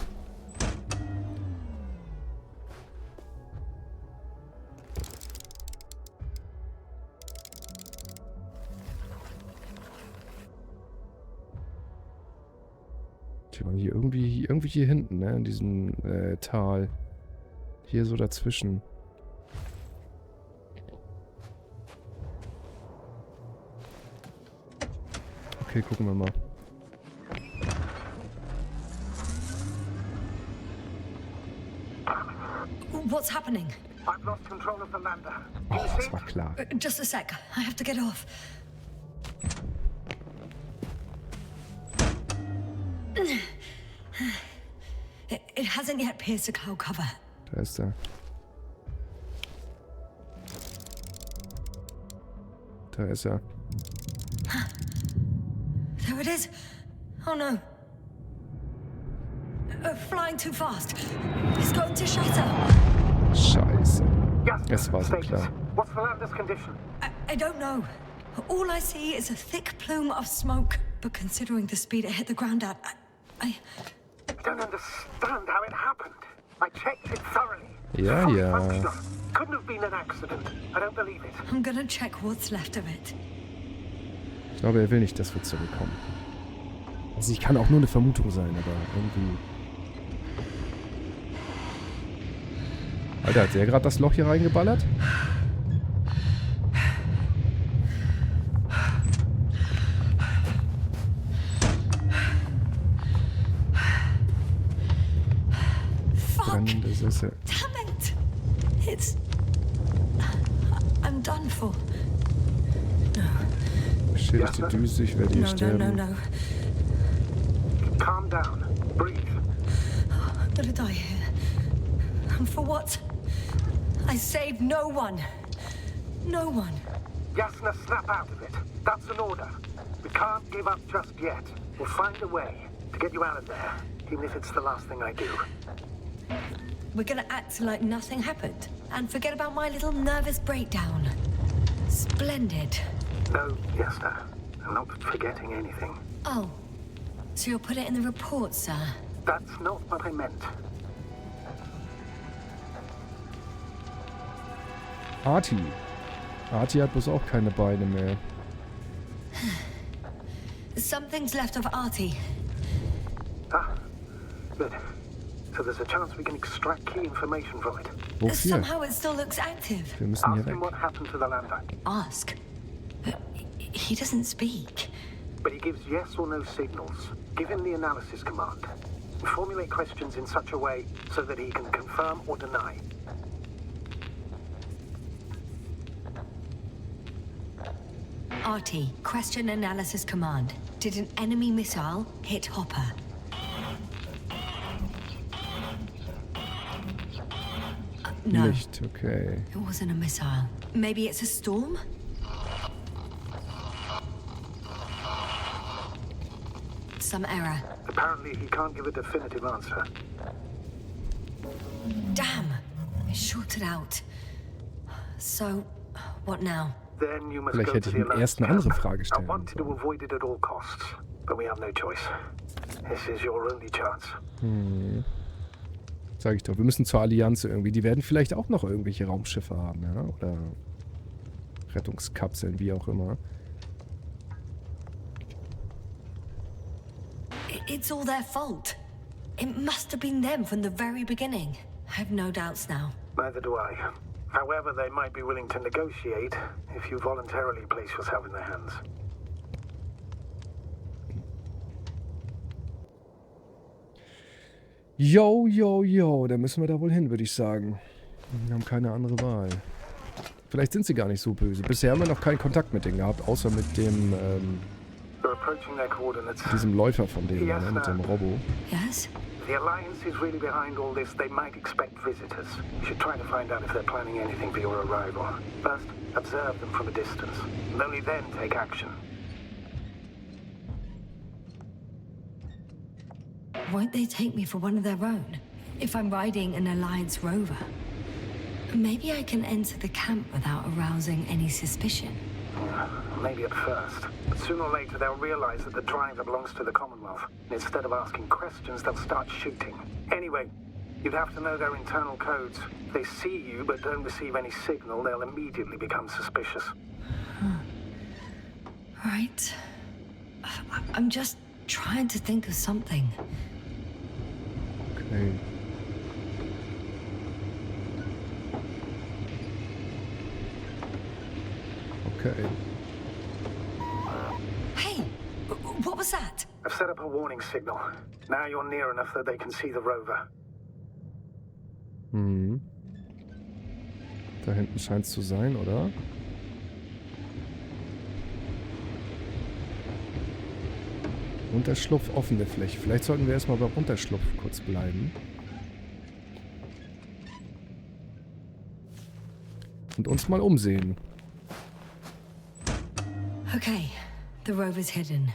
S1: Hier irgendwie hier hinten, ne? In diesem Tal. Hier so dazwischen. Okay, gucken wir mal.
S2: What's happening?
S9: I've lost control of the lander.
S1: Oh, das war klar.
S2: Just a sec. I have to get off. It hasn't yet pierced the cloud cover.
S1: Da ist er. Da ist er.
S2: There it is. Oh no. Flying too fast. It's going to shatter.
S1: Scheiße.
S9: Yasna,
S1: Es war so
S9: status.
S1: klar.
S9: What's the lander's condition?
S2: I don't know. All I see is a thick plume of smoke. But considering the speed it hit the ground at, I
S9: don't understand how it happened. I checked it thoroughly.
S1: Ja,
S9: Fully
S1: ja.
S9: functional. Couldn't have been an accident. I don't believe it.
S2: I'm gonna check what's left of it.
S1: Ich glaube, er will nicht, dass wir zurückkommen. Also ich kann auch nur eine Vermutung sein, aber irgendwie... Alter, hat der gerade das Loch hier reingeballert? Brennende Sessel.
S2: Damn it! It's... I'm done for.
S1: Beschädigte Düse, ich werde hier sterben.
S2: No.
S9: Calm down. Breathe.
S2: I'm gonna die here. And for what? I saved no one. No one.
S9: Yasna, snap out of it. That's an order. We can't give up just yet. We'll find a way to get you out of there, even if it's the last thing I do.
S2: We're gonna act like nothing happened and forget about my little nervous breakdown. Splendid.
S9: No, Yasna. I'm not forgetting anything.
S2: Oh, so you'll put it in the report, sir?
S9: That's not what I meant.
S1: Artie. Artie hat bloß auch keine Beine mehr.
S2: Something's left of Artie.
S9: Ah, good. So there's a chance we can extract key information from it.
S1: Wofür?
S2: Somehow it still looks active.
S1: Wir müssen hier
S9: Ask him
S1: weg.
S9: what happened to the lander.
S2: Ask. He doesn't speak.
S9: But he gives yes or no signals. Give him the analysis command. Formulate questions in such a way so that he can confirm or deny.
S2: Artie, question analysis command. Did an enemy missile hit Hopper? No,
S1: Nicht, okay.
S2: it wasn't a missile. Maybe it's a storm? Some error.
S9: Apparently, he can't give a definitive answer.
S2: Damn! It shorted out. So, what now?
S9: Then you must
S1: Vielleicht
S9: go
S1: hätte
S9: to
S1: ich
S9: the
S1: ihm
S9: alert
S1: erst eine andere
S9: channel.
S1: Frage
S9: I
S1: stellen
S9: wanted to
S1: sollen.
S9: avoid it at all costs, but we have no choice. This is your only chance.
S1: Sag ich doch, wir müssen zur Allianz irgendwie. Die werden vielleicht auch noch irgendwelche Raumschiffe haben, ja? Oder Rettungskapseln, wie auch immer.
S2: It's all their fault. It must have been them from the very beginning. I have no doubts now.
S9: Neither do I. However, they might be willing to negotiate if you voluntarily place yourself in their hands.
S1: Yo, yo, yo, da müssen wir da wohl hin, würde ich sagen. Wir haben keine andere Wahl. Vielleicht sind sie gar nicht so böse. Bisher haben wir noch keinen Kontakt mit denen gehabt, außer mit dem,
S9: You're approaching their coordinates.
S1: diesem Läufer von denen, ne, mit dem Robo.
S2: Yes?
S9: The Alliance is really behind all this. They might expect visitors. You should try to find out if they're planning anything for your arrival. First, observe them from a distance, and only then take action.
S2: Won't they take me for one of their own? If I'm riding an Alliance rover? Maybe I can enter the camp without arousing any suspicion.
S9: Maybe at first, but sooner or later they'll realize that the driver belongs to the Commonwealth. Instead of asking questions, they'll start shooting. Anyway, you'd have to know their internal codes. If they see you but don't receive any signal, they'll immediately become suspicious.
S2: Right. I'm just trying to think of something.
S1: Okay. Okay.
S2: Hey, what was that?
S9: I've set up a warning signal. Now you're near enough that they can see the rover.
S1: Mhm. Da hinten scheint es zu sein, oder? Unterschlupf, offene Fläche. Vielleicht sollten wir erstmal beim Unterschlupf kurz bleiben. Und uns mal umsehen.
S2: Okay, the rover's hidden.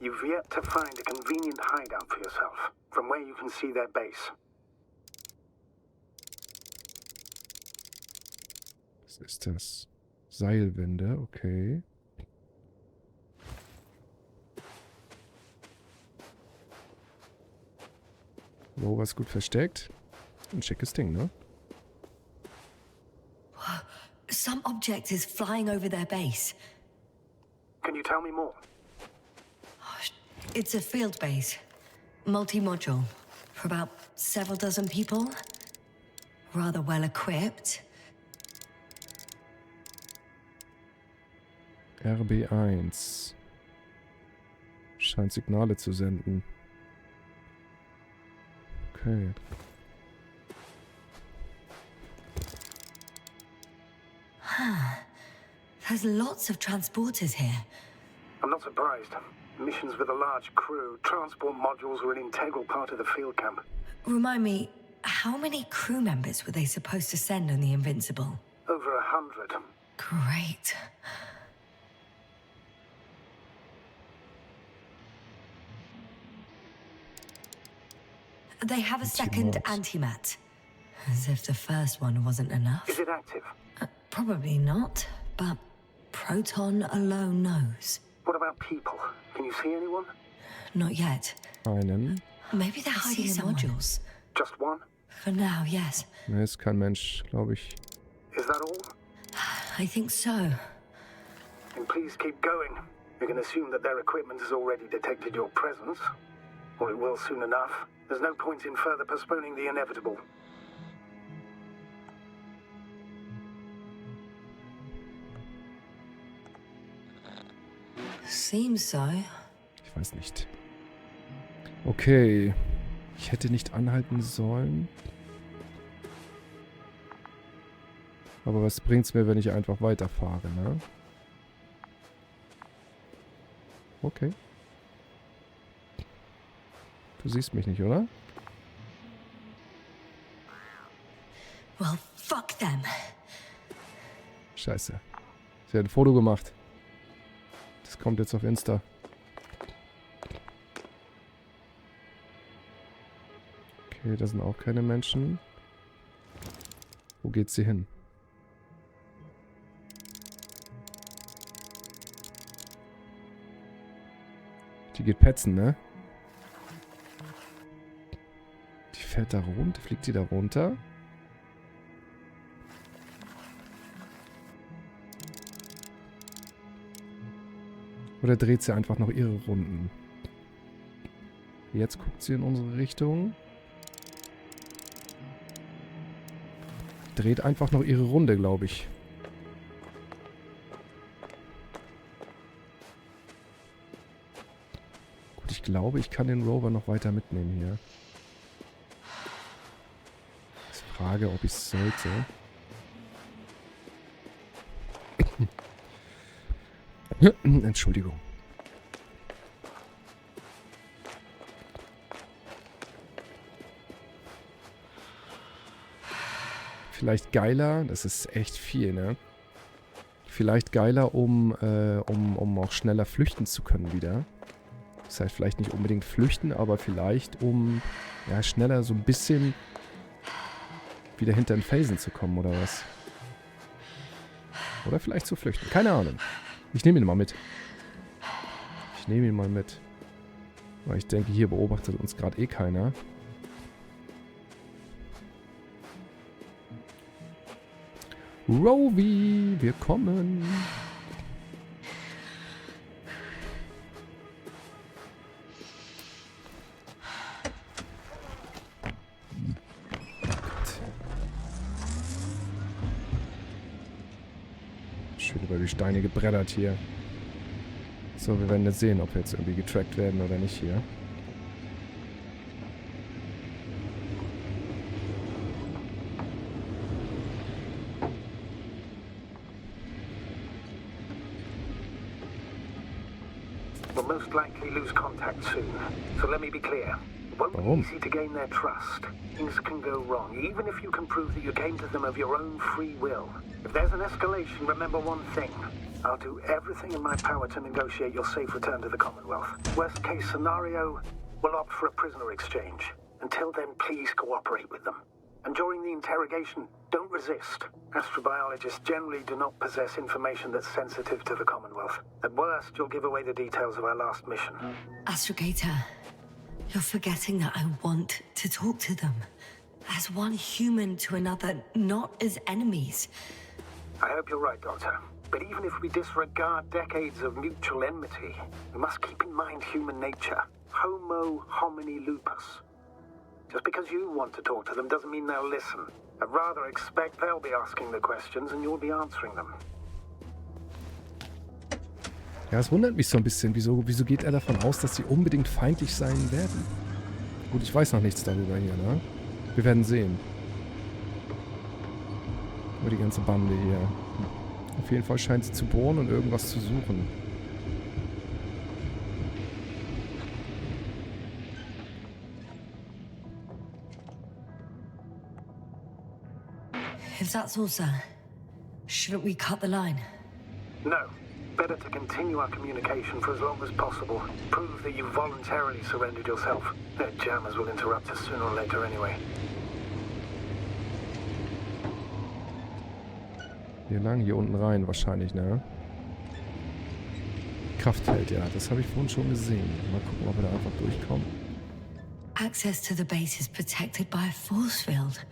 S9: You've yet to find a convenient hideout for yourself, from where you can see their base.
S1: Was ist das? Seilwände, okay. Rover ist gut versteckt. Ein schickes Ding, ne?
S2: Some object is flying over their base.
S9: Can you tell me more?
S2: It's a field base. Multi-module. For about several dozen people. Rather well equipped.
S1: RB1. Scheint Signale zu senden. Okay.
S2: There's lots of transporters here.
S9: I'm not surprised. Missions with a large crew, transport modules are an integral part of the field camp.
S2: Remind me, how many crew members were they supposed to send on the Invincible?
S9: Over 100.
S2: Great. They have a second antimat. As if the first one wasn't enough.
S9: Is it active?
S2: Probably not, but Proton alone knows.
S9: What about people? Can you see anyone?
S2: Not yet.
S1: Einen.
S2: Maybe they're hiding in modules.
S9: Just one?
S2: For now, yes.
S1: Ne, ist kein Mensch, glaube ich.
S9: Is that all?
S2: I think so.
S9: Then please keep going. You can assume that their equipment has already detected your presence. Or it will soon enough. There's no point in further postponing the inevitable.
S2: Seems so.
S1: Ich weiß nicht. Okay. Ich hätte nicht anhalten sollen. Aber was bringt's mir, wenn ich einfach weiterfahre, ne? Okay. Du siehst mich nicht, oder?
S2: Well, Fuck them.
S1: Scheiße. Sie hat ein Foto gemacht. Das kommt jetzt auf Insta. Okay, da sind auch keine Menschen. Wo geht sie hin? Die geht petzen, ne? Die fährt da runter. Fliegt die da runter? Oder dreht sie einfach noch ihre Runden? Jetzt guckt sie in unsere Richtung. Dreht einfach noch ihre Runde, glaube ich. Gut, ich glaube, ich kann den Rover noch weiter mitnehmen hier. Ist die Frage, ob ich es sollte. Entschuldigung. Vielleicht geiler, das ist echt viel, ne? Vielleicht geiler, um auch schneller flüchten zu können wieder. Das heißt, vielleicht nicht unbedingt flüchten, aber vielleicht, um ja, schneller so ein bisschen wieder hinter den Felsen zu kommen, oder was? Oder vielleicht zu flüchten. Keine Ahnung. Ich nehme ihn mal mit. Ich nehme ihn mal mit. Weil ich denke, hier beobachtet uns gerade eh keiner. Rovi, wir kommen. Schön über die Steine gebreddert hier. So, wir werden jetzt sehen, ob wir jetzt irgendwie getrackt werden oder nicht hier.
S9: We'll most likely lose contact soon. So let me be clear. It won't be easy to gain their trust. Things can go wrong, even if you can prove that you came to them of your own free will. If there's an escalation, remember one thing. I'll do everything in my power to negotiate your safe return to the Commonwealth. Worst case scenario, we'll opt for a prisoner exchange. Until then, please cooperate with them. And during the interrogation, don't resist. Astrobiologists generally do not possess information that's sensitive to the Commonwealth. At worst, you'll give away the details of our last mission.
S2: Astrogator, you're forgetting that I want to talk to them. As one human to another, not as enemies.
S9: I hope you're right, Doctor. But even if we disregard decades of mutual enmity, we must keep in mind human nature. Homo homini lupus. Just because you want to talk to them doesn't mean they'll listen. I'd rather expect they'll be asking the questions and you'll be answering them.
S1: Ja, es wundert mich so ein bisschen. Wieso geht er davon aus, dass sie unbedingt feindlich sein werden? Gut, ich weiß noch nichts darüber hier, ne? Wir werden sehen. Über die ganze Bande hier. Auf jeden Fall scheint sie zu bohren und irgendwas zu suchen.
S2: If that's all, sir, shouldn't we cut the line?
S9: No. Better to continue our communication for as long as possible. Prove that you voluntarily surrendered yourself. Their jammers will interrupt us sooner or later anyway.
S1: Hier lang, hier unten rein wahrscheinlich, ne? Kraftfeld, ja, das habe ich vorhin schon gesehen. Mal gucken, ob wir da einfach durchkommen.
S2: Access to the base is protected by a force field.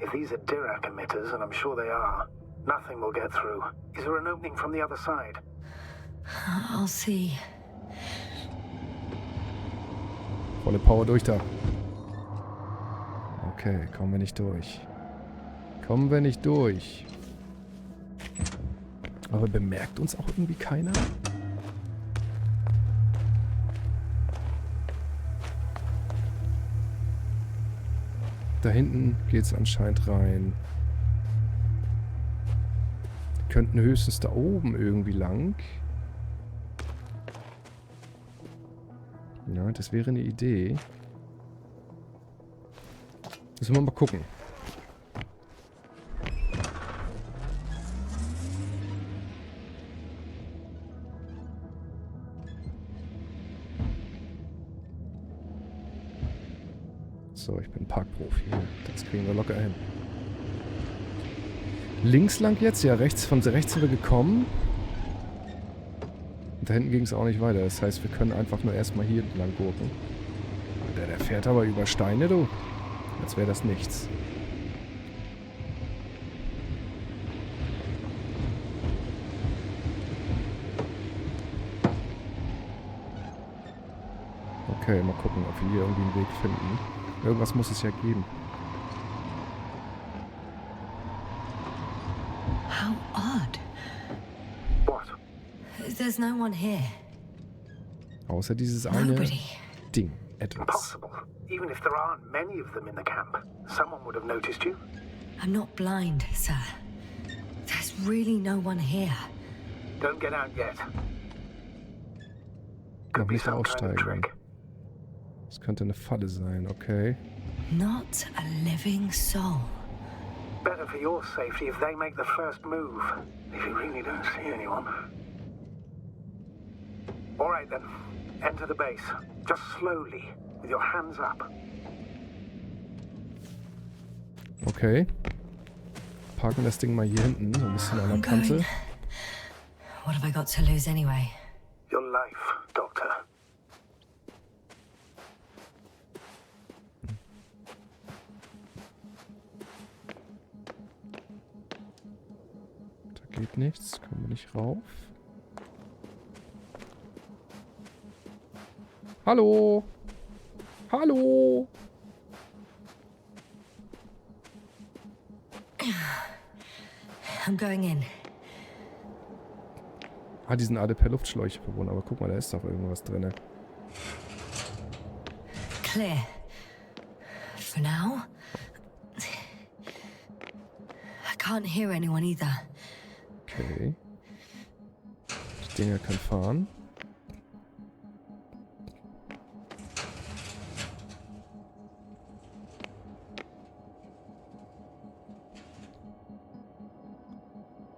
S9: If these are Dirac emitters, and I'm sure they are, nothing will get through. Is there an opening from the other side?
S2: I'll see.
S1: Volle Power durch da. Okay, kommen wir nicht durch. Kommen wir nicht durch. Aber bemerkt uns auch irgendwie keiner? Da hinten geht es anscheinend rein. Wir könnten höchstens da oben irgendwie lang. Ja, das wäre eine Idee. Müssen wir mal gucken. So, ich bin Parkprofi. Das kriegen wir locker hin. Links lang jetzt? Ja, von rechts sind wir gekommen. Und da hinten ging es auch nicht weiter. Das heißt, wir können einfach nur erstmal hier lang gurken. Der fährt aber über Steine, du. Als wäre das nichts. Okay, mal gucken, ob wir hier irgendwie einen Weg finden. Irgendwas muss es ja geben.
S2: How odd.
S9: What?
S2: There's no one here.
S1: Außer dieses eine
S2: Nobody.
S1: Ding. Etwas.
S9: Impossible. Even if there aren't many of them in the camp, someone would have noticed you.
S2: I'm not blind, sir. There's really no one here.
S9: Don't get out yet.
S1: Noch nicht aussteigen. Das könnte eine Falle sein, okay.
S2: Not a living soul.
S9: Better for your safety if they make the first move. If you really don't see anyone. All right then. Enter the base. Just slowly, with your hands up.
S1: Okay. Parken das Ding mal hier hinten, so ein bisschen an der Kante.
S2: What have I got to lose anyway?
S9: Your life, Doctor.
S1: Da geht nichts, kommen wir nicht rauf. Hallo? Hallo?
S2: I'm going in.
S1: Ah, die sind alle per Luftschläuche verbunden, aber guck mal, da ist doch irgendwas drin.
S2: Clear. For now. I can't hear anyone either.
S1: Okay. Die Dinger können fahren.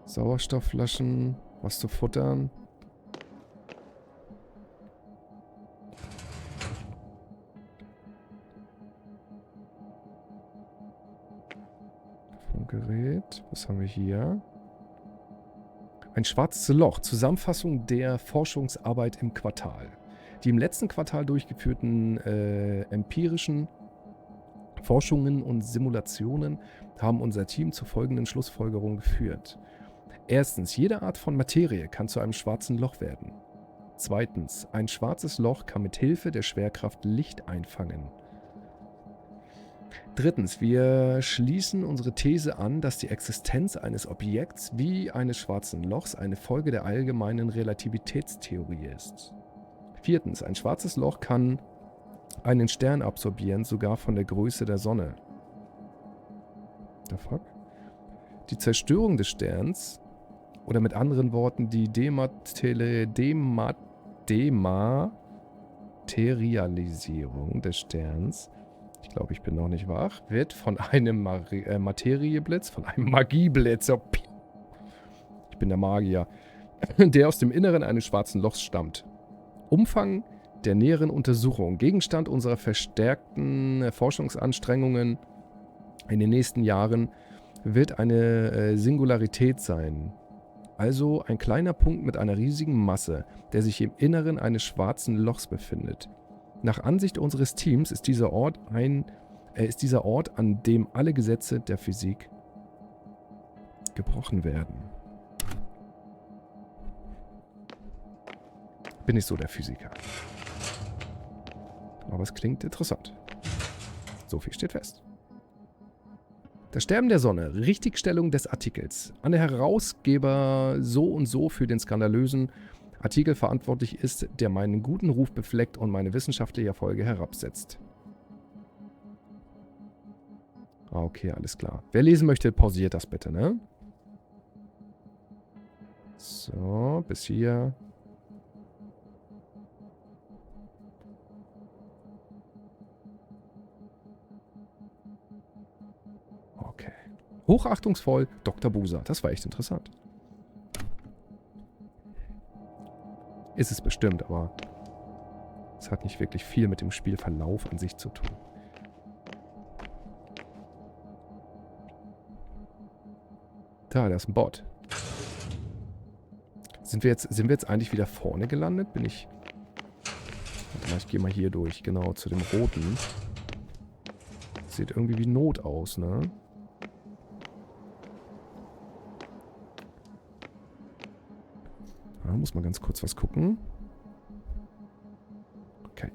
S1: Sauerstoffflaschen, was zu futtern. Funkgerät, was haben wir hier? Ein schwarzes Loch, Zusammenfassung der Forschungsarbeit im Quartal. Die im letzten Quartal durchgeführten empirischen Forschungen und Simulationen haben unser Team zu folgenden Schlussfolgerungen geführt. Erstens, jede Art von Materie kann zu einem schwarzen Loch werden. Zweitens, ein schwarzes Loch kann mit Hilfe der Schwerkraft Licht einfangen. Drittens, wir schließen unsere These an, dass die Existenz eines Objekts wie eines schwarzen Lochs eine Folge der allgemeinen Relativitätstheorie ist. Viertens, ein schwarzes Loch kann einen Stern absorbieren, sogar von der Größe der Sonne. The fuck? Die Zerstörung des Sterns, oder mit anderen Worten die Dematerialisierung des Sterns, ich glaube, ich bin noch nicht wach, wird von einem Materieblitz, von einem Magieblitz, ich bin der Magier, der aus dem Inneren eines schwarzen Lochs stammt. Umfang der näheren Untersuchung, Gegenstand unserer verstärkten Forschungsanstrengungen in den nächsten Jahren, wird eine Singularität sein. Also ein kleiner Punkt mit einer riesigen Masse, der sich im Inneren eines schwarzen Lochs befindet. Nach Ansicht unseres Teams ist dieser Ort, an dem alle Gesetze der Physik gebrochen werden. Bin ich so der Physiker. Aber es klingt interessant. So viel steht fest. Das Sterben der Sonne, Richtigstellung des Artikels. An der Herausgeber so und so für den skandalösen Artikel verantwortlich ist, der meinen guten Ruf befleckt und meine wissenschaftliche Erfolge herabsetzt. Okay, alles klar. Wer lesen möchte, pausiert das bitte, ne? So, bis hier. Okay. Hochachtungsvoll, Dr. Buser. Das war echt interessant. Ist es bestimmt, aber es hat nicht wirklich viel mit dem Spielverlauf an sich zu tun. Da ist ein Bot. Sind wir jetzt eigentlich wieder vorne gelandet? Bin ich... Warte mal, ich gehe mal hier durch. Genau, zu dem roten. Sieht irgendwie wie Not aus, ne? Da muss man ganz kurz was gucken. Okay.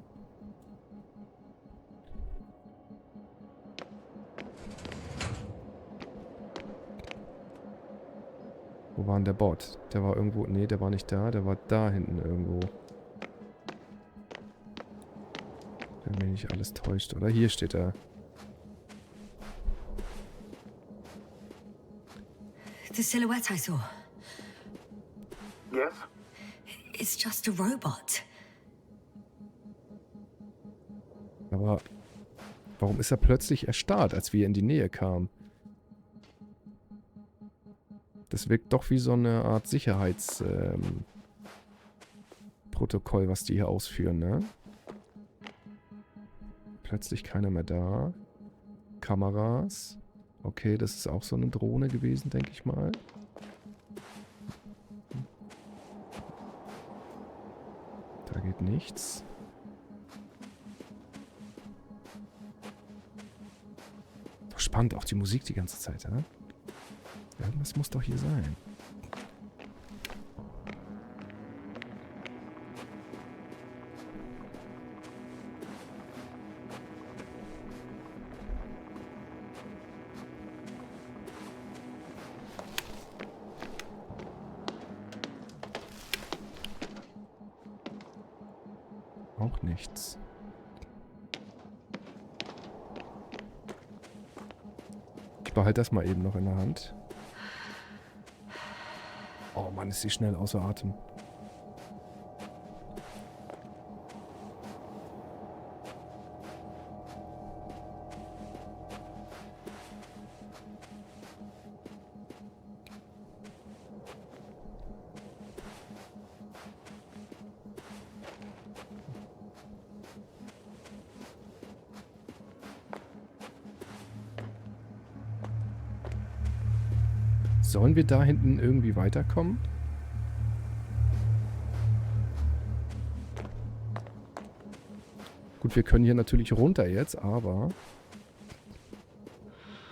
S1: Wo war denn der Bot? Der war irgendwo... Nee, der war nicht da. Der war da hinten irgendwo. Wenn mich nicht alles täuscht. Oder hier steht er.
S2: The silhouette I saw.
S9: Yes?
S2: It's just a robot.
S1: Aber warum ist er plötzlich erstarrt, als wir in die Nähe kamen? Das wirkt doch wie so eine Art Sicherheitsprotokoll, was die hier ausführen, ne? Plötzlich keiner mehr da. Kameras. Okay, das ist auch so eine Drohne gewesen, denke ich mal. Da geht nichts. Doch spannend, auch die Musik die ganze Zeit, ja? Irgendwas muss doch hier sein. Auch nichts. Ich behalte das mal eben noch in der Hand. Oh Mann, ist sie schnell außer Atem. Sollen wir da hinten irgendwie weiterkommen? Gut, wir können hier natürlich runter jetzt, aber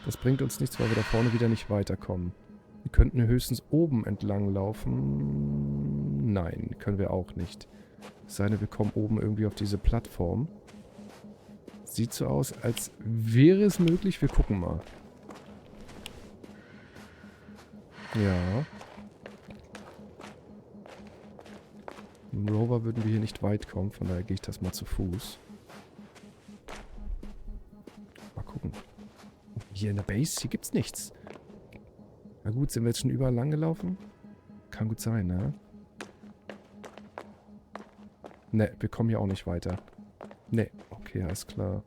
S1: das bringt uns nichts, weil wir da vorne wieder nicht weiterkommen. Wir könnten höchstens oben entlang laufen. Nein, können wir auch nicht. Es sei denn, wir kommen oben irgendwie auf diese Plattform. Sieht so aus, als wäre es möglich. Wir gucken mal. Ja. Im Rover würden wir hier nicht weit kommen, von daher gehe ich das mal zu Fuß. Mal gucken. Hier in der Base, hier gibt's nichts. Na gut, sind wir jetzt schon überall lang gelaufen? Kann gut sein, ne? Ne, wir kommen hier auch nicht weiter. Ne, okay, alles klar.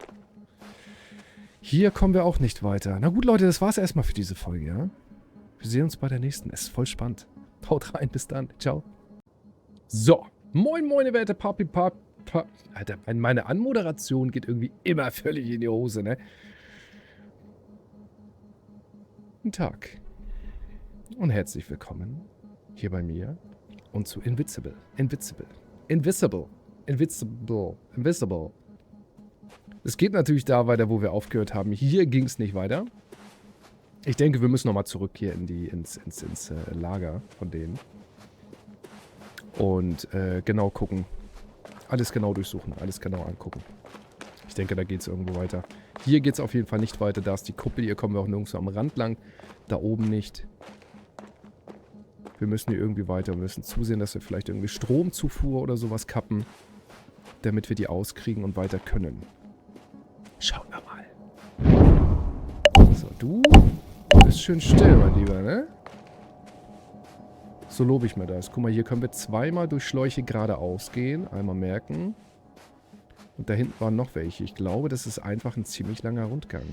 S1: Hier kommen wir auch nicht weiter. Na gut, Leute, das war's erstmal für diese Folge, ja? Wir sehen uns bei der nächsten. Es ist voll spannend. Haut rein, bis dann. Ciao. So. Moin, moin, werte Papi. Alter, meine Anmoderation geht irgendwie immer völlig in die Hose, ne? Guten Tag. Und herzlich willkommen hier bei mir und zu Invisible. Es geht natürlich da weiter, wo wir aufgehört haben. Hier ging es nicht weiter. Ich denke, wir müssen nochmal zurück hier ins Lager von denen. Und genau gucken. Alles genau durchsuchen, alles genau angucken. Ich denke, da geht es irgendwo weiter. Hier geht es auf jeden Fall nicht weiter. Da ist die Kuppel, hier kommen wir auch nirgendwo am Rand lang. Da oben nicht. Wir müssen hier irgendwie weiter. Wir müssen zusehen, dass wir vielleicht irgendwie Stromzufuhr oder sowas kappen. Damit wir die auskriegen und weiter können. Schauen wir mal. So, du bist schön still, mein Lieber, ne? So lobe ich mir das. Guck mal, hier können wir zweimal durch Schläuche geradeaus gehen. Einmal merken. Und da hinten waren noch welche. Ich glaube, das ist einfach ein ziemlich langer Rundgang.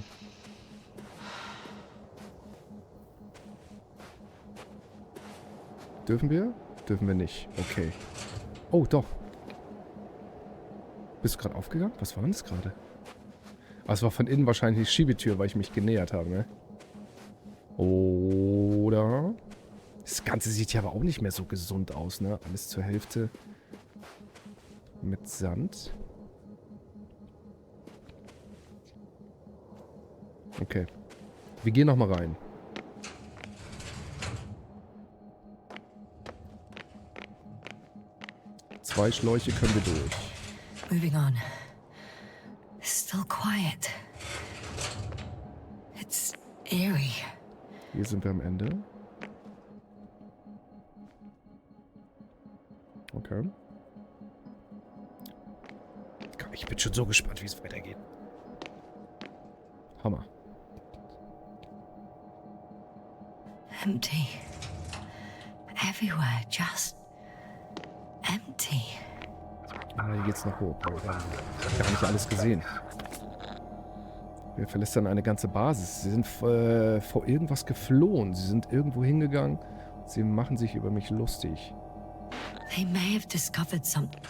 S1: Dürfen wir? Dürfen wir nicht. Okay. Oh, doch. Bist du gerade aufgegangen? Was war denn das gerade? Ah, es war von innen wahrscheinlich die Schiebetür, weil ich mich genähert habe, ne? Oder... Ganze sieht ja aber auch nicht mehr so gesund aus, ne? Alles zur Hälfte mit Sand. Okay. Wir gehen nochmal rein. Zwei Schläuche können wir durch.
S2: Moving on. Still quiet. It's eerie.
S1: Hier sind wir am Ende. Okay. Ich bin schon so gespannt, wie es weitergeht. Hammer.
S2: Empty. Everywhere, just empty.
S1: Ah, hier geht's noch hoch. Ich habe gar nicht alles gesehen. Wir verlässt dann eine ganze Basis. Sie sind vor irgendwas geflohen. Sie sind irgendwo hingegangen. Sie machen sich über mich lustig.
S2: They may have discovered something.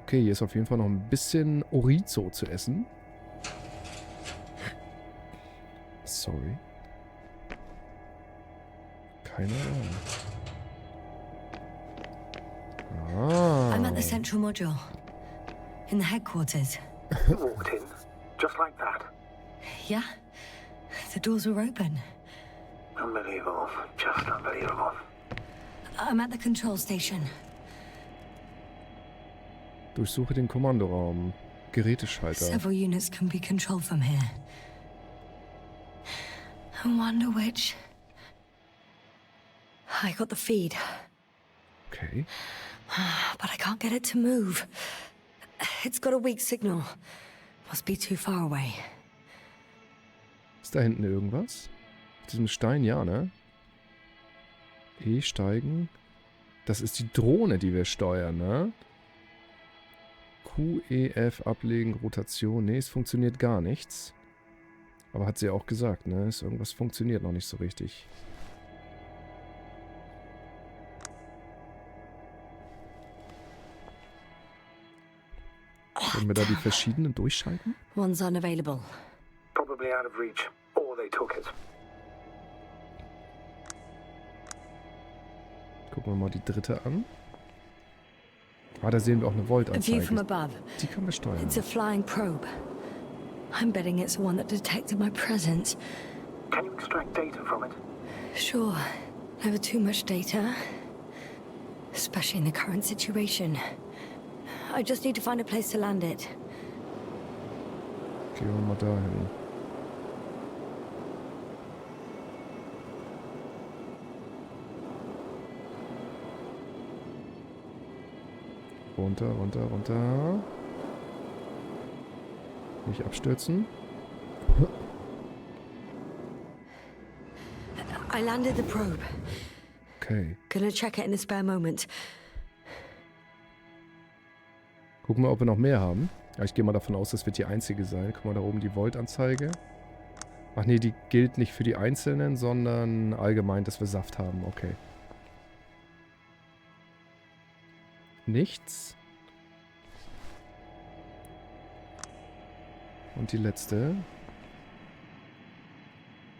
S1: Okay, hier ist auf jeden Fall noch ein bisschen Orizo zu essen. Sorry. Keine Ahnung.
S2: I'm at the central module. In the headquarters.
S9: You walked in, just like that.
S2: Yeah? The doors were open.
S9: Unbelievable. Just unbelievable.
S2: I'm at the control station.
S1: Durchsuche den Kommandoraum. Geräteschalter.
S2: Several units can be controlled from here. I wonder which. I got the feed.
S1: Okay.
S2: But I can't get it to move. It's got a weak signal. Must be too far away.
S1: Ist da hinten irgendwas? Auf diesem Stein, ja, ne? E steigen. Das ist die Drohne, die wir steuern, ne? Q, E, F, ablegen, Rotation. Ne, es funktioniert gar nichts. Aber hat sie ja auch gesagt, ne? Irgendwas funktioniert noch nicht so richtig. Können wir da die verschiedenen durchschalten?
S2: One's unavailable.
S9: Probably out of reach, or they took it.
S1: Gucken wir mal die dritte an. Ah, da sehen wir auch eine
S2: A view from
S1: Voltanzeige.
S2: above.
S1: Die können wir steuern.
S2: It's a flying probe. I'm betting it's the one that detected my presence.
S9: Can you extract data from it?
S2: Sure. Never too much data. Especially in the current situation. I just need to find a place to land it.
S1: Gehen wir mal dahin. Runter, runter, runter. Nicht abstürzen.
S2: I landed the probe.
S1: Okay.
S2: Gonna check it in a spare moment.
S1: Gucken wir, ob wir noch mehr haben. Ja, ich gehe mal davon aus, das wird die einzige sein. Guck mal, da oben die Voltanzeige. Ach nee, die gilt nicht für die Einzelnen, sondern allgemein, dass wir Saft haben. Okay. Nichts. Und die letzte.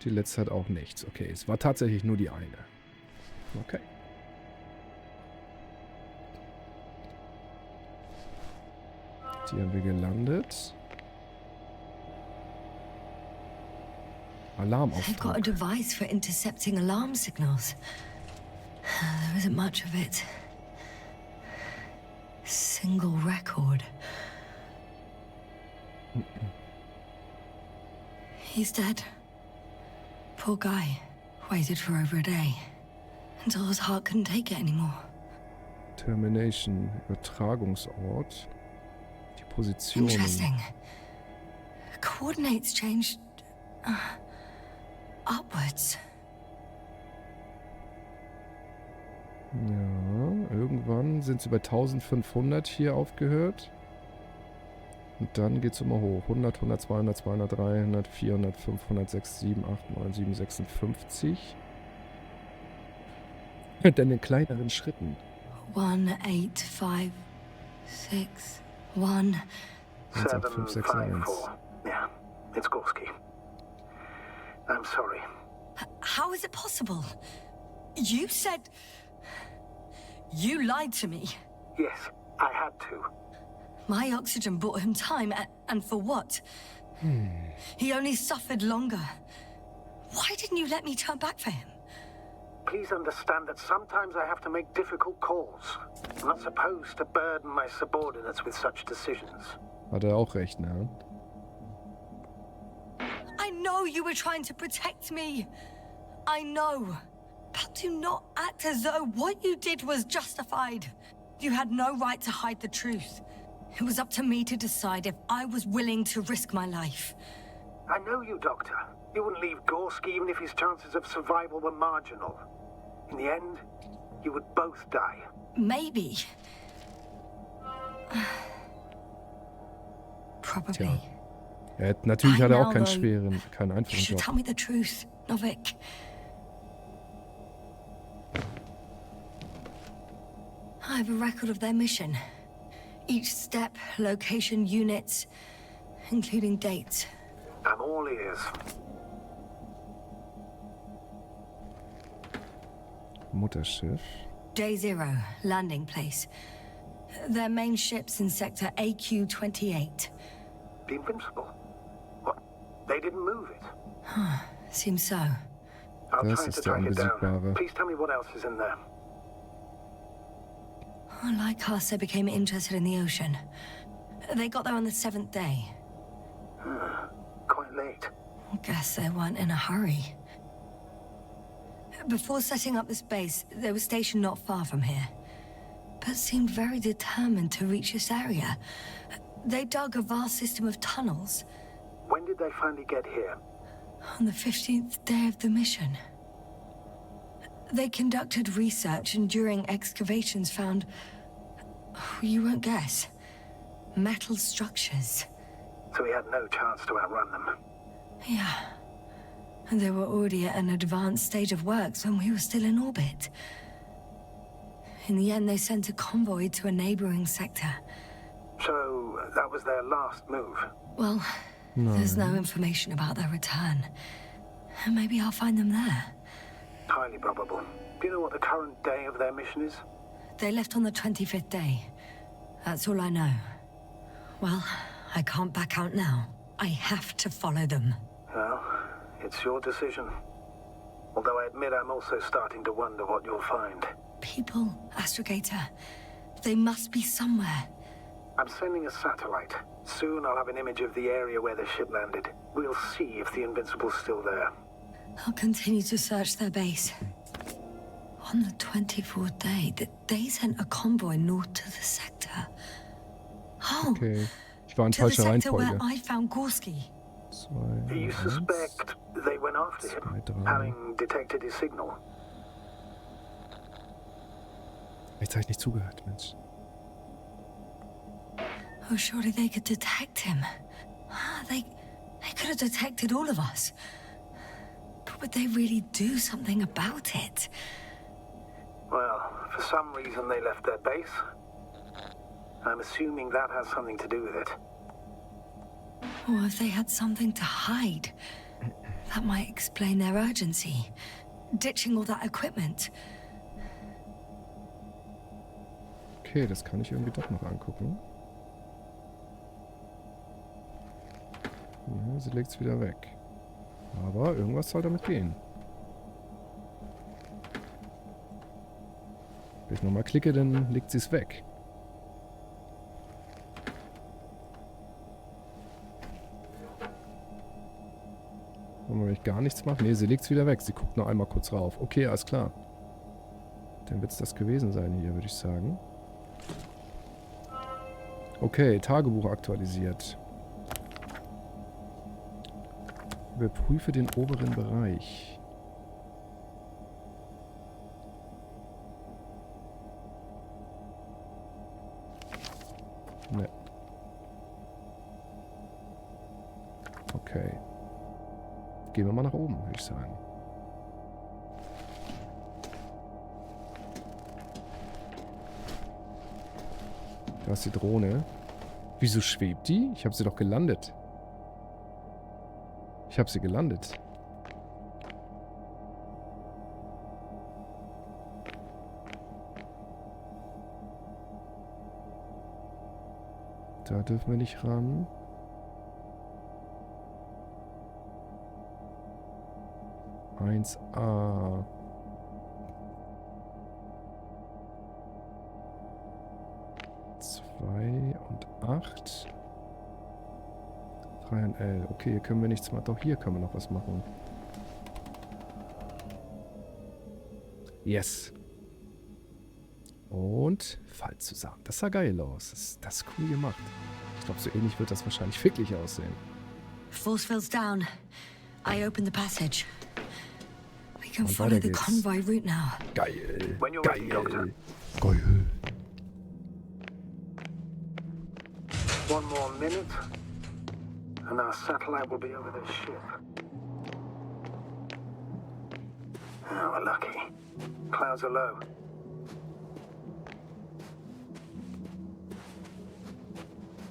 S1: Die letzte hat auch nichts. Okay, es war tatsächlich nur die eine. Okay. Die haben wir gelandet.
S2: They've got a
S1: Alarmauftrag.
S2: device for intercepting alarm signals. There isn't much of it. Single record. He's dead. Poor guy. Waited for over a day. Until his heart couldn't take it anymore.
S1: Termination. Übertragungsort. Die Position.
S2: Interesting. Coordinates changed upwards.
S1: Ja, irgendwann sind sie bei 1500 hier aufgehört. Und dann geht es immer hoch. 100, 100, 200, 200, 300, 400, 500, 6, 7, 8, 9, 7, 56. Dann in kleineren Schritten.
S2: 1, 8, 5, 6, 1.
S1: 1, 8, 5, 6, 1.
S9: 754. Yeah, it's Gorski. I'm sorry.
S2: How is it possible? You said... You lied to me.
S9: Yes, I had to.
S2: My oxygen bought him time, and for what? He only suffered longer. Why didn't you let me turn back for him?
S9: Please understand that sometimes I have to make difficult calls. I'm not supposed to burden my subordinates with such decisions.
S1: Hat er auch recht, ne?
S2: I know you were trying to protect me. I know. But do not act as though what you did was justified. You had no right to hide the truth. It was up to me to decide if I was willing to risk my life.
S9: I know you, Doctor. You wouldn't leave Gorski even if his chances of survival were marginal. In the end, you would both die.
S2: Maybe. Probably.
S1: Tja. Natürlich hat er auch keinen einfachen
S2: You should
S1: Job.
S2: tell me the truth, Novik. I have a record of their mission. Each step, location, units, including dates.
S9: I'm all ears.
S1: Mutterschiff.
S2: Day 0, landing place. Their main ship's in sector AQ-28.
S9: The Invincible? What? They didn't move it?
S2: Seems so.
S9: I'll
S1: Das
S9: try
S1: ist
S9: to
S1: der
S9: track it down.
S1: Unbesiegbare.
S9: Please tell me what else is in there.
S2: Like us, they became interested in the ocean. They got there on the 7th day.
S9: Quite late.
S2: Guess they weren't in a hurry. Before setting up this base, they were stationed not far from here, but seemed very determined to reach this area. They dug a vast system of tunnels.
S9: When did they finally get here?
S2: On the 15th day of the mission. They conducted research and during excavations found, you won't guess, metal structures.
S9: So we had no chance to outrun them.
S2: Yeah. And they were already at an advanced stage of works when we were still in orbit. In the end, they sent a convoy to a neighboring sector.
S9: So that was their last move.
S2: Well, there's no information about their return. Maybe I'll find them there.
S9: Highly probable. Do you know what the current day of their mission is?
S2: They left on the 25th day. That's all I know. Well, I can't back out now. I have to follow them.
S9: Well, it's your decision. Although I admit I'm also starting to wonder what you'll find.
S2: People, Astrogator. They must be somewhere.
S9: I'm sending a satellite. Soon I'll have an image of the area where the ship landed. We'll see if the Invincible's still there.
S2: I'll continue to search their base. On the 24th day, they sent a convoy north to the sector. Oh,
S1: Okay. Ich war in
S2: to the
S1: falscher
S2: sector where
S1: Reihenfolge.
S2: I found Gorski.
S1: 2,
S9: Do you
S1: 1.
S9: suspect they went after him,
S1: 2, 3.
S9: having detected his signal?
S1: Jetzt habe ich nicht zugehört, Mensch.
S2: Oh, surely they could detect him. They could have detected all of us. But would they really do something about it?
S9: Well, for some reason they left their base. I'm assuming that has something to do with it.
S2: Or if they had something to hide, that might explain their urgency. Ditching all that equipment.
S1: Okay, das kann ich irgendwie doch noch angucken. Ja, sie legt es wieder weg. Aber irgendwas soll damit gehen. Wenn ich nochmal klicke, dann legt sie es weg. Und wenn ich gar nichts mache? Ne, sie legt es wieder weg. Sie guckt noch einmal kurz rauf. Okay, alles klar. Dann wird es das gewesen sein hier, würde ich sagen. Okay, Tagebuch aktualisiert. Überprüfe den oberen Bereich. Ne. Okay. Gehen wir mal nach oben, würde ich sagen. Da ist die Drohne. Wieso schwebt die? Ich habe sie doch gelandet. Ich habe sie gelandet. Da dürfen wir nicht ran. A. Zwei und 8. 3 und L. Okay, hier können wir nichts machen. Doch, hier können wir noch was machen. Yes. Und Fall zusammen. Das sah geil aus. Das ist cool gemacht. Ich glaube, so ähnlich wird das wahrscheinlich wirklich aussehen.
S2: Force field's down. I open the passage. We can
S1: Und
S2: follow
S1: weiter
S2: the
S1: geht's.
S2: convoy route now.
S1: Geil.
S10: When you're ready, Doctor.
S1: Geil.
S9: One more minute, and our satellite will be over this ship. Oh, we're lucky. Clouds are low.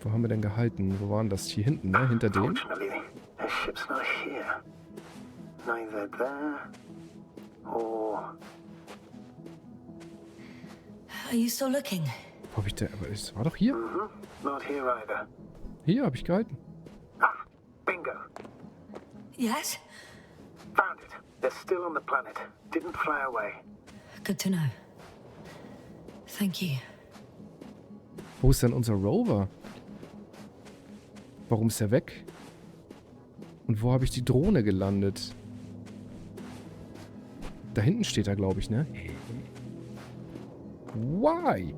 S1: Wo haben wir denn gehalten? Wo waren das? Hier hinten, ne? Hinter dem?
S9: Fortunately, the ship's not here. Neither there or...
S2: Are you still looking?
S1: Wo hab ich denn? Aber es war doch hier.
S9: Not here either.
S1: Hier habe ich gehalten.
S9: Ah, bingo.
S2: Yes?
S9: Found it. They're still on the planet. Didn't fly away.
S2: Good to know. Thank you.
S1: Wo ist denn unser Rover? Warum ist er weg? Und wo habe ich die Drohne gelandet? Da hinten steht er, glaube ich, ne? Why?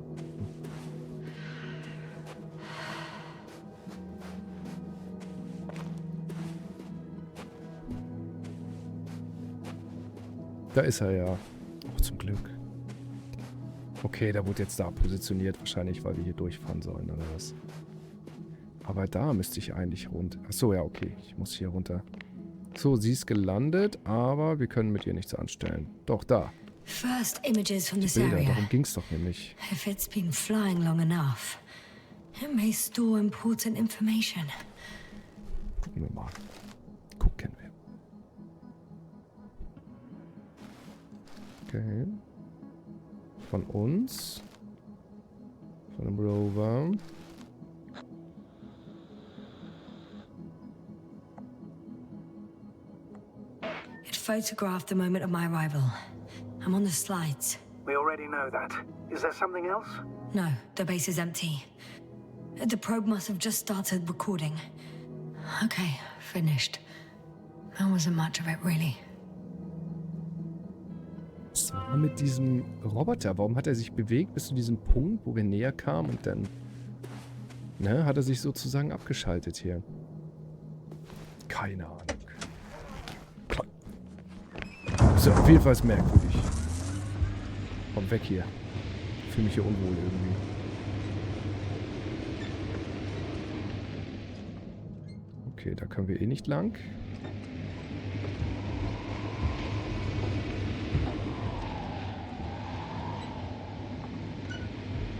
S1: Da ist er ja. Oh, zum Glück. Okay, der wurde jetzt da positioniert. Wahrscheinlich, weil wir hier durchfahren sollen, oder was? Aber da müsste ich eigentlich runter. Achso, ja, okay. Ich muss hier runter. So, sie ist gelandet, aber wir können mit ihr nichts anstellen. Doch, da.
S2: First images from this
S1: Bilder,
S2: area.
S1: darum ging es doch nämlich.
S2: If it's been flying long enough, it may store important information.
S1: Gucken wir mal. Gucken wir. Okay. Von uns. Von dem Rover.
S2: It photographed the moment of my arrival. I'm on the slides.
S9: We already know that. Is there something else?
S2: No, the base is empty. The probe must have just started recording. Okay, finished. That wasn't much of it, really.
S1: Was war mit diesem Roboter? Warum hat er sich bewegt bis zu diesem Punkt, wo wir näher kamen und dann... Ne, hat er sich sozusagen abgeschaltet hier. Keine Ahnung. So, auf jeden Fall ist merkwürdig. Komm weg hier. Ich fühle mich hier unwohl irgendwie. Okay, da können wir eh nicht lang.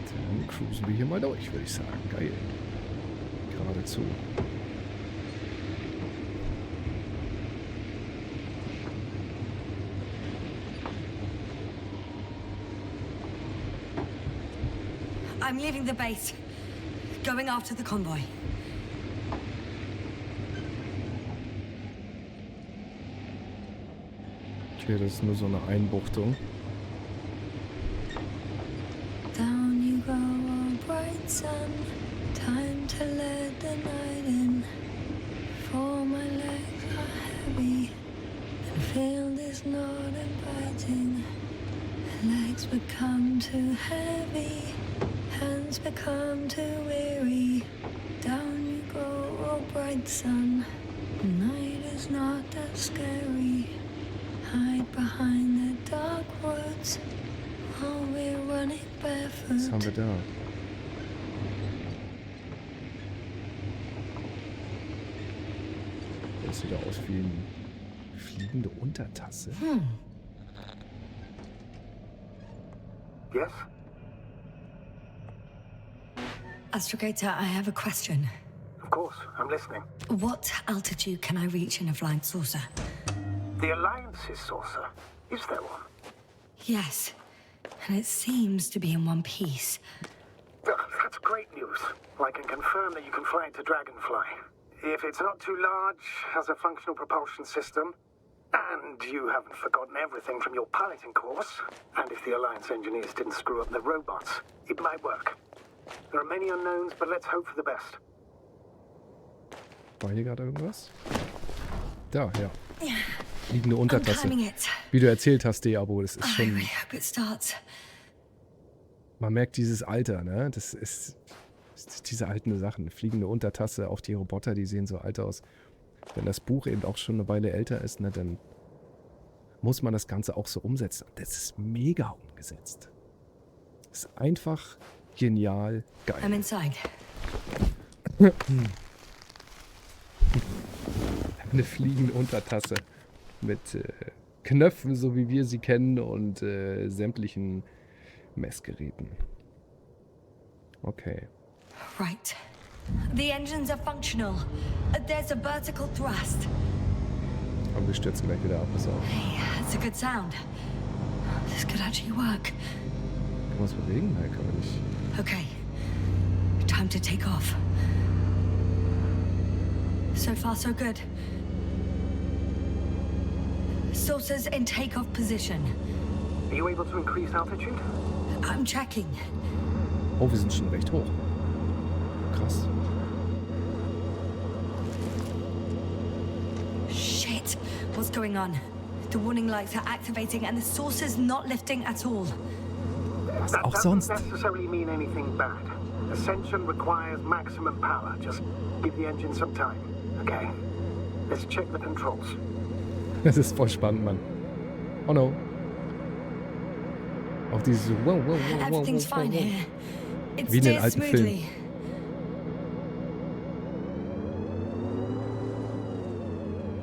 S1: Dann cruisen wir hier mal durch, würde ich sagen. Geil. Geradezu.
S2: I'm leaving the base. Going after the convoy.
S1: Okay, das ist nur so eine Einbuchtung.
S2: Down you go, oh bright sun. Time to let the night in. For my legs are heavy. The field is not inviting. Legs become too heavy. Hands become too weary. Down you go, oh bright sun. Night is not that scary. Hide behind the dark woods while we're running barefoot.
S1: Was haben wir da? Das sieht aus wie eine fliegende Untertasse.
S9: Yes?
S2: Astrogator, I have a question.
S9: Of course, I'm listening.
S2: What altitude can I reach in a flying saucer?
S9: The Alliance's saucer. Is there one?
S2: Yes, and it seems to be in one piece.
S9: That's great news. I can confirm that you can fly into Dragonfly. If it's not too large, has a functional propulsion system, and you haven't forgotten everything from your piloting course, and if the Alliance engineers didn't screw up the robots, it might work. There are many unknowns, but let's hope for the best.
S1: War hier gerade irgendwas? Da, ja. Fliegende Untertasse. Wie du erzählt hast, Abo, das ist schon... Man merkt dieses Alter, ne? Das ist diese alten Sachen. Fliegende Untertasse, auch die Roboter, die sehen so alt aus. Wenn das Buch eben auch schon eine Weile älter ist, ne, dann muss man das Ganze auch so umsetzen. Das ist mega umgesetzt. Das ist einfach genial geil.
S2: I'm inside.
S1: Eine fliegende Untertasse mit Knöpfen, so wie wir sie kennen, und sämtlichen Messgeräten. Okay.
S2: Right. The engines are functional. There's a vertical thrust.
S1: Aber wir stürzen gleich wieder ab. Pass auf.
S2: Hey, that's a good sound. This could actually work.
S1: Kann man was bewegen? Nein, kann man nicht.
S2: Okay. Time to take off. So far, so good. Saucers in takeoff position.
S9: Are you able to increase altitude?
S2: I'm checking.
S1: Oh, wir sind schon recht hoch. Krass.
S2: Shit. What's going on? The warning lights are activating and the saucer's not lifting at all.
S1: Was auch sonst.
S9: That doesn't necessarily mean anything bad. Ascension requires maximum power. Just give the engine some time. Okay. Let's check the controls.
S1: Das ist voll spannend, Mann. Oh no. Auch dieses wow.
S2: Everything's fine here. It
S1: Wie in den
S2: steers
S1: alten Filmen.
S2: smoothly.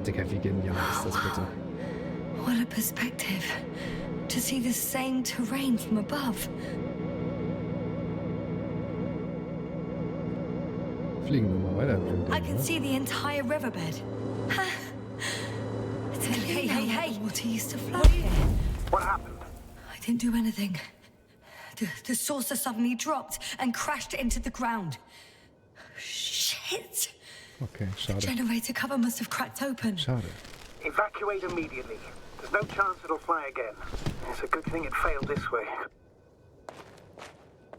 S1: Digga, wie genial ist das bitte?
S2: What a perspective. To see the same terrain from above.
S1: Fliegen wir mal weiter.
S2: I can see the entire riverbed. Hey. Water used to flow here.
S9: What happened?
S2: I didn't do anything. The saucer suddenly dropped and crashed into the ground. Shit.
S1: Okay,
S2: The
S1: schade.
S2: generator cover must have cracked open.
S1: Schade.
S9: Evacuate immediately. There's no chance it'll fly again. It's a good thing it failed this way.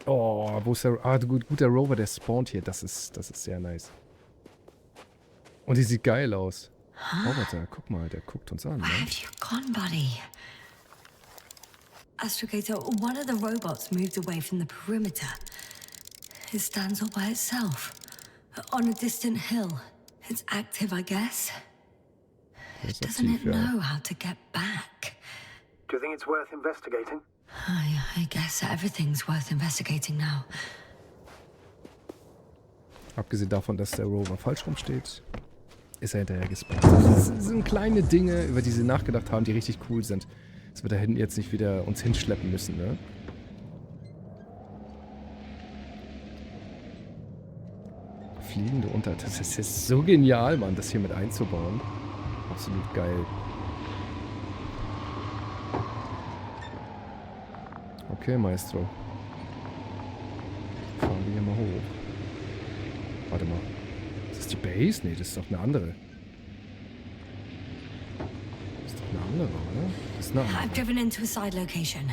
S1: Oh, wo ist der... Ah, gut, der Rover, der spawnt hier. Das ist sehr nice. Und die sieht geil aus. Roboter, guck mal, der guckt uns an.
S2: Where
S1: Ne?
S2: have you gone, buddy? Astrogator, one of the robots moved away from the perimeter. It stands all by itself. On a distant hill. It's active, I guess.
S1: Der ist
S2: Doesn't
S1: aktiv,
S2: it
S1: ja.
S2: know how to get back?
S9: Do you think it's worth investigating?
S2: I guess everything's worth investigating now.
S1: Abgesehen davon, dass der Rover falsch rumsteht, ist er hinterher gespawnt. Das sind kleine Dinge, über die sie nachgedacht haben, die richtig cool sind. Dass wir da hinten jetzt nicht wieder uns hinschleppen müssen, ne? Fliegende Untertasse. Das ist so genial, Mann, das hier mit einzubauen. Absolut geil. Okay, Maestro. Fahren wir hier mal hoch. Warte mal. Ist das die Base? Nee, das ist doch eine andere. Das ist doch eine andere, oder? Das ist eine
S2: I've
S1: andere.
S2: driven into a side location.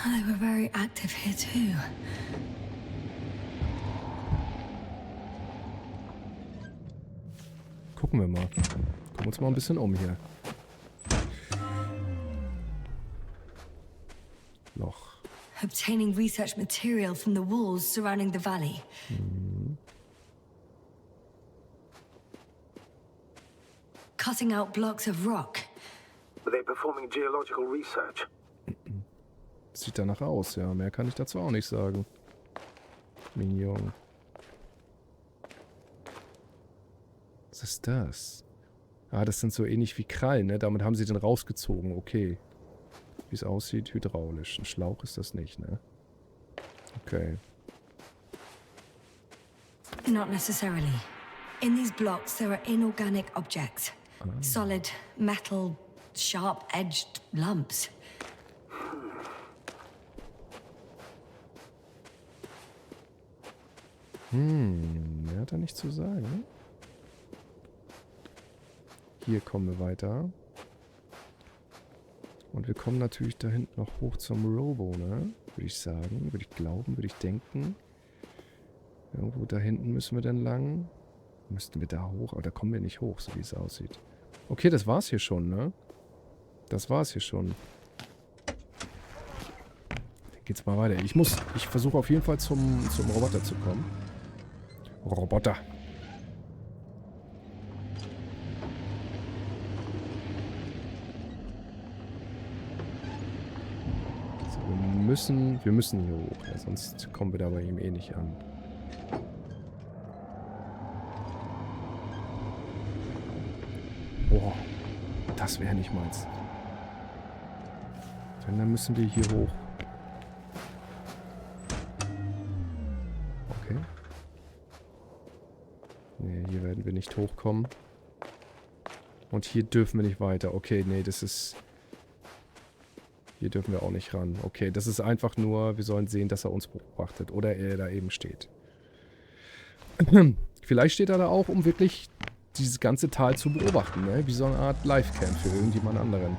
S2: They were very active here too.
S1: Gucken wir mal. Gucken uns mal ein bisschen um hier. Loch.
S2: Obtaining research material from the walls surrounding the valley. Cutting out blocks of rock.
S9: Were they performing geological research?
S1: Sieht danach aus, ja. Mehr kann ich dazu auch nicht sagen. Mignon. Was ist das? Ah, das sind so ähnlich wie Krallen, ne? Damit haben sie den rausgezogen. Okay. Wie es aussieht, hydraulisch. Ein Schlauch ist das nicht, ne? Okay.
S2: Not necessarily. In these blocks, there are inorganic objects. Solid, metal, sharp-edged lumps.
S1: Mehr hat er nicht zu sagen. Hier kommen wir weiter. Und wir kommen natürlich da hinten noch hoch zum Robo, ne? Würde ich sagen, würde ich glauben, würde ich denken. Irgendwo da hinten müssen wir dann lang. Müssten wir da hoch, aber da kommen wir nicht hoch, so wie es aussieht. Okay, das war's hier schon, ne? Das war's hier schon. Dann geht's mal weiter. Ich versuche auf jeden Fall zum Roboter zu kommen. Roboter. So, wir müssen hier hoch, ja, sonst kommen wir da bei ihm eh nicht an. Boah, das wäre nicht meins. Denn dann müssen wir hier hoch. Okay. Nee, hier werden wir nicht hochkommen. Und hier dürfen wir nicht weiter. Okay, nee, das ist... Hier dürfen wir auch nicht ran. Okay, das ist einfach nur, wir sollen sehen, dass er uns beobachtet. Oder er da eben steht. Vielleicht steht er da auch, um wirklich dieses ganze Tal zu beobachten, ne? Wie so eine Art Livecam für irgendjemand anderen.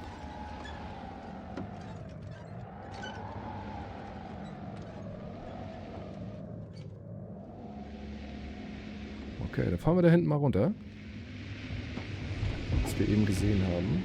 S1: Okay, dann fahren wir da hinten mal runter. Was wir eben gesehen haben.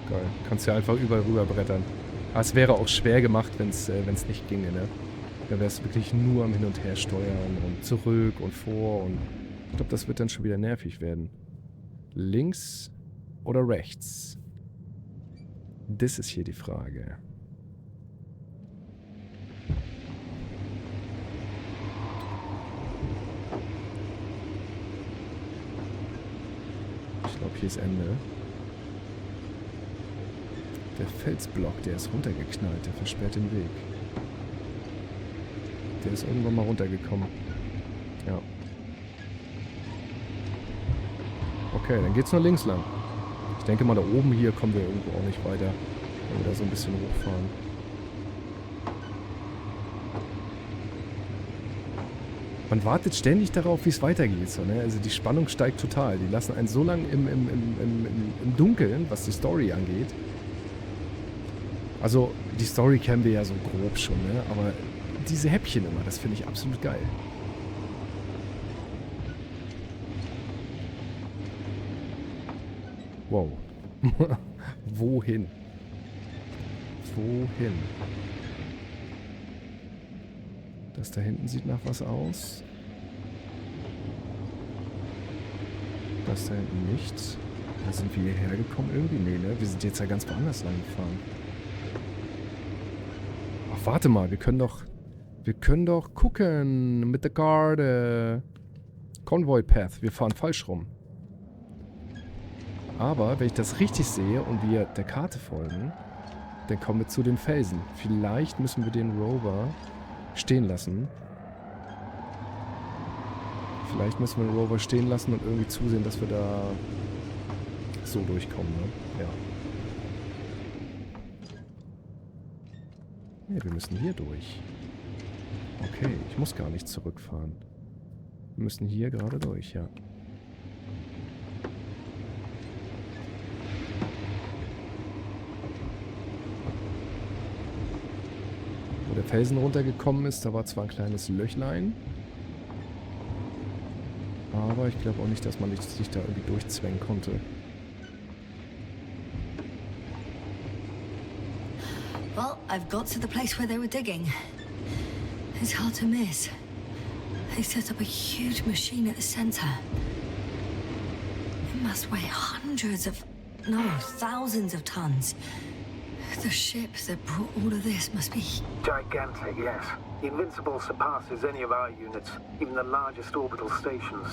S1: Geil. Kannst ja einfach überall rüber brettern. Aber es wäre auch schwer gemacht, wenn es nicht ginge, ne? Da wäre es wirklich nur am Hin und Her steuern und zurück und vor und ich glaube, das wird dann schon wieder nervig werden. Links oder rechts? Das ist hier die Frage. Ich glaube, hier ist Ende. Der Felsblock, der ist runtergeknallt, der versperrt den Weg. Der ist irgendwann mal runtergekommen. Ja. Okay, dann geht's nur links lang. Ich denke mal, da oben hier kommen wir irgendwo auch nicht weiter, wenn wir da so ein bisschen hochfahren. Man wartet ständig darauf, wie es weitergeht. So, ne? Also die Spannung steigt total. Die lassen einen so lange im Dunkeln, was die Story angeht. Also, die Story kennen wir ja so grob schon, ne? Aber diese Häppchen immer, das finde ich absolut geil. Wow. Wohin? Wohin? Das da hinten sieht nach was aus. Das da hinten nicht. Da sind wir hierher gekommen irgendwie. Nee, ne? Wir sind jetzt ja ganz woanders lang gefahren. Ach, warte mal. Wir können doch gucken mit der Karte. Convoy Path. Wir fahren falsch rum. Aber wenn ich das richtig sehe und wir der Karte folgen, dann kommen wir zu den Felsen. Vielleicht müssen wir den Rover stehen lassen. Vielleicht müssen wir den Rover stehen lassen und irgendwie zusehen, dass wir da so durchkommen, ne? Ja. Ne, wir müssen hier durch. Okay, ich muss gar nicht zurückfahren. Wir müssen hier gerade durch, ja. Wo der Felsen runtergekommen ist, da war zwar ein kleines Löchlein. Aber ich glaube auch nicht, dass man sich da irgendwie durchzwängen konnte.
S2: Well, I've got to the place where they were digging. It's hard to miss. They set up a huge machine at the center. It must weigh hundreds of, no, thousands of tons. The ship that brought all of this must be...
S9: Gigantic, yes. The Invincible surpasses any of our units, even the largest orbital stations.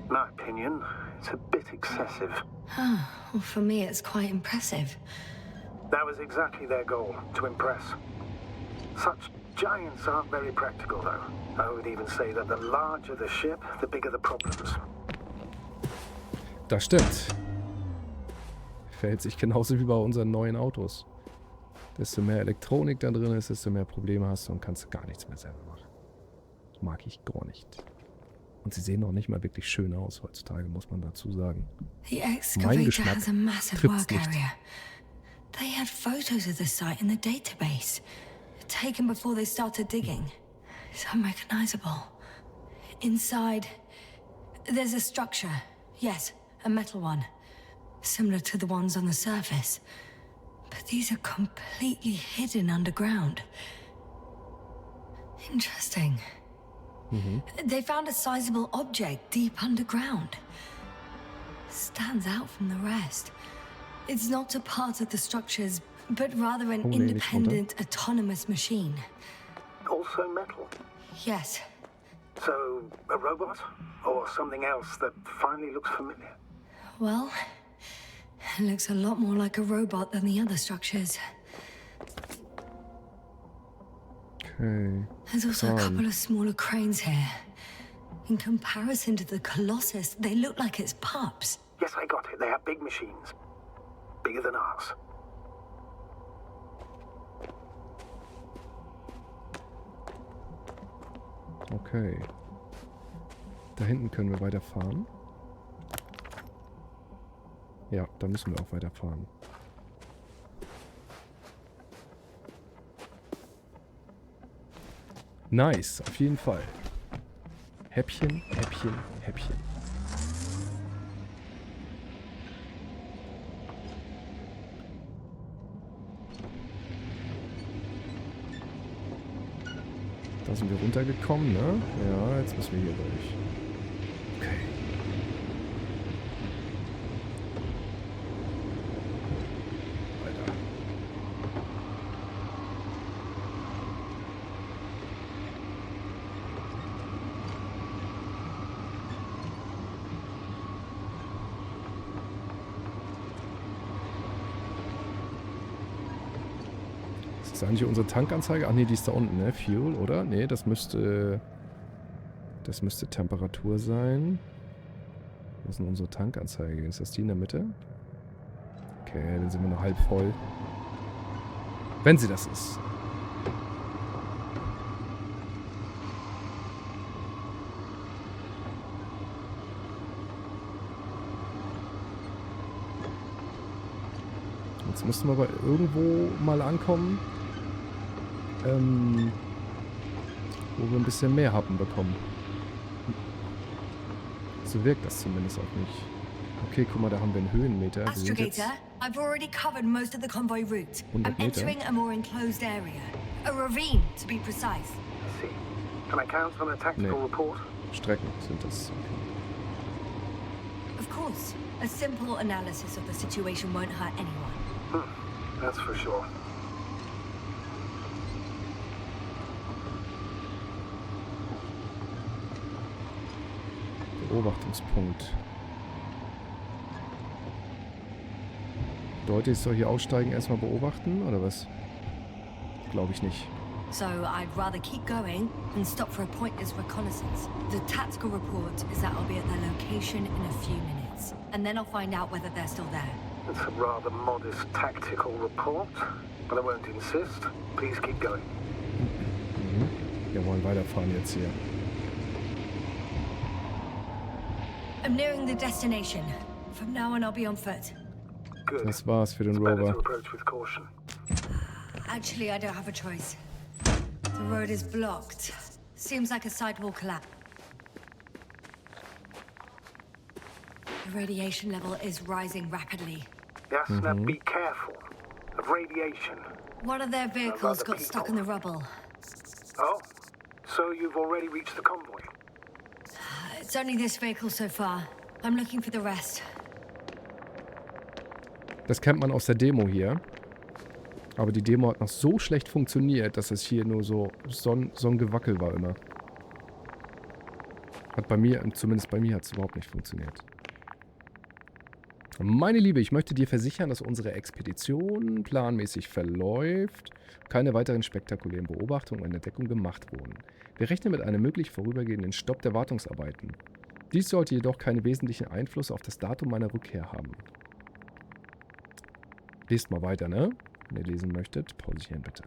S9: In my opinion, it's a bit excessive.
S2: Oh, well, for me it's quite impressive.
S9: That was exactly their goal, to impress. Such giants aren't very practical, though. I would even say that the larger the ship, the bigger the problems.
S1: Das stimmt. Verhält sich genauso wie bei unseren neuen Autos. Desto mehr Elektronik da drin ist, desto mehr Probleme hast du und kannst gar nichts mehr selber machen. Mag ich gar nicht. Und sie sehen auch nicht mal wirklich schön aus heutzutage, muss man dazu sagen.
S2: The
S1: Mein
S2: excavator
S1: Geschmack
S2: has a massive
S1: tritt's
S2: work
S1: nicht.
S2: area. They had photos of the site in the database, taken before they started digging. It's unrecognizable. Inside, there's a structure. Yes, a metal one. Similar to the ones on the surface. But these are completely hidden underground. Interesting. They found a sizable object deep underground. Stands out from the rest. It's not a part of the structures, but rather an independent, autonomous machine.
S9: Also metal.
S2: Yes.
S9: So, a robot? Or something else that finally looks familiar?
S2: Well, it looks a lot more like a robot than the other structures.
S1: Okay.
S2: There's also a couple of smaller cranes here. In comparison to the Colossus, they look like it's pups.
S9: Yes, I got it. They are big machines. Bigger than ours.
S1: Okay. Da hinten können wir weiterfahren. Ja, da müssen wir auch weiterfahren. Nice, auf jeden Fall. Häppchen, Häppchen, Häppchen. Da sind wir runtergekommen, ne? Ja, jetzt müssen wir hier durch. Okay. Weiter. Ist das eigentlich unsere Tankanzeige? Ach nee, die ist da unten, ne? Fuel, oder? Nee, das müsste Temperatur sein. Was ist denn unsere Tankanzeige? Ist das die in der Mitte? Okay, dann sind wir noch halb voll. Wenn sie das ist. Jetzt müssten wir aber irgendwo mal ankommen, wo wir ein bisschen mehr Happen bekommen. So wirkt das zumindest auch nicht. Okay, guck mal, da haben wir einen Höhenmeter. Wir sind jetzt
S2: Astrogator, I've already covered most of the convoy route.
S1: 100
S2: I'm
S1: Meter.
S2: entering a more enclosed area. A ravine, to be precise.
S9: I see. Can I count on a tactical
S1: Nee.
S9: report?
S1: Strecken sind das.
S2: Of course, a simple analysis of the situation won't hurt anyone.
S9: That's for sure.
S1: Beobachtungspunkt. Leute, ich soll hier aussteigen, erstmal beobachten, oder was? Glaube ich nicht.
S2: So I'd rather keep going and stop for a pointless reconnaissance. The tactical report is that I'll be at their location in a few minutes, and then I'll find out whether they're still there.
S9: It's a rather modest tactical report, but I won't insist. Please keep going.
S1: Wir wollen weiterfahren jetzt hier.
S2: I'm nearing the destination. From now on, I'll be on foot.
S9: Good.
S1: Das war's für den
S9: It's better
S1: Rover.
S9: to approach with caution.
S2: Actually, I don't have a choice. The road is blocked. Seems like a sidewalk collapse. The radiation level is rising rapidly.
S9: Yasna, be careful. Of radiation.
S2: One of their vehicles got stuck in the rubble.
S9: Oh? So you've already reached the convoy?
S2: It's only this vehicle so far. I'm looking for the rest.
S1: Das kennt man aus der Demo hier. Aber die Demo hat noch so schlecht funktioniert, dass es hier nur so ein Gewackel war immer. Hat bei mir, zumindest bei mir hat es überhaupt nicht funktioniert. Meine Liebe, ich möchte dir versichern, dass unsere Expedition planmäßig verläuft, keine weiteren spektakulären Beobachtungen und Entdeckungen gemacht wurden. Wir rechnen mit einem möglich vorübergehenden Stopp der Wartungsarbeiten. Dies sollte jedoch keinen wesentlichen Einfluss auf das Datum meiner Rückkehr haben. Lest mal weiter, ne? Wenn ihr lesen möchtet, pausieren bitte.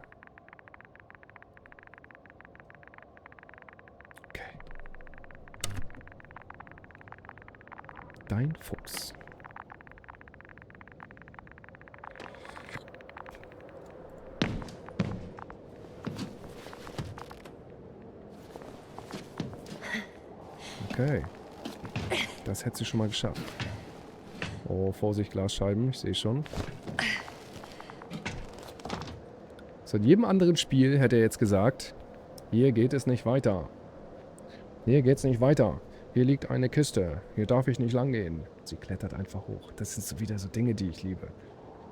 S1: Okay. Dein Fuchs. Okay. Das hätte sie schon mal geschafft. Oh, Vorsicht, Glasscheiben. Ich sehe schon. So, in jedem anderen Spiel hätte er jetzt gesagt, hier geht es nicht weiter. Hier geht's nicht weiter. Hier liegt eine Kiste. Hier darf ich nicht lang gehen. Sie klettert einfach hoch. Das sind so wieder so Dinge, die ich liebe.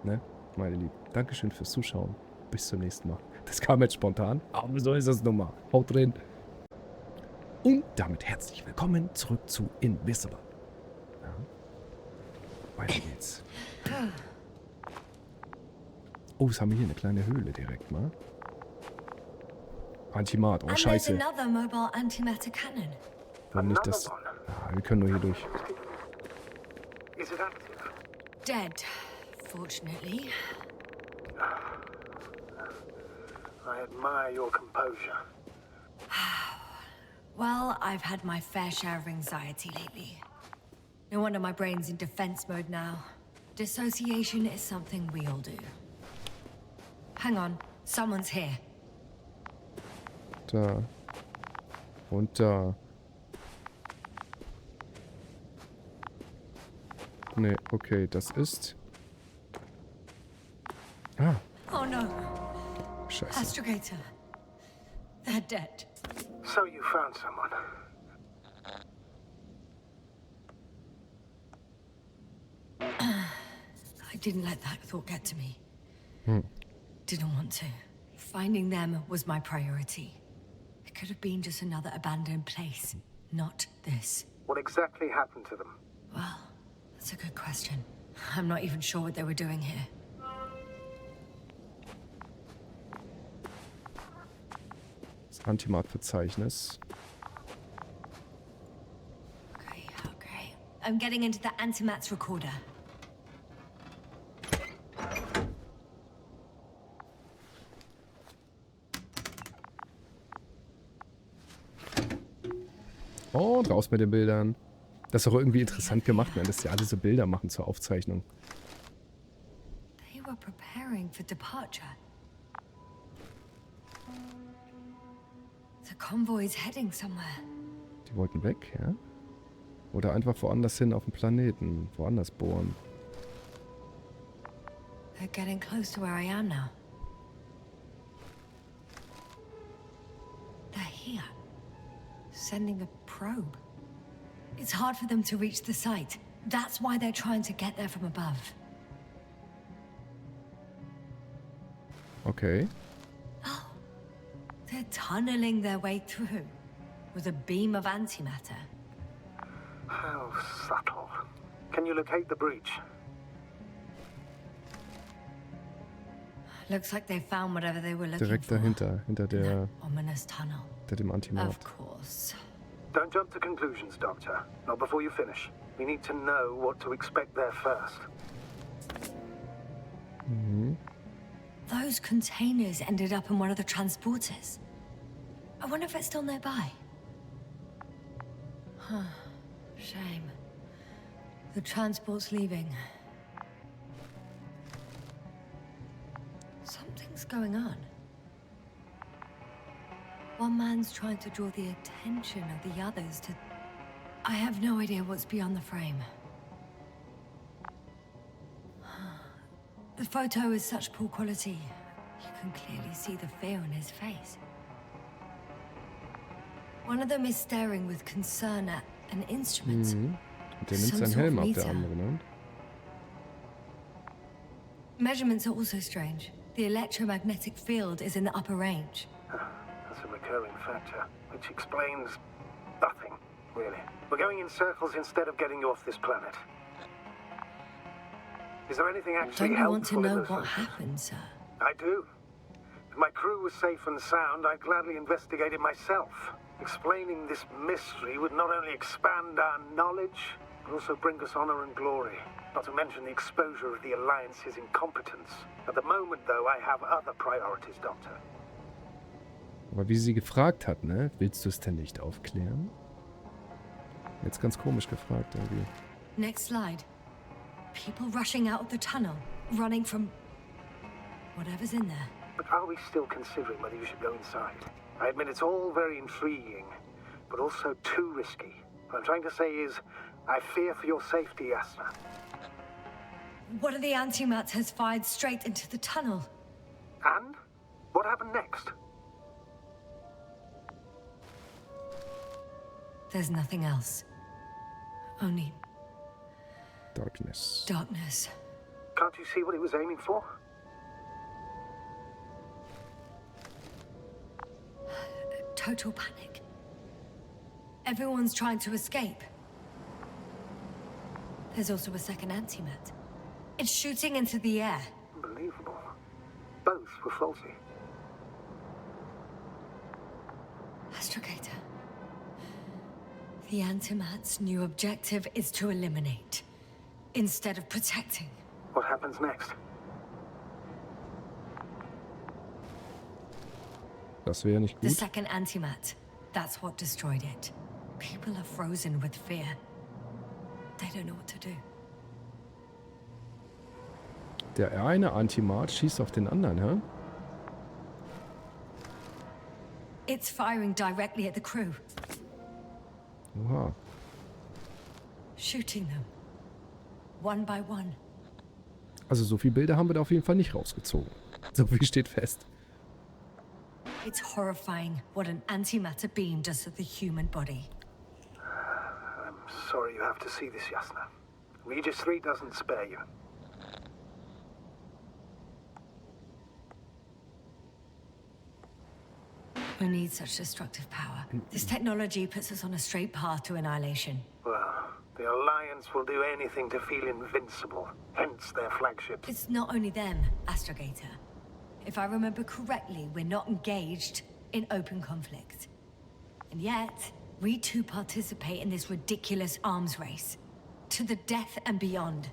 S1: Ne, meine Lieben. Dankeschön fürs Zuschauen. Bis zum nächsten Mal. Das kam jetzt spontan. Aber so ist das nun mal. Haut drin. Und damit herzlich willkommen zurück zu Invisible. Ja. Weiter geht's. Oh, was haben wir hier? Eine kleine Höhle direkt mal. Antimat. Oh, scheiße. Warum nicht das? Ja, wir können nur hier durch.
S9: Is it active?
S2: Dead, fortunately.
S9: I admire your composure.
S2: Well, I've had my fair share of anxiety lately. No wonder my brain's in defense mode now. Dissociation is something we all do. Hang on, someone's here.
S1: Da. Und da. Nee, okay, das ist... Ah.
S2: Oh no.
S1: Scheiße.
S2: Astrogator. They're dead.
S9: So you found someone.
S2: I didn't let that thought get to me. Didn't want to. Finding them was my priority. It could have been just another abandoned place, not this.
S9: What exactly happened to them?
S2: Well, that's a good question. I'm not even sure what they were doing here.
S1: Das Antimat-Verzeichnis.
S2: Okay. I'm getting into the Antimat's recorder.
S1: Und raus mit den Bildern. Das ist auch irgendwie interessant gemacht, ne? Dass die alle so Bilder machen zur Aufzeichnung.
S2: They were preparing for departure. The convoy's heading somewhere.
S1: Die wollten weg, ja? Oder einfach woanders hin auf dem Planeten. Woanders bohren.
S2: They're getting close to where I am now. They're here. Sending a probe. It's hard for them to reach the site. That's why they're trying to get there from above.
S1: Okay.
S2: Oh, they're tunneling their way through with a beam of antimatter.
S9: How subtle. Can you locate the breach?
S2: Looks like they found whatever they were looking
S1: Direkt
S2: for.
S1: dahinter, hinter der,
S2: Ominous tunnel.
S1: hinter dem Antimat.
S2: Of course.
S9: Don't jump to conclusions, Doctor. Not before you finish. We need to know what to expect there first.
S2: Those containers ended up in one of the transporters. I wonder if it's still nearby. Huh. Shame. The transport's leaving. Something's going on. One man's trying to draw the attention of the others to... I have no idea what's beyond the frame. The photo is such poor quality. You can clearly see the fear on his face. One of them is staring with concern at an instrument.
S1: Und der nimmt seinen Helm ab, der andere, ne?
S2: Measurements are also strange. The electromagnetic field is in the upper range.
S9: That's a recurring factor, which explains nothing, really. We're going in circles instead of getting you off this planet. Is there anything actually
S2: Don't you want to
S9: helpful in
S2: know
S9: this?
S2: what happened, sir?
S9: I do. If my crew was safe and sound, I'd gladly investigate it myself. Explaining this mystery would not only expand our knowledge, but also bring us honor and glory. Not to mention the exposure of the Alliance's incompetence. At the moment, though, I have other priorities, Doctor.
S1: Aber wie sie gefragt hat, ne? Willst du es denn nicht aufklären? Jetzt ganz komisch gefragt irgendwie.
S2: Next slide. People rushing out of the tunnel, running from whatever's in there.
S9: But are we still considering whether you should go inside? I admit it's all very intriguing, but also too risky. What I'm trying to say is, I fear for your safety, Yasna.
S2: One of the antimats has fired straight into the tunnel.
S9: And? What happened next?
S2: There's nothing else. Only
S1: Darkness.
S2: darkness.
S9: Can't you see what it was aiming for?
S2: Total panic. Everyone's trying to escape. There's also a second antimat. It's shooting into the air.
S9: Unbelievable. Both were faulty.
S2: Astrogator. The antimat's new objective is to eliminate, instead of protecting.
S9: What happens next?
S1: Das wäre nicht
S2: The
S1: gut.
S2: second antimat. That's what destroyed it. People are frozen with fear. They don't know what to do.
S1: Der eine Antimat schießt auf den anderen, hä?
S2: It's firing directly at the crew,
S1: Oha.
S2: shooting them. One by one.
S1: Also so viele Bilder haben wir da auf jeden Fall nicht rausgezogen. So viel steht fest.
S2: It's horrifying what an antimatter beam does to the human body.
S9: I'm sorry you have to see this, Yasna. Regis III doesn't spare you.
S2: Who needs such destructive power? This technology puts us on a straight path to annihilation.
S9: Well, the Alliance will do anything to feel invincible, hence their flagships.
S2: It's not only them, Astrogator. If I remember correctly, we're not engaged in open conflict. And yet, we too participate in this ridiculous arms race. To the death and beyond.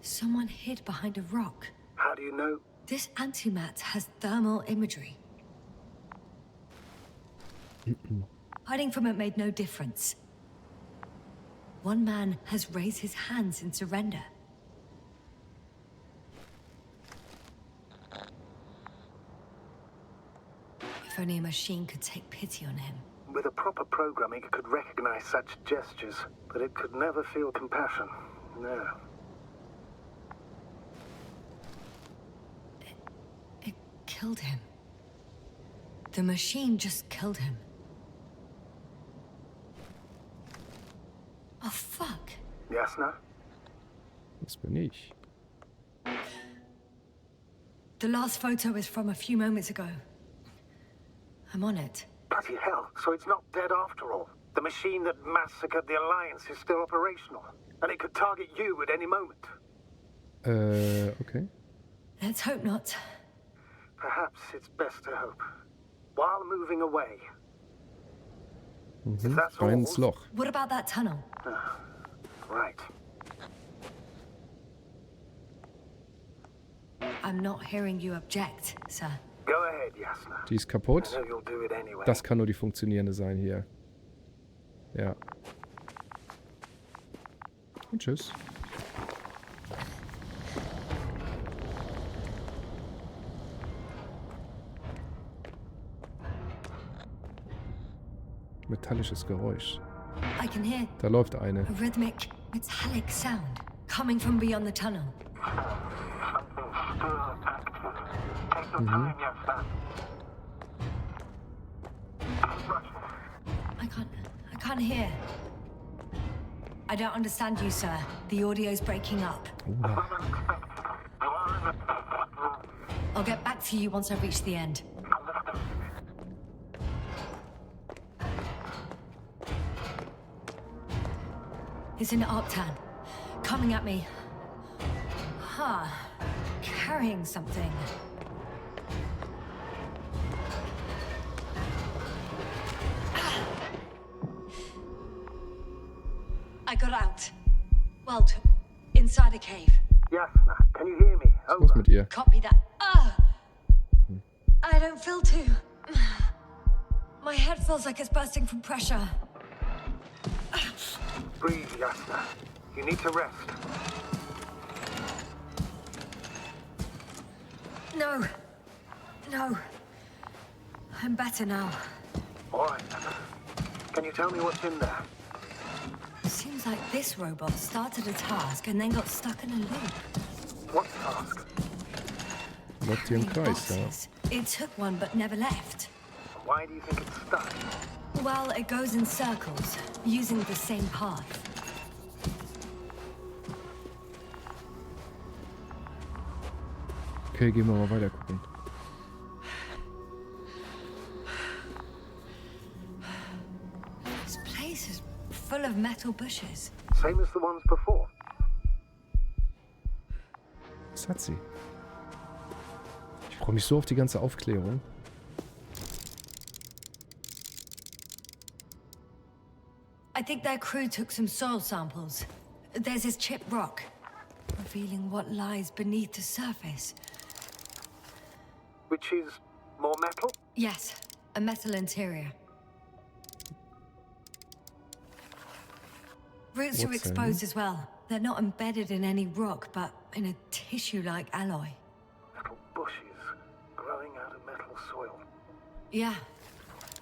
S2: Someone hid behind a rock.
S9: How do you know?
S2: This antimat has thermal imagery. Hiding from it made no difference. One man has raised his hands in surrender. If only a machine could take pity on him.
S9: With a proper programming, it could recognize such gestures, but it could never feel compassion. No.
S2: It killed him. The machine just killed him. Oh, fuck.
S9: Yasna?
S1: Das bin ich.
S2: The last photo is from a few moments ago. I'm on it.
S9: Bloody hell, so it's not dead after all. The machine that massacred the Alliance is still operational, and it could target you at any moment.
S1: Okay.
S2: Let's hope not.
S9: Perhaps it's best to hope. While moving away. If that's
S1: Rein
S9: all,
S1: ins Loch.
S2: What about that tunnel?
S9: right.
S2: I'm not hearing you object, sir.
S9: Go ahead, Yasna.
S1: Die ist
S9: I
S1: kaputt.
S9: know you'll do it anyway.
S1: Das kann nur die funktionierende sein hier. Ja. Und tschüss. Metallisches Geräusch.
S2: I can hear
S1: Da läuft eine.
S2: a rhythmic, metallic sound coming from beyond the tunnel. I can't hear. I don't understand you, sir. The audio's breaking up. I'll get back to you once I reach the end. It's an Arctan. Coming at me. Huh. Carrying something. I got out. Well, inside a cave.
S9: Yasna, can you hear me?
S1: Was ist los mit ihr?
S2: Copy that. I don't feel too. My head feels like it's bursting from pressure.
S9: Breathe, Yasna. You need to rest.
S2: No. No. I'm better now.
S9: All right. Can you tell me what's in there?
S2: Seems like this robot started a task and then got stuck in a loop.
S9: What task?
S1: Läuft hier im Kreis, ja.
S2: Boxes. It took one but never left.
S9: Why do you think it's stuck?
S2: Well, it goes in circles, using the same path.
S1: Okay, gehen wir mal weiter gucken.
S2: This place is full of metal bushes.
S9: Same as the ones before.
S1: Was hat sie? Ich freue mich so auf die ganze Aufklärung.
S2: I think their crew took some soil samples. There's this chipped rock, revealing what lies beneath the surface.
S9: Which is more metal?
S2: Yes, a metal interior. Roots are
S1: What's
S2: exposed as well. They're not embedded in any rock, but in a tissue-like alloy.
S9: Metal bushes growing out of metal soil.
S2: Yeah,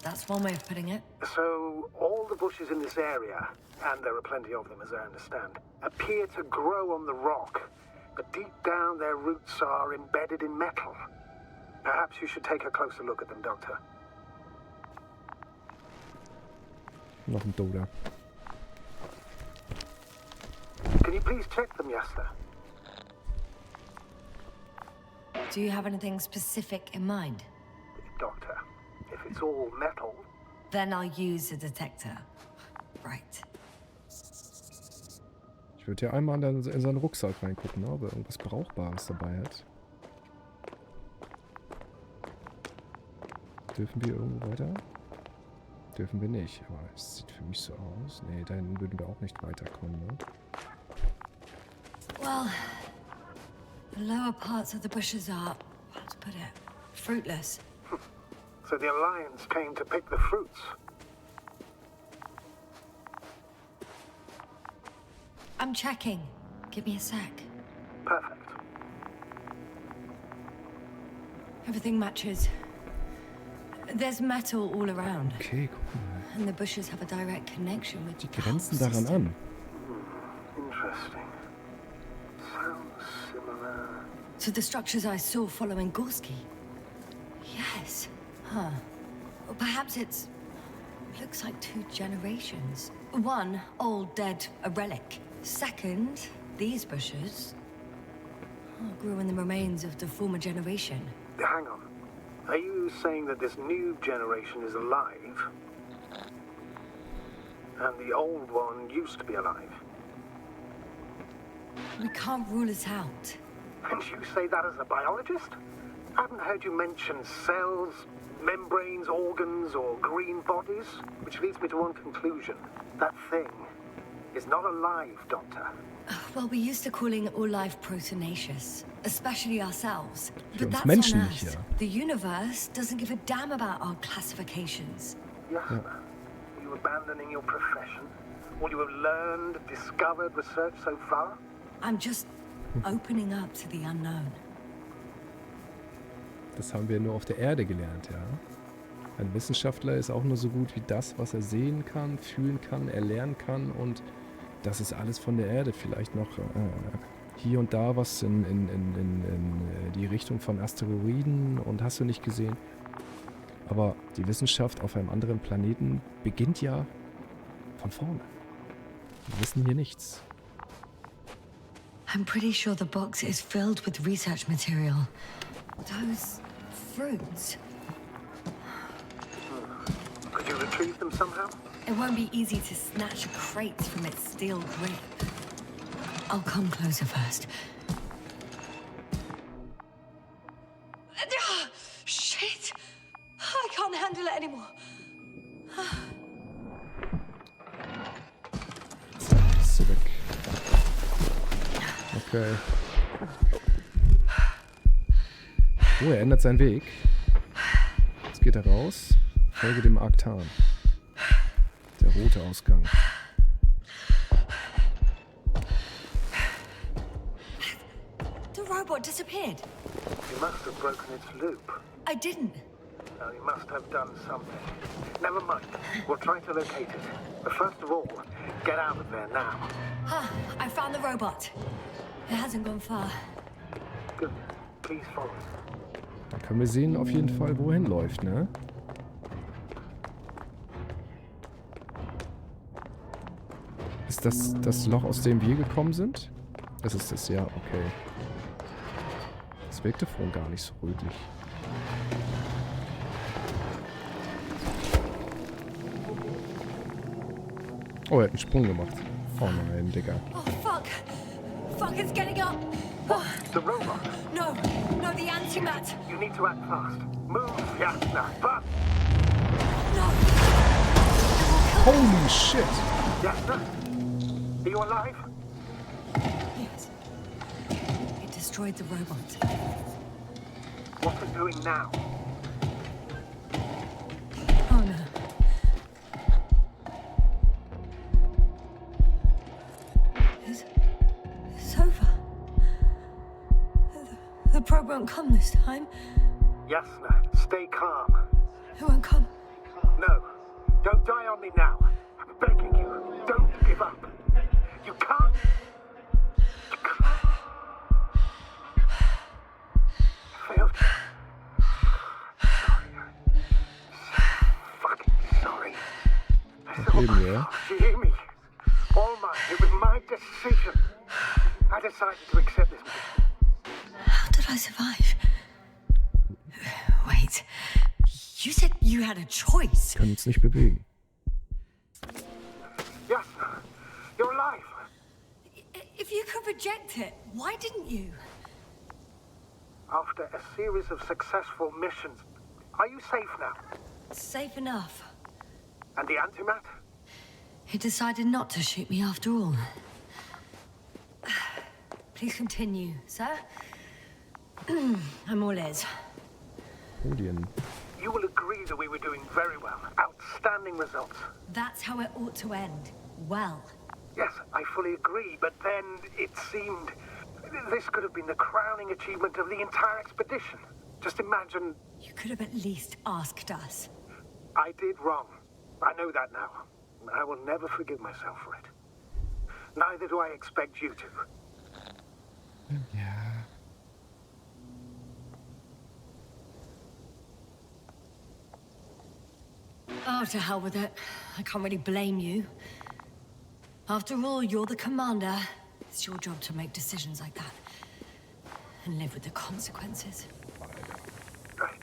S2: that's one way of putting it.
S9: So, all the bushes in this area, and there are plenty of them as I understand, appear to grow on the rock, but deep down their roots are embedded in metal. Perhaps you should take a closer look at them, Doctor.
S1: Noch ein Doda.
S9: Can you please check them, Yasna?
S2: Do you have anything specific in mind?
S9: Doctor, if it's all metal...
S2: Then I'll use a detector. Right.
S1: Ich würde ja einmal in seinen Rucksack reingucken, ob er irgendwas Brauchbares dabei hat. Dürfen wir irgendwo weiter? Dürfen wir nicht, aber es sieht für mich so aus. Nee, dann würden wir auch nicht weiterkommen, ne?
S2: Well, the lower parts of the bushes are, how to put it, fruitless.
S9: So the Alliance came to pick the fruits.
S2: I'm checking. Give me a sec.
S9: Perfect.
S2: Everything matches. There's metal all around.
S1: Okay, guck mal.
S2: And the bushes have a direct connection with
S1: Die
S2: the
S1: grenzen
S2: whole
S1: daran
S2: system.
S1: an.
S9: Interesting. Sounds similar.
S2: To the structures I saw following Gorski. Yes. Huh. Or perhaps looks like 2 generations. One, old, dead, a relic. Second, these bushes grew in the remains of the former generation.
S9: Hang on. Are you saying that this new generation is alive? And the old one used to be alive?
S2: We can't rule it out.
S9: And you say that as a biologist? I haven't heard you mention cells, membranes, organs, or green bodies, which leads me to one conclusion. That thing is not alive, Doctor.
S2: Well, we used to calling all life proteinaceous, especially ourselves.
S1: Für
S2: But
S1: uns
S2: that's
S1: Menschen
S2: on
S1: nicht,
S2: Earth.
S1: ja.
S2: The universe doesn't give a damn about our classifications.
S9: Yasna, are you abandoning your profession? All you have learned, discovered, researched so far?
S2: I'm just opening up to the unknown.
S1: Das haben wir nur auf der Erde gelernt, ja. Ein Wissenschaftler ist auch nur so gut wie das, was er sehen kann, fühlen kann, erlernen kann, und das ist alles von der Erde. Vielleicht noch hier und da was in die Richtung von Asteroiden und hast du nicht gesehen. Aber die Wissenschaft auf einem anderen Planeten beginnt ja von vorne. Wir wissen hier nichts.
S2: I'm pretty sure the box is filled with research material. Those fruits.
S9: Could you retrieve them somehow?
S2: It won't be easy to snatch a crate from its steel grip. I'll come closer first.
S1: Okay. Oh, er ändert seinen Weg. Jetzt geht er raus. Folge dem Arktan. Der rote Ausgang.
S2: The robot disappeared.
S9: You must have broken its loop.
S2: I didn't.
S9: No, you must have done something. Never mind. We'll try to locate it. But first of all, get out of there now.
S2: I found the robot. It hasn't gone far.
S9: Good. Please follow.
S1: Da können wir sehen auf jeden Fall, wohin läuft, ne? Ist das das Loch, aus dem wir gekommen sind? Das ist es, ja, okay. Das wirkte vorhin gar nicht so rötlich. Oh, er hat einen Sprung gemacht. Oh nein, Digga.
S2: Oh, fuck. Fuck, it's getting up. Oh,
S9: The robot.
S2: no, the antimat.
S9: You need to act fast. Move, Yasna. Fast.
S2: No.
S1: Holy shit!
S9: Yasna? Are you alive?
S2: Yes. It destroyed the robot.
S9: What's it doing now?
S2: Oh, no. It's over. The probe won't come this time.
S9: Yasna, stay calm.
S2: It won't come.
S9: No, don't die on me now. I'm begging you, don't give up. You can't. You can't. I failed. Sorry. Fucking sorry.
S1: Eben, ja.
S9: You hear me? All mine. It was my decision. I decided to accept this mission.
S2: How did I survive? Wait. You said you had a choice.
S1: Können uns nicht bewegen.
S9: Yasna, you're alive.
S2: If you could reject it, why didn't you?
S9: After a series of successful missions, are you safe now?
S2: Safe enough.
S9: And the antimat?
S2: He decided not to shoot me after all. Please continue, sir. I'm all ears.
S1: Odin.
S9: You will agree that we were doing very well. Outstanding results.
S2: That's how it ought to end. Well.
S9: Yes, I fully agree, but then it seemed this could have been the crowning achievement of the entire expedition. Just imagine.
S2: You could have at least asked us.
S9: I did wrong. I know that now. I will never forgive myself for it. Neither do I expect you to.
S1: Ja.
S2: Oh, to hell with it. I can't really blame you. After all, you're the commander. It's your job to make decisions like that. And live with the consequences.
S9: Right.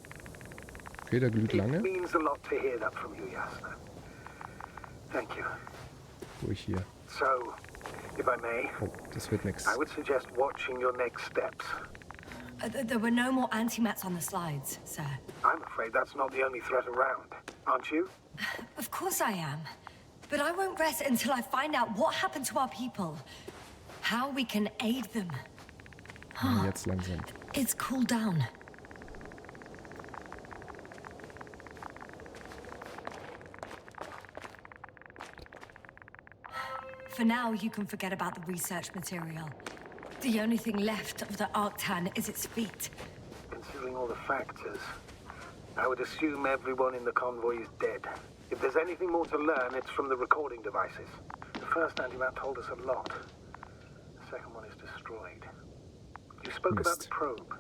S1: Okay, der glüht
S9: It
S1: lange.
S9: means a lot to hear that from you, Yasna. Thank you.
S1: Durch hier.
S9: So, if I may,
S1: Oh, das wird nix.
S9: I would suggest watching your next steps.
S2: There were no more antimats on the slides, sir.
S9: I'm afraid that's not the only threat around, aren't you?
S2: Of course I am. But I won't rest until I find out what happened to our people. How we can aid them.
S1: Jetzt langsam.
S2: It's cooled down. For now, you can forget about the research material. The only thing left of the Arctan is its feet.
S9: Considering all the factors, I would assume everyone in the convoy is dead. If there's anything more to learn, it's from the recording devices. The first antimat told us a lot. The second one is destroyed. You spoke about the probe.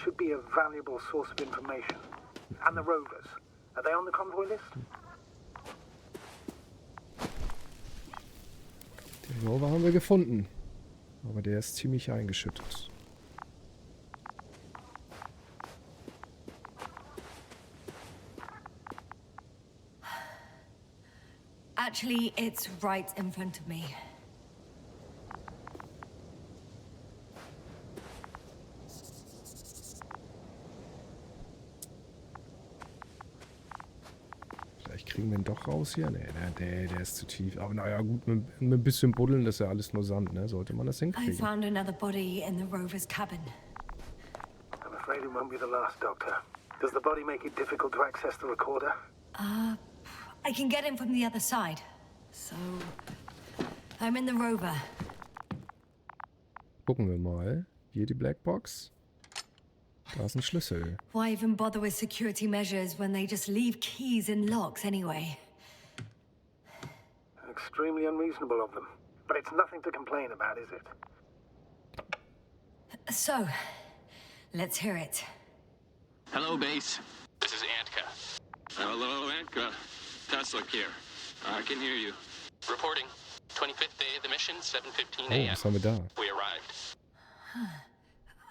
S9: Should be a valuable source of information. And the rovers. Are they on the convoy list?
S1: Den Rover haben wir gefunden. Aber der ist ziemlich eingeschüttet.
S2: Actually, it's right in front of me.
S1: Vielleicht Kriegen wir ihn doch raus hier? Nee, der ist zu tief. Aber naja, gut, mit ein bisschen buddeln, das ist ja alles nur Sand, ne? Sollte man das
S2: I
S1: hinkriegen.
S2: found another body in the rover's cabin.
S5: I'm afraid it won't be the last, Doctor. Does the body make it difficult to access the recorder?
S2: I can get in from the other side. So, I'm in the rover.
S1: Gucken wir mal. Hier die Blackbox. Da ist ein Schlüssel.
S2: Why even bother with security measures when they just leave keys in locks anyway?
S5: Extremely unreasonable of them. But it's nothing to complain about, is it?
S2: So, let's hear it.
S11: Hello, base. This is Antka. Hello, Antka. Tesla here. I can hear you. Reporting. 25th day of the mission, 7:15
S1: Oh,
S11: a.m.
S1: was haben wir da?
S11: We arrived.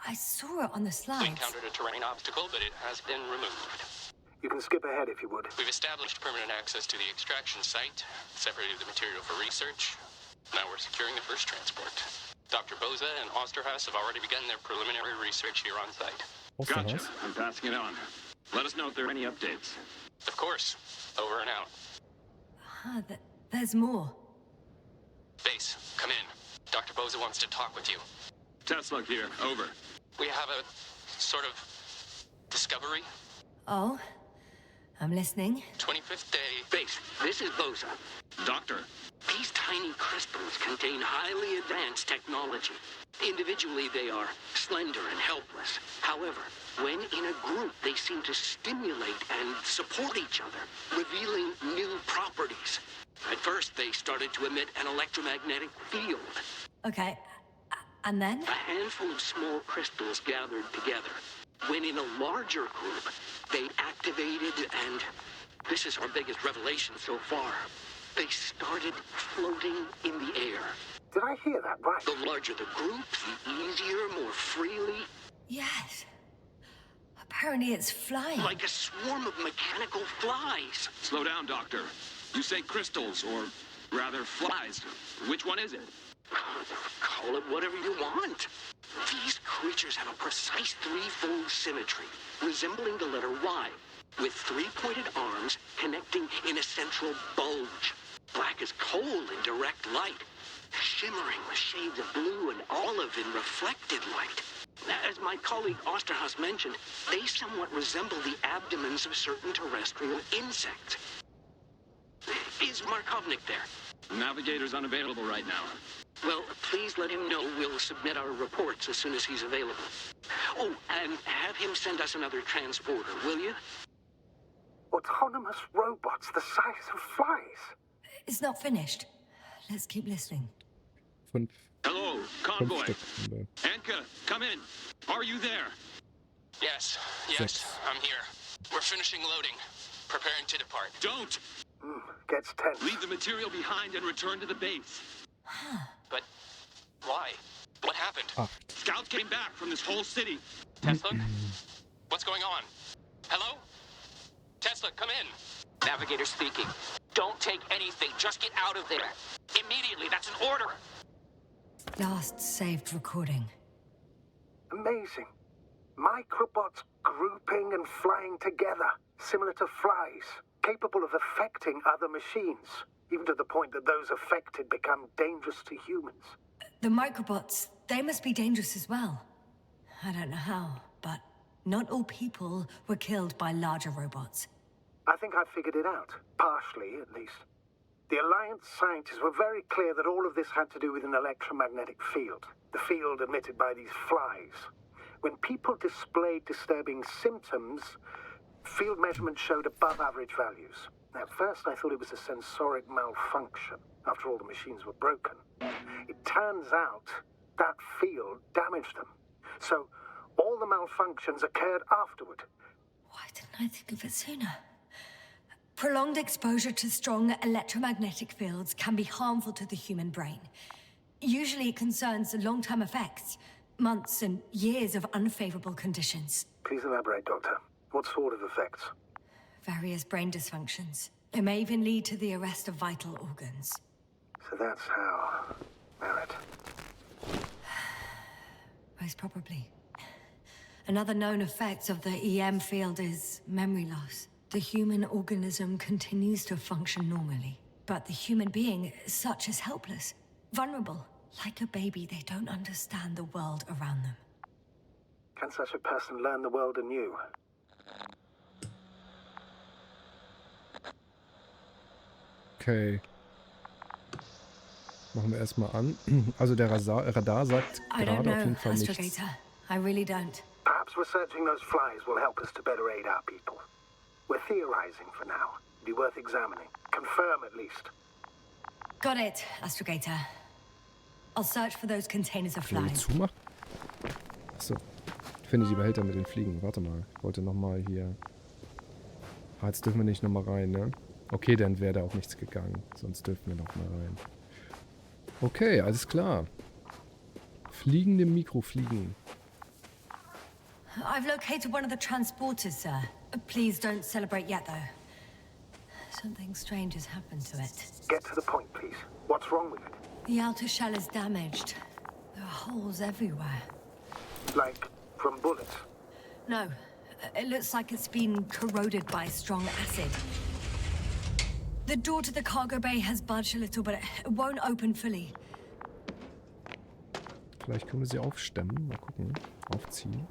S2: I saw it on the
S11: We
S2: slides.
S11: encountered a terrain obstacle, but it has been removed.
S5: You can skip ahead if you would.
S11: We've established permanent access to the extraction site, separated the material for research. Now we're securing the first transport. Dr. Boza and Osterhaus have already begun their preliminary research here on site.
S1: Gotcha.
S11: I'm passing it on. Let us know if there are any updates. Of course. Over and out.
S2: There's more.
S11: Base, come in. Dr. Boza wants to talk with you. Tesla here. Over. We have a sort of discovery.
S2: Oh, I'm listening.
S11: 25th day.
S9: Base, this is Boza.
S11: Doctor.
S9: These tiny crystals contain highly advanced technology. Individually, they are slender and helpless. However, when in a group, they seem to stimulate and support each other, revealing new properties. At first, they started to emit an electromagnetic field.
S2: Okay, and then?
S9: A handful of small crystals gathered together. When in a larger group, they activated and... this is our biggest revelation so far. They started floating in the air.
S5: Did I hear that right?
S9: The larger the group, the easier, more freely.
S2: Yes. Apparently it's flying.
S9: Like a swarm of mechanical flies.
S11: Slow down, Doctor. You say crystals, or rather flies. Which one is it?
S9: Call it whatever you want. These creatures have a precise threefold symmetry, resembling the letter Y, with three-pointed arms connecting in a central bulge. Black as coal in direct light, shimmering with shades of blue and olive in reflected light. As my colleague Osterhaus mentioned, they somewhat resemble the abdomens of certain terrestrial insects. Is Markovnik there?
S11: Navigator's unavailable right now.
S9: Well, please let him know we'll submit our reports as soon as he's available. Oh, and have him send us another transporter, will you?
S5: Autonomous robots the size of flies.
S2: It's not finished. Let's keep listening.
S1: 5
S11: Hello, convoy.
S1: Stück haben wir.
S11: Anka, come in. Are you there? Yes,
S1: Six.
S11: I'm here. We're finishing loading. Preparing to depart. Don't!
S5: Gets tense.
S11: Leave the material behind and return to the base. But why? What happened?
S1: 8.
S11: Scouts came back from this whole city. Tesla? What's going on? Hello? Tesla, come in.
S9: Navigator speaking. Don't take anything. Just get out of there. Immediately. That's an order.
S2: Last saved recording.
S5: Amazing. Microbots grouping and flying together, similar to flies, capable of affecting other machines, even to the point that those affected become dangerous to humans.
S2: The microbots, they must be dangerous as well. I don't know how, but not all people were killed by larger robots.
S5: I think I figured it out, partially at least. The Alliance scientists were very clear that all of this had to do with an electromagnetic field, the field emitted by these flies. When people displayed disturbing symptoms, field measurements showed above average values. At first, I thought it was a sensoric malfunction. After all, the machines were broken. It turns out that field damaged them. So, all the malfunctions occurred afterward.
S2: Why didn't I think of it sooner? Prolonged exposure to strong electromagnetic fields can be harmful to the human brain. Usually it concerns long-term effects, months and years of unfavorable conditions.
S5: Please elaborate, Doctor. What sort of effects?
S2: Various brain dysfunctions. It may even lead to the arrest of vital organs.
S5: So that's how... Merit.
S2: Most probably. Another known effect of the EM field is memory loss. The human organism continues to function normally, but the human being, such is helpless, vulnerable. Like a baby, they don't understand the world around them.
S9: Can such a person learn the world anew?
S1: Okay. Machen wir erstmal an. Also der Radar sagt
S2: I don't
S1: gerade auf
S2: know,
S1: jeden Fall nichts.
S2: Astrogator. I really don't.
S9: Perhaps researching those flies will help us to better aid our people. We're theorizing for now. Be worth examining. Confirm at least.
S2: Got it, Astrogator. I'll search for those containers of
S1: Will ich
S2: flies.
S1: zumachen? Achso. Ich finde die Behälter mit den Fliegen. Warte mal. Ich wollte nochmal hier... Ah, jetzt dürfen wir nicht nochmal rein, ne? Okay, dann wäre da auch nichts gegangen. Sonst dürfen wir nochmal rein. Okay, alles klar. Fliegende Mikrofliegen.
S2: I've located one of the transporters, sir. Please don't celebrate yet, though. Something strange has happened to it.
S9: Get to the point, please. What's wrong with it?
S2: The outer shell is damaged. There are holes everywhere.
S9: Like from bullets?
S2: No, it looks like it's been corroded by strong acid. The door to the cargo bay has budged a little, but it won't open fully.
S1: Vielleicht können wir sie aufstemmen. Mal gucken. Aufziehen.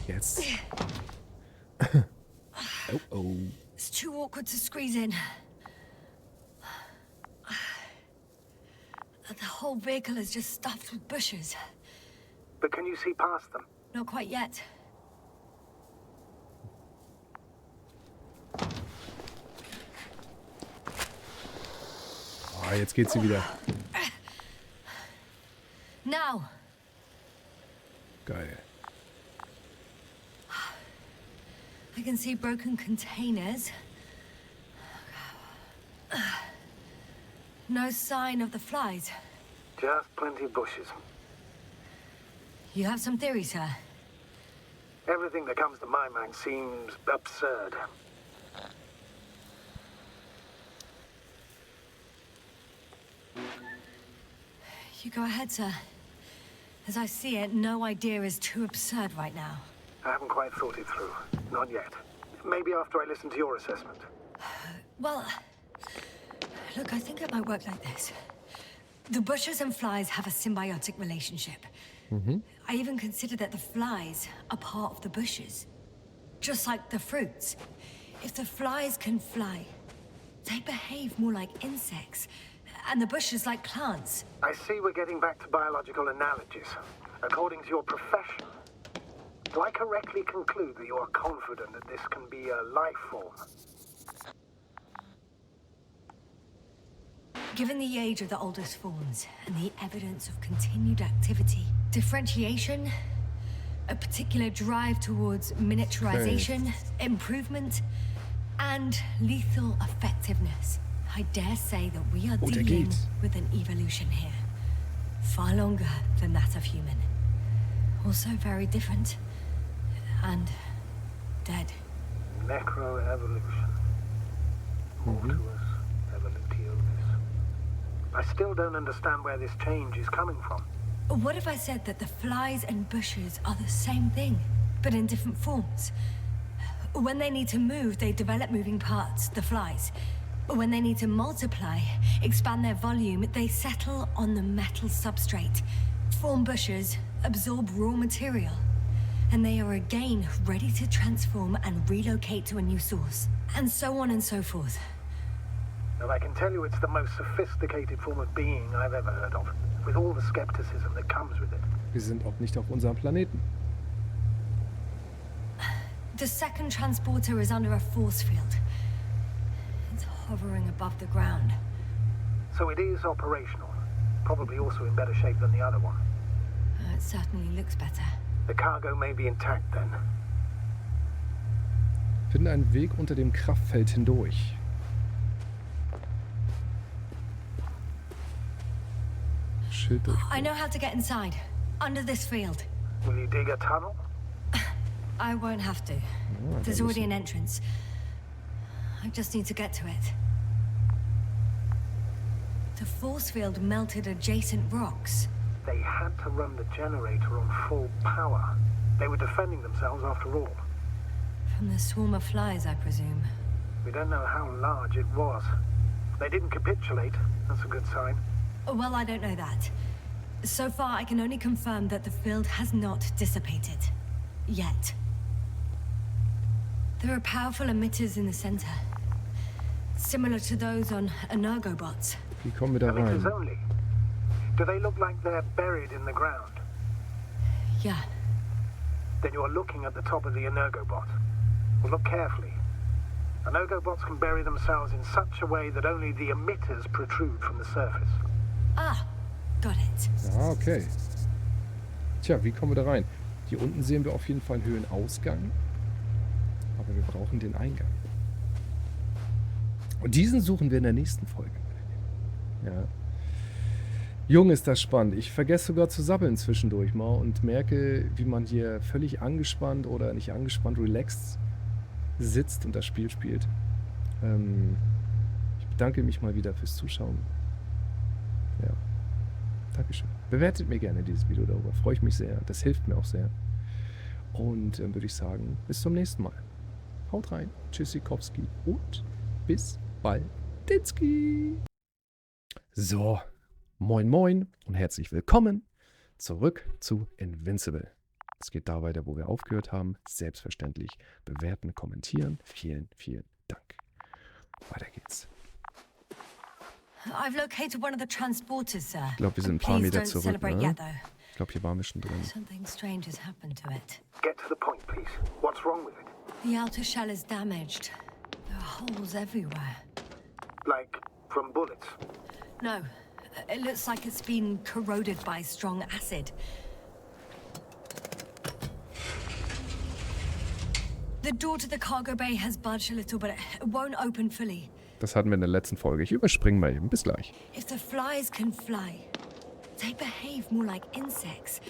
S1: Yes. Oh, oh.
S2: It's too awkward to squeeze in. The whole vehicle is just stuffed with bushes.
S9: But can you see past them?
S2: Not quite yet.
S1: Ah, jetzt geht sie wieder.
S2: Now.
S1: Geil.
S2: I can see broken containers. No sign of the flies.
S9: Just plenty of bushes.
S2: You have some theories, sir?
S9: Everything that comes to my mind seems absurd.
S2: You go ahead, sir. As I see it, no idea is too absurd right now.
S9: I haven't quite thought it through. Not yet. Maybe after I listen to your assessment.
S2: Well, look, I think it might work like this. The bushes and flies have a symbiotic relationship. I even consider that the flies are part of the bushes. Just like the fruits. If the flies can fly, they behave more like insects, and the bushes like plants.
S9: I see we're getting back to biological analogies. According to your profession, do I correctly conclude that you are confident that this can be a life form?
S2: Given the age of the oldest forms and the evidence of continued activity, differentiation, a particular drive towards miniaturization, improvement, and lethal effectiveness, I dare say that we are dealing with an evolution here. Far longer than that of human. Also very different. And dead.
S9: Necroevolution. Mortuus evolutioris. I still don't understand where this change is coming from.
S2: What if I said that the flies and bushes are the same thing, but in different forms? When they need to move, they develop moving parts, the flies. When they need to multiply, expand their volume, they settle on the metal substrate, form bushes, absorb raw material. And they are again ready to transform and relocate to a new source. And so on and so forth.
S9: And I can tell you it's the most sophisticated form of being I've ever heard of, with all the skepticism that comes with it.
S1: Wir sind auch nicht auf unserem Planeten.
S2: The second transporter is under a force field. It's hovering above the ground.
S9: So it is operational. Probably also in better shape than the other one.
S2: It certainly looks better.
S9: The cargo may be intact then.
S1: Finde einen Weg unter dem Kraftfeld hindurch. Schild durch.
S2: I know how to get inside. Under this field.
S9: Will you dig a tunnel?
S2: I won't have to. There's already an entrance. I just need to get to it. The force field melted adjacent rocks.
S9: They had to run the generator on full power. They were defending themselves after all.
S2: From the swarm of flies, I presume.
S9: We don't know how large it was. They didn't capitulate. That's a good sign.
S2: Well, I don't know that. So far, I can only confirm that the field has not dissipated. Yet. There are powerful emitters in the center. Similar to those on energobots.
S1: Wie kommen wir da
S9: Emitters
S1: rein?
S9: only? Do they look like they're buried in the ground?
S2: Yeah.
S9: Then you're looking at the top of the energobot. Well, look carefully. Energobots can bury themselves in such a way that only the emitters protrude from the surface.
S2: Ah, got it.
S1: Ah, okay. Tja, wie kommen wir da rein? Hier unten sehen wir auf jeden Fall einen Höhlenausgang. Aber wir brauchen den Eingang. Und diesen suchen wir in der nächsten Folge. Ja. Jung, ist das spannend. Ich vergesse sogar zu sabbeln zwischendurch mal und merke, wie man hier völlig angespannt oder nicht angespannt, relaxed sitzt und das Spiel spielt. Ich bedanke mich mal wieder fürs Zuschauen. Ja. Dankeschön. Bewertet mir gerne dieses Video darüber. Freue ich mich sehr. Das hilft mir auch sehr. Und würde ich sagen, bis zum nächsten Mal. Haut rein. Tschüssikowski und bis bald. Dinski. So. Moin moin und herzlich willkommen zurück zu Invincible. Es geht da weiter, wo wir aufgehört haben. Selbstverständlich bewerten, kommentieren. Vielen, vielen Dank. Weiter geht's.
S2: I've located one of the transporters, sir.
S1: Ich glaube, wir sind ein paar Meter zurück, ne? Ich glaube, hier waren wir schon drin.
S2: Something strange has happened to it.
S9: Get to the point, please. What's wrong with it?
S2: The outer shell is damaged. There are holes everywhere.
S9: Like from bullets?
S2: No. It looks like it's been corroded by strong acid. The door to the cargo bay has budged a little, but it won't open fully.
S1: Das hatten wir in der letzten Folge. Ich überspringe mal eben. Bis gleich.
S2: If the flies can fly, they behave more like insects,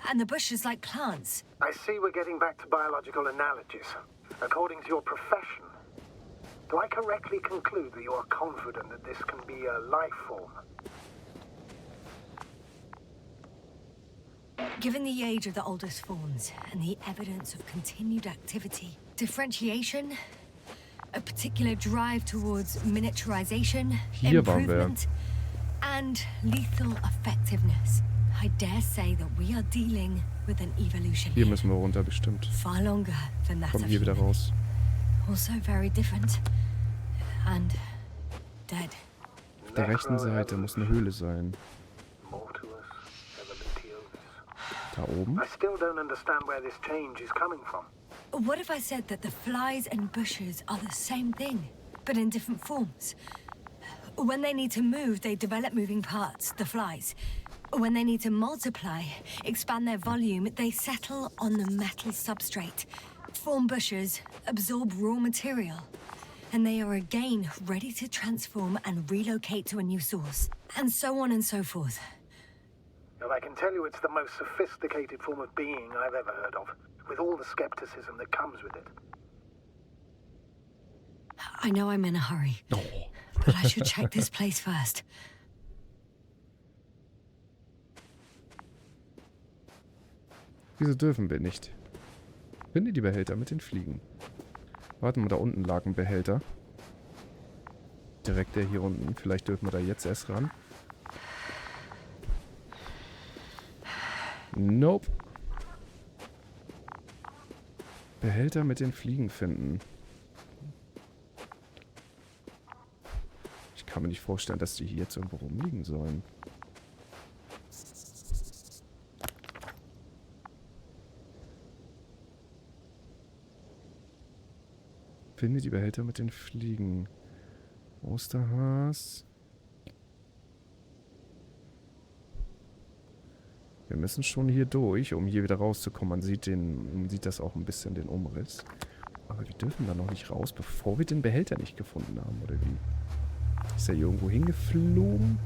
S2: and the bushes like plants.
S9: I see we're getting back to biological analogies. According to your profession, do I correctly conclude that you are confident that this can be a life form?
S2: Given the age of the oldest forms and the evidence of continued activity, differentiation, a particular drive towards miniaturization, improvement, and lethal effectiveness, I dare say that we are dealing with an evolution.
S1: Hier müssen wir runter, bestimmt.
S2: Far longer than that
S1: Kommen
S2: of
S1: hier wieder
S2: human.
S1: raus.
S2: Also very different and dead.
S1: Auf der rechten Seite muss eine Höhle sein. Da oben?
S9: I still don't understand where this change is coming from.
S2: What if I said that the flies and bushes are the same thing, but in different forms? When they need to move, they develop moving parts, the flies. When they need to multiply, expand their volume, they settle on the metal substrate, form bushes, absorb raw material, and they are again ready to transform and relocate to a new source, and so on and so forth.
S9: Well, I can tell you it's the most sophisticated form of being I've ever heard of, with all the skepticism that comes with it.
S2: I know I'm in a hurry, but I should check this place first.
S1: Wieso dürfen wir nicht? Finde die Behälter mit den Fliegen. Warte mal, da unten lag ein Behälter. Direkt der hier unten. Vielleicht dürfen wir da jetzt erst ran. Nope. Behälter mit den Fliegen finden. Ich kann mir nicht vorstellen, dass die hier jetzt irgendwo rumliegen sollen. Finde die Behälter mit den Fliegen. Osterhas. Wir müssen schon hier durch, um hier wieder rauszukommen. Man sieht das auch ein bisschen, den Umriss. Aber wir dürfen da noch nicht raus, bevor wir den Behälter nicht gefunden haben, oder wie? Ist er irgendwo hingeflogen?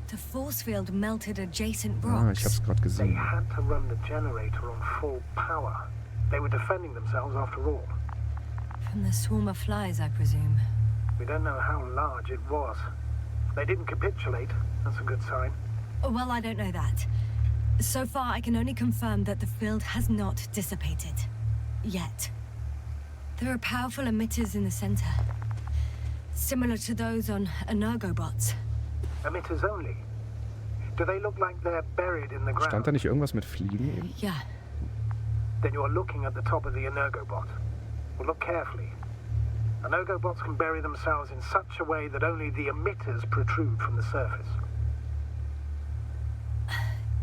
S2: The force field melted adjacent rocks.
S1: Ah, ich hab's gerade
S9: They
S1: gesehen.
S9: had to run the generator on full power. They were defending themselves after all.
S2: From the swarm of flies, I presume.
S9: We don't know how large it was. They didn't capitulate. That's a good sign.
S2: Well, I don't know that. So far, I can only confirm that the field has not dissipated. Yet. There are powerful emitters in the center. Similar to those on energobots.
S9: Emitters only? Do they look like they're buried in the ground?
S1: Stand da nicht irgendwas mit Fliegen eben?
S2: Yeah.
S9: Then you're looking at the top of the energobot. Well, look carefully. Energobots can bury themselves in such a way that only the emitters protrude from the surface.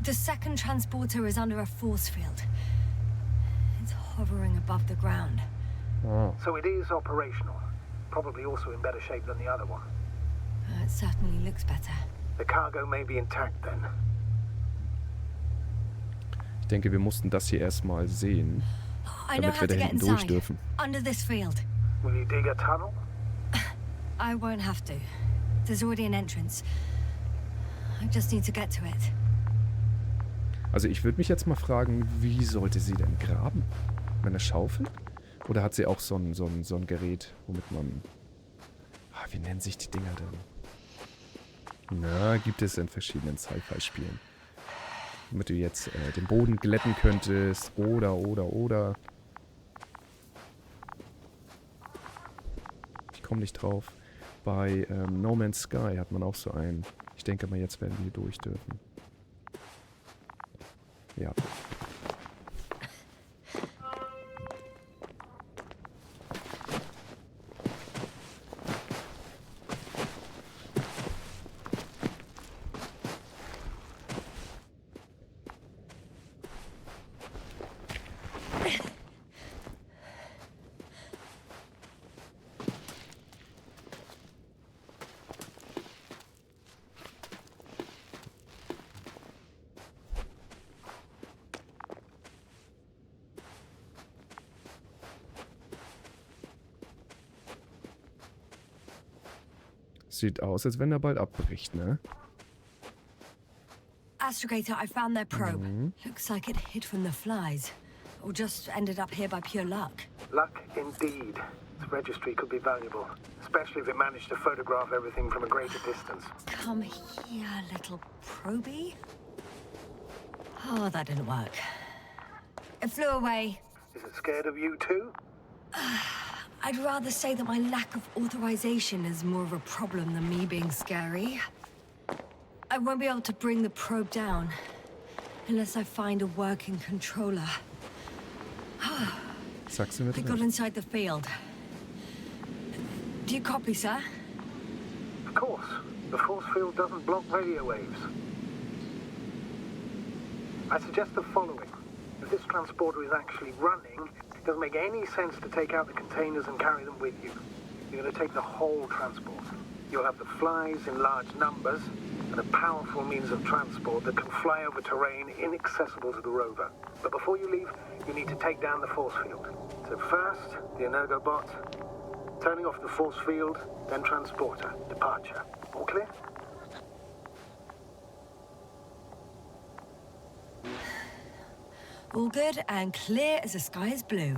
S2: The second transporter is under a force field. It's hovering above the ground.
S1: Oh.
S9: So it is operational. Probably also in better shape than the other one.
S2: It certainly looks better.
S9: The cargo may be intact then.
S1: Ich denke, wir mussten das hier erstmal sehen, damit wir da hinten durch dürfen.
S2: Under this field.
S9: Will you dig a tunnel?
S2: I won't have to. There's already an entrance. I just need to get to it.
S1: Also ich würde mich jetzt mal fragen, wie sollte sie denn graben? Mit einer Schaufel? Oder hat sie auch so ein Gerät, womit man... wie nennen sich die Dinger denn? Na, gibt es in verschiedenen Sci-Fi-Spielen. Damit du jetzt den Boden glätten könntest. Oder. Ich komme nicht drauf. Bei No Man's Sky hat man auch so einen. Ich denke mal, jetzt werden wir hier durch dürfen. Ja. Sieht aus, als wenn er bald abbricht, ne?
S2: Astrogator, I found their probe. Looks like it hid from the flies. Or just ended up here by pure luck.
S9: Luck indeed. Its registry could be valuable, especially if it managed to photograph everything from a greater distance.
S2: Come here, little probie. Oh, that didn't work. It flew away.
S9: Is it scared of you too?
S2: I'd rather say that my lack of authorization is more of a problem than me being scary. I won't be able to bring the probe down unless I find a working controller.
S1: Sagst du mir
S2: I got inside the field. Do you copy, sir?
S9: Of course. The force field doesn't block radio waves. I suggest the following. If this transporter is actually running, it doesn't make any sense to take out the containers and carry them with you. You're going to take the whole transport. You'll have the flies in large numbers and a powerful means of transport that can fly over terrain inaccessible to the rover. But before you leave, you need to take down the force field. So first, the energobot, turning off the force field, then transporter, departure. All clear?
S2: All good and clear as the sky is blue.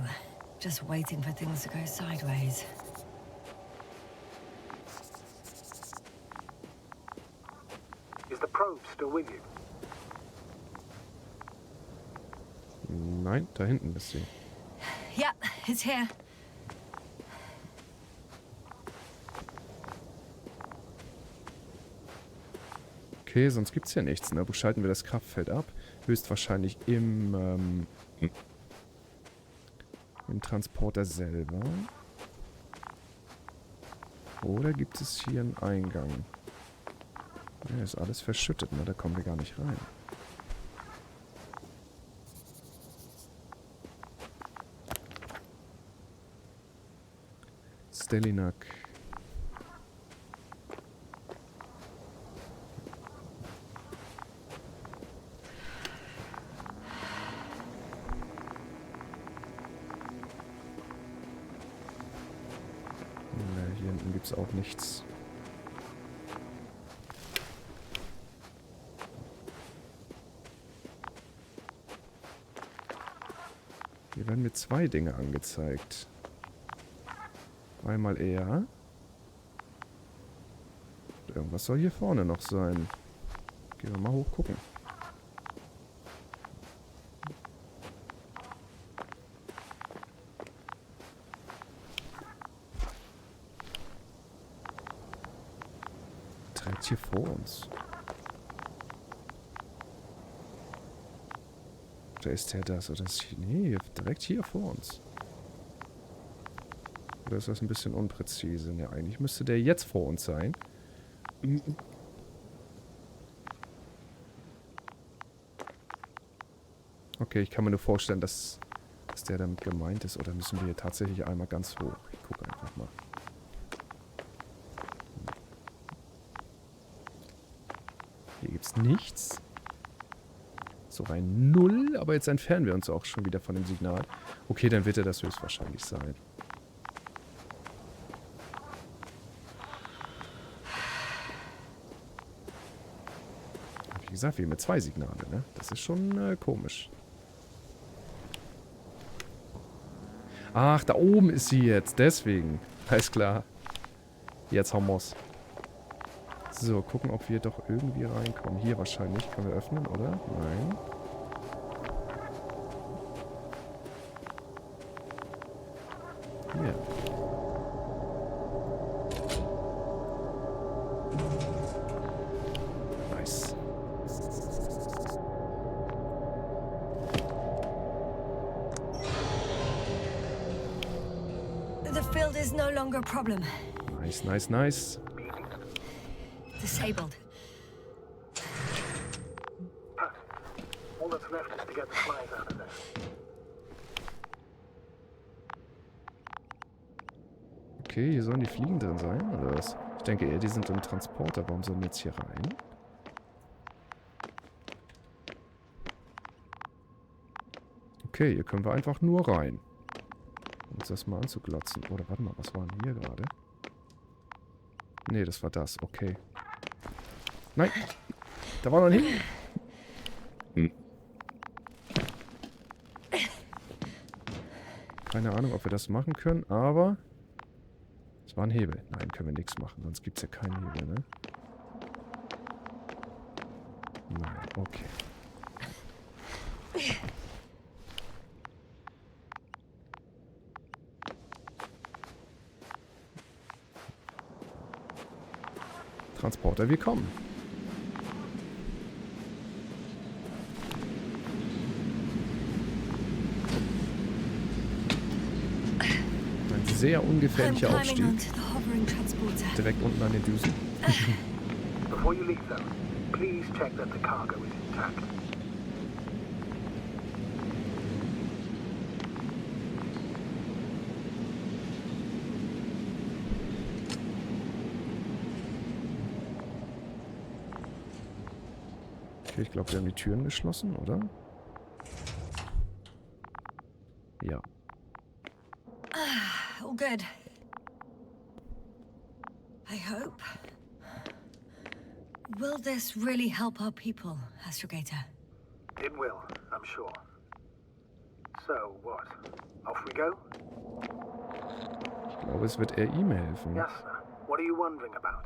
S2: Just waiting for things to go sideways.
S9: Is the probe still with you?
S1: Nein, da hinten ist sie.
S2: Yep, it's here.
S1: Okay, sonst gibt's hier nichts, ne? Wo schalten wir das Kraftfeld ab? Höchstwahrscheinlich im Transporter selber. Oder gibt es hier einen Eingang? Ja, ist alles verschüttet, ne? Da kommen wir gar nicht rein. Stelinak. Hier hinten gibt es auch nichts. Hier werden mir zwei Dinge angezeigt. Einmal er. Irgendwas soll hier vorne noch sein. Gehen wir mal hoch gucken. Direkt hier vor uns. Oder ist der das? Oder ist hier? Nee, direkt hier vor uns. Oder ist das ein bisschen unpräzise? Ne, eigentlich müsste der jetzt vor uns sein. Okay, ich kann mir nur vorstellen, dass der damit gemeint ist. Oder müssen wir hier tatsächlich einmal ganz hoch? Ich gucke einfach mal. Hier gibt's nichts. So rein 0, aber jetzt entfernen wir uns auch schon wieder von dem Signal. Okay, dann wird er das höchstwahrscheinlich sein. Wie gesagt, wir haben mit 2 Signale, ne? Das ist schon komisch. Ach, da oben ist sie jetzt. Deswegen. Alles klar. Jetzt haben wir's. So, gucken, ob wir doch irgendwie reinkommen. Hier wahrscheinlich. Können wir öffnen, oder? Nein. Hier. Nice.
S2: The field is no longer a problem.
S1: Nice, nice, nice.
S2: Disabled.
S9: All that's left is to get the flies out of there.
S1: Okay, hier sollen die Fliegen drin sein, oder was? Ich denke eher, die sind im Transporter. Warum sollen wir jetzt hier rein? Okay, hier können wir einfach nur rein. Um uns das mal anzuglotzen. Oder warte mal, was war denn hier gerade? Nee, das war das. Okay. Nein! Da war noch ein Hebel. Keine Ahnung, ob wir das machen können, aber... Es war ein Hebel. Nein, können wir nichts machen, sonst gibt es ja keinen Hebel, ne? Nein, okay. Transporter, wir kommen. Ein sehr ungefährlicher Aufstieg. Direkt unten an den Düsen.
S9: Before you leave, though, please check that the cargo is intact.
S1: Okay, ich glaube, wir haben die Türen geschlossen, oder? Ja.
S2: All good. I hope. Will this really help our people, Astrogator?
S9: It will, I'm sure. So, what? Off we go?
S1: Ich glaube, es wird eher ihm helfen.
S9: Yasna, what are you wondering about?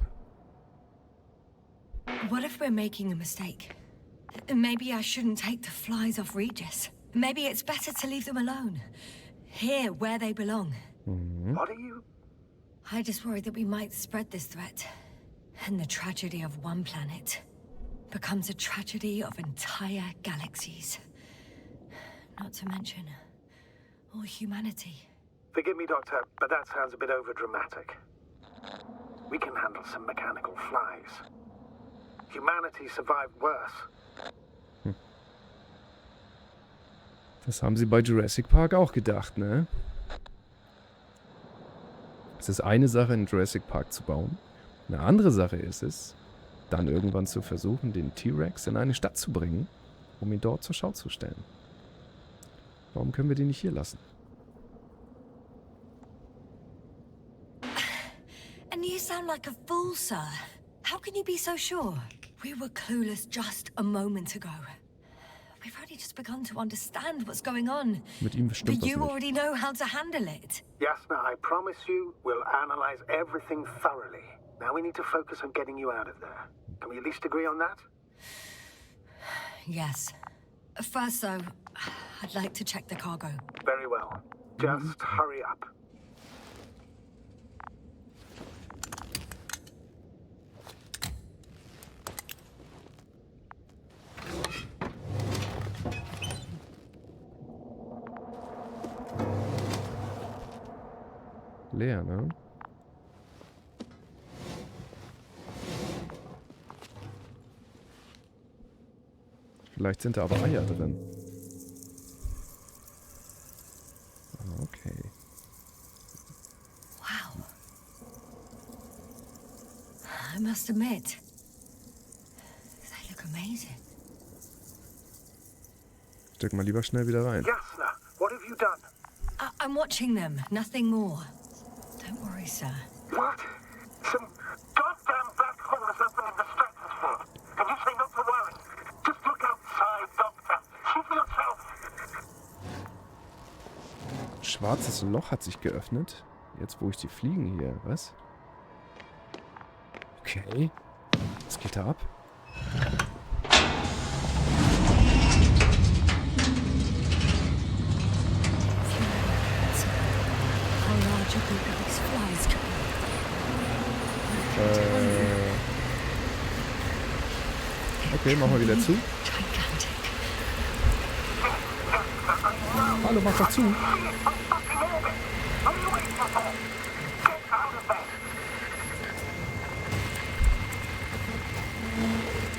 S2: What if we're making a mistake? Maybe I shouldn't take the flies off Regis. Maybe it's better to leave them alone. Here, where they belong.
S9: What are you...
S2: I just worry that we might spread this threat. And the tragedy of one planet becomes a tragedy of entire galaxies. Not to mention, all humanity.
S9: Forgive me, Doctor, but that sounds a bit overdramatic. We can handle some mechanical flies. Humanity survived worse.
S1: Das haben sie bei Jurassic Park auch gedacht, ne? Es ist eine Sache, einen Jurassic Park zu bauen. Eine andere Sache ist es, dann irgendwann zu versuchen, den T-Rex in eine Stadt zu bringen, um ihn dort zur Schau zu stellen. Warum können wir den nicht hier lassen?
S2: And you sound like a fool, sir. How can you be so sure? We were clueless just a moment ago. We've only just begun to understand what's going on.
S1: Mit ihm stimmt
S2: But
S1: was
S2: you
S1: nicht.
S2: already know how to handle it.
S9: Yasna, I promise you, we'll analyze everything thoroughly. Now we need to focus on getting you out of there. Can we at least agree on that?
S2: Yes. First, though, I'd like to check the cargo.
S9: Very well. Just hurry up.
S1: leer, ne? Vielleicht sind da aber Eier drin. Okay.
S2: Wow. I must admit, they look amazing.
S1: Steck mal lieber schnell wieder rein.
S9: Yasna, what have you done?
S2: I'm watching them, nothing more. Don't worry, sir.
S9: What? Some goddamn black hole is opening the stratosphere. And you say not to worry. Just look outside, Doctor. See for yourself.
S1: Schwarzes Loch hat sich geöffnet. Jetzt, wo ich die Fliegen hier. Was? Okay. Was geht da ab? Okay, machen wir wieder zu. Hallo, mach doch zu.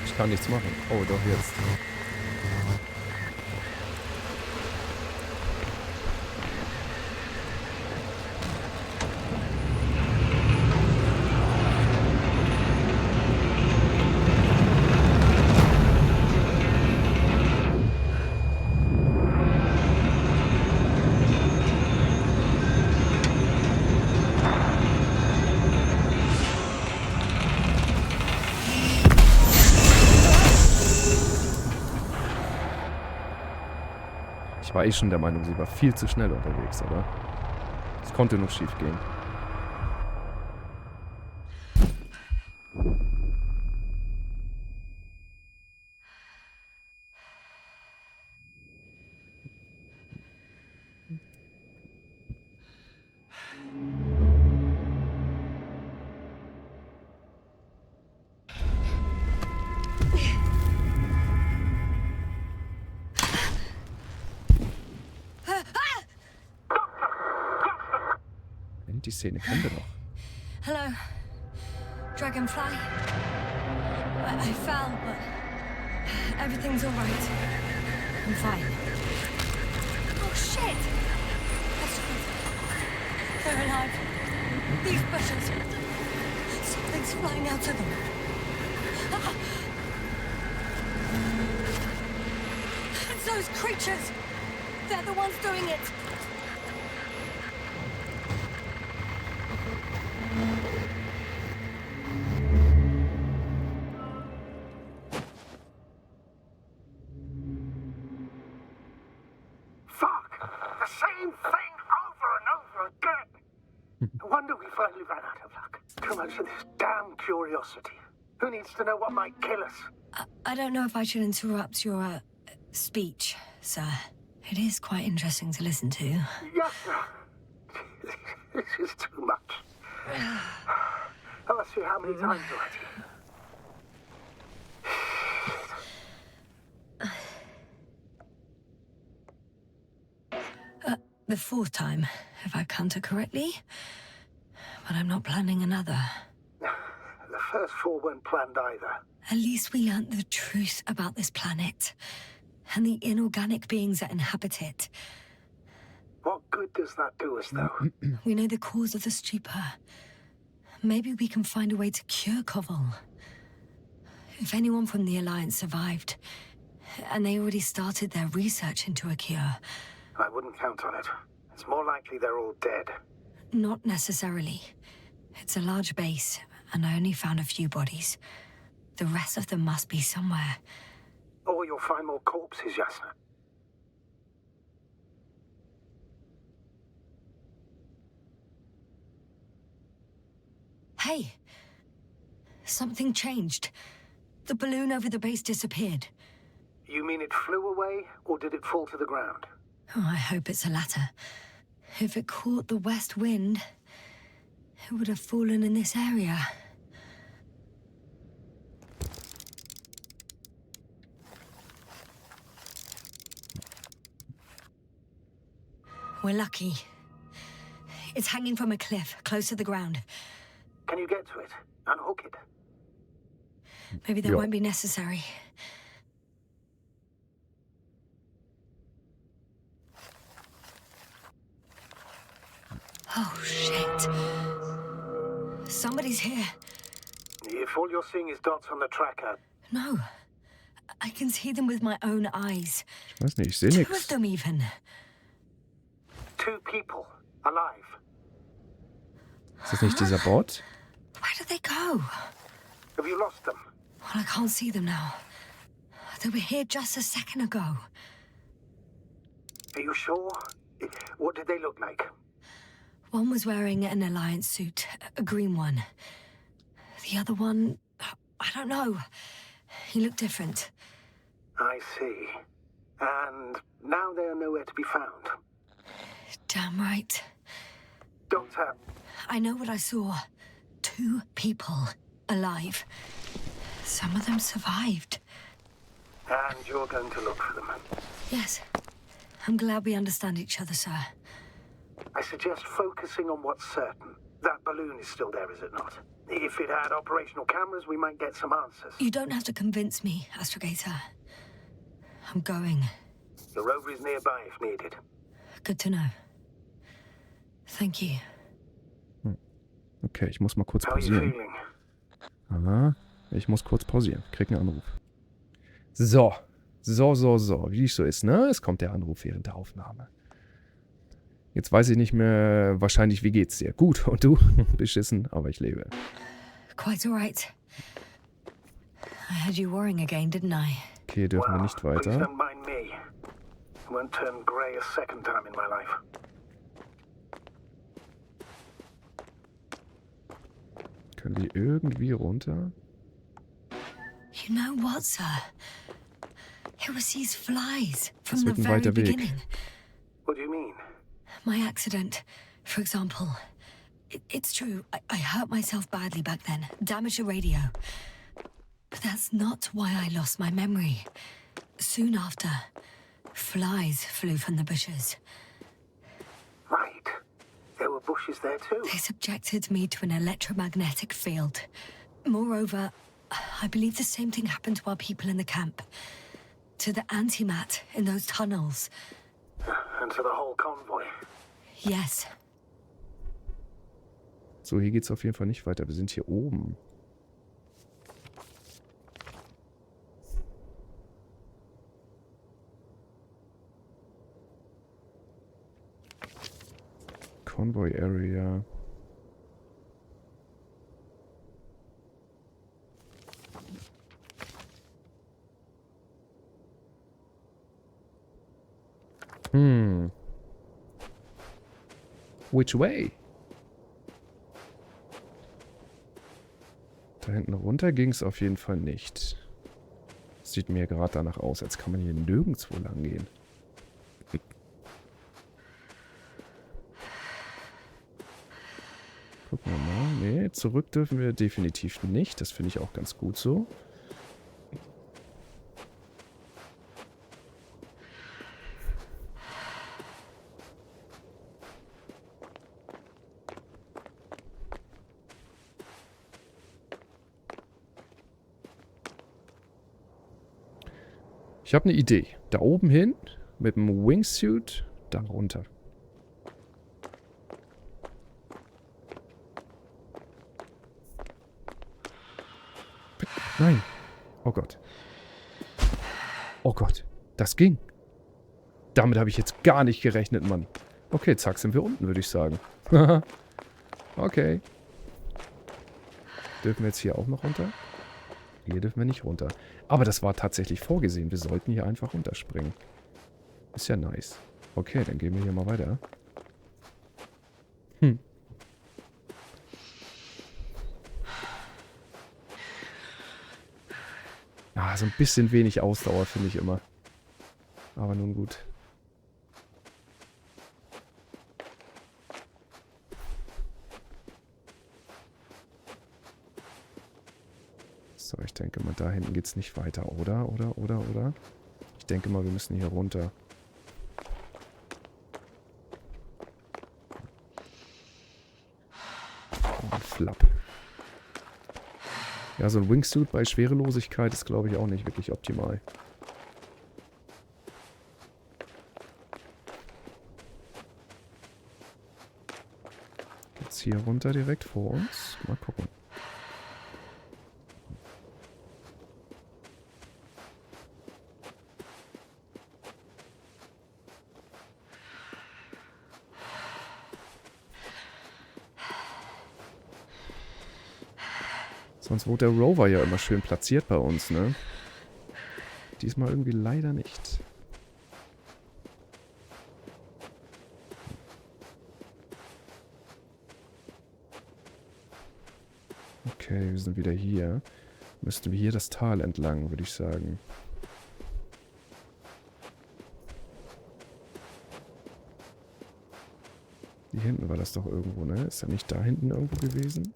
S1: Ich kann nichts machen. Oh, doch jetzt. Ich war eh schon der Meinung, sie war viel zu schnell unterwegs, aber es konnte nur schief gehen. Die Szene kennen wir doch.
S2: Hello, Dragonfly. I fell, but everything's all right. I'm fine. Oh shit! They're alive. These bushes. Something's flying out of them. It's those creatures. They're the ones doing it.
S9: Who needs to know what might kill us?
S2: I don't know if I should interrupt your speech, sir. It is quite interesting to listen to.
S9: Yes, sir. This is too much. I'll ask you how many times already.
S2: The fourth time, if I counted correctly. But I'm not planning another.
S9: The first 4 weren't planned either.
S2: At least we learnt the truth about this planet and the inorganic beings that inhabit it.
S9: What good does that do us, though?
S2: We know the cause of the stupor. Maybe we can find a way to cure Koval. If anyone from the Alliance survived, and they already started their research into a cure.
S9: I wouldn't count on it. It's more likely they're all dead.
S2: Not necessarily. It's a large base, and I only found a few bodies. The rest of them must be somewhere.
S9: Or you'll find more corpses, Yasna.
S2: Hey! Something changed. The balloon over the base disappeared.
S9: You mean it flew away, or did it fall to the ground?
S2: Oh, I hope it's the latter. If it caught the west wind, it would have fallen in this area. We're lucky. It's hanging from a cliff, close to the ground.
S9: Can you get to it? Unhook it?
S2: Maybe that won't be necessary. Oh, shit. Somebody's here.
S9: If all you're seeing is dots on the tracker...
S2: No. I can see them with my own eyes.
S1: Ich weiß nicht, ich sehe
S2: Two
S1: nichts.
S2: of them even.
S9: 2 people. Alive.
S1: Ist das nicht dieser Bot?
S2: Where did they go?
S9: Have you lost them?
S2: Well, I can't see them now. They were here just a second ago.
S9: Are you sure? What did they look like?
S2: One was wearing an Alliance suit, a green one. The other one, I don't know. He looked different.
S9: I see. And now they are nowhere to be found.
S2: Damn right.
S9: Doctor...
S2: I know what I saw. 2 people alive. Some of them survived.
S9: And you're going to look for them.
S2: Yes. I'm glad we understand each other, sir.
S9: I suggest focusing on what's certain. That balloon is still there, is it not? If it had operational cameras, we might get some answers.
S2: You don't have to convince me, Astrogator. I'm going.
S9: The rover is nearby if needed.
S2: Good to know. Thank you.
S1: Okay, ich muss mal kurz
S9: How are you
S1: pausieren.
S9: feeling?
S1: Aha, ich muss kurz pausieren. Krieg einen Anruf. So. Wie es so ist, ne? Es kommt der Anruf während der Aufnahme. Jetzt weiß ich nicht mehr, wahrscheinlich, wie geht's dir? Gut, und du? Beschissen, aber ich lebe.
S2: Quite all right. I had you worrying again, didn't I?
S1: Okay, dürfen wir nicht
S9: Please
S1: weiter.
S9: don't mind me. I won't turn grey a second time in my life.
S1: Können die irgendwie runter?
S2: You know what, sir? It was these flies from
S1: Das
S2: the
S1: wird ein
S2: very
S1: weiter Weg.
S2: beginning.
S9: What do you mean?
S2: My accident, for example. It's true, I hurt myself badly back then, damaged the radio. But that's not why I lost my memory. Soon after, flies flew from the bushes.
S9: Right. There were bushes there too.
S2: They subjected me to an electromagnetic field. Moreover, I believe the same thing happened to our people in the camp. To the antimat in those tunnels.
S9: And to the whole convoy.
S2: Yes.
S1: So, hier geht's auf jeden Fall nicht weiter. Wir sind hier oben. Convoy Area. Which way? Da hinten runter ging es auf jeden Fall nicht. Sieht mir gerade danach aus, als kann man hier nirgendwo lang gehen. Gucken wir mal. Nee, zurück dürfen wir definitiv nicht. Das finde ich auch ganz gut so. Ich habe eine Idee. Da oben hin, mit dem Wingsuit, da runter. Nein. Oh Gott. Oh Gott. Das ging. Damit habe ich jetzt gar nicht gerechnet, Mann. Okay, zack, sind wir unten, würde ich sagen. Okay. Dürfen wir jetzt hier auch noch runter? Hier dürfen wir nicht runter. Aber das war tatsächlich vorgesehen. Wir sollten hier einfach runterspringen. Ist ja nice. Okay, dann gehen wir hier mal weiter. Ah, so ein bisschen wenig Ausdauer finde ich immer. Aber nun gut. So, ich denke mal, da hinten geht es nicht weiter, oder? Oder? Ich denke mal, wir müssen hier runter. Flap. Ja, so ein Wingsuit bei Schwerelosigkeit ist, glaube ich, auch nicht wirklich optimal. Geht's hier runter direkt vor uns? Mal gucken. Sonst wurde der Rover ja immer schön platziert bei uns, ne? Diesmal irgendwie leider nicht. Okay, wir sind wieder hier. Müssten wir hier das Tal entlang, würde ich sagen. Hier hinten war das doch irgendwo, ne? Ist er nicht da hinten irgendwo gewesen?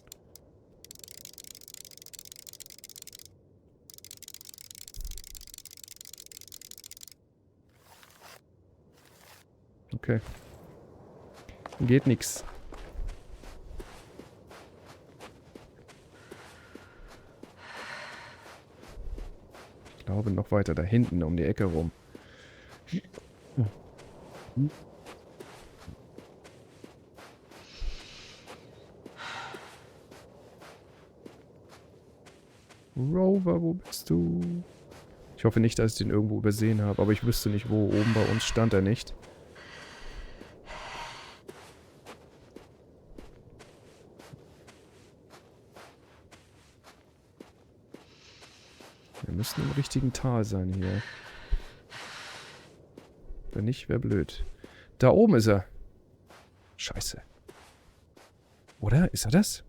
S1: Okay. Geht nix. Ich glaube noch weiter da hinten um die Ecke rum. Rover, wo bist du? Ich hoffe nicht, dass ich den irgendwo übersehen habe, aber ich wüsste nicht, wo. Oben bei uns stand er nicht. Wir müssen im richtigen Tal sein hier. Wenn nicht, wäre blöd. Da oben ist er. Scheiße. Oder? Ist er das?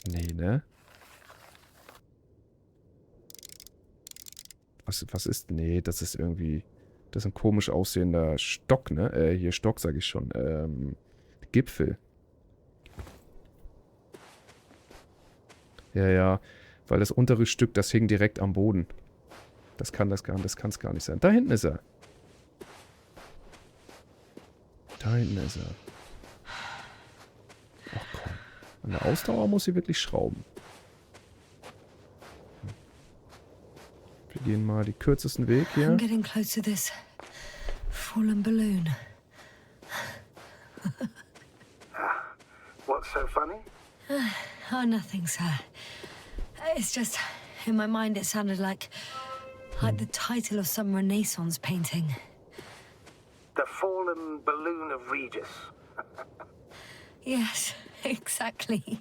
S1: Nee, ne? Was ist? Nee, das ist irgendwie... Das ist ein komisch aussehender Stock, ne? Hier Stock, sag ich schon. Gipfel. Ja, weil das untere Stück, das hing direkt am Boden. Das kann es gar nicht sein. Da hinten ist er. Da hinten ist er. Ach komm. An der Ausdauer muss sie wirklich schrauben. Wir gehen mal den kürzesten Weg hier.
S2: I'm getting close to this fallen balloon.
S9: What's so funny?
S2: Oh, nothing, sir. It's just, in my mind it sounded like the title of some Renaissance painting.
S9: The fallen balloon of Regis.
S2: Yes, exactly.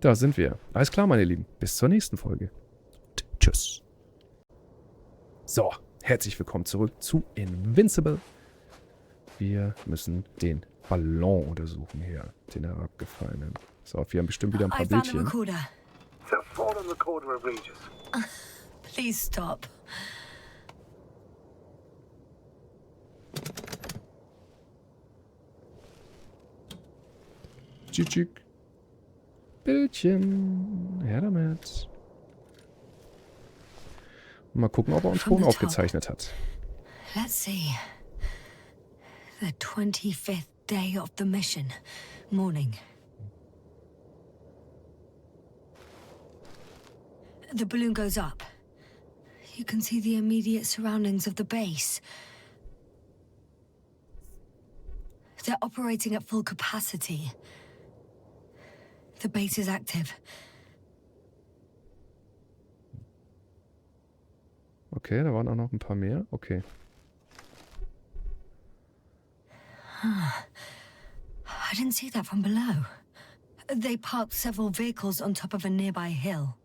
S1: Da sind wir. Alles klar, meine Lieben. Bis zur nächsten Folge. Und tschüss. So, herzlich willkommen zurück zu Invincible. Wir müssen den Ballon untersuchen hier, den herabgefallenen. So, wir haben bestimmt wieder ein paar Bildchen.
S9: The fallen recorder of Regis.
S2: Please stop.
S1: Tschüss. Bildchen. Her damit. Mal gucken, ob er uns Ton aufgezeichnet hat.
S2: Let's see. The 25th day of the mission. Morning. The balloon goes up. You can see the immediate surroundings of the base. They're operating at full capacity. The base is active.
S1: Okay, da waren auch noch ein paar mehr. Okay.
S2: I didn't see that from below. They parked several vehicles on top of a nearby hill.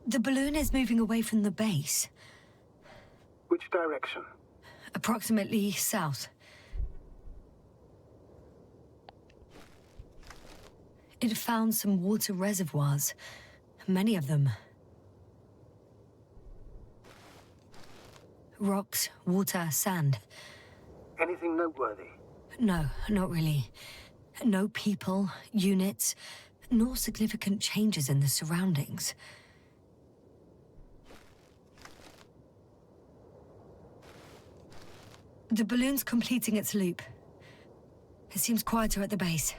S2: The balloon is moving away from the base.
S9: Which direction?
S2: Approximately south. It found some water reservoirs. Many of them. Rocks, water, sand.
S9: Anything noteworthy?
S2: No, not really. No people, units, nor significant changes in the surroundings. The balloon's completing its loop. It seems quieter at the base.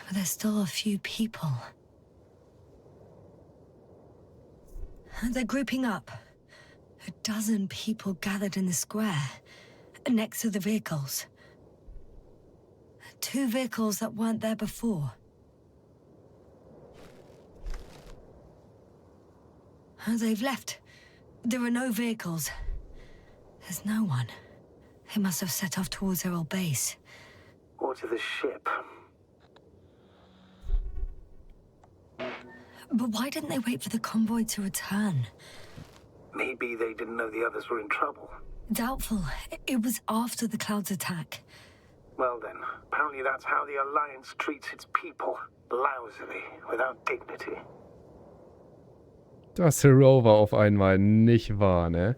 S2: But there's still a few people. They're grouping up. 12 people gathered in the square, next to the vehicles. 2 vehicles that weren't there before. They've left. There are no vehicles. There's no one. They must have set off towards their old base.
S9: Or to the ship.
S2: But why didn't they wait for the convoy to return?
S9: Maybe they didn't know the others were in trouble.
S2: Doubtful. It was after the Cloud's attack.
S9: Well then, apparently that's how the Alliance treats its people. Lousily, without dignity.
S1: Das Rover auf einmal nicht wahr, ne?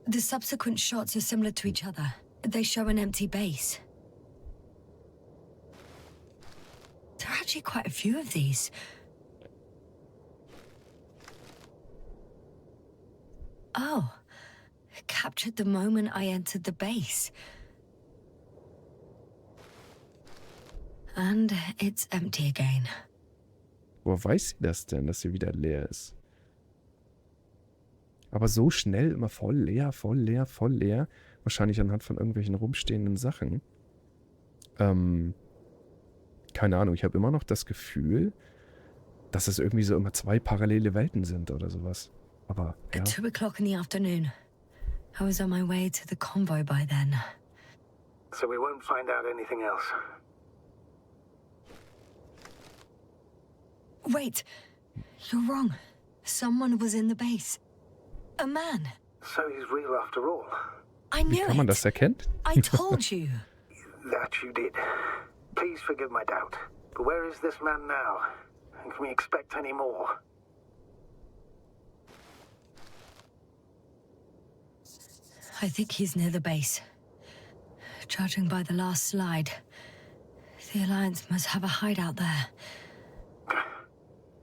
S2: The subsequent shots are similar to each other. They show an empty base. There are actually quite a few of these. Oh, captured the moment I entered the base. And it's empty again.
S1: Woher weiß sie das denn, dass sie wieder leer ist? Aber so schnell immer voll leer, voll leer, voll leer. Wahrscheinlich anhand von irgendwelchen rumstehenden Sachen. Keine Ahnung, ich habe immer noch das Gefühl, dass es irgendwie so immer 2 parallele Welten sind oder sowas. Aber, ja.
S2: At 2 o'clock in the afternoon. I was on my way to the convoy by then.
S9: So we won't find out anything else.
S2: Wait, you're wrong. Someone was in the base. A man.
S9: So he's real after all.
S2: I knew
S1: Wie kann man das erkennen?
S2: I told you.
S9: That you did. Please forgive my doubt. But where is this man now? And can we expect any more?
S2: I think he's near the base. Judging by the last slide, the Alliance must have a hideout there.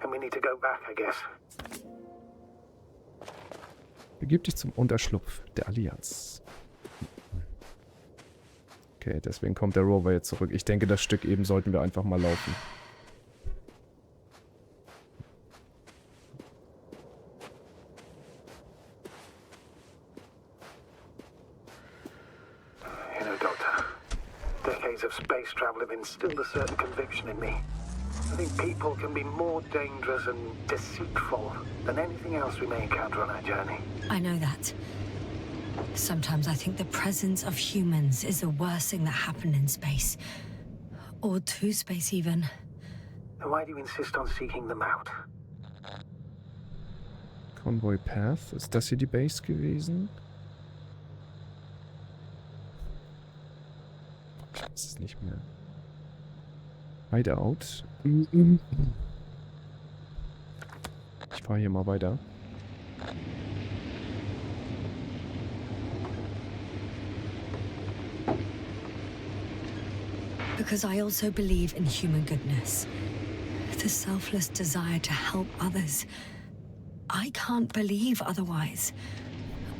S9: And we need to go back, I guess.
S1: Begib dich zum Unterschlupf der Allianz. Okay, deswegen kommt der Rover jetzt zurück. Ich denke, das Stück eben sollten wir einfach mal laufen.
S9: You know, Doctor, decades of space travel have instilled a certain conviction in me. I think people can be more dangerous and deceitful than anything else we may encounter on our journey.
S2: I know that. Sometimes I think the presence of humans is the worst thing that happened in space. Or to space, even.
S9: Then why do you insist on seeking them out?
S1: Convoy Path. Ist das hier die Base gewesen? Ich weiß es nicht mehr. Hideout. Ich fahre hier mal weiter.
S2: Because I also believe in human goodness. The selfless desire to help others. I can't believe otherwise.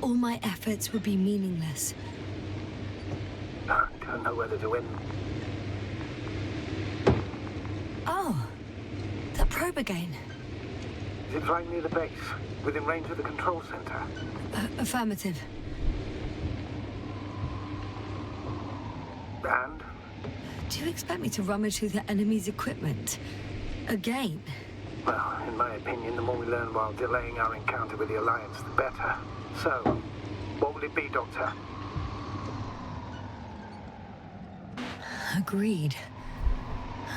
S2: All my efforts would be meaningless.
S9: I don't know whether to win.
S2: Oh, that probe again.
S9: Is it right near the base, within range of the control center?
S2: Affirmative.
S9: And?
S2: Do you expect me to rummage through the enemy's equipment? Again?
S9: Well, in my opinion, the more we learn while delaying our encounter with the Alliance, the better. So, what will it be, Doctor?
S2: Agreed.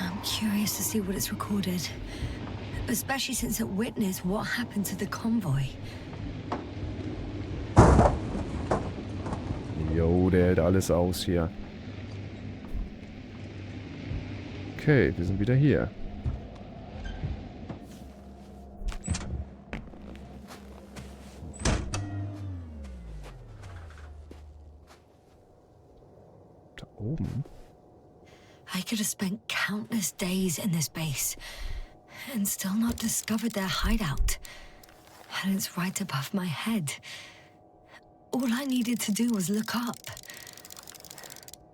S2: I'm curious to see what it's recorded. Especially since it witnessed what happened to the convoy.
S1: Jo, der hält alles aus hier. Okay, wir sind wieder hier. Da oben?
S2: I could have spent countless days in this base and still not discovered their hideout. And it's right above my head. All I needed to do was look up.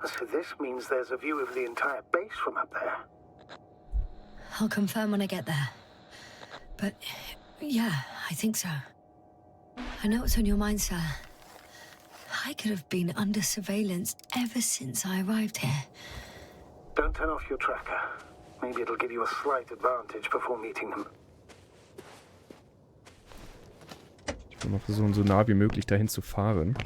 S9: So this means there's a view of the entire base from up there.
S2: I'll confirm when I get there. But, yeah, I think so. I know what's on your mind, sir. I could have been under surveillance ever since I arrived here.
S9: Don't turn off your tracker. Maybe it'll give you a slight advantage before meeting them.
S1: Ich will mal versuchen, so nah wie möglich dahin zu fahren.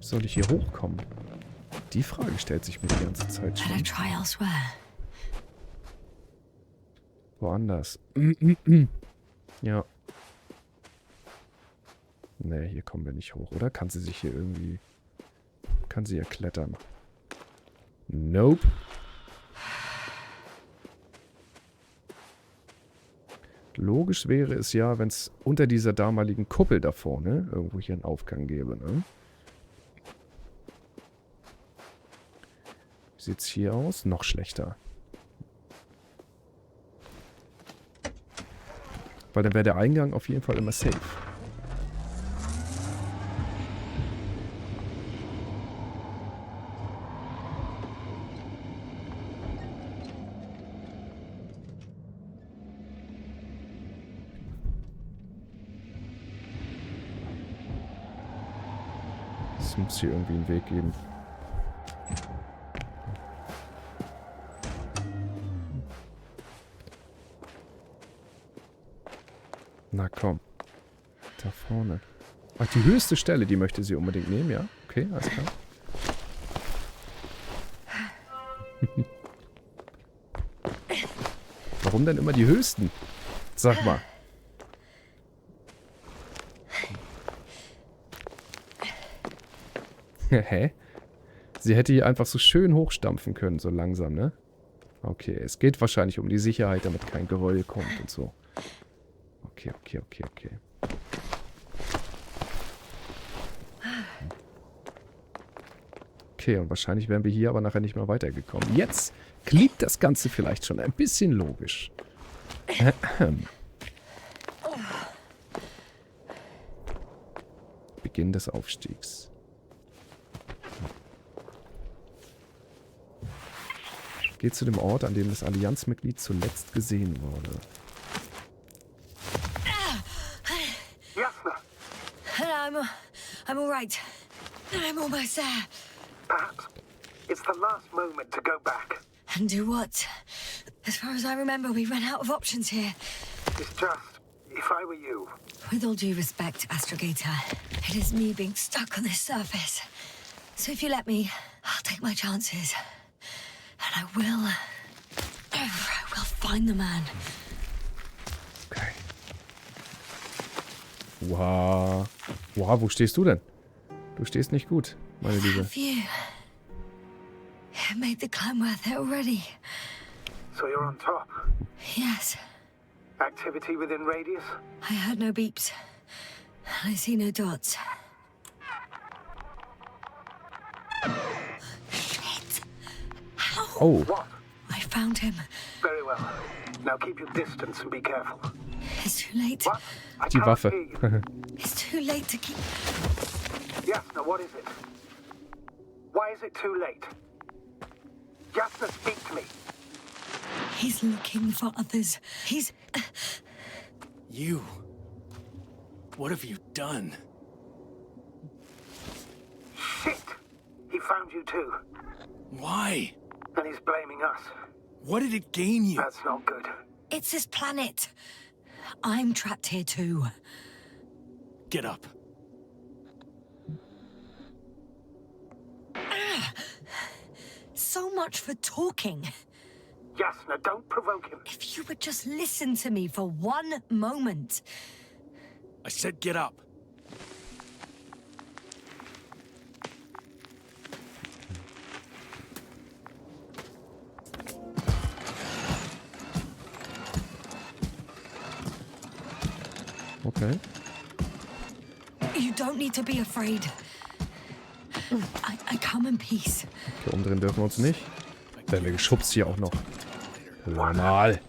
S1: Soll ich hier hochkommen? Die Frage stellt sich mir die ganze Zeit schon. Woanders. Ja. Ne, hier kommen wir nicht hoch, oder? Kann sie sich hier irgendwie... Kann sie ja klettern? Nope. Logisch wäre es ja, wenn es unter dieser damaligen Kuppel da vorne irgendwo hier einen Aufgang gäbe, ne? Wie sieht's hier aus? Noch schlechter. Weil dann wäre der Eingang auf jeden Fall immer safe. Es muss hier irgendwie einen Weg geben. Na komm. Da vorne. Ach, die höchste Stelle, die möchte sie unbedingt nehmen, ja? Okay, alles klar. Warum denn immer die höchsten? Sag mal. Hä? Sie hätte hier einfach so schön hochstampfen können, so langsam, ne? Okay, es geht wahrscheinlich um die Sicherheit, damit kein Geröll kommt und so. Okay. Okay, und wahrscheinlich wären wir hier aber nachher nicht mehr weitergekommen. Jetzt klingt das Ganze vielleicht schon ein bisschen logisch. Beginn des Aufstiegs. Geht zu dem Ort, an dem das Allianzmitglied zuletzt gesehen wurde.
S9: Yasna!
S2: I'm all right. I'm almost there.
S9: Perhaps it's the last moment to go back.
S2: And do what? As far as I remember, we ran out of options here.
S9: It's just, if I were you...
S2: With all due respect, Astrogator, it is me being stuck on this surface. So if you let me, I'll take my chances. And I will find the man.
S1: Okay. Wow. Wow, wo stehst du denn? Du stehst nicht gut, meine Liebe.
S2: View. It made the climb worth it already.
S9: So you're on top?
S2: Yes.
S9: Activity within radius?
S2: I heard no beeps. I see no dots. Shit. How?
S1: Oh.
S9: What?
S2: I found him.
S9: Very well. Now keep your distance and be careful.
S2: It's too late.
S9: What? I
S1: Die
S9: can't
S1: Waffe.
S9: hear you.
S2: It's too late to keep...
S9: Yasna, what is it? Why is it too late? Yasna, speak to me.
S2: He's looking for others. He's...
S4: You? What have you done?
S9: Shit! He found you too.
S4: Why?
S9: And he's blaming us.
S4: What did it gain you?
S9: That's not good.
S2: It's this planet. I'm trapped here too.
S4: Get up.
S2: So much for talking.
S9: Yasna, don't provoke him.
S2: If you would just listen to me for one moment.
S4: I said get up.
S1: Okay.
S2: You don't need to be afraid. I come in peace.
S1: Okay, umdrehen dürfen wir uns nicht. Werden wir geschubst hier auch noch. Normal.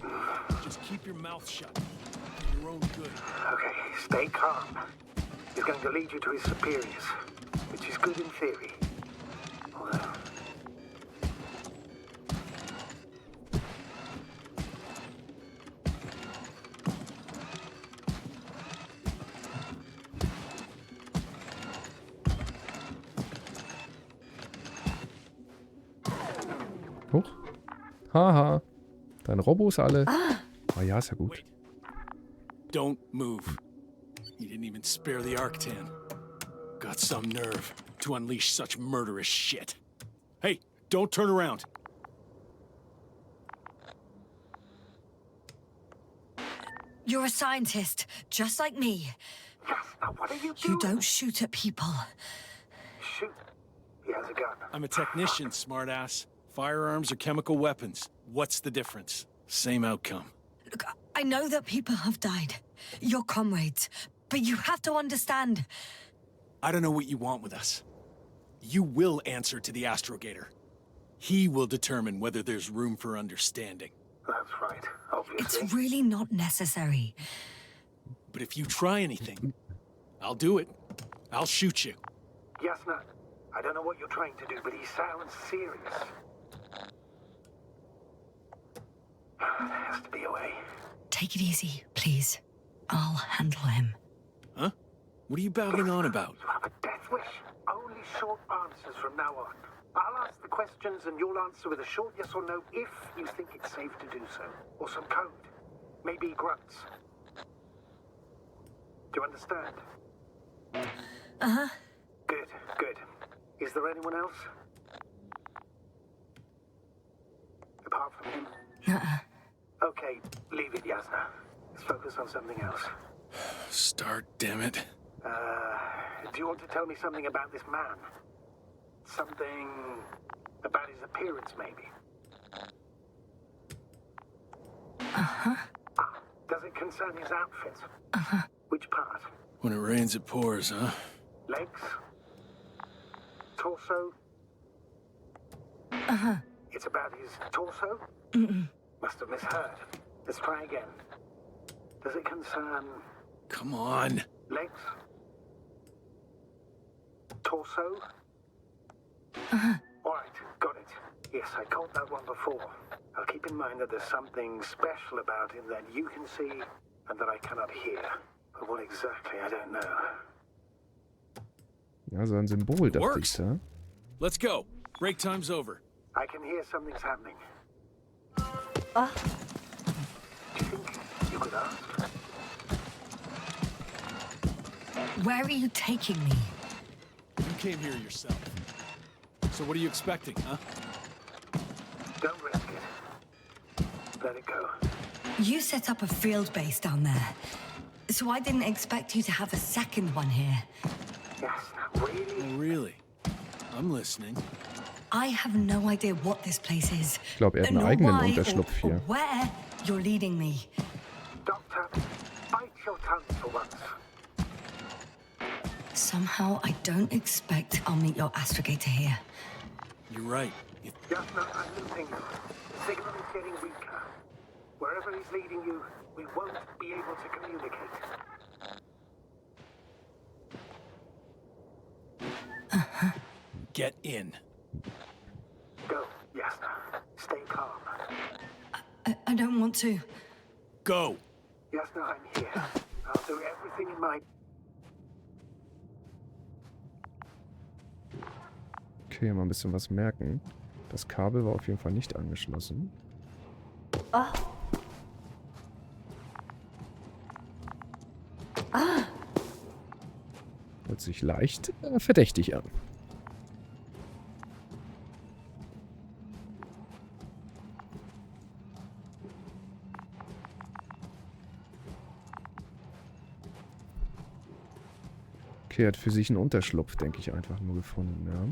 S4: Just keep your mouth shut. For your own good.
S9: Okay, stay calm. He's going to lead you to his superiors, which is good in theory. Although...
S1: Hoch. Haha. Deine Robos alle. Ah ja, ist ja gut.
S4: Don't move. You didn't even spare the Arctan. Got some nerve to unleash such murderous shit. Hey, don't turn around.
S2: You're a scientist, just like me.
S9: Yasna, what are you doing?
S2: You don't shoot at people.
S9: Shoot. He has a gun.
S4: I'm a technician, smartass. Firearms are chemical weapons. What's the difference? Same outcome.
S2: Look, I know that people have died. Your comrades. But you have to understand.
S4: I don't know what you want with us. You will answer to the Astrogator. He will determine whether there's room for understanding.
S9: That's right, obviously.
S2: It's really not necessary.
S4: But if you try anything, I'll do it. I'll shoot you.
S9: Yasna, I don't know what you're trying to do, but he sounds serious. There has to be a way.
S2: Take it easy, please. I'll handle him.
S4: Huh? What are you babbling on about?
S9: You have a death wish. Only short answers from now on. I'll ask the questions and you'll answer with a short yes or no if you think it's safe to do so. Or some code. Maybe grunts. Do you understand?
S2: Uh-huh.
S9: Good, good. Is there anyone else? Apart from him? Okay, leave it, Yasna. Let's focus on something else.
S4: Start, damn it.
S9: Do you want to tell me something about this man? Something about his appearance, maybe?
S2: Uh-huh.
S9: Does it concern his outfit?
S2: Uh-huh.
S9: Which part?
S4: When it rains, it pours, huh?
S9: Legs? Torso?
S2: Uh-huh.
S9: It's about his torso?
S2: Mm-mm.
S9: Must have misheard. Let's try again. Does it concern...
S4: Come on.
S9: Legs? Torso?
S2: Uh-huh.
S9: All right, got it. Yes, I caught that one before. I'll keep in mind that there's something special about him that you can see and that I cannot hear. But what exactly, I don't know.
S1: Ja, so ein Symbol, dachte ich,
S4: Works.
S1: ja.
S4: Let's go. Break time's over.
S9: I can hear something's happening. Do you think you could ask?
S2: Where are you taking me?
S4: You came here yourself. So what are you expecting, huh?
S9: Don't risk it. Let it go.
S2: You set up a field base down there. So I didn't expect you to have a second one here.
S9: Yes, really?
S4: Oh, really? I'm listening.
S2: I have no idea what this place is.
S1: Ich glaube, er hat einen
S2: nor
S1: eigenen
S2: why
S1: Unterschlupf
S2: or
S1: hier.
S2: where you're leading me.
S9: Doctor, bite your tongue for once.
S2: Somehow I don't expect I'll meet your astrogator here.
S4: You're right.
S9: Yasna, I'm losing you. The signal is getting weaker. Wherever he's leading you, we won't be able to communicate.
S2: Uh-huh.
S4: Get in.
S9: Go, Yasna. Stay calm.
S2: I don't want to.
S4: Go.
S9: Yasna, I'm here. I'll do everything in my...
S1: Okay, mal ein bisschen was merken. Das Kabel war auf jeden Fall nicht angeschlossen.
S2: Ah. Ah.
S1: Hört sich leicht verdächtig an. Okay, er hat für sich einen Unterschlupf, denke ich, einfach nur gefunden, ja.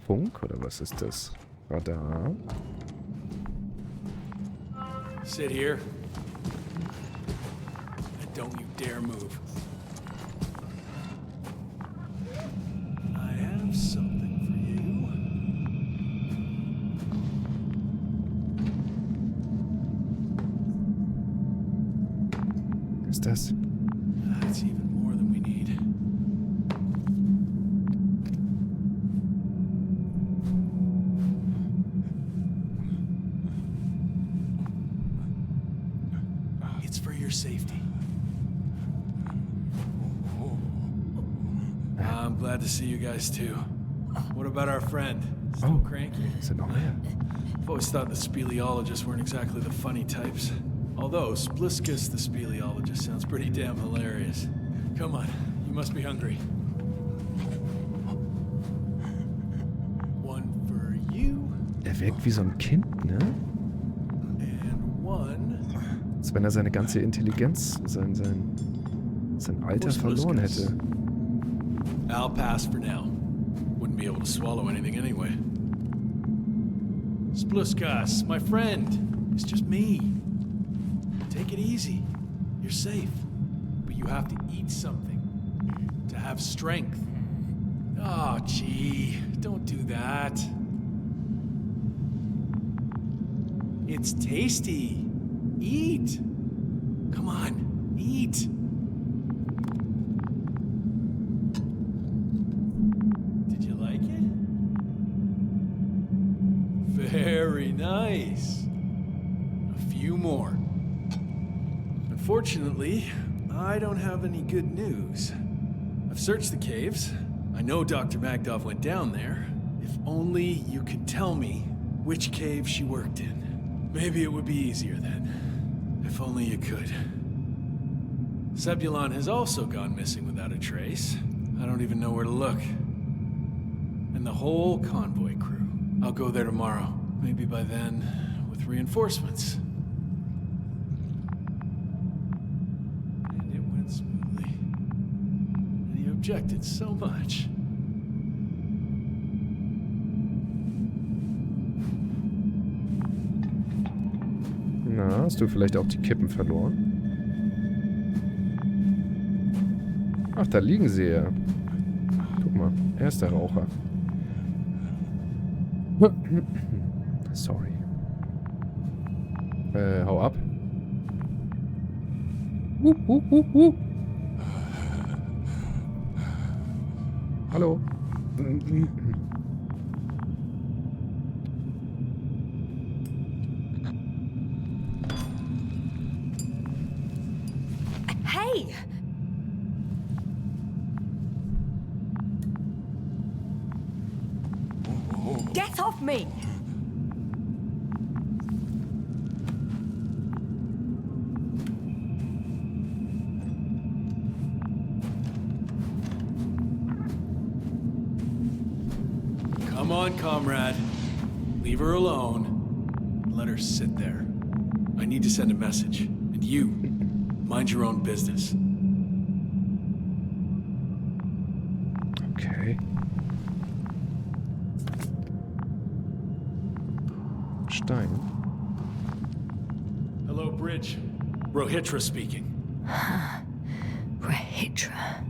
S1: Funk oder was ist das? Radar.
S4: Sit here. And don't you dare move. I have something for you.
S1: Was ist das?
S4: That's even more than we need. It's for your safety. I'm glad to see you guys too. What about our friend? Still cranky?
S1: Ist noch mehr?
S4: I've always thought the speleologists weren't exactly the funny types. Although Spliskus the speleologist sounds pretty damn hilarious. Come on, you must be hungry. One for you.
S1: Er wirkt wie so ein Kind, ne?
S4: And one.
S1: Als wenn er seine ganze Intelligenz, sein Alter verloren hätte.
S4: I'll pass for now. Wouldn't be able to swallow anything anyway. Spliskus, my friend. It's just me. Take it easy. You're safe. But you have to eat something to have strength. Oh, gee. Don't do that. It's tasty. Eat. Come on, eat. Did you like it? Very nice. A few more. Unfortunately, I don't have any good news. I've searched the caves. I know Dr. Magdov went down there. If only you could tell me which cave she worked in. Maybe it would be easier then. If only you could. Zebulon has also gone missing without a trace. I don't even know where to look. And the whole convoy crew. I'll go there tomorrow. Maybe by then, with reinforcements. Smoothly. And he objected so much.
S1: Na, hast du vielleicht auch die Kippen verloren? Ach, da liegen sie ja. Guck mal, er ist der Raucher. Sorry. Hau ab. Hallo.
S2: Hey! Get off me!
S4: Come on, comrade. Leave her alone. Let her sit there. I need to send a message. And you, mind your own business.
S1: Okay. Stein.
S4: Hello, Bridge. Rohitra speaking.
S2: Rohitra.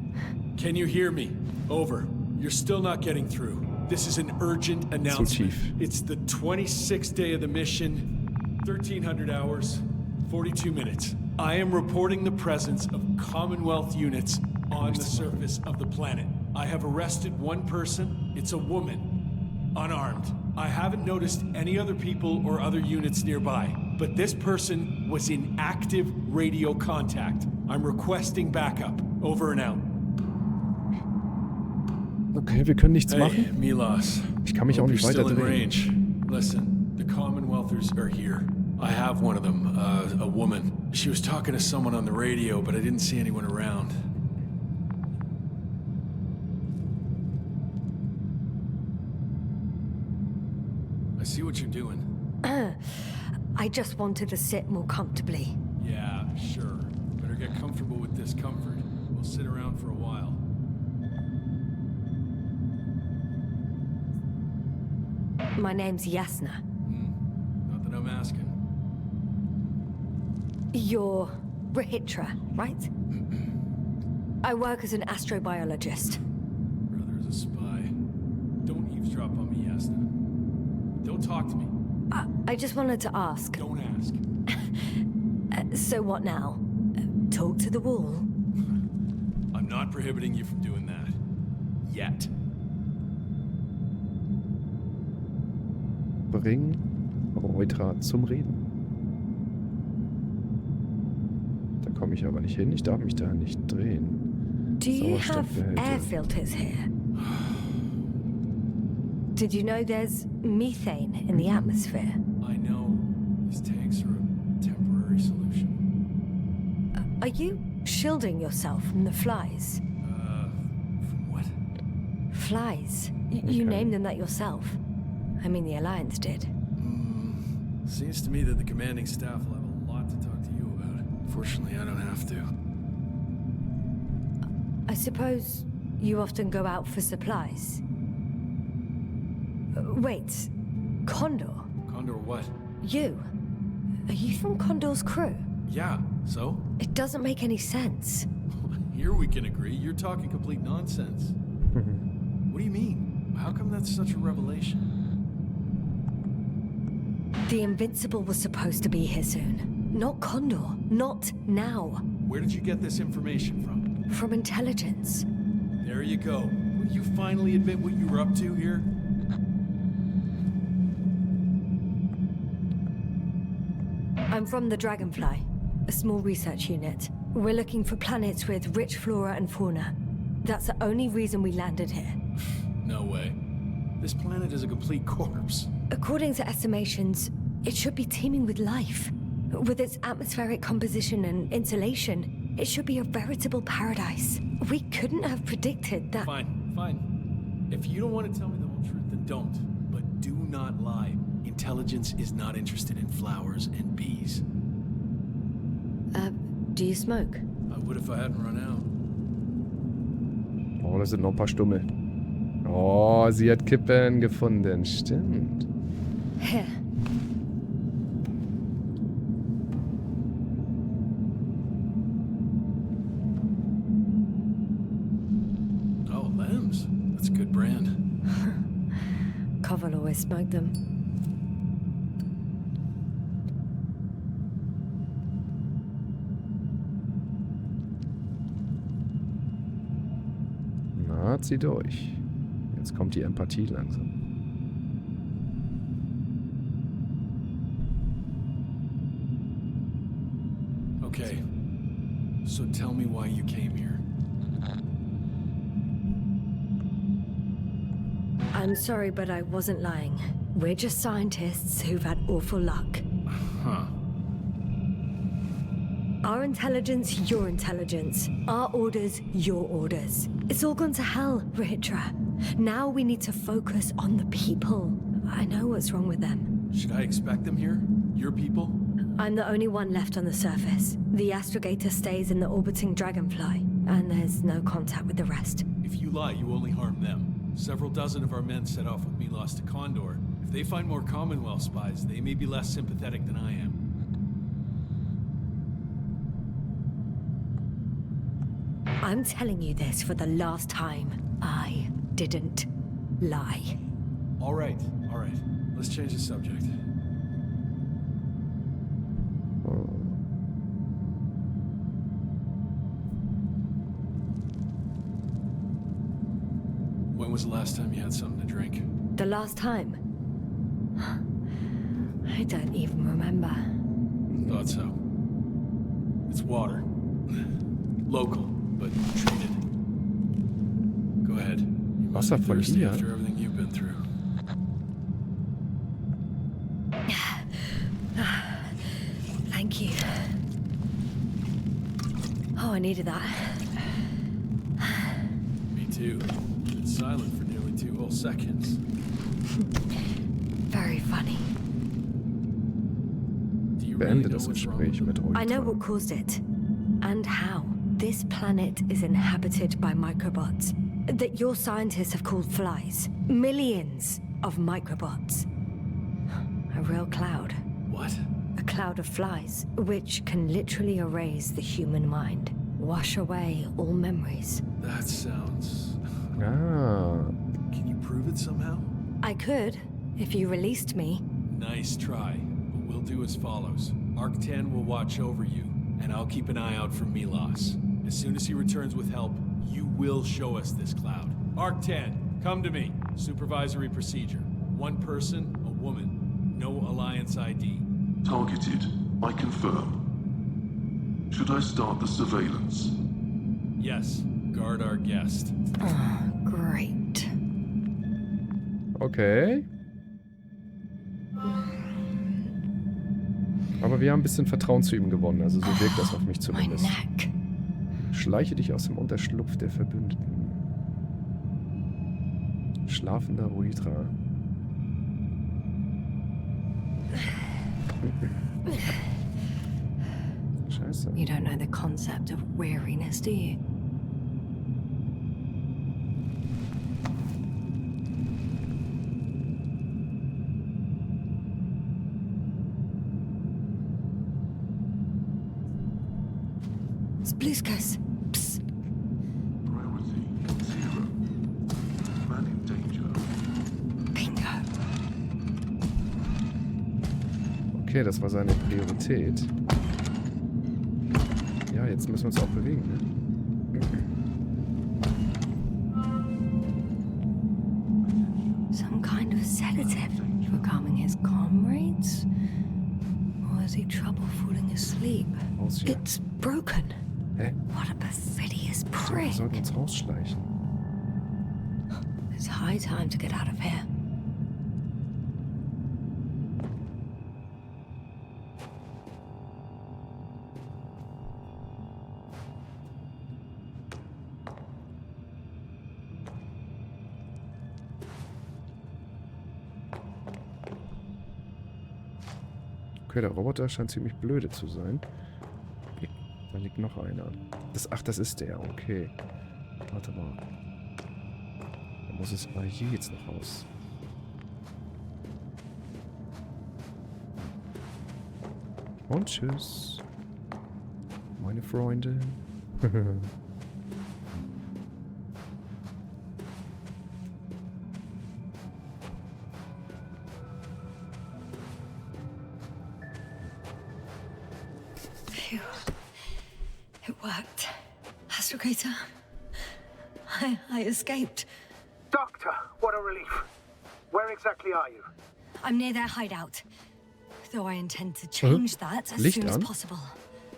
S4: Can you hear me? Over. You're still not getting through. This is an urgent announcement.
S1: Chief.
S4: It's the 26th day of the mission, 1300 hours, 42 minutes. I am reporting the presence of Commonwealth units on the surface of the planet. I have arrested one person. It's a woman, unarmed. I haven't noticed any other people or other units nearby, but this person was in active radio contact. I'm requesting backup. Over and out.
S1: Okay, wir können nichts
S4: Hey,
S1: machen.
S4: Milos.
S1: Ich kann mich auch nicht weiter
S4: Still in
S1: drehen.
S4: range. Listen, the Commonwealthers are here. I have one of them, a woman. She was talking to someone on the radio, but I didn't see anyone around. I see what you're doing.
S2: I just wanted to sit more comfortably.
S4: Yeah, sure. Better get comfortable with discomfort. We'll sit around for a while.
S2: My name's Yasna.
S4: Not that I'm asking.
S2: You're Rahitra, right? I work as an astrobiologist.
S4: Brother is a spy. Don't eavesdrop on me, Yasna. Don't talk to me.
S2: I just wanted to ask.
S4: Don't ask.
S2: So what now? Talk to the wall?
S4: I'm not prohibiting you from doing that. Yet.
S1: Bring Reutra zum Reden. Da komme ich aber nicht hin. Ich darf mich da nicht drehen.
S2: Do you have
S1: Sauerstoffbehälter.
S2: air filters here? Did you know there's methane in the atmosphere?
S4: I know. These tanks are a temporary solution.
S2: Are you shielding yourself from the flies?
S4: From what?
S2: Flies. You named them that yourself. I mean, the Alliance did.
S4: Seems to me that the commanding staff will have a lot to talk to you about. Fortunately, I don't have to.
S2: I suppose you often go out for supplies. Wait, Condor?
S4: Condor what?
S2: You? Are you from Condor's crew?
S4: Yeah, so?
S2: It doesn't make any sense.
S4: Here we can agree. You're talking complete nonsense. What do you mean? How come that's such a revelation?
S2: The Invincible was supposed to be here soon. Not Condor. Not now.
S4: Where did you get this information from?
S2: From intelligence.
S4: There you go. Will you finally admit what you were up to here?
S2: I'm from the Dragonfly, a small research unit. We're looking for planets with rich flora and fauna. That's the only reason we landed here.
S4: No way. This planet is a complete corpse.
S2: According to estimations, it should be teeming with life. With its atmospheric composition and insulation, it should be a veritable paradise. We couldn't have predicted that.
S4: Fine, fine. If you don't want to tell me the whole truth, then don't. But do not lie. Intelligence is not interested in flowers and bees.
S2: Do you smoke?
S4: I would if I hadn't run out.
S1: Oh, das sind noch ein paar Stummel. Oh, sie hat Kippen gefunden. Stimmt.
S2: Here.
S4: Oh, Lambs. That's a good brand.
S2: Koval always smoked them.
S1: Na, zieh durch. Jetzt kommt die Empathie langsam.
S4: Okay. So tell me why you came here.
S2: I'm sorry, but I wasn't lying. We're just scientists who've had awful luck.
S4: Huh.
S2: Our intelligence, your intelligence. Our orders, your orders. It's all gone to hell, Rahitra. Now we need to focus on the people. I know what's wrong with them.
S4: Should I expect them here? Your people?
S2: I'm the only one left on the surface. The astrogator stays in the orbiting Dragonfly, and there's no contact with the rest.
S4: If you lie, you only harm them. Several dozen of our men set off with me lost to Condor. If they find more Commonwealth spies, they may be less sympathetic than I am.
S2: I'm telling you this for the last time. I didn't lie.
S4: All right. Let's change the subject. When was the last time you had something to drink?
S2: The last time? I don't even remember.
S4: Thought so. It's water. Local, but treated. Go ahead. You must be
S1: Wasser von
S4: thirsty
S1: hier?
S4: after everything you've been through.
S2: Thank you. Oh, I needed that.
S4: Me too. Been silent for nearly 2 whole seconds.
S2: Very funny.
S4: Do you really
S1: Beende
S4: know
S1: das
S4: what's wrong
S1: Gespräch
S4: with
S1: mit
S4: them?
S2: I know
S1: Reutra.
S2: what caused it. And how. This planet is inhabited by microbots that your scientists have called flies. Millions. of microbots. A real cloud.
S4: What?
S2: A cloud of flies, which can literally erase the human mind. Wash away all memories.
S4: That sounds...
S1: Ah.
S4: Can you prove it somehow?
S2: I could, if you released me.
S4: Nice try, but we'll do as follows. Arc 10 will watch over you, and I'll keep an eye out for Milos. As soon as he returns with help, you will show us this cloud. Arc 10, come to me. Supervisory procedure. One person, a woman. No Alliance ID.
S12: Targeted. I confirm. Should I start the surveillance?
S4: Yes, guard our guest.
S2: Oh, great.
S1: Okay. Aber wir haben ein bisschen Vertrauen zu ihm gewonnen, also so wirkt das auf mich zumindest. Schleiche dich aus dem Unterschlupf der Verbündeten. Schlafender Ruitra. Scheiße.
S2: You don't know the concept of weariness, do you? Spluskas. Psst.
S12: Priority 0. Man in danger.
S2: Bingo.
S1: Okay, das war seine Priorität. Ja, jetzt müssen wir uns auch bewegen, ne?
S2: Some kind of sedative for calming his comrades? Or is he trouble falling asleep?
S1: Raus hier.
S2: It's broken.
S1: Hä?
S2: What a perfidious
S1: Wir
S2: prick.
S1: sollten uns rausschleichen.
S2: It's high time to get out of here.
S1: Okay, der Roboter scheint ziemlich blöde zu sein. Da liegt noch einer. Ach, das ist der. Okay. Warte mal. Da muss es aber hier jetzt noch raus. Und tschüss. Meine Freunde.
S2: Phew. It worked. Astrogator. I escaped.
S5: Doctor, what a relief. Where exactly are you?
S2: I'm near their hideout. Though I intend to change that as
S1: Licht
S2: soon as
S1: an?
S2: possible.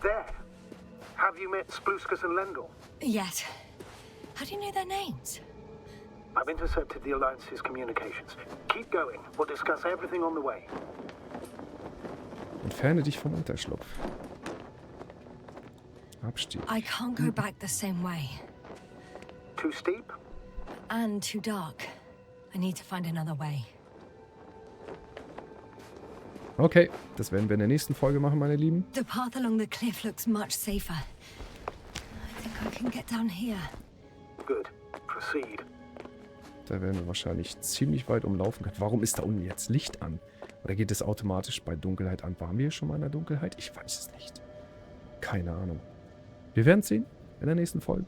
S5: There. Have you met Spluskas and Lendl?
S2: Yet. How do you know their names?
S5: I've intercepted the Alliance's communications. Keep going. We'll discuss everything on the way.
S1: Entferne dich vom Unterschlupf. Abstieg.
S2: I can't go back the same way.
S5: Too steep?
S2: And too dark. I need to find another way.
S1: Okay, das werden wir in der nächsten Folge machen, meine Lieben.
S2: The path along the cliff looks much safer. I think I can get down here.
S5: Good. Proceed.
S1: Da werden wir wahrscheinlich ziemlich weit umlaufen können. Warum ist da unten jetzt Licht an? Oder geht es automatisch bei Dunkelheit an? Waren wir schon mal in der Dunkelheit? Ich weiß es nicht. Keine Ahnung. Wir werden es sehen in der nächsten Folge.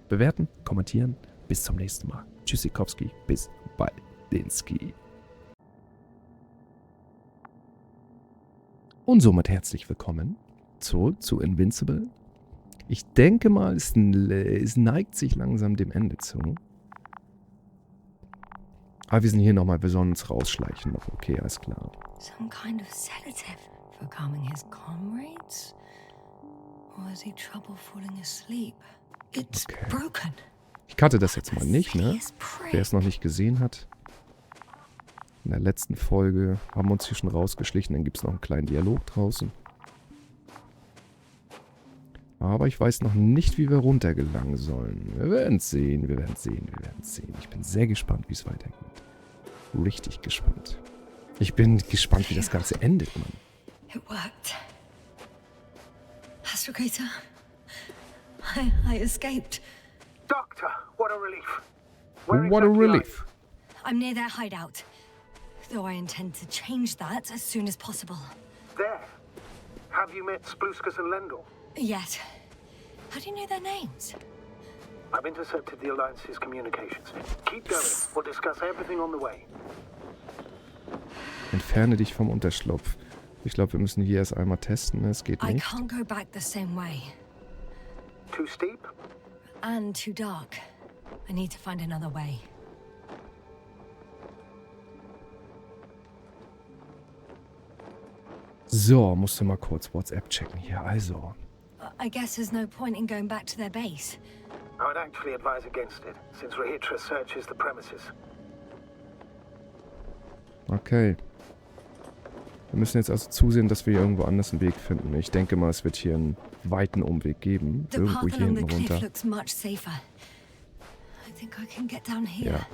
S1: Bewerten, kommentieren. Bis zum nächsten Mal. Tschüssikowski. Bis bald. Dinski. Und somit herzlich willkommen zurück zu Invincible. Ich denke mal, es neigt sich langsam dem Ende zu. Aber wir sind hier nochmal, wir sollen uns rausschleichen noch. Okay, alles klar.
S2: Some kind of sedative for calming his comrades? Or is he trouble falling asleep? It's
S1: Okay.
S2: broken.
S1: Ich cutte das jetzt mal nicht, ne? Wer es noch nicht gesehen hat. In der letzten Folge haben wir uns hier schon rausgeschlichen. Dann gibt es noch einen kleinen Dialog draußen. Aber ich weiß noch nicht, wie wir runtergelangen sollen. Wir werden es sehen, wir werden es sehen, wir werden es sehen. Ich bin sehr gespannt, wie es weitergeht. Richtig gespannt. Ich bin gespannt, wie das Ganze endet, Mann.
S2: It worked. Astrogator. I escaped.
S5: Doctor, what a relief.
S1: What a relief.
S2: I'm near their hideout. though I intend to change that as soon as possible.
S9: There. Have you met Spluskus and Lendl?
S2: Yet. How do you know their names?
S9: I've intercepted the Alliance's communications. Keep going. We'll discuss everything on the way.
S1: Entferne dich vom Unterschlupf. Ich glaube, wir müssen hier erst einmal testen. Es geht
S2: I
S1: nicht.
S2: can't go back the same way.
S9: Too steep?
S2: And too dark. I need to find another way.
S1: So, musst du mal kurz WhatsApp checken hier. Also.
S2: I guess there's no point in going back to their base.
S9: I would actually advise against it, since Rahitra searches the premises.
S1: Okay. Wir müssen jetzt also zusehen, dass wir hier irgendwo anders einen Weg finden. Ich denke mal, es wird hier einen weiten Umweg geben.
S2: The
S1: Irgendwo
S2: path
S1: hier
S2: along the
S1: hinten
S2: cliff
S1: runter.
S2: looks much safer. I think I can get down here.
S1: Ja.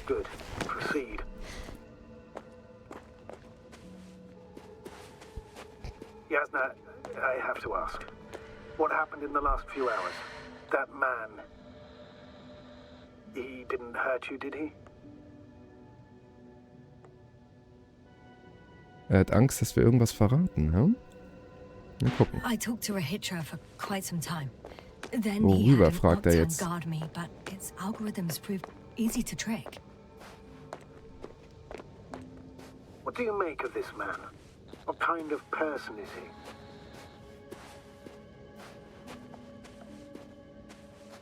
S9: Good. Proceed. Yasna, I have to ask. What happened in the last few hours? That man... He didn't hurt you, did he?
S1: Er hat Angst, dass wir irgendwas verraten, ja? Mal gucken.
S2: I talked to Rahitra for quite some time. Then
S1: Worüber
S2: he had an
S1: fragt er
S2: Opton
S1: jetzt?
S2: guard me, but its algorithms proved easy to trick.
S9: What do you make of this man? What kind of person is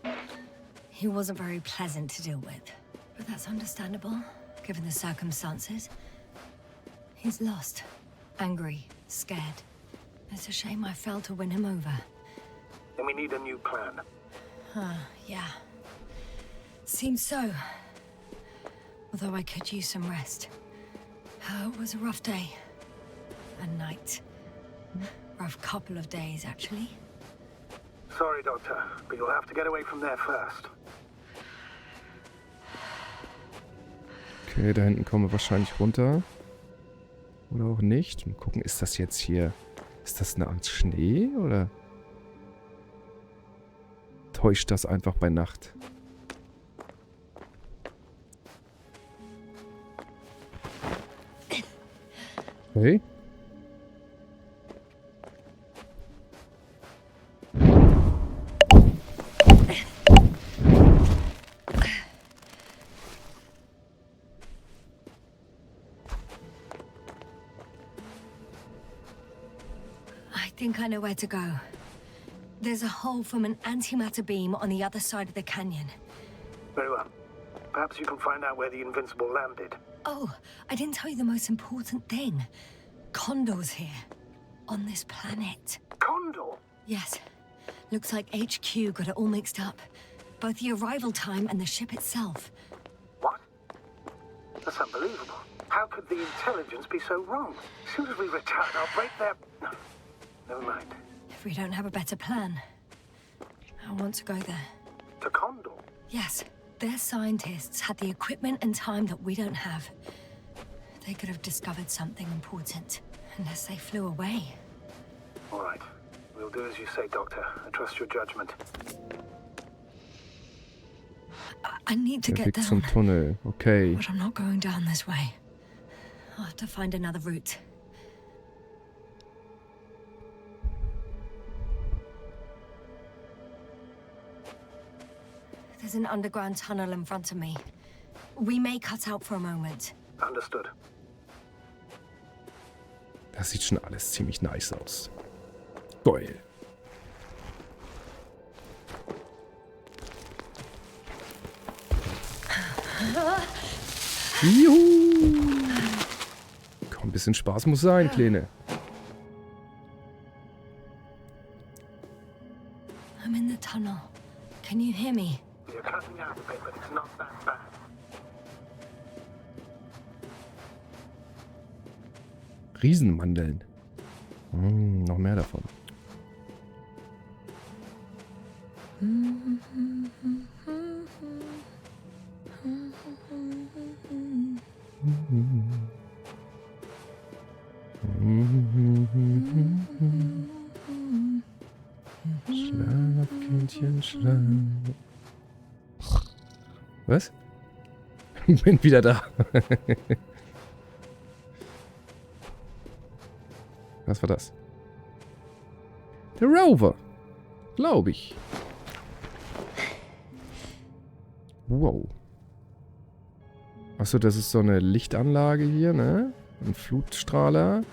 S9: he?
S2: He wasn't very pleasant to deal with, but that's understandable, given the circumstances. He's lost, angry, scared. It's a shame I failed to win him over.
S9: Then we need a new plan.
S2: Yeah. Seems so. Although I could use some rest. It was a rough day. A night. Rough couple of days, actually.
S9: Sorry, Doctor, but you'll have to get away from there first.
S1: Okay, da hinten kommen wir wahrscheinlich runter. Oder auch nicht. Mal gucken, ist das jetzt hier... Ist das eine Art Schnee, oder... Täuscht das einfach bei Nacht? Okay.
S2: I think I know where to go. There's a hole from an antimatter beam on the other side of the canyon.
S9: Very well. Perhaps you can find out where the Invincible landed.
S2: Oh, I didn't tell you the most important thing. Condor's here. On this planet.
S9: Condor?
S2: Yes. Looks like HQ got it all mixed up. Both the arrival time and the ship itself.
S9: What? That's unbelievable. How could the intelligence be so wrong? As soon as we return, I'll break their... No, never mind.
S2: If we don't have a better plan. I want to go there.
S9: To Condor?
S2: Yes. Their scientists had the equipment and time that we don't have. They could have discovered something important. Unless they flew away.
S9: All right. We'll do as you say, Doctor. I trust your judgment.
S2: I need to
S1: Der
S2: get
S1: Weg zum
S2: down.
S1: Tunnel. Okay.
S2: But I'm not going down this way. I'll have to find another route. There's an underground tunnel in front of me. We may cut out for a moment.
S9: Understood.
S1: Das sieht schon alles ziemlich nice aus. Geil. Juhu. Komm, ein bisschen Spaß muss sein, Kleine.
S2: I'm in the tunnel. Can you hear me?
S9: You're cutting out a bit, but it's not that bad.
S1: Riesenmandeln. Noch mehr davon. Schlaf, Kindchen, schlaf. Was? Bin wieder da. Was war das? Der Rover. Glaube ich. Wow. Achso, das ist so eine Lichtanlage hier, ne? Ein Flutstrahler.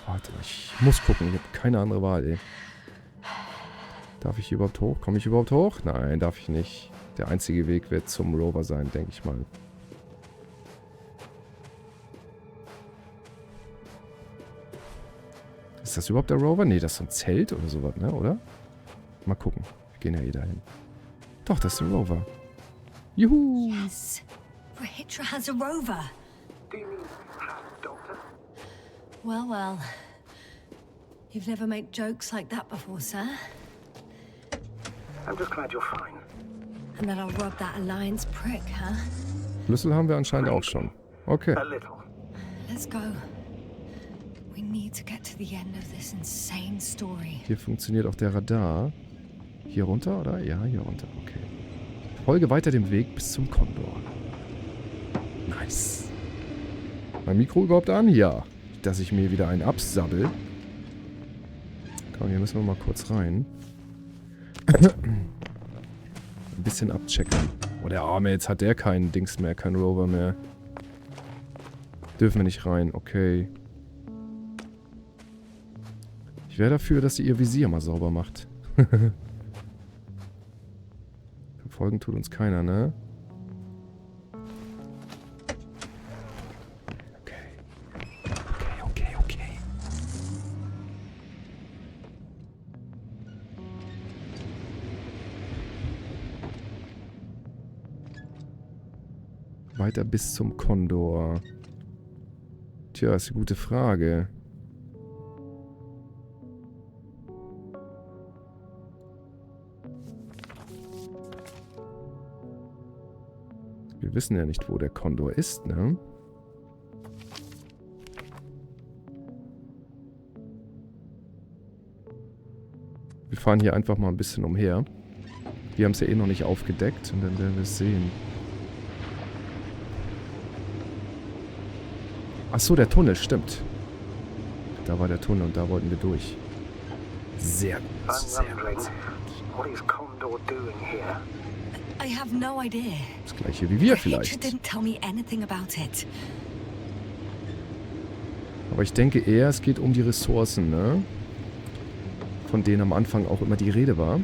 S1: Warte, ich muss gucken. Ich habe keine andere Wahl, ey. Darf ich hier überhaupt hoch? Komme ich überhaupt hoch? Nein, darf ich nicht. Der einzige Weg wird zum Rover sein, denke ich mal. Ist das überhaupt der Rover? Nee, das ist so ein Zelt oder sowas, ne? Oder? Mal gucken. Wir gehen ja eh dahin. Doch, das ist der Rover. Juhu!
S2: Yes. Rahitra has a rover.
S9: Do you mean Doctor?
S2: Well, well. You've never made jokes like that before, sir.
S9: I'm just glad you're fine.
S2: And that I'll rob that Alliance prick, huh?
S1: Schlüssel haben wir anscheinend auch schon. Okay.
S9: A little.
S2: Let's go. We need to get to the end of this insane story.
S1: Hier funktioniert auch der Radar. Hier runter, oder? Ja, hier runter. Okay. Folge weiter dem Weg bis zum Kondor. Nice. Mein Mikro überhaupt an? Ja. Dass ich mir wieder einen absabbel. Komm, hier müssen wir mal kurz rein. Ein bisschen abchecken. Oh, der Arme, jetzt hat der keinen Dings mehr, keinen Rover mehr. Dürfen wir nicht rein, okay. Ich wäre dafür, dass sie ihr Visier mal sauber macht. Verfolgen tut uns keiner, ne? Okay. Weiter bis zum Kondor. Tja, ist eine gute Frage. Wir wissen ja nicht, wo der Kondor ist, ne? Wir fahren hier einfach mal ein bisschen umher. Wir haben es ja eh noch nicht aufgedeckt und dann werden wir es sehen. Achso, der Tunnel, stimmt. Da war der Tunnel und da wollten wir durch. Sehr gut, sehr gut.
S9: What is Condor doing here?
S2: I have no idea.
S1: Das gleiche wie wir
S2: Rahitra
S1: vielleicht.
S2: didn't tell me anything about it.
S1: Aber ich denke eher, es geht um die Ressourcen, ne? Von denen am Anfang auch immer die Rede war.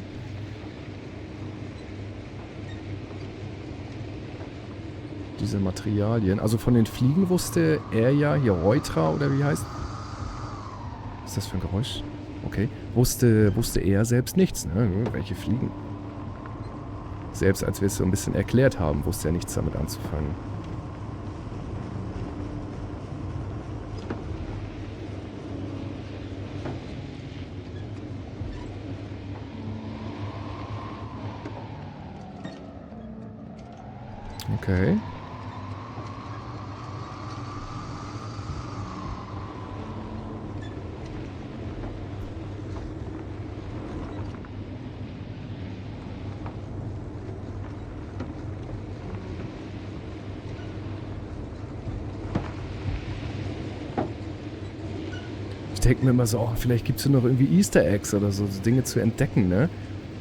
S1: Diese Materialien. Also von den Fliegen wusste er ja, hier Reutra oder wie heißt? Was ist das für ein Geräusch? Okay. Wusste er selbst nichts, ne? Welche Fliegen? Selbst als wir es so ein bisschen erklärt haben, wusste er nichts damit anzufangen. Okay. Ich denke mir immer so, oh, vielleicht gibt es ja noch irgendwie Easter Eggs oder so Dinge zu entdecken, ne?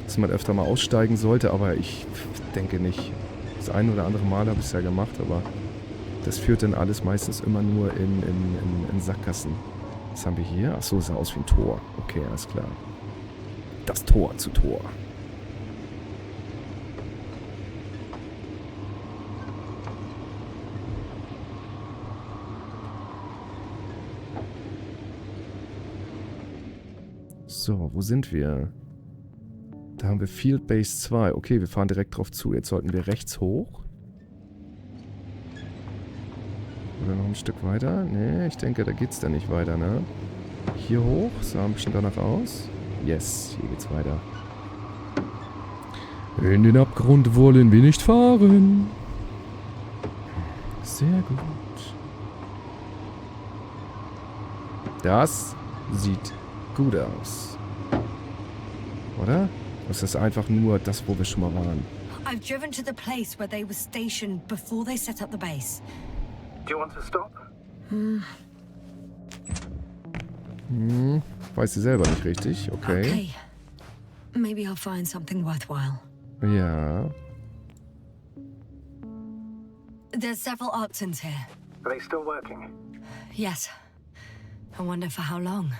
S1: Dass man öfter mal aussteigen sollte, aber ich denke nicht. Das ein oder andere Mal habe ich es ja gemacht, aber das führt dann alles meistens immer nur in Sackgassen. Was haben wir hier? Achso, sah aus wie ein Tor. Okay, alles klar. Das Tor zu Tor. So, wo sind wir? Da haben wir Field Base 2. Okay, wir fahren direkt drauf zu. Jetzt sollten wir rechts hoch. Oder noch ein Stück weiter? Nee, ich denke, da geht's dann nicht weiter, ne? Hier hoch? Sah ein bisschen danach aus. Yes, hier geht's weiter. In den Abgrund wollen wir nicht fahren. Sehr gut. Das sieht gut aus. Oder? Das ist einfach nur das, wo wir schon mal waren.
S2: I've driven to the place where they were stationed before they set up the base.
S9: Do you want to stop?
S1: Weiß sie selber nicht richtig. Okay.
S2: Okay. Maybe I'll find something worthwhile.
S1: Ja.
S2: There's several Arctons here.
S9: Are they still working?
S2: Yes. I wonder for how long.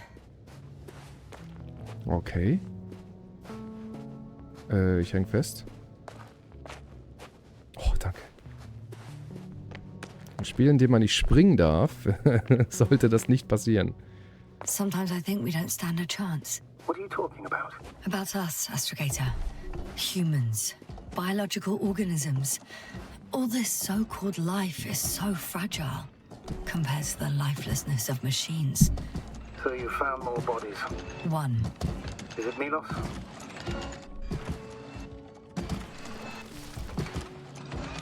S1: Okay. Ich häng fest. Oh, danke. Ein Spiel, in dem man nicht springen darf, sollte das nicht passieren.
S2: Sometimes I think we don't stand a chance.
S9: What are you talking about?
S2: About us, Astrogator. Humans. Biological organisms. All this so-called life is so fragile compared to the lifelessness of machines.
S9: So you found more bodies.
S2: One.
S9: Is it Milos?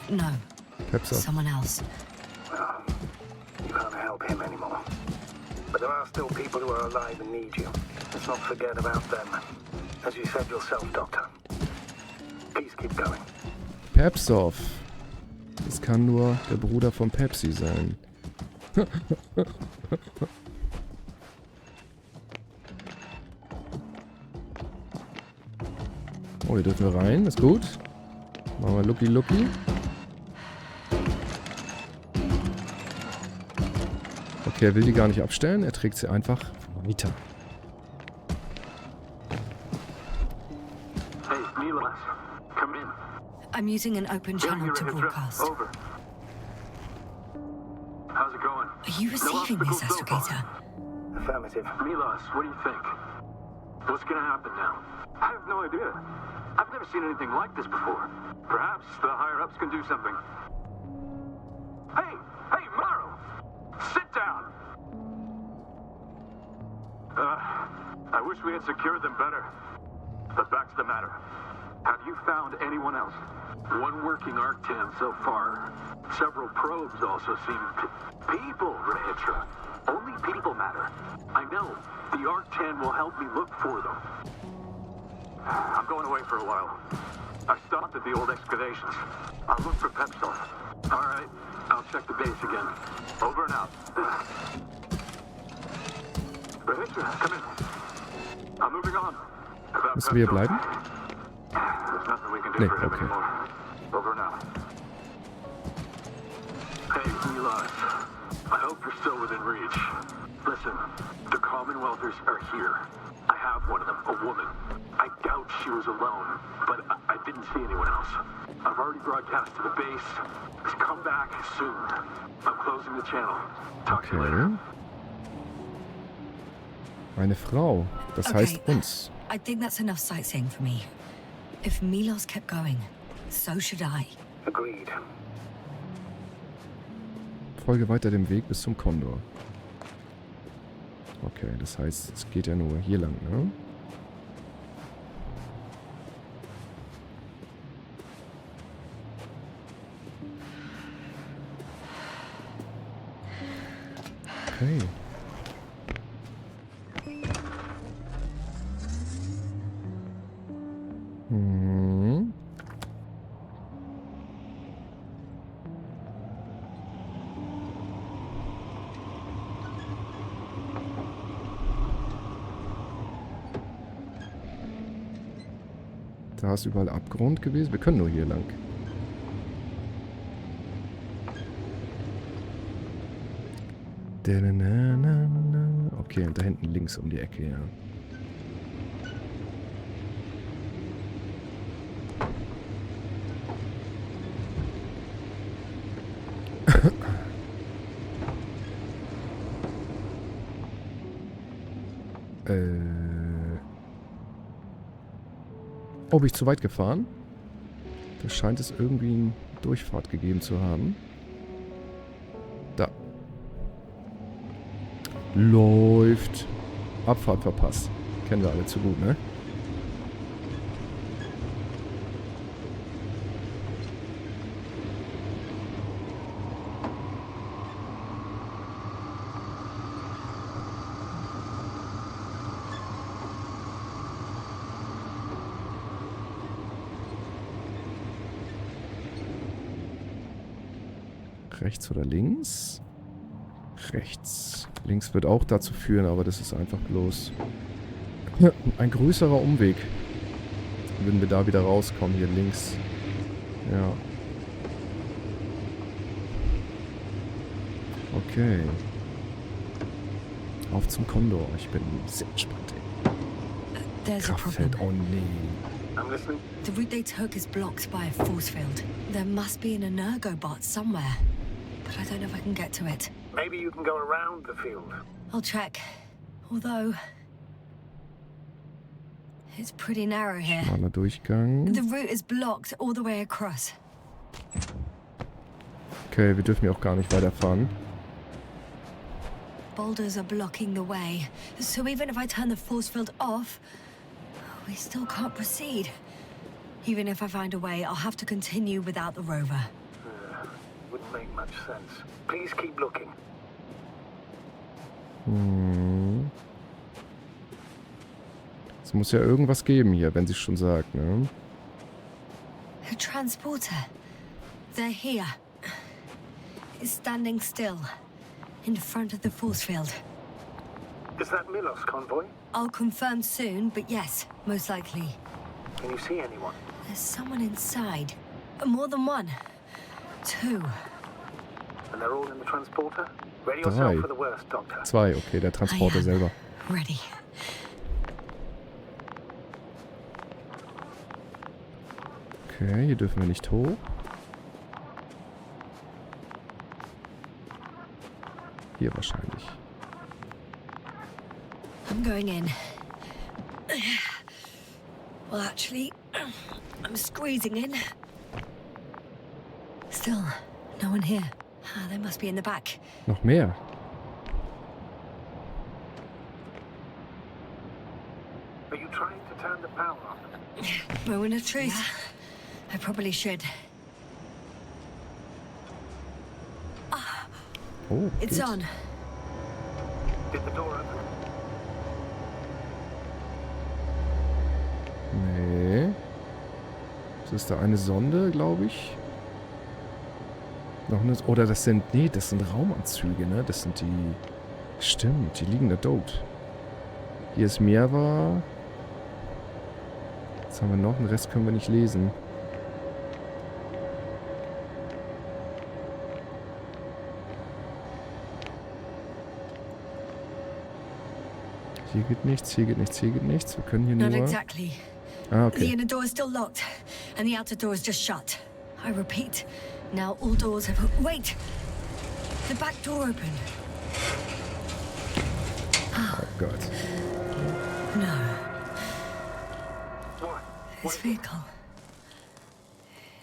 S2: No.
S1: Pepsi.
S2: Someone else.
S9: Well, you can't help him anymore. But there are still people who are alive and need you. Let's not forget about them. As you said yourself, Doctor. Please keep going.
S1: Pepsov. Das kann nur der Bruder von Pepsi sein. Oh, hier dürfen wir rein. Ist gut. Machen wir Lucky Lucky. Okay, er will die gar nicht abstellen. Er trägt sie einfach vom Mieter.
S10: Hey, Milos, come in.
S2: I'm using an open channel to broadcast.
S10: Over. How's it going?
S2: Are you receiving this, Astrogator?
S9: Affirmative.
S10: Milos, what do you think? What's gonna happen now? I have no idea. I've never seen anything like this before. Perhaps the higher-ups can do something. Hey! Hey, Morrow! Sit down! I wish we had secured them better. But back to the matter. Have you found anyone else? One working Arctan so far. Several probes also seem... People, Rehitra. Only people matter. I know. The Arctan will help me look for them. I'm going away for a while. I stopped at the old excavations. I'll look for Pepsol. All right. I'll check the base again. Over and out. Rehitra, come in. I'm moving on. About
S1: Müssen wir hier bleiben?
S10: There's nothing we can do
S1: Nee,
S10: for him
S1: okay.
S10: anymore. Over and out. Hey, Milos. I hope you're still within reach. Listen, the Commonwealthers are here. I have one of them, a woman. I doubt she was alone, but I didn't see anyone else. I've already broadcast to the base. Just come back soon. I'm closing the channel. Talk to you later.
S1: Okay. Eine Frau. Das
S2: Okay.
S1: heißt uns.
S2: I think that's enough sightseeing for me. If Milos kept going, so should I.
S9: Agreed.
S1: Folge weiter dem Weg bis zum Kondor. Okay, das heißt, es geht ja nur hier lang, ne? Okay. Mhm. Da ist überall Abgrund gewesen. Wir können nur hier lang. Okay, und da hinten links um die Ecke, ja. Oh, bin ich zu weit gefahren? Da scheint es irgendwie eine Durchfahrt gegeben zu haben. Da. Läuft. Abfahrt verpasst. Kennen wir alle zu gut, ne? Rechts oder links? Rechts. Links wird auch dazu führen, aber das ist einfach bloß ein größerer Umweg. Würden wir da wieder rauskommen, hier links. Ja. Okay. Auf zum Kondor. Ich bin sehr gespannt.
S2: There's a
S1: Kraftfeld.
S2: problem.
S1: Oh nee.
S10: I'm listening.
S2: The route they took is blocked by a force field. There must be an energobot somewhere, but I don't know if I can get to it.
S10: Maybe you can go around the field.
S2: I'll check. Although, it's pretty narrow here.
S1: Schmaler Durchgang.
S2: The route is blocked all the way across.
S1: Okay, wir dürfen ja auch gar nicht weiterfahren.
S2: Boulders are blocking the way, so even if I turn the force field off, we still can't proceed. Even if I find a way, I'll have to continue without the rover.
S10: Wouldn't make much sense. Please keep looking.
S1: Es muss ja irgendwas geben hier, wenn sie es schon sagt, ne?
S2: A transporter. They're here. It's standing still, in front of the force field.
S10: Is that Milos convoy?
S2: I'll confirm soon, but yes, most likely.
S10: Can you see anyone?
S2: There's someone inside. More than one. Two.
S10: And they're all in the transporter? Ready
S1: Drei.
S10: yourself for the worst, Doctor.
S1: 2, okay, der Transporter selber.
S2: Ready.
S1: Okay, hier dürfen wir nicht hoch. Hier wahrscheinlich.
S2: I'm going in. Well, actually, I'm squeezing in. Still, no one here. Ah, they must be in the back.
S1: Noch mehr.
S10: Are you trying to turn the power on?
S2: Moment of truth. I probably should.
S1: Oh,
S2: It's
S1: geht's.
S2: on.
S10: Did the door open?
S1: Nee. Das ist da eine Sonde, glaube ich. Noch eine. Oder das sind. Nee, das sind Raumanzüge, ne? Das sind die. Stimmt, die liegen da tot. Hier ist Meerwa. Jetzt haben wir noch. Den Rest können wir nicht lesen. Hier geht nichts, hier geht nichts, hier geht nichts. Wir können hier
S2: Not
S1: nur...
S2: exactly.
S1: Ah,
S2: The
S1: okay.
S2: inner door is still locked, and the outer door is just shut. I repeat, now all doors have... Wait! The back door opened.
S1: Oh Gott.
S2: No.
S10: What?
S2: This vehicle.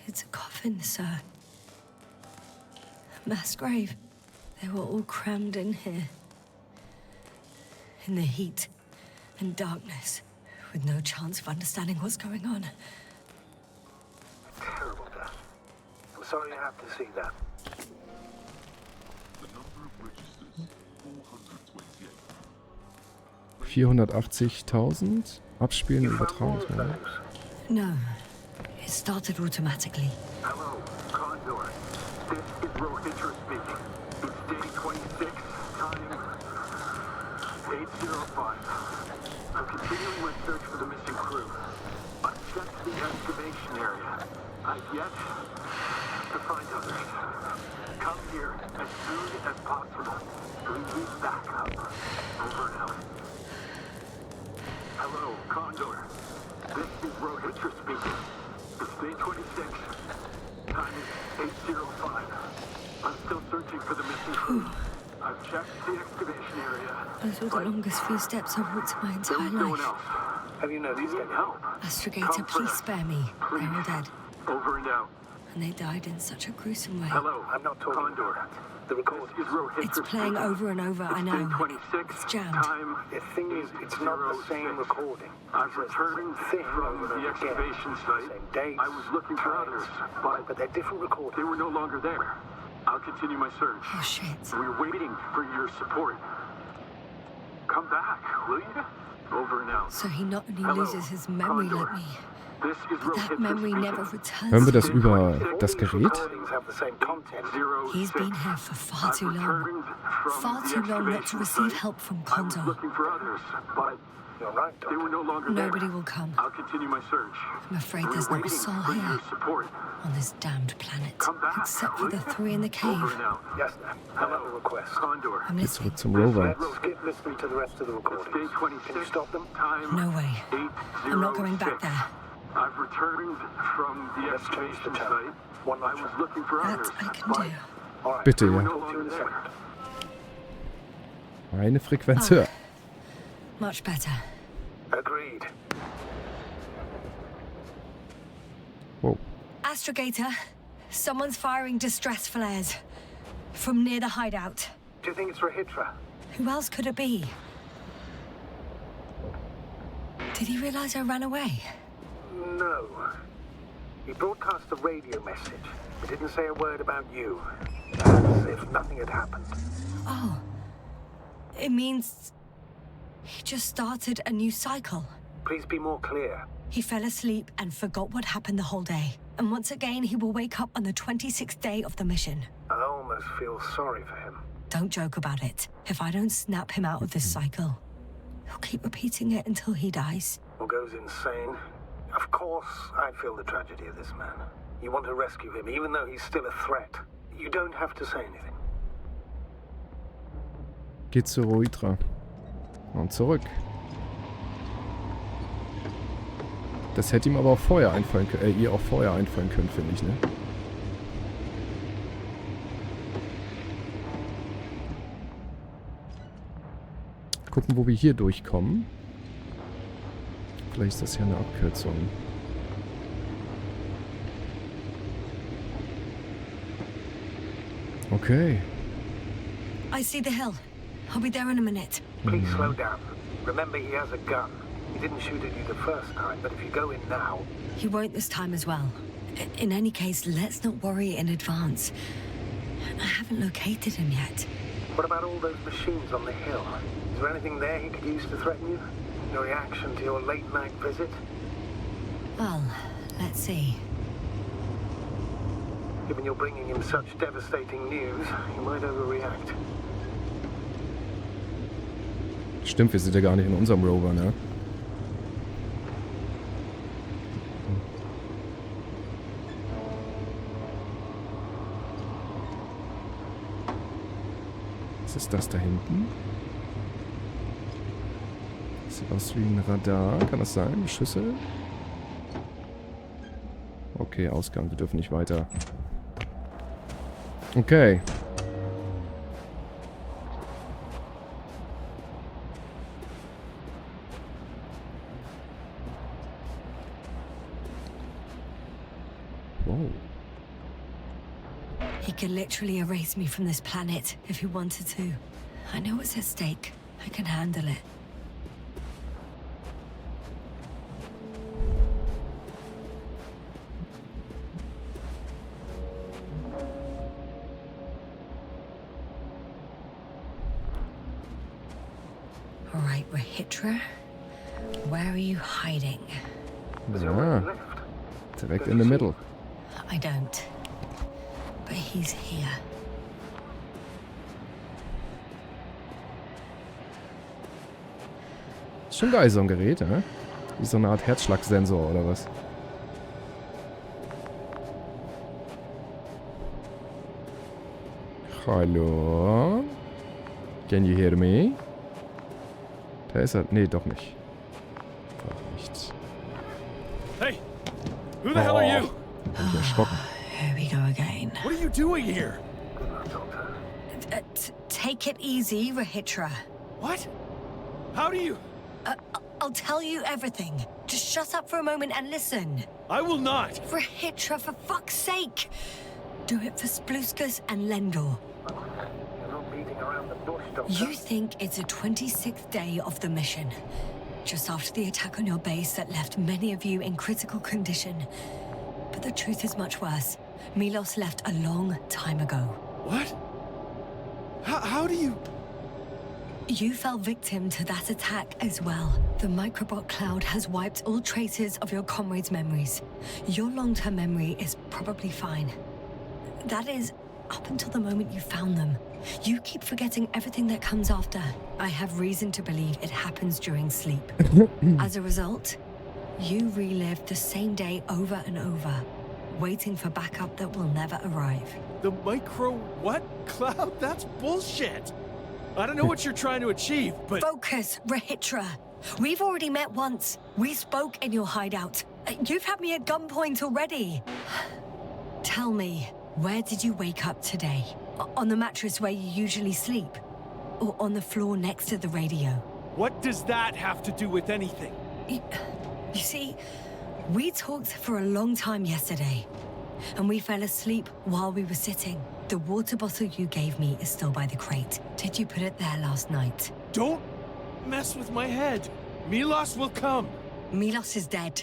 S2: It's a coffin, sir. A mass grave. They were all crammed in here. In the heat and darkness, with no chance of understanding what's going on.
S10: Terrible death. I'm sorry you have to see that.
S12: The number of registers, 428.
S1: 480.000. Abspielen,
S10: You found
S1: übertragen.
S10: more of those?
S2: No, it started automatically.
S10: Hello, Condor. This is Rohitra speaking. It's day 26, time 8:05. I'm continuing my search for the missing crew. I've checked the excavation area. I've yet to find others. Come here as soon as possible. We need backup. Over and out. Hello, Condor. This is Rohitra speaking. It's day 26. Time is 8:05. I'm still searching for the missing crew. I've checked the excavation area.
S2: Those were the longest few steps I've walked in my
S10: There
S2: entire
S10: was no one
S2: life.
S10: else. Have you noticed any help?
S2: Astrogator, please spare me. They're all dead.
S10: Over and out.
S2: And they died in such a gruesome way.
S10: Hello, I'm not talking Condor. The record is Rohitra.
S2: It's playing over and over, I know.
S10: Day 26.
S2: It's jammed.
S10: Time. The thing is, it's not the same recording. I've returned from the excavation site. I was looking for others, but they're different recordings. They were no longer there. I'll continue my search.
S2: Oh, shit.
S10: We're waiting for your support. Come back, will you? Over and out.
S2: So he not only
S10: Hello,
S2: loses his memory
S10: Condor.
S2: like me,
S9: This is
S2: But that memory never returns.
S1: Hören wir das über das Gerät?
S9: Recordings have the same content.
S2: He's been here for far too long. Far too long not to receive help from
S9: I was
S2: Condor.
S9: looking for others, but
S10: You're right,
S9: they were no longer there.
S2: Nobody will come.
S9: I'll continue my search.
S2: I'm afraid
S9: We're
S2: there's not a
S9: waiting
S2: soul
S9: for
S2: here
S9: your support.
S2: on this damned planet.
S9: Come back.
S2: Except for the three in the
S9: Over
S2: cave.
S9: and out.
S10: Yasna, I have a request.
S9: Condor.
S2: I'm
S1: Geht
S2: listening.
S1: zurück zum Rover.
S10: Skip listening to the rest of the
S9: Day
S10: recordings.
S9: 26.
S10: Can you stop them?
S9: Time
S2: No way.
S9: 806.
S2: I'm not going back there.
S9: I've returned from the
S10: Let's change the
S9: excavation
S10: channel.
S9: site.
S10: One
S9: I
S10: notch
S9: was
S10: up.
S9: looking for
S2: That
S9: others,
S2: I can
S9: but
S2: do.
S10: All right.
S1: Bitte,
S9: they were
S1: ja.
S9: no longer there.
S1: Eine Frequenz höher.
S2: Much better.
S10: Agreed.
S1: Wow.
S2: Astrogator, someone's firing distress flares from near the hideout.
S10: Do you think it's Rahitra?
S2: Who else could it be? Did he realize I ran away?
S10: No. He broadcast a radio message. He didn't say a word about you. As if nothing had happened.
S2: Oh. It means he just started a new cycle.
S10: Please be more clear.
S2: He fell asleep and forgot what happened the whole day. And once again, he will wake up on the 26th day of the mission.
S10: I almost feel sorry for him.
S2: Don't joke about it. If I don't snap him out of this cycle, he'll keep repeating it until he dies.
S10: Or goes insane. Of course, I feel the tragedy of this man. You want to rescue him, even though he's still a threat. You don't have to say anything.
S1: Geht zu Roitra. Und zurück. Das hätte ihm aber auch vorher einfallen können. Ihr auch vorher einfallen können, finde ich, ne? Gucken, wo wir hier durchkommen. Vielleicht ist das ja eine Abkürzung. Okay.
S2: I see the hill. I'll be there in a minute.
S10: Please slow down. Remember, he has a gun. He didn't shoot at you the first time, but if you go in now...
S2: He won't this time as well. In any case, let's not worry in advance. I haven't located him yet.
S10: What about all those machines on the hill? Is there anything there he could use to threaten you? Your reaction to your late-night visit?
S2: Well, let's see.
S10: Given you're bringing him such devastating news, he might overreact.
S1: Stimmt, wir sind ja gar nicht in unserem Rover, ne? Was ist das da hinten? Sieht aus wie ein Radar. Kann das sein? Schüssel? Okay, Ausgang. Wir dürfen nicht weiter. Okay. Whoa.
S2: He could literally erase me from this planet if he wanted to. I know what's at stake. I can handle it. All right, Rahitra. Where are you hiding?
S1: Ja. Direkt in the middle.
S2: I don't. But he's here.
S1: Ist schon geil, so ein Gerät, ne? Wie so eine Art Herzschlagsensor oder was? Hallo? Can you hear me? Da ist er. Nee, doch nicht. Doch nicht.
S4: Hey! Who the hell are you?
S1: Hab mich erschrocken.
S2: Here we go again.
S4: What are you doing here?
S2: Take it easy, Rahitra.
S4: What? How do you...
S2: I'll tell you everything. Just shut up for a moment and listen.
S4: I will not.
S2: Rahitra, for fuck's sake! Do it for Spluskus and Lendor.
S10: You're not beating around the bush, Doctor.
S2: You think it's the 26th day of the mission. Just after the attack on your base that left many of you in critical condition. But the truth is much worse. Milos left a long time ago.
S4: What? How do you...
S2: You fell victim to that attack as well. The microbot cloud has wiped all traces of your comrades' memories. Your long-term memory is probably fine. That is, up until the moment you found them. You keep forgetting everything that comes after. I have reason to believe it happens during sleep. As a result, you relive the same day over and over, waiting for backup that will never arrive.
S4: The micro what? Cloud? That's bullshit! I don't know what you're trying to achieve, but...
S2: Focus, Rahitra. We've already met once. We spoke in your hideout. You've had me at gunpoint already. Tell me, where did you wake up today? On the mattress where you usually sleep? Or on the floor next to the radio?
S4: What does that have to do with anything?
S2: You see, we talked for a long time yesterday, and we fell asleep while we were sitting. The water bottle you gave me is still by the crate. Did you put it there last night?
S4: Don't mess with my head. Milos will come.
S2: Milos is dead.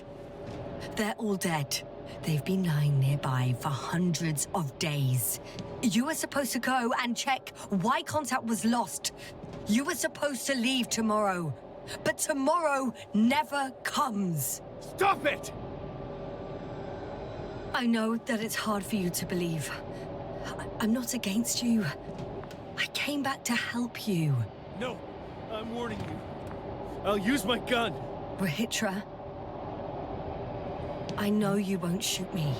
S2: They're all dead. They've been lying nearby for hundreds of days. You were supposed to go and check why contact was lost. You were supposed to leave tomorrow. But tomorrow never comes.
S4: Stop it!
S2: I know that it's hard for you to believe. I'm not against you. I came back to help you.
S4: No, I'm warning you. I'll use my gun.
S2: Rahitra, I know you won't shoot me.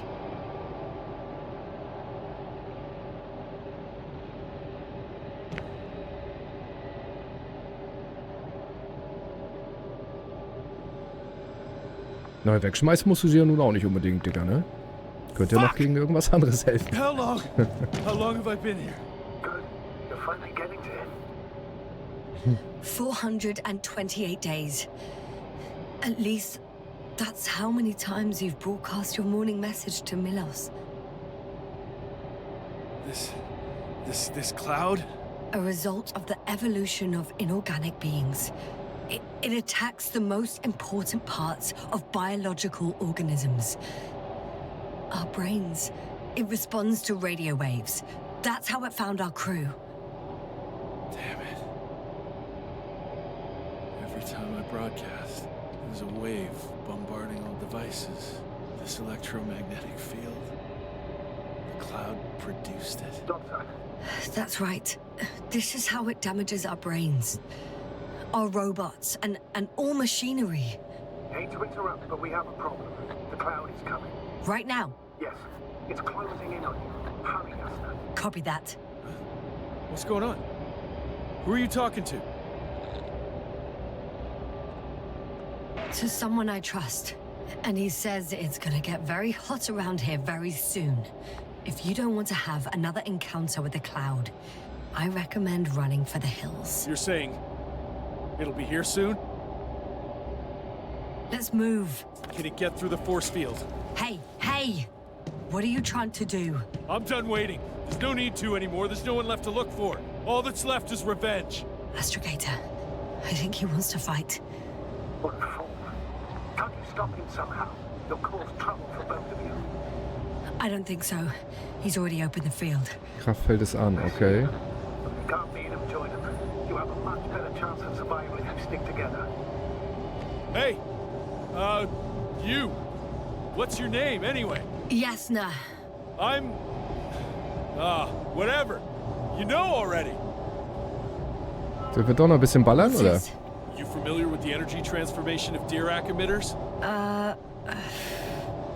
S1: Na, wegschmeißen musst du sie ja nun auch nicht unbedingt, Digga, ne? Könnte ja noch gegen irgendwas anderes helfen.
S4: How long? How long have I been here?
S9: Good. You're finally getting to him.
S2: 428 days. At least, that's how many times you've broadcast your morning message to Milos.
S4: This cloud?
S2: A result of the evolution of inorganic beings. It attacks the most important parts of biological organisms. Our brains. It responds to radio waves. That's how it found our crew.
S4: Damn it. Every time I broadcast, there's a wave bombarding all devices. This electromagnetic field. The cloud produced it.
S9: Doctor.
S2: That's right. This is how it damages our brains. Our robots and all machinery.
S9: Hate to interrupt, but we have a problem. The cloud is coming.
S2: Right now.
S9: Yes. It's closing in on you. Hurry, Yasna.
S2: Copy that.
S4: What's going on? Who are you talking to?
S2: To someone I trust. And he says it's gonna get very hot around here very soon. If you don't want to have another encounter with the cloud, I recommend running for the hills.
S4: You're saying it'll be here soon?
S2: Let's move.
S4: Can it get through the force field?
S2: Hey! What are you trying to do?
S4: I'm done waiting. There's no need to anymore. There's no one left to look for. All that's left is revenge.
S2: Astrogator, I think he wants to fight.
S9: What for? Can't you stop him somehow? You'll cause trouble for both of you.
S2: I don't think so. He's already opened the field.
S1: Kraftfeld ist an, okay.
S9: You can't beat him, join him. You have a much better chance of survival if you stick together.
S4: Hey! You! What's your name, anyway?
S2: Yasna.
S4: I'm... whatever. You know already.
S1: Sollen wir doch noch ein bisschen ballern, oder?
S2: Sis.
S4: You familiar with the energy transformation of Dirac emitters?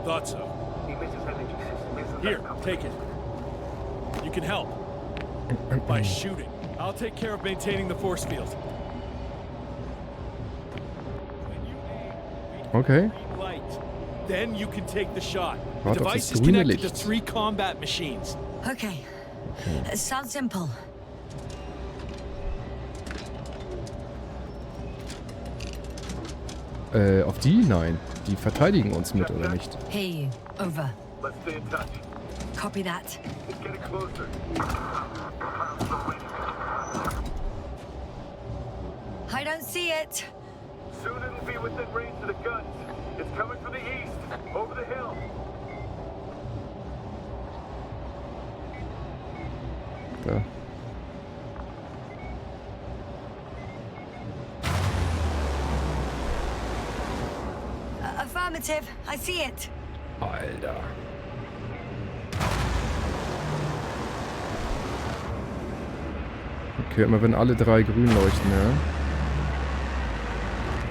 S4: Thought so.
S9: The emitter's energy system isn't
S4: Here,
S9: that complex.
S4: take it. You can help. By shooting. I'll take care of maintaining the force field. When you aim, wait for
S1: Okay.
S4: green light. Then you can take the shot. The
S1: Warte auf
S4: device
S1: das
S4: is
S1: grüne
S4: connected to
S1: Licht.
S4: 3 combat machines.
S2: Okay. Sounds simple.
S1: Auf die? Nein. Die verteidigen uns mit, oder nicht?
S2: Hear you. Over.
S9: Let's stay in touch.
S2: Copy that.
S9: It's getting closer.
S2: I don't see it.
S9: Soon it'll be within range of the guns. It's coming from the east, over the hill.
S1: Da.
S2: Affirmative. I see it.
S1: Alter. Okay, immer wenn alle 3 grün leuchten, ja.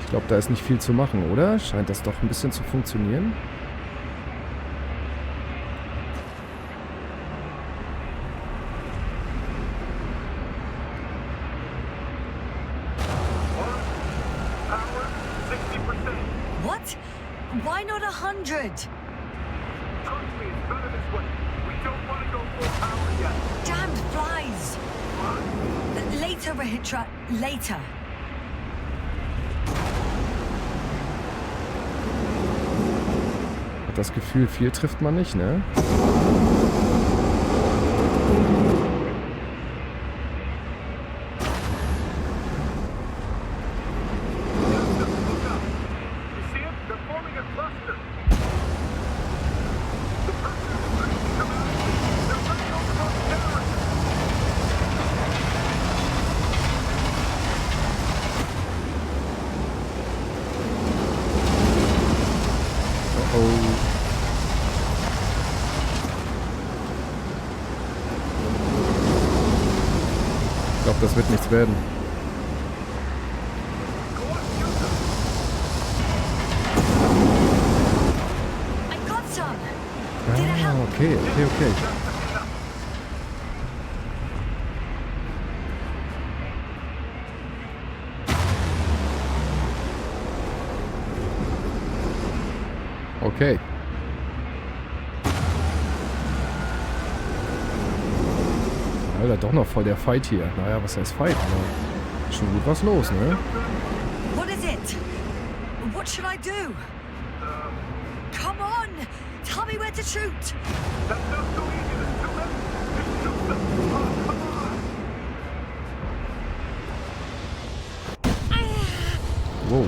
S1: Ich glaube, da ist nicht viel zu machen, oder? Scheint das doch ein bisschen zu funktionieren.
S2: What? Why not 100? Damned flies! Later, Rahitra. Later.
S1: Hat das Gefühl, viel trifft man nicht, ne? Ich glaube, das wird nichts werden. Ah, okay. Okay. Alter, doch noch voll der Fight hier. Naja, was heißt Fight? Aber schon gut was los, ne?
S2: What is it? What should I do? Come on! Tell me where to shoot!
S1: Wow.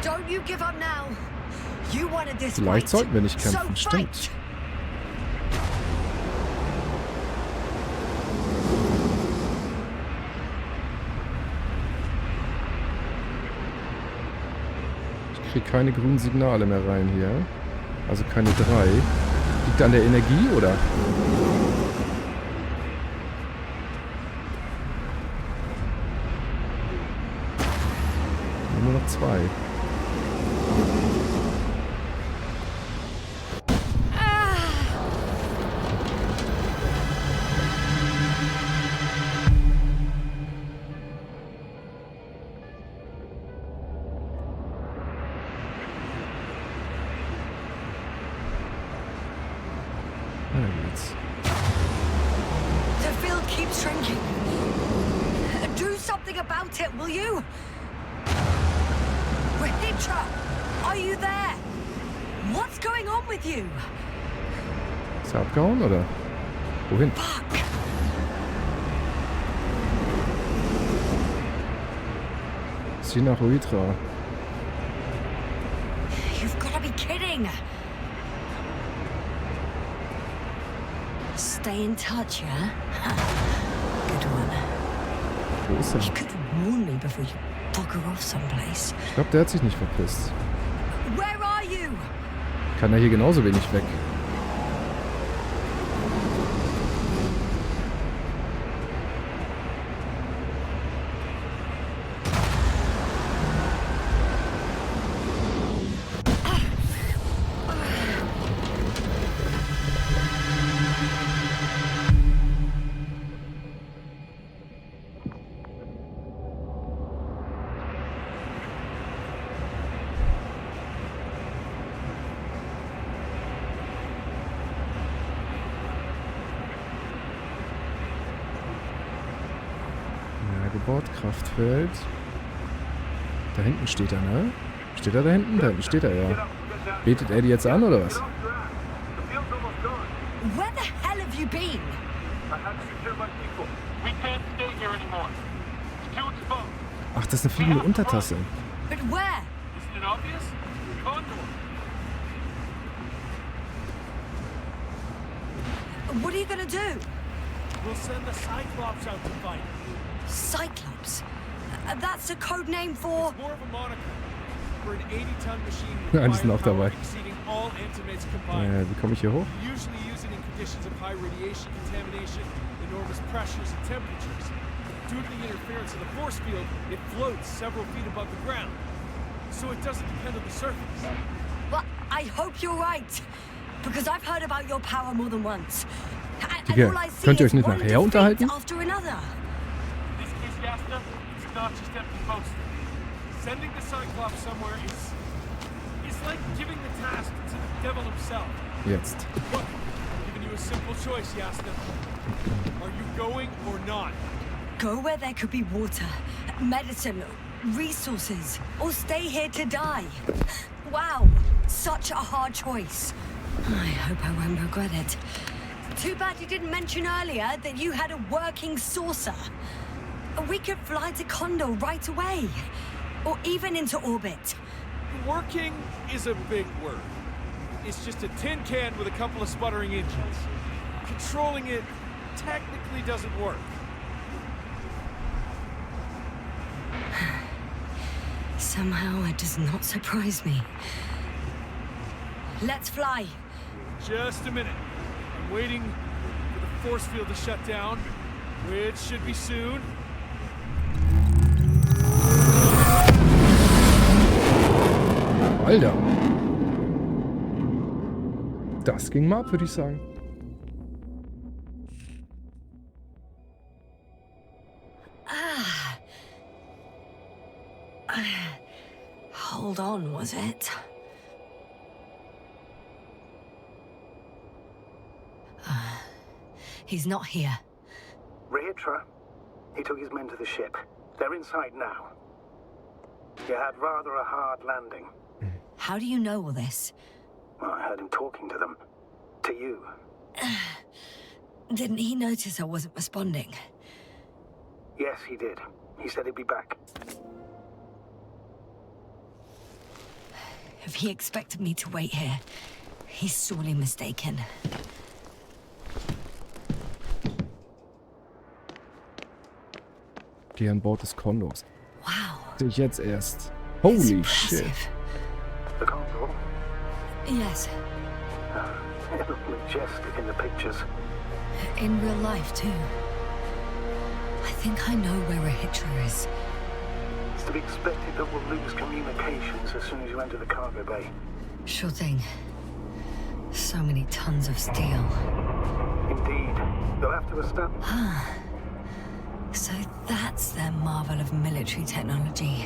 S2: Don't you give up now. You wanted this
S1: Vielleicht
S2: fight.
S1: sollten wir nicht kämpfen,
S2: So
S1: stimmt.
S2: fight.
S1: Ich kriege keine grünen Signale mehr rein hier. Also keine 3. Liegt an der Energie, oder? Nur noch 2.
S2: The field keeps shrinking. Do something about it, will you? Rahitra, are you there? What's going on with you?
S1: Ist er abgehauen, oder? Wohin?
S2: Fuck!
S1: Sieh nach Rahitra.
S2: You've got to be kidding! Stay in touch, yeah? Good one.
S1: Wo ist er?
S2: You could warn me before you bugger off someplace.
S1: Ich glaube, der hat sich nicht verpisst.
S2: Where are you?
S1: Kann er hier genauso wenig weg. Kraftfeld. Da hinten steht er, ne? Steht er da hinten? Da hinten steht er, ja. Betet er die jetzt an, oder was?
S2: Where the hell have you been?
S1: Ach, das ist eine fliegende Untertasse.
S2: But where?
S4: Isn't it obvious? Condor.
S2: What are you gonna do?
S4: We'll send the Cyclops out to fight.
S2: Cyclops? That's a code name for...
S4: It's more of a moniker. We're an 80-ton machine
S1: Ja, die
S4: with
S1: sind auch
S4: firepower
S1: dabei.
S4: exceeding all entimates combined.
S1: Wie komme ich hier hoch?
S4: We usually use it in conditions of high radiation contamination, enormous pressures and temperatures. Due to the interference of the force field, it floats several feet above the ground. So it doesn't depend on the surface.
S2: Well, I hope you're right. Because I've heard about your power more than once. And
S1: Digga,
S2: all I see
S1: könnt ihr
S2: is
S1: euch nicht
S2: one
S1: nachher
S2: defeat
S1: unterhalten?
S2: after another.
S4: In this case, Yasna, it's not just empty boasting. Sending the Cyclops somewhere is like giving the task to the devil himself.
S1: Jetzt.
S4: Look, I'm giving you a simple choice, Yasna. Are you going or not?
S2: Go where there could be water, medicine, resources, or stay here to die. Wow, such a hard choice. I hope I won't regret it. Too bad you didn't mention earlier that you had a working saucer. We could fly to Condor right away, or even into orbit.
S4: Working is a big word. It's just a tin can with a couple of sputtering engines. Controlling it technically doesn't work.
S2: Somehow it does not surprise me. Let's fly.
S4: Just a minute. I'm waiting for the force field to shut down, which should be soon.
S1: Alter. Das ging mal ab, würde ich sagen.
S2: Hold on, was it? He's not here.
S5: Reitra, he took his men to the ship. They're inside now. You had rather a hard landing.
S2: How do you know all this?
S5: Well, I heard him talking to them. To you.
S2: Didn't he notice I wasn't responding?
S5: Yes, he did. He said he'd be back.
S2: If he expected me to wait here, he's sorely mistaken.
S1: Geh an Bord des Kondors.
S2: Wow.
S1: Sehe ich jetzt erst.
S2: It's
S1: Holy
S2: impressive.
S1: shit.
S5: The Condor?
S2: Yes,
S5: It looked majestic in the pictures.
S2: in real life too. I think I know where a hitcher is.
S5: It's to be expected that we'll lose communications as soon as you enter the cargo bay.
S2: Sure thing. So many tons of steel.
S5: Indeed. You'll have to establish...
S2: So that's their marvel of military technology.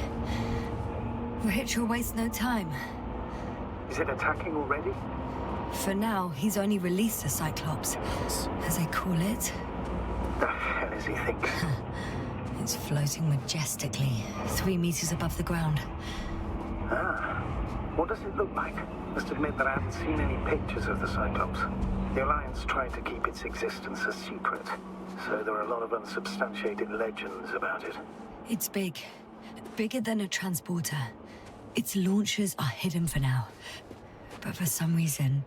S2: Hitcher wastes no time.
S5: Is it attacking already?
S2: For now, he's only released the Cyclops, as they call it.
S5: The hell is he thinking?
S2: It's floating majestically, 3 meters above the ground.
S5: Ah. What does it look like? Must admit that I haven't seen any pictures of the Cyclops. The Alliance tried to keep its existence a secret, so there are a lot of unsubstantiated legends about it.
S2: It's big. Bigger than a transporter. Its launchers are hidden for now. But for some reason,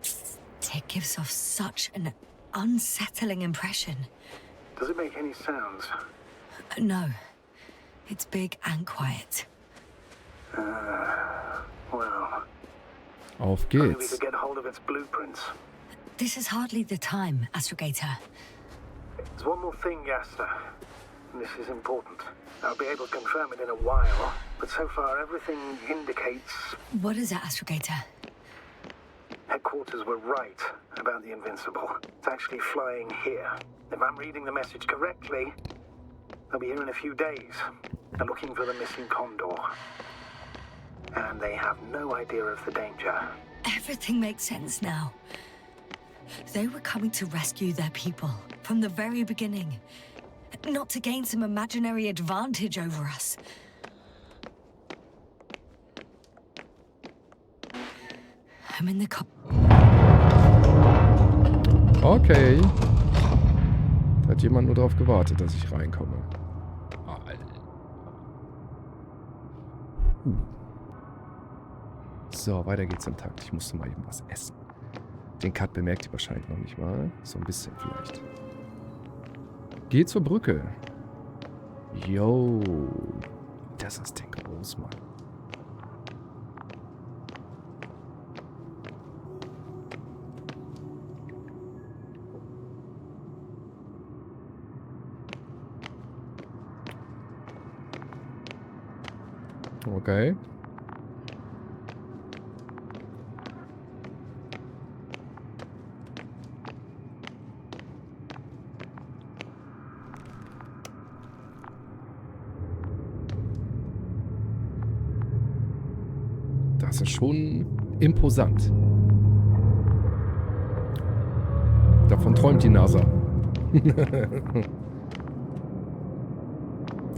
S2: it gives off such an unsettling impression.
S5: Does it make any sounds?
S2: No. It's big and quiet.
S5: Well...
S1: Auf
S5: Maybe we
S1: geht's.
S5: could get hold of its blueprints.
S2: This is hardly the time, Astrogator.
S5: There's one more thing, Yasna. And this is important. I'll be able to confirm it in a while, but so far everything indicates...
S2: What is it, Astrogator?
S5: Headquarters were right about the Invincible. It's actually flying here. If I'm reading the message correctly, they'll be here in a few days. They're looking for the missing Condor. And they have no idea of the danger.
S2: Everything makes sense now. They were coming to rescue their people from the very beginning. Not to gain some imaginary advantage over us. I'm in the
S1: Okay. Da hat jemand nur darauf gewartet, dass ich reinkomme. Alter. So, weiter geht's im Takt. Ich musste mal eben was essen. Den Cut bemerkt ihr wahrscheinlich noch nicht mal. So ein bisschen vielleicht. Geh zur Brücke. Yo. Das ist Ding groß, Mann. Okay. Das ist schon imposant. Davon träumt die NASA.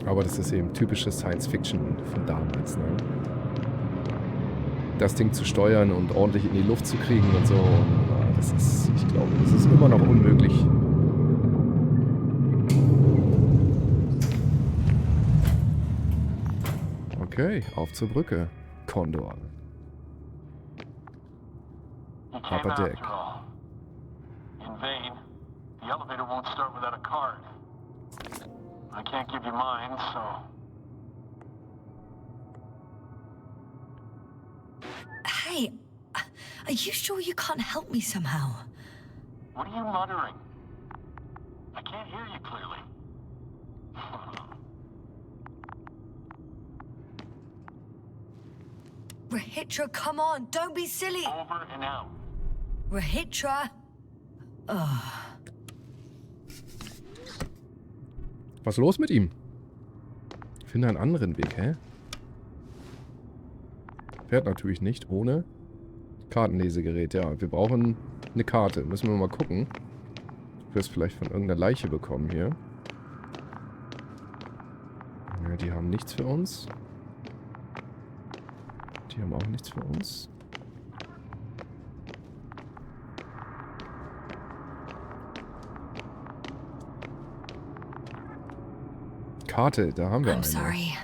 S1: Aber das ist eben typische Science-Fiction von damals, ne? Das Ding zu steuern und ordentlich in die Luft zu kriegen und so. Das ist, ich glaube, das ist immer noch unmöglich. Okay, auf zur Brücke. Condor. Upper Deck.
S9: In vain. The elevator won't start without a card. I can't give you mine, so...
S2: Hey, are you sure you can't help me somehow?
S9: What are you muttering? I can't hear you clearly.
S2: Rahitra, come on, don't be silly.
S9: Over and out.
S2: Rahitra.
S1: Was ist los mit ihm? Finde einen anderen Weg, hä? Fährt natürlich nicht ohne Kartenlesegerät. Ja, wir brauchen eine Karte. Müssen wir mal gucken. Du wirst vielleicht von irgendeiner Leiche bekommen hier. Ja, die haben nichts für uns. Die haben auch nichts für uns. Karte, da haben wir
S2: I'm
S1: eine.
S2: sorry,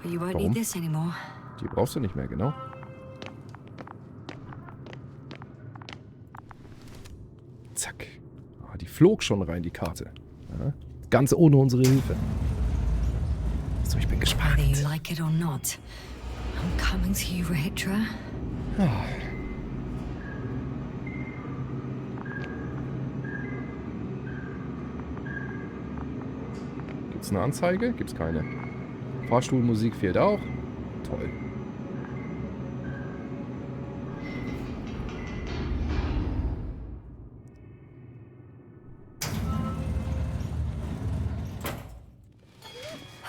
S2: but you won't
S1: Warum?
S2: need this anymore.
S1: Die brauchst du nicht mehr, genau. Zack. Ah, die flog schon rein, die Karte. Ja, ganz ohne unsere Hilfe. So, ich bin gespannt.
S2: Whether you like it or not, I'm coming to you, Rahitra.
S1: Ah. Gibt's eine Anzeige? Gibt's keine. Fahrstuhlmusik fehlt auch. Toll.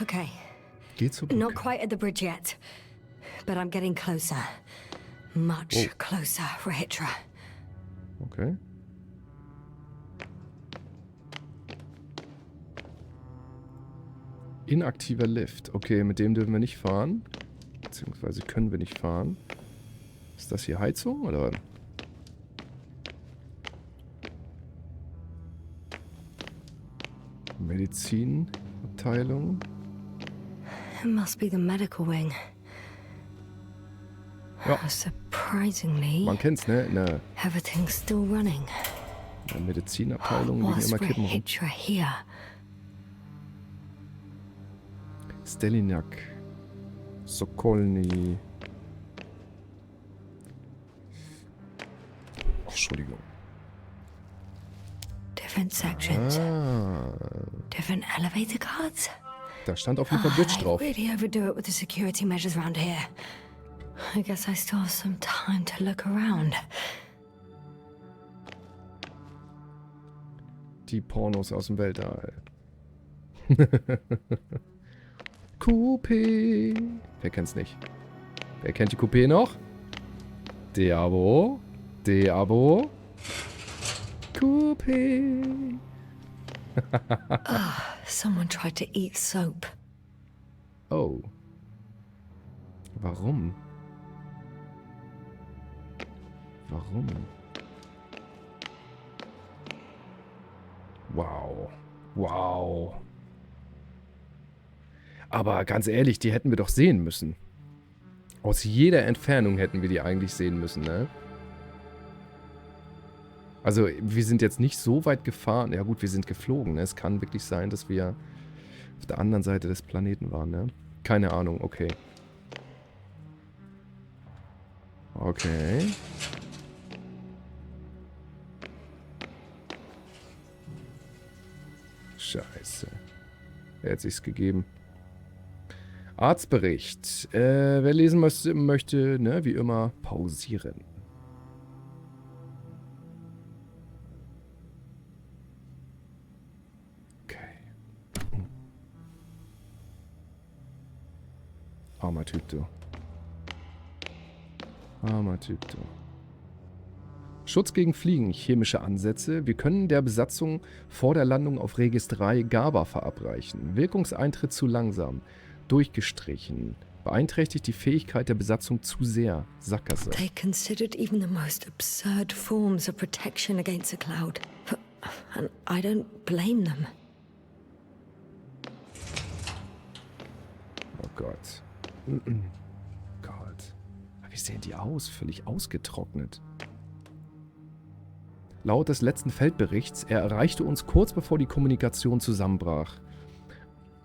S2: Okay,
S1: Geh zur
S2: not
S1: Brücke.
S2: quite at the bridge yet, but I'm getting closer. Much closer, Rahitra.
S1: Okay. Inaktiver Lift. Okay, mit dem dürfen wir nicht fahren. Beziehungsweise können wir nicht fahren. Ist das hier Heizung oder? Medizinabteilung.
S2: It must be the medical wing.
S1: Ja.
S2: Surprisingly,
S1: Man kennt's, ne? In der
S2: everything's still running.
S1: Medizinabteilung liegen
S2: What's
S1: immer Kippen rum.
S2: Rahitra here?
S1: Stelinak. Sokolny. Oh, Entschuldigung.
S2: Different sections,
S1: Ah,
S2: different elevator cards.
S1: da stand auf jeden Fall Dich
S2: They
S1: drauf.
S2: really overdo it with the security measures around here. I guess I still have some time to look around.
S1: Die Pornos aus dem Weltall. Coupé. Wer kennt's nicht? Wer kennt die Coupé noch? Deabo. Deabo. Coupé.
S2: Someone tried to eat soap.
S1: Oh. Warum? Warum? Wow. Wow. Aber ganz ehrlich, die hätten wir doch sehen müssen. Aus jeder Entfernung hätten wir die eigentlich sehen müssen, ne? Also, wir sind jetzt nicht so weit gefahren. Ja gut, wir sind geflogen, ne? Es kann wirklich sein, dass wir auf der anderen Seite des Planeten waren, ne? Keine Ahnung, okay. Okay. Scheiße. Wer hat sich's gegeben? Arztbericht. Wer lesen möchte, ne, wie immer, pausieren. Okay. Armer Typ, du. Armer Typ, du. Schutz gegen Fliegen, chemische Ansätze. Wir können der Besatzung vor der Landung auf Regis III GABA verabreichen. Wirkungseintritt zu langsam. Durchgestrichen. Beeinträchtigt die Fähigkeit der Besatzung zu sehr. Sackgasse.
S2: They considered even the most absurd forms of protection against a cloud. And I don't blame them.
S1: Oh Gott. Gott. Wie sehen die aus? Völlig ausgetrocknet. Laut des letzten Feldberichts, er erreichte uns kurz bevor die Kommunikation zusammenbrach.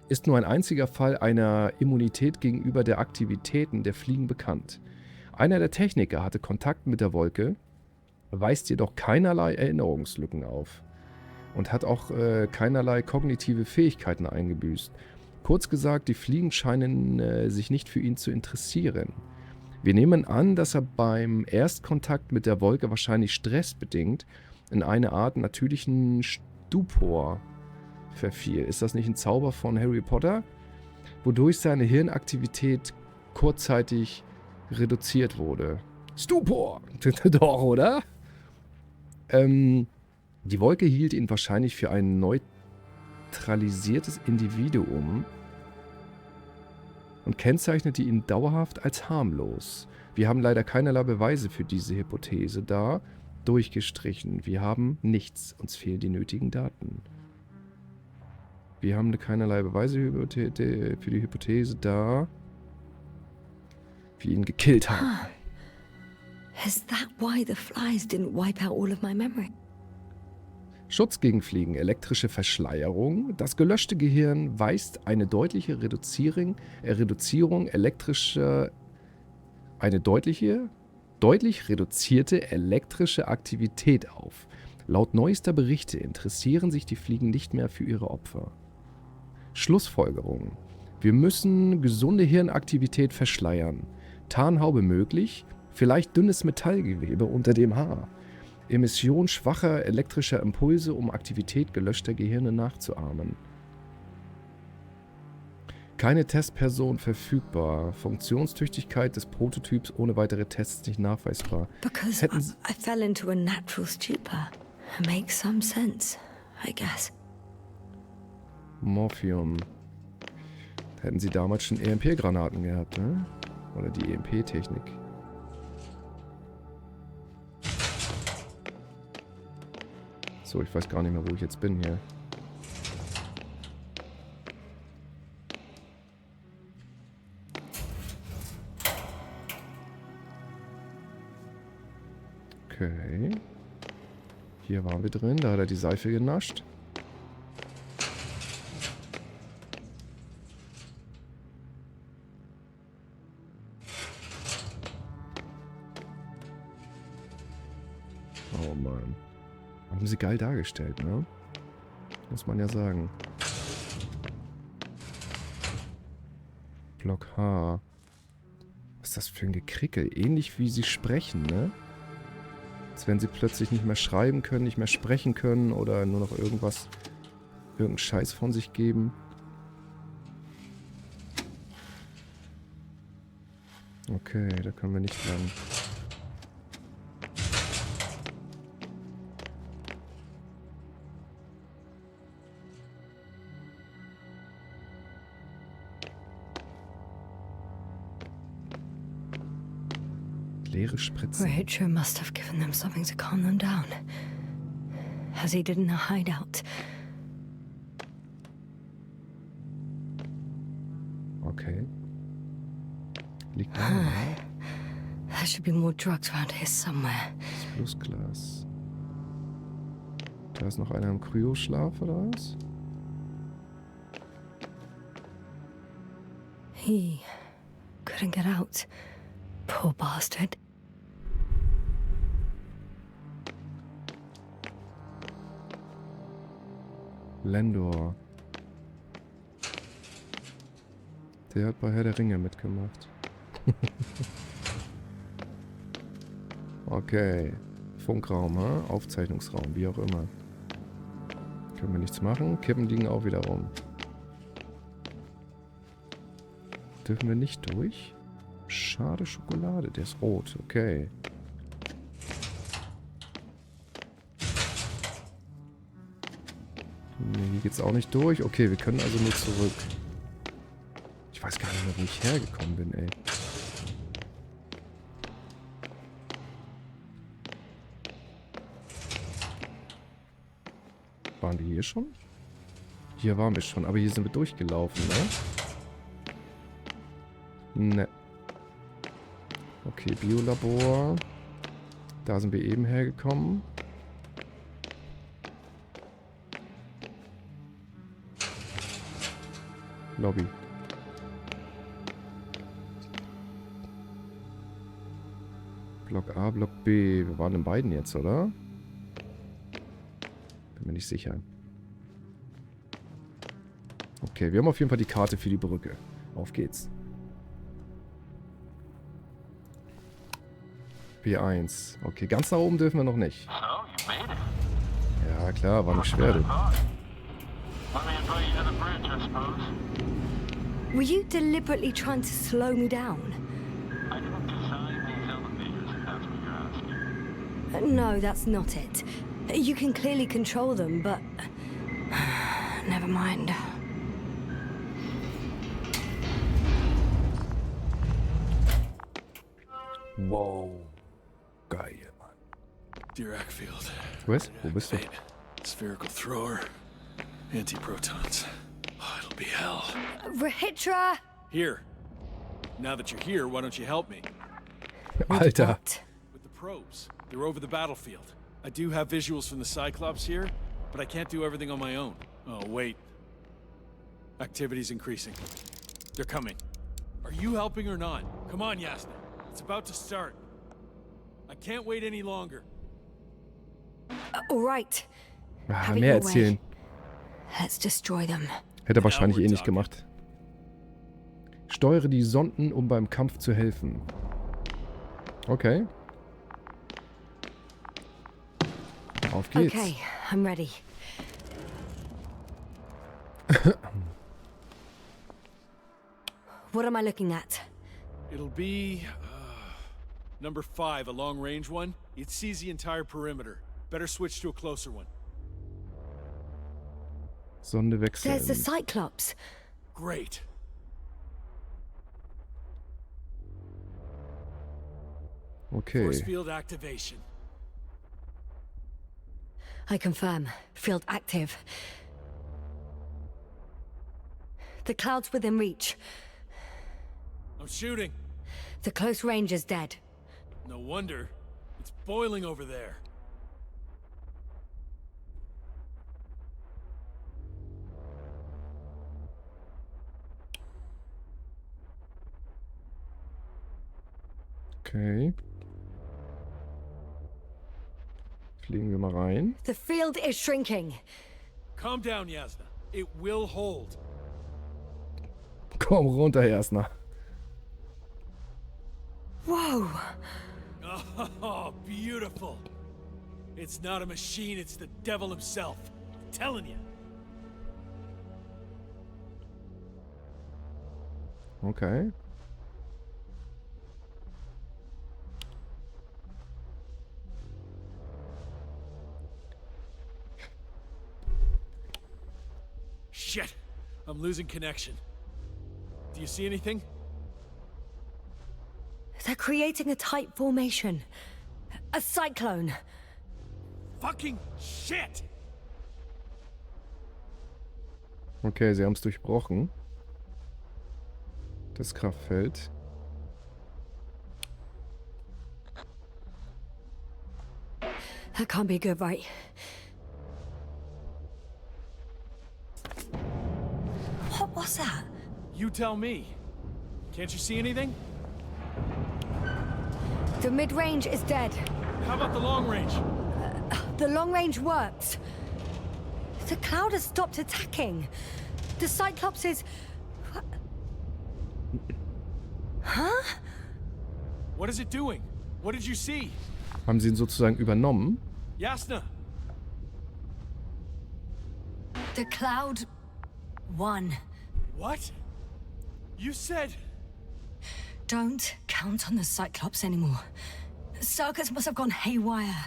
S1: Ist nur ein einziger Fall einer Immunität gegenüber der Aktivitäten der Fliegen bekannt. Einer der Techniker hatte Kontakt mit der Wolke, weist jedoch keinerlei Erinnerungslücken auf und hat auch keinerlei kognitive Fähigkeiten eingebüßt. Kurz gesagt, die Fliegen scheinen sich nicht für ihn zu interessieren. Wir nehmen an, dass er beim Erstkontakt mit der Wolke wahrscheinlich stressbedingt in eine Art natürlichen Stupor verfiel. Ist das nicht ein Zauber von Harry Potter? Wodurch seine Hirnaktivität kurzzeitig reduziert wurde. Stupor! Doch, oder? Die Wolke hielt ihn wahrscheinlich für ein neutralisiertes Individuum und kennzeichnete ihn dauerhaft als harmlos. Wir haben leider keinerlei Beweise für diese Hypothese da. Durchgestrichen. Wir haben nichts. Uns fehlen die nötigen Daten. Wir haben keinerlei Beweise für die Hypothese da. Wir ihn gekillt haben.
S2: Is that why the flies didn't wipe out all of my memory?
S1: Schutz gegen Fliegen, elektrische Verschleierung. Das gelöschte Gehirn weist eine deutliche deutlich reduzierte elektrische Aktivität auf. Laut neuester Berichte interessieren sich die Fliegen nicht mehr für ihre Opfer. Schlussfolgerung. Wir müssen gesunde Hirnaktivität verschleiern. Tarnhaube möglich, vielleicht dünnes Metallgewebe unter dem Haar. Emission schwacher elektrischer Impulse, um Aktivität gelöschter Gehirne nachzuahmen. Keine Testperson verfügbar. Funktionstüchtigkeit des Prototyps ohne weitere Tests nicht nachweisbar.
S2: Because I fell into a natural stupor. Makes some sense, I guess.
S1: Morphium. Hätten sie damals schon EMP-Granaten gehabt, ne? Oder die EMP-Technik. So, ich weiß gar nicht mehr, wo ich jetzt bin hier. Okay. Hier waren wir drin, da hat er die Seife genascht. Oh Mann. Haben sie geil dargestellt, ne? Muss man ja sagen. Block H. Was ist das für ein Gekrickel? Ähnlich wie sie sprechen, ne? Als wenn sie plötzlich nicht mehr schreiben können, nicht mehr sprechen können oder nur noch irgendeinen Scheiß von sich geben. Okay, da können wir nicht lang. Leere Spritzen.
S2: Rachel must have given them something to calm them down. As he did in the hideout.
S1: Okay. Liegt da, ne?
S2: There should be more drugs around here somewhere.
S1: Das Plusglas. Da ist noch einer im Kryoschlaf, oder was?
S2: He couldn't get out. Poor bastard.
S1: Lendor. Der hat bei Herr der Ringe mitgemacht. Okay. Funkraum, ha? Aufzeichnungsraum, wie auch immer. Können wir nichts machen. Kippen liegen auch wieder rum. Dürfen wir nicht durch? Schade Schokolade, der ist rot. Okay. Nee, hier geht's auch nicht durch. Okay, wir können also nur zurück. Ich weiß gar nicht mehr, wo ich hergekommen bin, ey. Waren wir hier schon? Hier waren wir schon, aber hier sind wir durchgelaufen, ne? Ne. Okay, Biolabor. Da sind wir eben hergekommen. Lobby. Block A, Block B. Wir waren in beiden jetzt, oder? Bin mir nicht sicher. Okay, wir haben auf jeden Fall die Karte für die Brücke. Auf geht's. B1. Okay, ganz nach oben dürfen wir noch nicht. Ja, klar, war nicht schwer, du.
S2: Were you deliberately trying to slow me down?
S9: I didn't design these elevators, if that's what you're asking.
S2: No, that's not it. You can clearly control them, but... Never mind.
S1: Wow. Geil, Mann.
S4: Dirac field.
S1: Was? Wo bist du?
S4: Spherical thrower. Antiprotons. Oh, it'll be hell.
S2: Rahitra!
S4: Here. Now that you're here, why don't you help me?
S1: Alter.
S4: With the probes. They're over the battlefield. I do have visuals from the Cyclops here, but I can't do everything on my own. Oh, wait. Activity's increasing. They're coming. Are you helping or not? Come on, Yasna. It's about to start. I can't wait any longer.
S2: All right.
S1: Ah, mehr erzählen.
S2: Let's destroy them.
S1: Hätte er wahrscheinlich eh nicht gemacht. Steuere die Sonden, um beim Kampf zu helfen. Okay. Auf geht's.
S2: Okay, I'm ready. What am I looking at?
S4: It'll be... number 5, a long-range one. It sees the entire perimeter. Better switch to a closer one.
S1: Sonde wechseln.
S2: There's the Cyclops.
S4: Great.
S1: Okay.
S4: Force field activation.
S2: I confirm. Field active. The cloud's within reach.
S4: I'm shooting.
S2: The close range is dead.
S4: No wonder. It's boiling over there.
S1: Okay. Fliegen wir mal rein.
S2: The field is shrinking.
S4: Calm down, Yasna. It will hold.
S1: Komm runter, Yasna.
S2: Whoa.
S4: Oh, beautiful. It's not a machine, it's the devil himself. I'm telling you.
S1: Okay.
S4: Shit. I'm losing connection. Do you see anything?
S2: They're creating a tight formation. A cyclone.
S4: Fucking shit!
S1: Okay, sie haben es durchbrochen. Das Kraftfeld.
S2: That can't be good, right? What was that?
S4: You tell me. Can't you see anything?
S2: The mid-range is dead.
S4: How about the long range?
S2: The long range worked. The cloud has stopped attacking. The Cyclops is... Huh?
S4: What is it doing? What did you see?
S1: Haben sie ihn sozusagen übernommen?
S4: Yasna!
S2: The cloud won.
S4: What? You said...
S2: Don't count on the Cyclops anymore. Circuits must have gone haywire.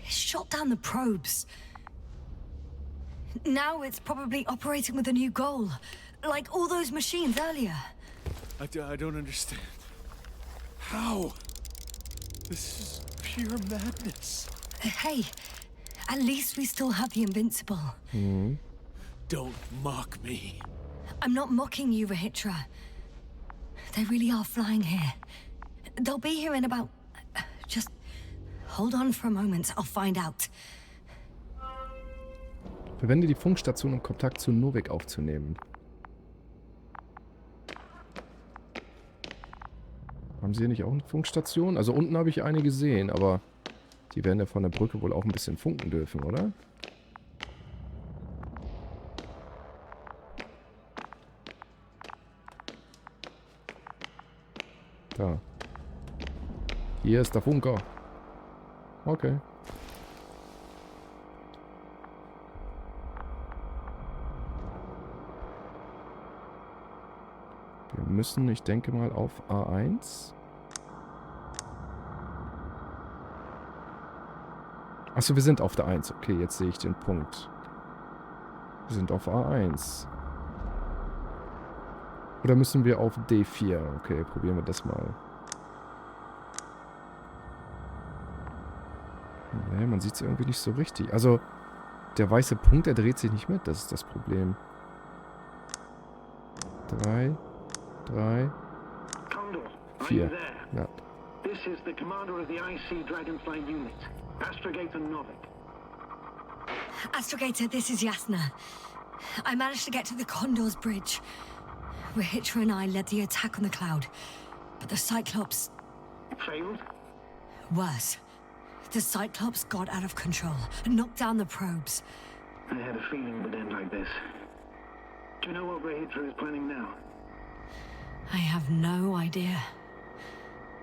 S2: It shot down the probes. Now it's probably operating with a new goal. Like all those machines earlier.
S4: I don't understand. How? This is pure madness.
S2: Hey, at least we still have the Invincible.
S4: Don't mock me.
S2: I'm not mocking you, Rahitra. They really are flying here. They'll be here in about... Just hold on for a moment, I'll find out.
S1: Verwende die Funkstation, um Kontakt zu Novik aufzunehmen. Haben sie hier nicht auch eine Funkstation? Also unten habe ich eine gesehen, aber die werden ja von der Brücke wohl auch ein bisschen funken dürfen, oder? Da. Hier ist der Funker. Okay. Wir müssen, ich denke mal, auf A1. Achso, wir sind auf der 1. Okay, jetzt sehe ich den Punkt. Wir sind auf A1. Oder müssen wir auf D4? Okay, probieren wir das mal. Nee, man sieht es irgendwie nicht so richtig. Also, der weiße Punkt, der dreht sich nicht mit. Das ist das Problem. 3, 4. Ja.
S9: This is the commander of the IC Dragonfly unit, Astrogator Novik.
S2: Astrogator, this is Yasna. I managed to get to the Condor's bridge. Rahitra and I led the attack on the cloud, but the Cyclops...
S9: Failed?
S2: Worse. The Cyclops got out of control and knocked down the probes.
S9: I had a feeling it would end like this. Do you know what Rahitra is planning now?
S2: I have no idea.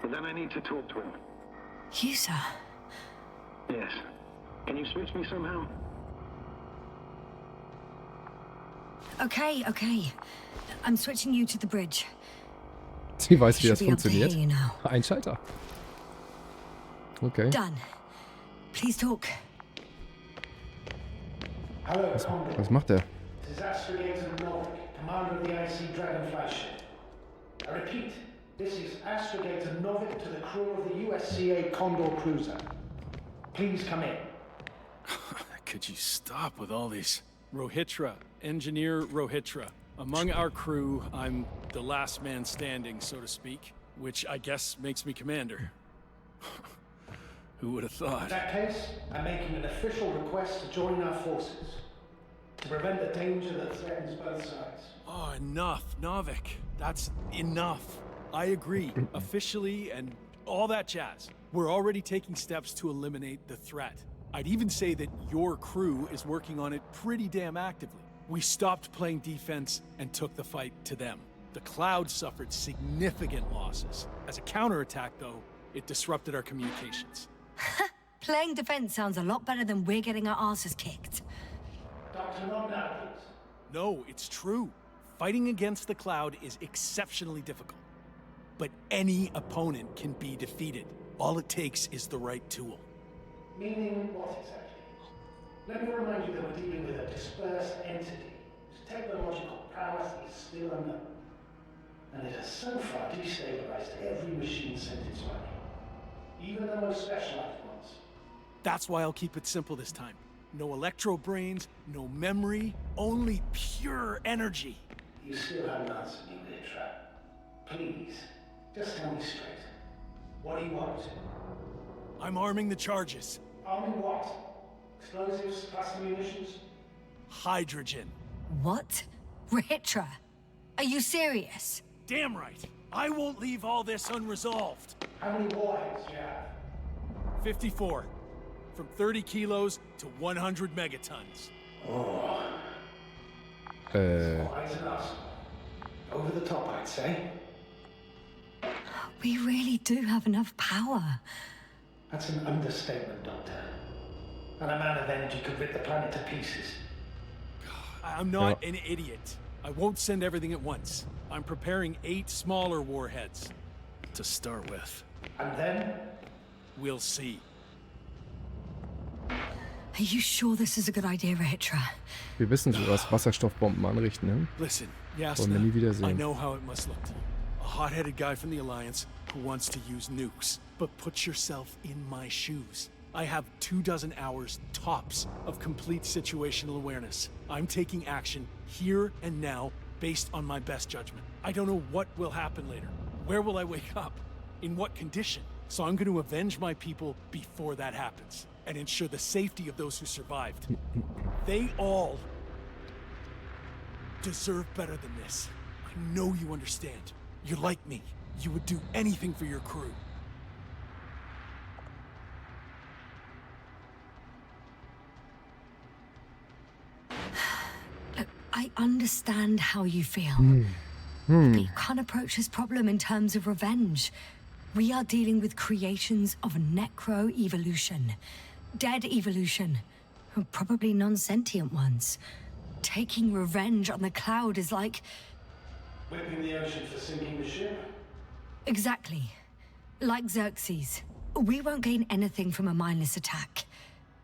S9: Well, then I need to talk to him.
S2: You, sir?
S9: Yes. Can you switch me somehow?
S2: Okay. I'm switching you to the bridge.
S1: Sie weiß, wie das
S2: Should be able to hear
S1: funktioniert.
S2: you now.
S1: Ein Schalter. Okay.
S2: Done. Please talk.
S5: Hello, Condor.
S1: Was macht er?
S5: This is Astrogator Novik, commander of the IC Dragonfly ship. I repeat, this is Astrogator Novik to the crew of the USCA Condor cruiser. Please come in.
S4: Could you stop with all these? Rohitra, Engineer Rohitra. Among our crew, I'm the last man standing, so to speak, which I guess makes me commander. Who would have thought?
S5: In that case, I'm making an official request to join our forces to prevent the danger that threatens both sides.
S4: Oh, enough, Novik. That's enough. I agree, officially and all that jazz. We're already taking steps to eliminate the threat. I'd even say that your crew is working on it pretty damn actively. We stopped playing defense and took the fight to them. The cloud suffered significant losses. As a counterattack, though, it disrupted our communications.
S2: Playing defense sounds a lot better than we're getting our asses kicked.
S5: Dr. Nogna, please.
S4: No, it's true. Fighting against the cloud is exceptionally difficult. But any opponent can be defeated. All it takes is the right tool.
S5: Meaning what exactly? Let me remind you that we're dealing with a dispersed entity whose technological prowess is still unknown. And it has so far destabilized every machine sent its way. Even the most specialized ones.
S4: That's why I'll keep it simple this time. No electro brains, no memory, only pure energy.
S5: You still haven't answered me, Rahitra. Please, just tell me straight. What do you want?
S4: I'm arming the charges.
S5: Arming what? Explosives, cluster munitions?
S4: Hydrogen.
S2: What? Rahitra? Are you serious?
S4: Damn right. I won't leave all this unresolved.
S5: How many warheads do you have?
S4: 54. From 30 kilos to 100 megatons.
S5: Oh. Quite enough. Over the top, I'd say.
S2: We really do have enough power.
S5: That's an understatement, Doctor. An amount of energy could rip the planet to pieces.
S4: I'm not an idiot. I won't send everything at once. I'm preparing 8 smaller warheads to start with.
S5: And then?
S4: We'll see.
S2: Are you sure this is a good idea, Rahitra?
S1: Wir wissen schon, was Wasserstoffbomben anrichten, ne?
S4: Listen,
S1: Wollen wir nie
S4: Yasna, I
S1: wiedersehen.
S4: know how it must look to you. A hot-headed guy from the Alliance who wants to use nukes. But put yourself in my shoes. I have 24 hours tops of complete situational awareness. I'm taking action here and now based on my best judgment. I don't know what will happen later. Where will I wake up? In what condition? So I'm going to avenge my people before that happens and ensure the safety of those who survived. They all deserve better than this. I know you understand. You're like me. You would do anything for your crew.
S2: Look, I understand how you feel. But you can't approach this problem in terms of revenge. We are dealing with creations of necro-evolution. Dead evolution. Probably non-sentient ones. Taking revenge on the cloud is like...
S5: Whipping the ocean for sinking the ship?
S2: Exactly. Like Xerxes. We won't gain anything from a mindless attack.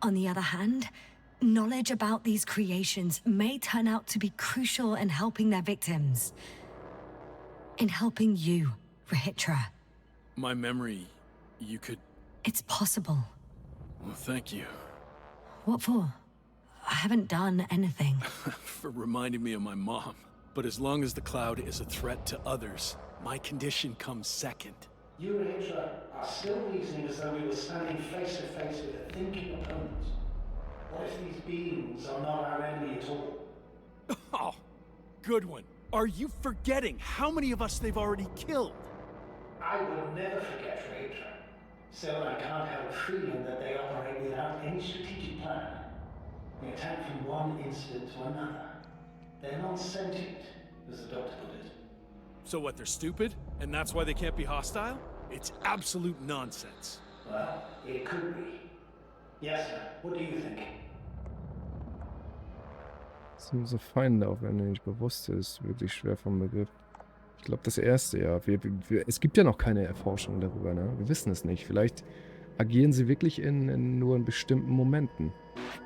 S2: On the other hand, knowledge about these creations may turn out to be crucial in helping their victims. In helping you, Rahitra.
S4: My memory, you could...
S2: It's possible.
S4: Well, thank you.
S2: What for? I haven't done anything.
S4: For reminding me of my mom. But as long as the cloud is a threat to others, my condition comes second.
S5: You, Rahitra, are still reasoning as though we were standing face to face with a thinking opponent. What if these beings are not our enemy at all?
S4: Oh, good one. Are you forgetting how many of us they've already killed?
S5: I will never forget, Rahitra. Still, I can't help feeling that they operate without any strategic plan. They attack from one incident to another. They're non-sentient, as the doctor put it.
S4: So what, they're stupid? And that's why they can't be hostile? It's absolute nonsense.
S5: Well, it could be. Yasna, what do you think?
S1: Das sind unsere Feinde, auch wenn mir nicht bewusst ist. Wirklich schwer vom Begriff. Ich glaube, das erste, ja. Es gibt ja noch keine Erforschung darüber, ne? Wir wissen es nicht. Vielleicht agieren sie wirklich nur in bestimmten Momenten.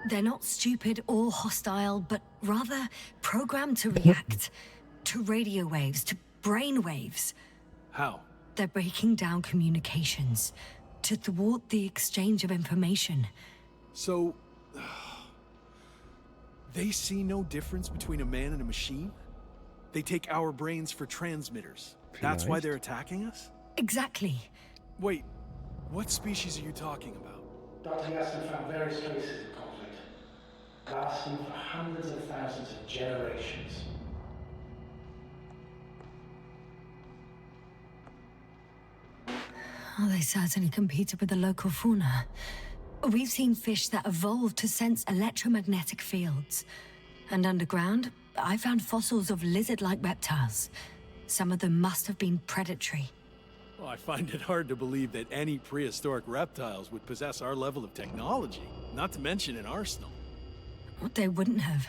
S2: They're not stupid or hostile, but rather programmed to react to radio waves, to brain waves.
S4: How?
S2: They're breaking down communications to thwart the exchange of information.
S4: So... they see no difference between a man and a machine? They take our brains for transmitters. That's why they're attacking us?
S2: Exactly.
S4: Wait, what species are you talking about?
S5: Dr. Yasna found various traces of conflict, lasting for hundreds of thousands of generations.
S2: Oh, they certainly competed with the local fauna. We've seen fish that evolved to sense electromagnetic fields. And underground, I found fossils of lizard-like reptiles. Some of them must have been predatory.
S4: Well, I find it hard to believe that any prehistoric reptiles would possess our level of technology, not to mention an arsenal.
S2: They wouldn't have.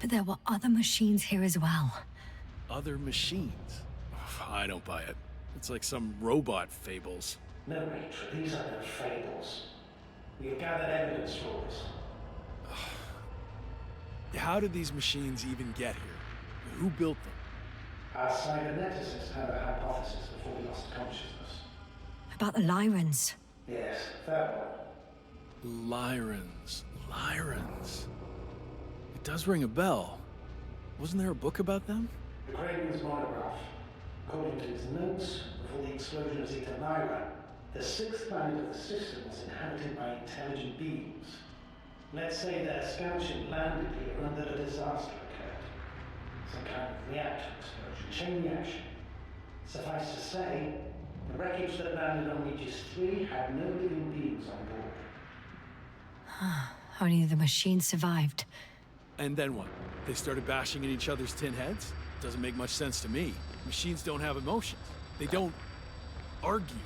S2: But there were other machines here as well.
S4: Other machines? I don't buy it. It's like some robot fables.
S5: No, Rachel, these are no fables. We have gathered evidence for this.
S4: How did these machines even get here? Who built them?
S5: Our cyberneticists had a hypothesis before we lost consciousness.
S2: About the Lyrans.
S5: Yes, fair one.
S4: Lyrans. It does ring a bell. Wasn't there a book about them?
S5: The Craven's monograph. According to his notes, before the explosion of Zeta Lyra, The sixth planet of the system was inhabited by intelligent beings. Let's say their scout ship landed here and that a disaster occurred. Some kind of reactor explosion, chain reaction. Suffice to say, the wreckage that landed on Regis III had no living beings on board.
S2: Only the machine survived.
S4: And then what? They started bashing at each other's tin heads? Doesn't make much sense to me. Machines don't have emotions. They don't argue.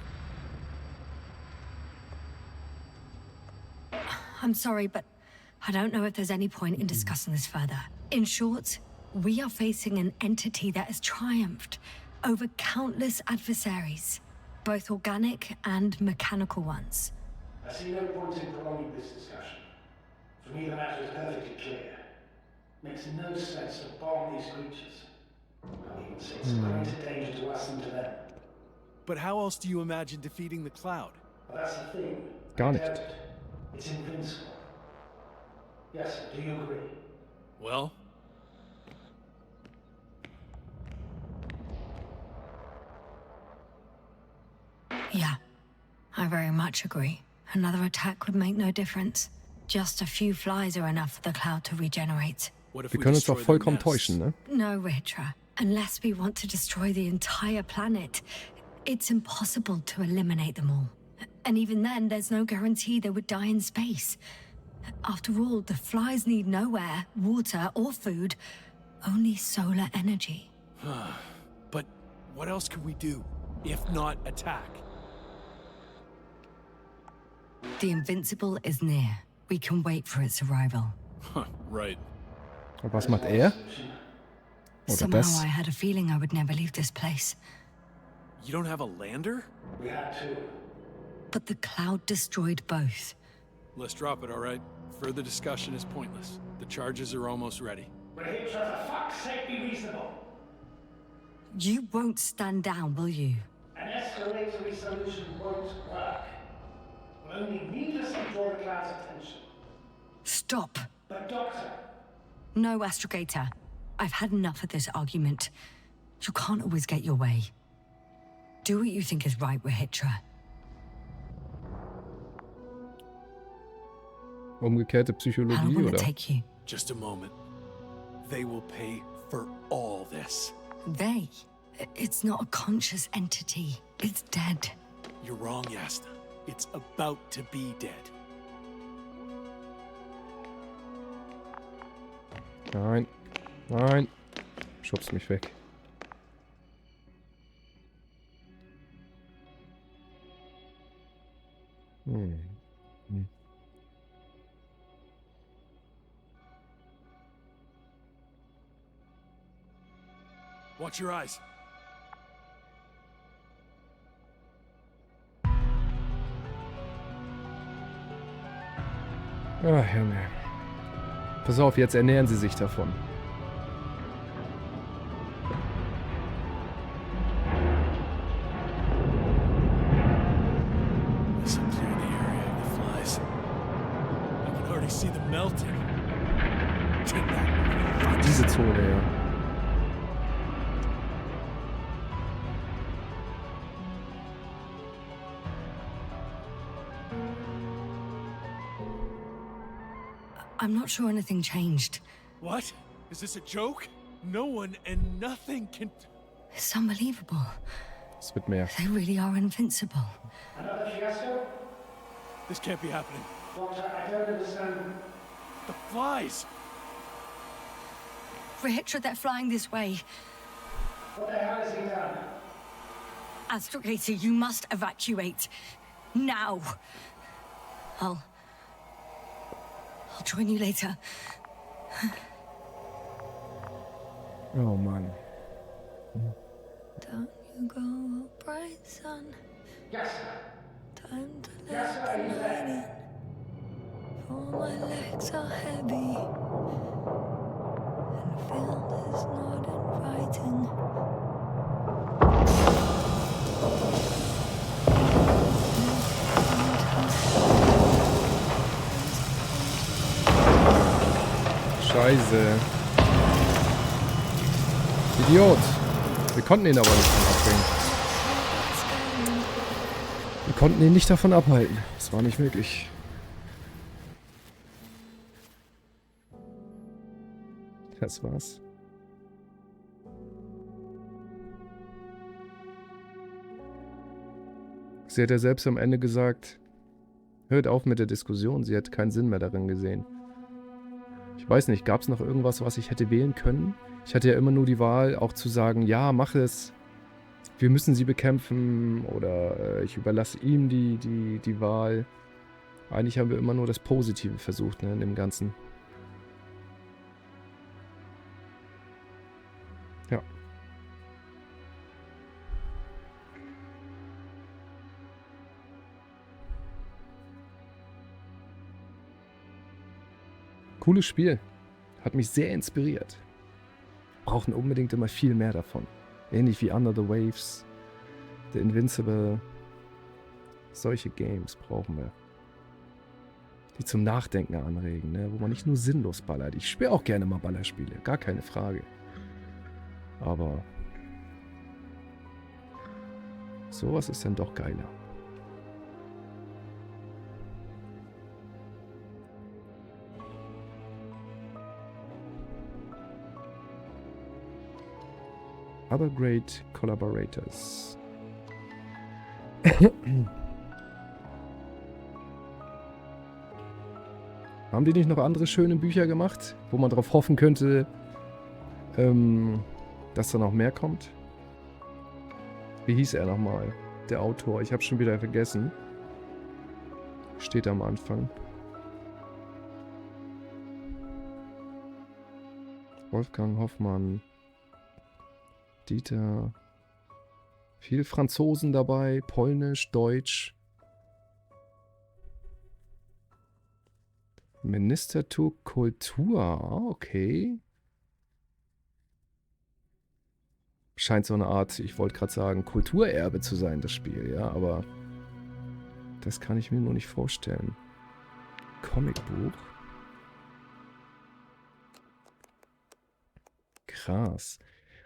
S2: I'm sorry, but I don't know if there's any point in discussing this further. In short, we are facing an entity that has triumphed over countless adversaries, both organic and mechanical ones.
S5: I see no point in prolonging this discussion. For me, the matter is perfectly clear. Makes no sense to bomb these creatures. I'll even say it's a greater danger to us than to them.
S4: But how else do you imagine defeating the cloud?
S5: But that's the thing.
S1: Gar
S5: I
S1: nicht.
S5: doubt it. It's invincible. Yes, do you agree?
S4: Well,
S2: Yeah, I very much agree. Another attack would make no difference. Just a few flies are enough for the cloud to regenerate.
S4: what if
S1: Wir
S4: we
S1: können uns
S4: destroy
S1: doch
S4: their
S1: vollkommen
S4: nest?
S1: täuschen, ne?
S2: No, Ritra. Unless we want to destroy the entire planet, it's impossible to eliminate them all. And even then, there's no guarantee they would die in space. After all, the flies need no air, water, or food, only solar energy.
S4: But what else could we do, if not attack?
S2: The Invincible is near. We can wait for its arrival.
S4: Right.
S1: Und was macht er? Oder
S2: Somehow
S1: das?
S2: I had a feeling I would never leave this place.
S4: You don't have a lander?
S5: We had to.
S2: But the cloud destroyed both.
S4: Let's drop it, all right? Further discussion is pointless. The charges are almost ready.
S5: Rahitra, for fuck's sake, be reasonable.
S2: You won't stand down, will you?
S5: An escalatory solution won't work. Will only needlessly draw the cloud's attention.
S2: Stop.
S5: But Doctor,
S2: No, Astrogator. I've had enough of this argument. You can't always get your way. Do what you think is right, Rahitra.
S1: Umgekehrte
S2: How
S1: Psychologie,
S2: will it
S1: oder?
S2: take you?
S4: Just a moment. They will pay for all this.
S2: They? It's not a conscious entity. It's dead.
S4: You're wrong, Yasna. It's about to be dead.
S1: Nein. Nein. Schubst mich weg.
S4: Watch your eyes.
S1: Ach, Junge. Pass auf, jetzt ernähren sie sich davon.
S4: Listen, clear the area of the flies. I can already see them melting. Take that.
S1: Diese Zone, ja.
S2: I'm not sure anything changed.
S4: What? Is this a joke? No one and nothing can...
S2: It's unbelievable.
S1: Es wird mehr.
S2: They really are invincible.
S5: another fiasco?
S4: This can't be happening.
S5: Doctor, I don't understand.
S4: The flies!
S2: Rahitra, they're flying this way.
S5: What the hell is he done?
S2: Astrogator, you must evacuate. Now. I'll join you later.
S1: Oh Mann.
S2: Down you go, bright sun.
S5: Yes,
S2: Time to
S5: yes,
S2: let
S5: sir,
S2: the
S5: he's
S2: light
S5: there.
S2: in. For my legs are heavy. And field is not inviting.
S1: Scheiße. Idiot. Wir konnten ihn aber nicht abbringen. Wir Konnten ihn nicht davon abhalten. Das war nicht möglich. Das war's. Sie hat ja selbst am Ende gesagt, hört auf mit der Diskussion, sie hat keinen Sinn mehr darin gesehen. Ich weiß nicht, gab es noch irgendwas, was ich hätte wählen können? Ich hatte ja immer nur die Wahl, auch zu sagen, ja, mach es, wir müssen sie bekämpfen, oder ich überlasse ihm die Wahl. Eigentlich haben wir immer nur das Positive versucht, ne, in dem Ganzen. Ja. Cooles Spiel. Hat mich sehr inspiriert. Brauchen unbedingt immer viel mehr davon. Ähnlich wie Under the Waves, The Invincible. Solche Games brauchen wir. Die zum Nachdenken anregen, ne? Wo man nicht nur sinnlos ballert. Ich spiele auch gerne mal Ballerspiele, gar keine Frage. Aber sowas ist dann doch geiler. Other great collaborators. Haben die nicht noch andere schöne Bücher gemacht, wo man darauf hoffen könnte, dass da noch mehr kommt? Wie hieß er nochmal? Der Autor. Ich habe schon wieder vergessen. Steht am Anfang. Wolfgang Hoffmann. Dieter. Viel Franzosen dabei. Polnisch, Deutsch. Minister to Kultur. Okay. Scheint so eine Art, ich wollte gerade sagen, Kulturerbe zu sein, das Spiel, ja, aber das kann ich mir nur nicht vorstellen. Comicbuch. Krass.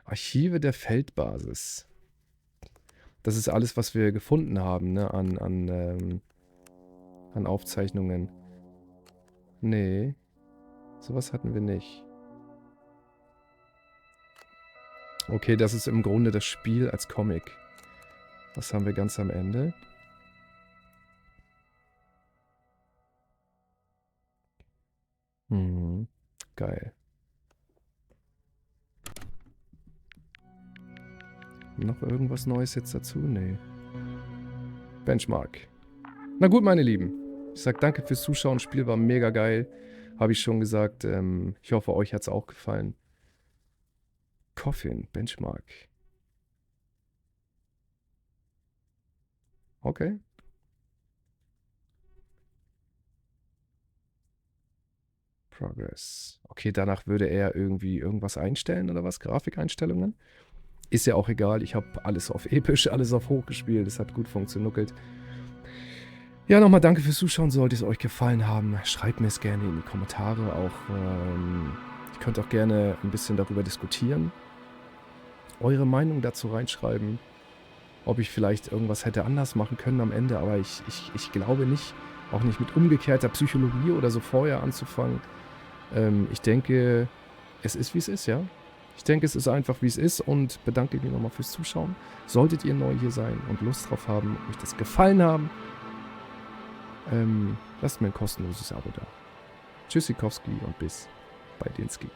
S1: Archive der Feldbasis. Das ist alles, was wir gefunden haben, ne, an Aufzeichnungen. Nee, sowas hatten wir nicht. Okay, das ist im Grunde das Spiel als Comic. Was haben wir ganz am Ende? Geil. Noch irgendwas Neues jetzt dazu? Nee. Benchmark. Na gut, meine Lieben. Ich sag danke fürs Zuschauen. Das Spiel war mega geil. Habe ich schon gesagt. Ich hoffe, euch hat es auch gefallen. Coffin, Benchmark. Okay. Progress. Okay, danach würde er irgendwie irgendwas einstellen oder was? Grafikeinstellungen? Ist ja auch egal. Ich habe alles auf episch, alles auf hoch gespielt. Es hat gut funktioniert. Ja, nochmal danke fürs Zuschauen. Sollte es euch gefallen haben, schreibt mir es gerne in die Kommentare. Auch, ihr könnt auch gerne ein bisschen darüber diskutieren. Eure Meinung dazu reinschreiben. Ob ich vielleicht irgendwas hätte anders machen können am Ende. Aber ich glaube nicht. Auch nicht mit umgekehrter Psychologie oder so vorher anzufangen. Ich denke, es ist, wie es ist, ja. Ich denke, es ist einfach, wie es ist. Und bedanke mich nochmal fürs Zuschauen. Solltet ihr neu hier sein und Lust drauf haben, euch das gefallen haben, lasst mir ein kostenloses Abo da. Tschüssikowski und bis bei Dinski.